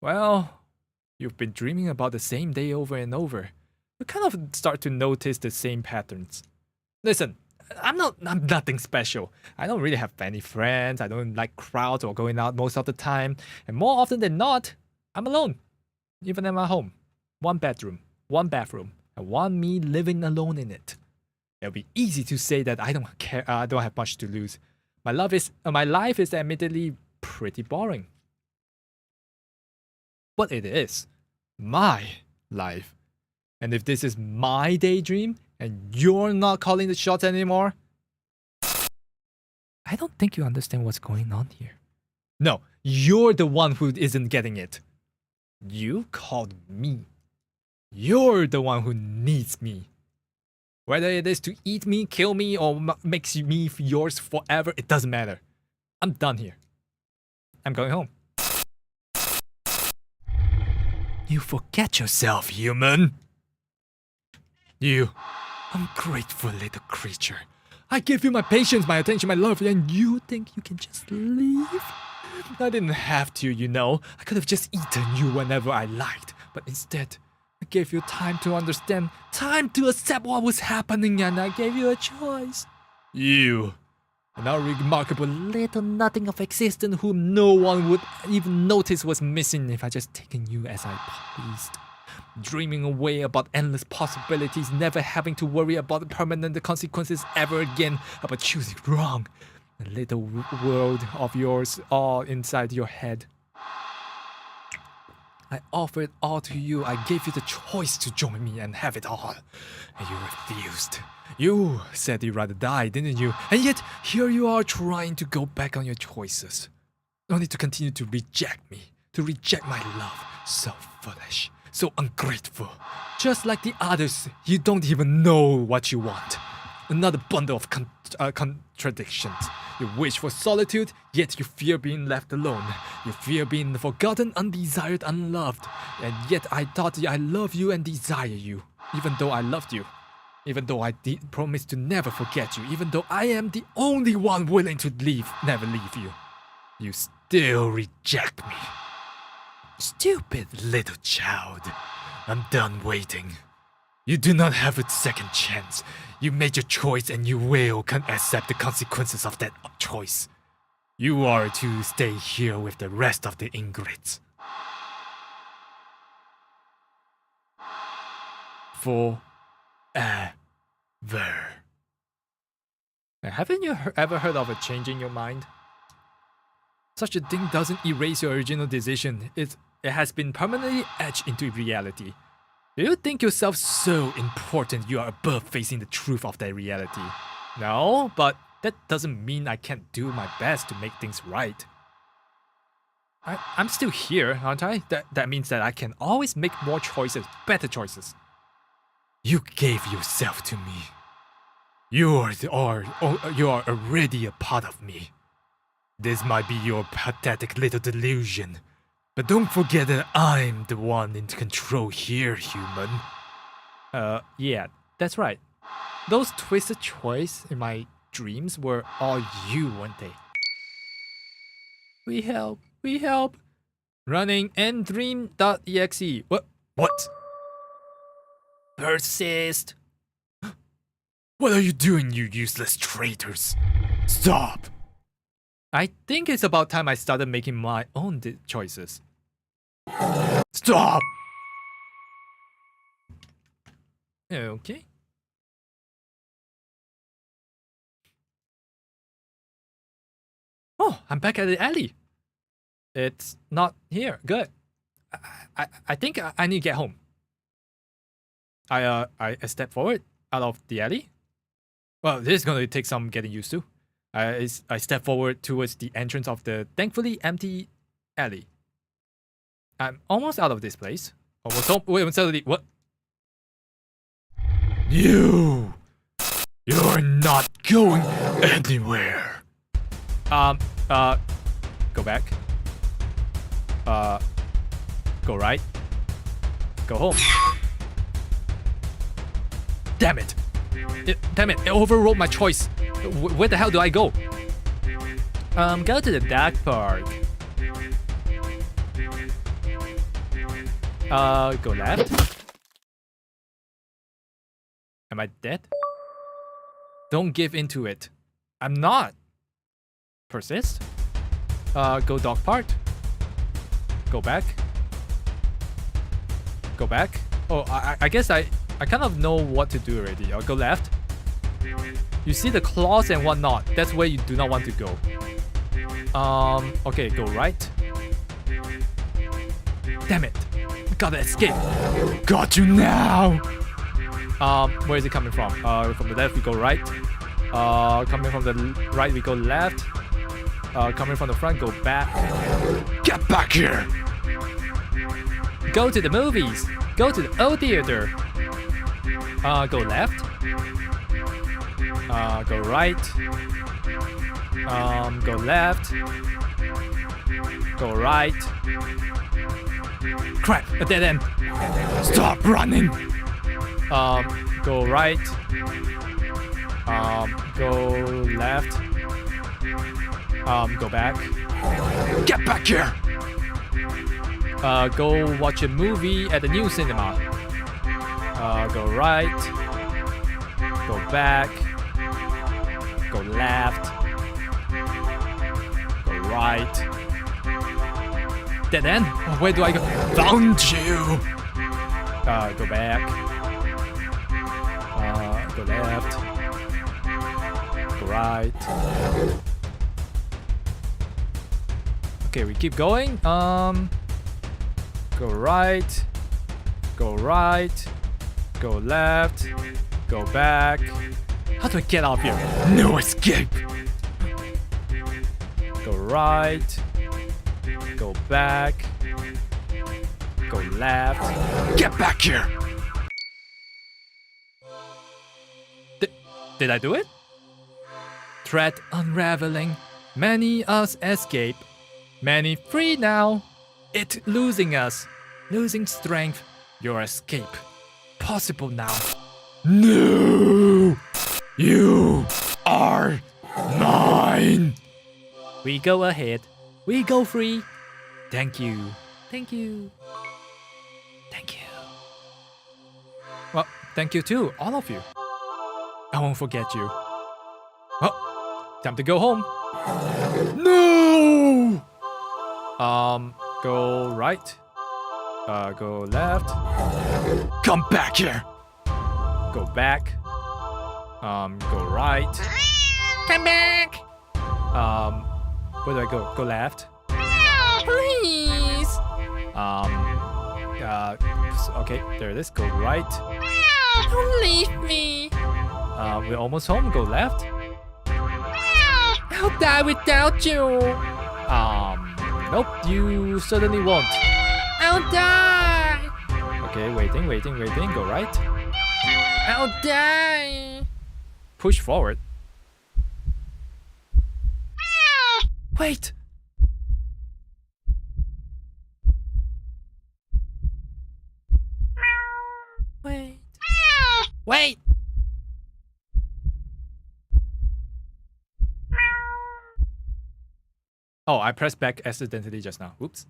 A: Well, you've been dreaming about the same day over and over. You kind of start to notice the same patterns. Listen, I'm nothing special. I don't really have any friends. I don't like crowds or going out most of the time. And more often than not, I'm alone. Even in my home. One bedroom, one bathroom, and one me living alone in it. It'll be easy to say that I don't care. I don't have much to lose. My life is admittedly pretty boring. But it is my life. And if this is my daydream and you're not calling the shots anymore, I don't think you understand what's going on here. No, you're the one who isn't getting it. You called me. You're the one who needs me. Whether it is to eat me, kill me, or makes me yours forever, it doesn't matter. I'm done here. I'm going home. You forget yourself, human. You ungrateful little creature. I give you my patience, my attention, my love, and you think you can just leave? I didn't have to, you know. I could have just eaten you whenever I liked. But instead, I gave you time to understand, time to accept what was happening, and I gave you a choice. You, an unremarkable little nothing of existence whom no one would even notice was missing if I just taken you as I pleased. Dreaming away about endless possibilities, never having to worry about the permanent consequences ever again, about choosing wrong. A little world of yours all inside your head. I offered all to you. I gave you the choice to join me and have it all. And you refused. You said you'd rather die, didn't you? And yet, here you are trying to go back on your choices. Only to continue to reject me. To reject my love. So foolish. So ungrateful. Just like the others, you don't even know what you want. Another bundle of contradictions. You wish for solitude, yet you fear being left alone. You fear being forgotten, undesired, unloved. And yet I thought I love you and desire you. Even though I loved you. Even though I promised to never forget you. Even though I am the only one willing to never leave you. You still reject me. Stupid little child. I'm done waiting. You do not have a second chance. You made your choice and you will accept the consequences of that choice. You are to stay here with the rest of the ingrates. Forever. Now, haven't you ever heard of a changing your mind? Such a thing doesn't erase your original decision. It has been permanently etched into reality. Do you think yourself so important you are above facing the truth of that reality? No, but that doesn't mean I can't do my best to make things right. I'm still here, aren't I? That means that I can always make more choices, better choices. You gave yourself to me. You are already a part of me. This might be your pathetic little delusion. But don't forget that I'm the one in control here, human. Yeah, that's right. Those twisted choices in my dreams were all you, weren't they? We help. Running enddream.exe. What? Persist. What are you doing, you useless traitors? Stop! I think it's about time I started making my own choices. Stop! Okay. Oh, I'm back at the alley. It's not here. Good. I think I need to get home. I step forward out of the alley. Well, this is going to take some getting used to. I step forward towards the entrance of the thankfully empty alley. I'm almost out of this place. Almost home. Wait, suddenly, what? You're not going anywhere. Go back. Go right. Go home. Damn it. It overrode my choice.
B: Where the hell do I go? Go to the dog park. Go left. Am I dead? Don't give into it. I'm not. Persist. Go dog park. Go back. Go back. Oh, I guess I kind of know what to do already. I'll go left. You see the claws and whatnot. That's where you do not want to go. Okay, go right. Damn it. Gotta escape. Got you now. Where is it coming from? From the left we go right. Coming from the right we go left. Coming from the front, go back. Get back here. Go to the movies. Go to the old theater. Go left. Go right. Go left. Go right. Crap, a dead end. Stop running. Go right. Go left. Go back. Get back here. Go watch a movie at the new cinema. Go right. Go back. Go left. Go right. Dead end? Oh, where do I go? Found you! Go back. Go left. Go right. Okay, we keep going. Go right. Go right. Go left. Go back. How do I get out of here? No escape! Go right. Go back. Go left. Get back here! Did I do it? Thread unraveling. Many us escape. Many free now. It losing us. Losing strength. Your escape. Possible now. No! You are mine! We go ahead. We go free. Thank you. Thank you. Thank you. Well, thank you too, all of you. I won't forget you. Oh, time to go home. No! Go right. Go left. Come back here. Go back. Go right.
C: Come back!
B: Where do I go? Go left.
C: Please!
B: Okay, there it is. Go right.
C: Don't leave me!
B: We're almost home. Go left.
C: I'll die without you!
B: Nope, you certainly won't.
C: I'll die!
B: Okay, waiting. Go right.
C: I'll die!
B: Push forward. Wait!
C: Wait. Wait!
B: Oh, I pressed back accidentally just now. Oops.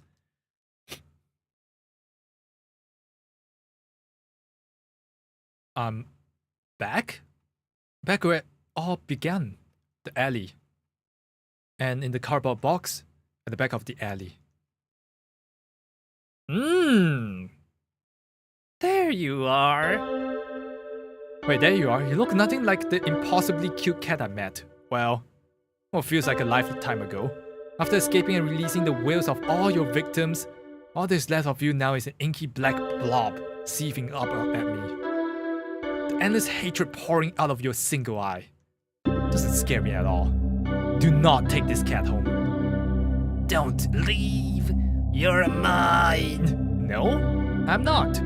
B: Back? Back where it all began. The alley. And in the cardboard box at the back of the alley. There you are. Wait, there you are. You look nothing like the impossibly cute cat I met. Well, feels like a lifetime ago. After escaping and releasing the wills of all your victims, all that's left of you now is an inky black blob seething up at me. The endless hatred pouring out of your single eye. Doesn't scare me at all. Do not take this cat home.
C: Don't leave! You're mine!
B: No, I'm not.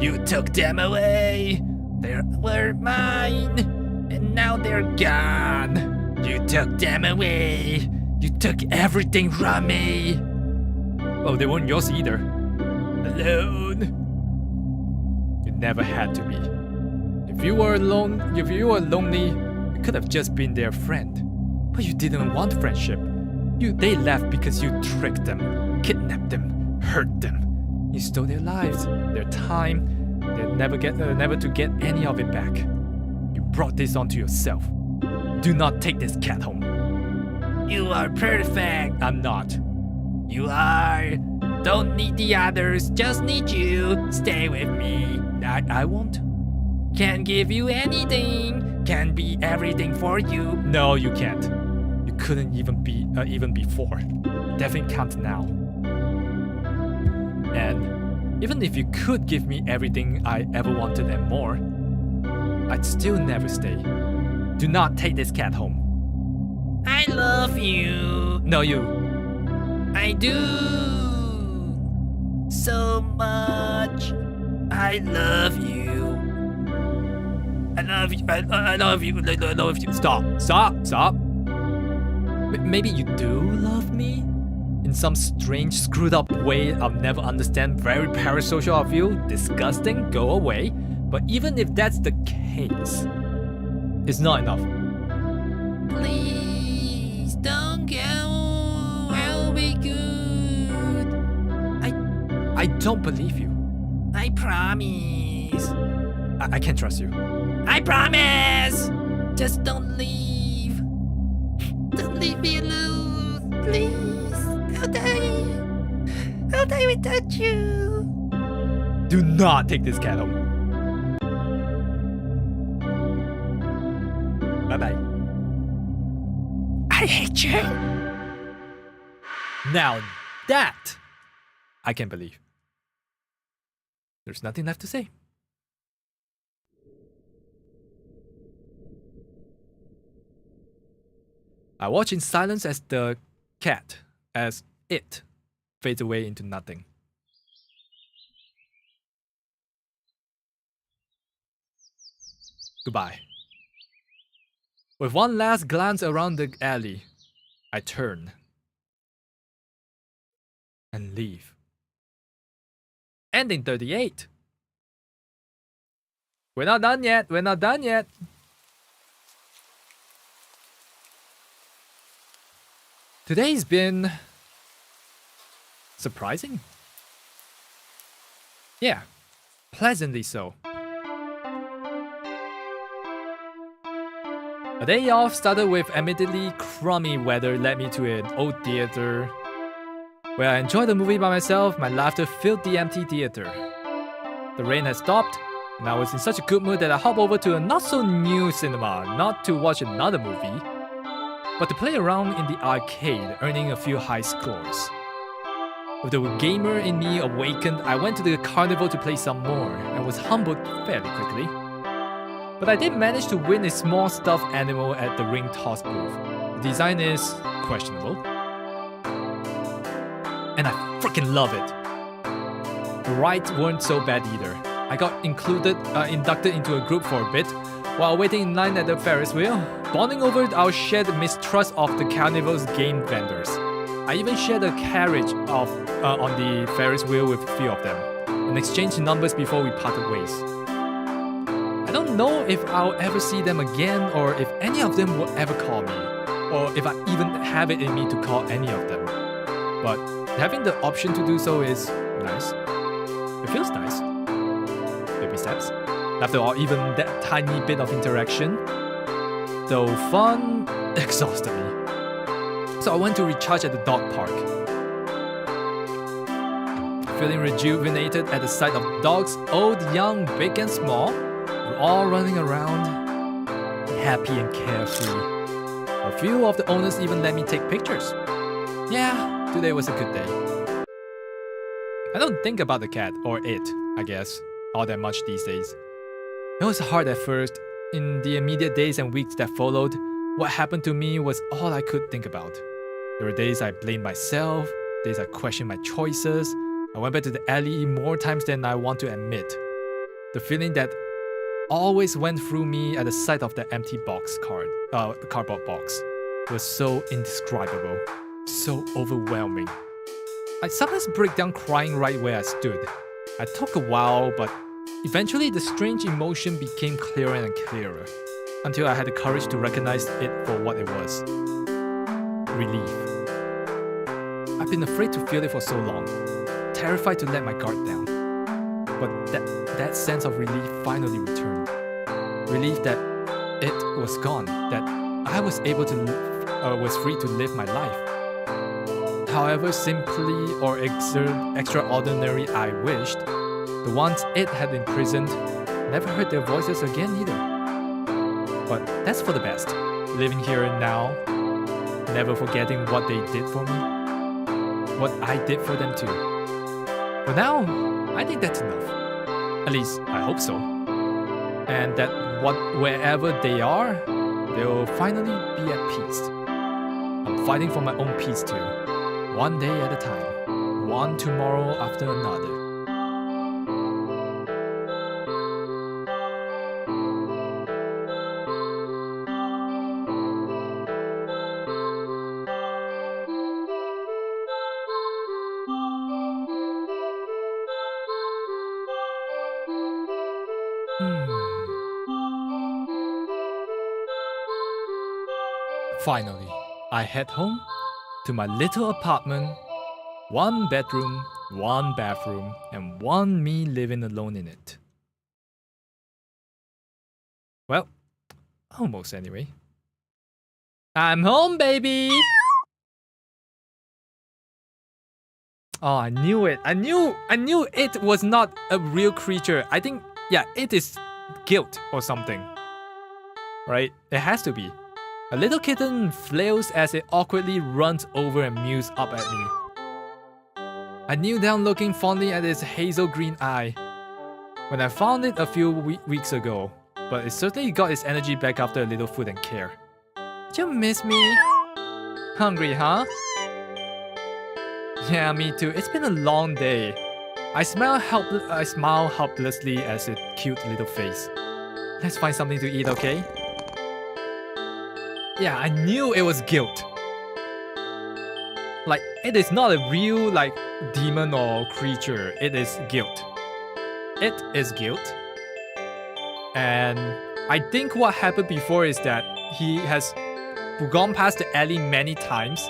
C: You took them away! They were mine! And now they're gone! You took them away! You took everything from me!
B: Oh, they weren't yours either.
C: Alone!
B: You never had to be. If you were lonely, you could have just been their friend. But you didn't want friendship. They left because you tricked them, kidnapped them, hurt them. You stole their lives, their time. They'll never to get any of it back. You brought this onto yourself. Do not take this cat home.
C: You are perfect.
B: I'm not.
C: You are. Don't need the others, just need you. Stay with me.
B: I won't.
C: Can't give you anything. Can be everything for you.
B: No, you can't. You couldn't even be even before. Definitely can't now. And even if you could give me everything I ever wanted and more, I'd still never stay. Do not take this cat home.
C: I love you.
B: No, you.
C: I do. So much. I love you. I love you. I love you. I love you.
B: Stop. Maybe you do love me? In some strange, screwed up way I'll never understand. Very parasocial of you. Disgusting. Go away. But even if that's the case, it's not enough.
C: Please don't go. I'll be good.
B: I don't believe you.
C: I promise.
B: I can't trust you.
C: I promise. Just don't leave. Don't leave me alone. Please. I'll die. I'll die without you.
B: Do not take this cat home. Bye-bye.
C: I hate you.
B: Now that I can believe. There's nothing left to say. I watch in silence as it fades away into nothing. Goodbye. With one last glance around the alley, I turn and leave. Ending 38. We're not done yet. Today's been surprising. Yeah, pleasantly so. A day off started with admittedly crummy weather led me to an old theater where I enjoyed the movie by myself. My laughter filled the empty theater. The rain had stopped, and I was in such a good mood that I hopped over to a not-so-new cinema, not to watch another movie, but to play around in the arcade, earning a few high scores. With the gamer in me awakened, I went to the carnival to play some more, and was humbled fairly quickly. But I did manage to win a small stuffed animal at the ring toss booth. The design is questionable, and I freaking love it. The rides weren't so bad either. I got inducted into a group for a bit, while waiting in line at the Ferris wheel, bonding over our shared mistrust of the carnival's game vendors. I even shared a carriage on the Ferris wheel with a few of them, and exchanged numbers before we parted ways. I don't know if I'll ever see them again, or if any of them will ever call me, or if I even have it in me to call any of them. But having the option to do so is nice. It feels nice. Baby steps. After all, even that tiny bit of interaction, though fun, exhausted me. So I went to recharge at the dog park. Feeling rejuvenated at the sight of dogs, old, young, big and small, were all running around, happy and carefree. A few of the owners even let me take pictures. Yeah, today was a good day. I don't think about the cat, or it, I guess, all that much these days. It was hard at first. In the immediate days and weeks that followed, what happened to me was all I could think about. There were days I blamed myself, days I questioned my choices. I went back to the alley more times than I want to admit. The feeling that always went through me at the sight of the empty cardboard box was so indescribable, so overwhelming. I sometimes break down crying right where I stood. It took a while, but eventually the strange emotion became clearer and clearer.
A: until I had the courage to recognize it for what it was. Relief. I've been afraid to feel it for so long, terrified to let my guard down. But that sense of relief finally returned. Relief that it was gone, that I was able to was free to live my life. However simply or extraordinary I wished, the ones it had imprisoned never heard their voices again either. But that's for the best. Living here and now, never forgetting what they did for me, what I did for them too. For now, I think that's enough. At least, I hope so. And that wherever they are, they'll finally be at peace. I'm fighting for my own peace too. One day at a time. One tomorrow after another. Finally, I head home to my little apartment, 1 bedroom, 1 bathroom, and 1 me living alone in it. Well, almost anyway. I'm home, baby! Oh, I knew it. I knew it was not a real creature. I think, yeah, it is guilt or something. Right? It has to be. A little kitten flails as it awkwardly runs over and mews up at me. I kneel down looking fondly at its hazel green eye. When I found it a few weeks ago, but it certainly got its energy back after a little food and care. Did you miss me? Hungry, huh? Yeah, me too. It's been a long day. I smile helplessly at its cute little face. Let's find something to eat, okay? Yeah, I knew it was guilt. Like, it is not a real, like, demon or creature. It is guilt. It is guilt. And I think what happened before is that he has gone past the alley many times,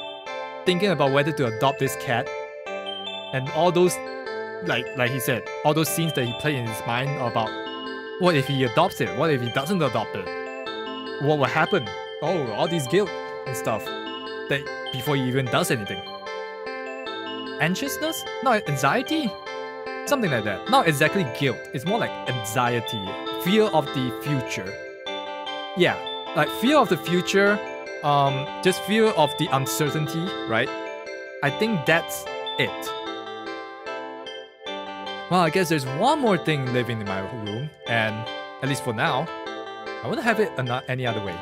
A: thinking about whether to adopt this cat. And all those, like he said, all those scenes that he played in his mind about what if he adopts it? What if he doesn't adopt it? What will happen? Oh, all these guilt and stuff that before he even does anything. Anxiousness? Not anxiety? Something like that. Not exactly guilt. It's more like anxiety. Fear of the future. Yeah, like fear of the future. Just fear of the uncertainty, right? I think that's it. Well, I guess there's one more thing living in my room, and at least for now, I wouldn't have it any other way.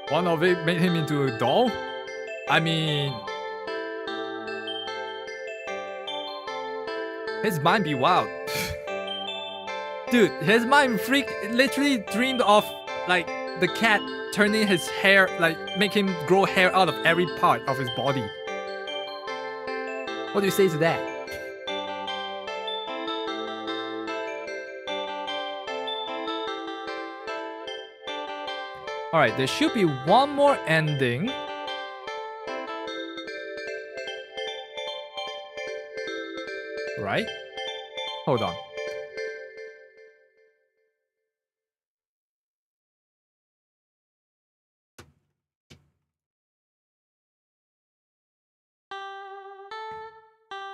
A: One of it made him into a doll? I mean... his mind be wild. Dude, his mind literally dreamed of, like, the cat turning his hair, like, make him grow hair out of every part of his body. What do you say to that? Alright, there should be one more ending. Right? Hold on.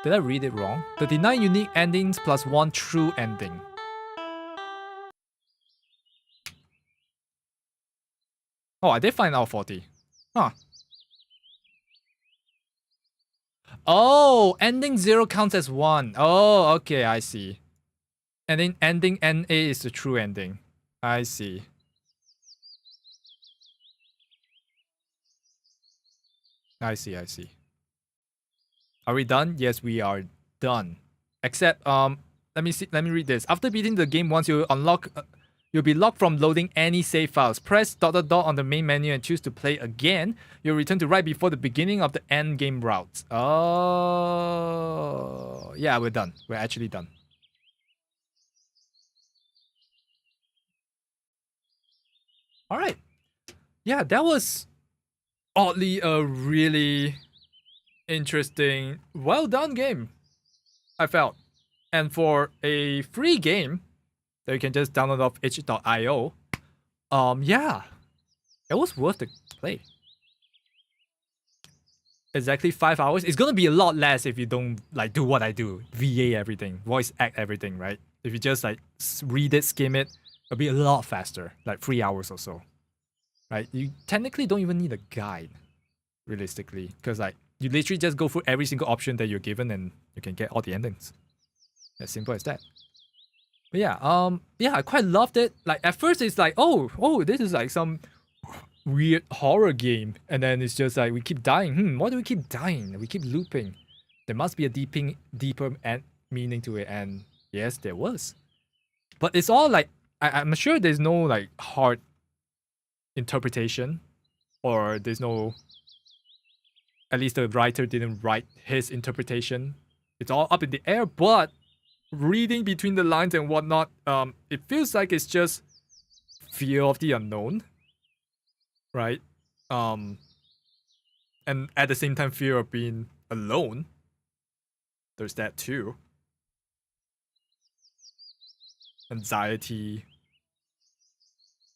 A: Did I read it wrong? 39 unique endings plus 1 true ending. Oh, I did find out 40. Huh. Oh, ending 0 counts as 1. Oh, okay, I see. And then ending NA is the true ending. I see. I see. Are we done? Yes, we are done. Except, let me read this. After beating the game once, you unlock
B: You'll be locked from loading any save files. Press ... on the main menu and choose to play again. You'll return to right before the beginning of the end game route. Oh, yeah, we're done. We're actually done. All right. Yeah, that was oddly a really interesting, well done game, I felt. And for a free game that you can just download off itch.io, yeah, it was worth the play. Exactly 5 hours. It's gonna be a lot less if you don't like do what I do, VA everything, voice act everything, right? If you just like read it, skim it, it'll be a lot faster, like 3 hours or so, right? You technically don't even need a guide, realistically, because like you literally just go through every single option that you're given and you can get all the endings. As simple as that. But yeah, yeah, I quite loved it. Like at first it's like, oh, this is like some weird horror game, and then it's just like we keep dying. Why do we keep dying? We keep looping. There must be a deeper meaning to it, and yes, there was. But it's all like I'm sure there's no like hard interpretation, or there's no. At least the writer didn't write his interpretation. It's all up in the air, but reading between the lines and whatnot, it feels like it's just fear of the unknown, right? And at the same time, fear of being alone. There's that too. Anxiety.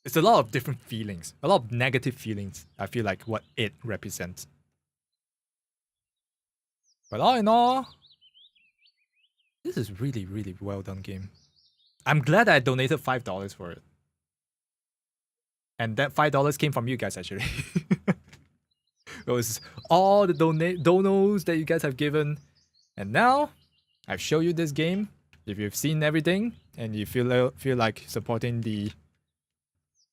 B: It's a lot of different feelings, a lot of negative feelings. I feel like what it represents. But all in all, this is really, really well done game. I'm glad I donated $5 for it. And that $5 came from you guys, actually. It was all the donos that you guys have given. And now, I've shown you this game. If you've seen everything, and you feel like supporting the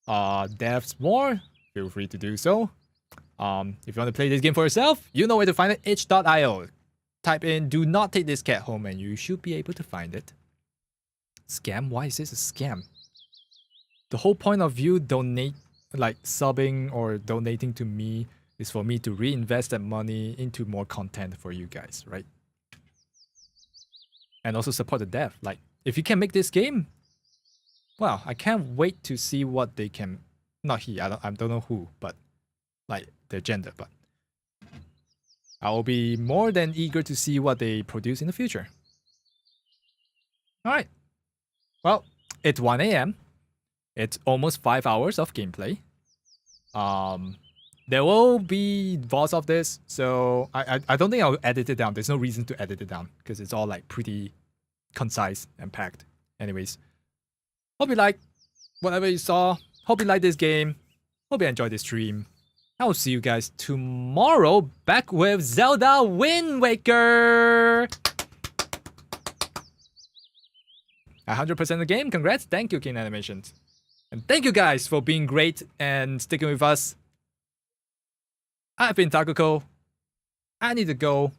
B: devs more, feel free to do so. If you want to play this game for yourself, you know where to find it, itch.io. Type in "do not take this cat home" and you should be able to find it. Scam? Why is this a scam? The whole point of you subbing or donating to me is for me to reinvest that money into more content for you guys, right? And also support the dev. Like, if you can make this game, well, I can't wait to see what they can. Not he, I don't know who, but like their gender, but I will be more than eager to see what they produce in the future. Alright. Well, it's 1 a.m. It's almost 5 hours of gameplay. There will be VODs of this, so I don't think I'll edit it down. There's no reason to edit it down, because it's all like pretty concise and packed. Anyways, hope you like whatever you saw. Hope you like this game. Hope you enjoyed this stream. I will see you guys tomorrow back with Zelda Wind Waker. 100% the game. Congrats. Thank you, King Animations. And thank you guys for being great and sticking with us. I've been Takukou. I need to go.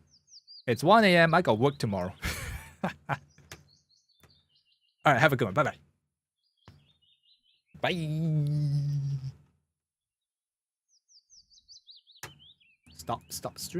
B: It's 1 a.m. I got work tomorrow. Alright, have a good one. Bye-bye. Bye. Stop stream.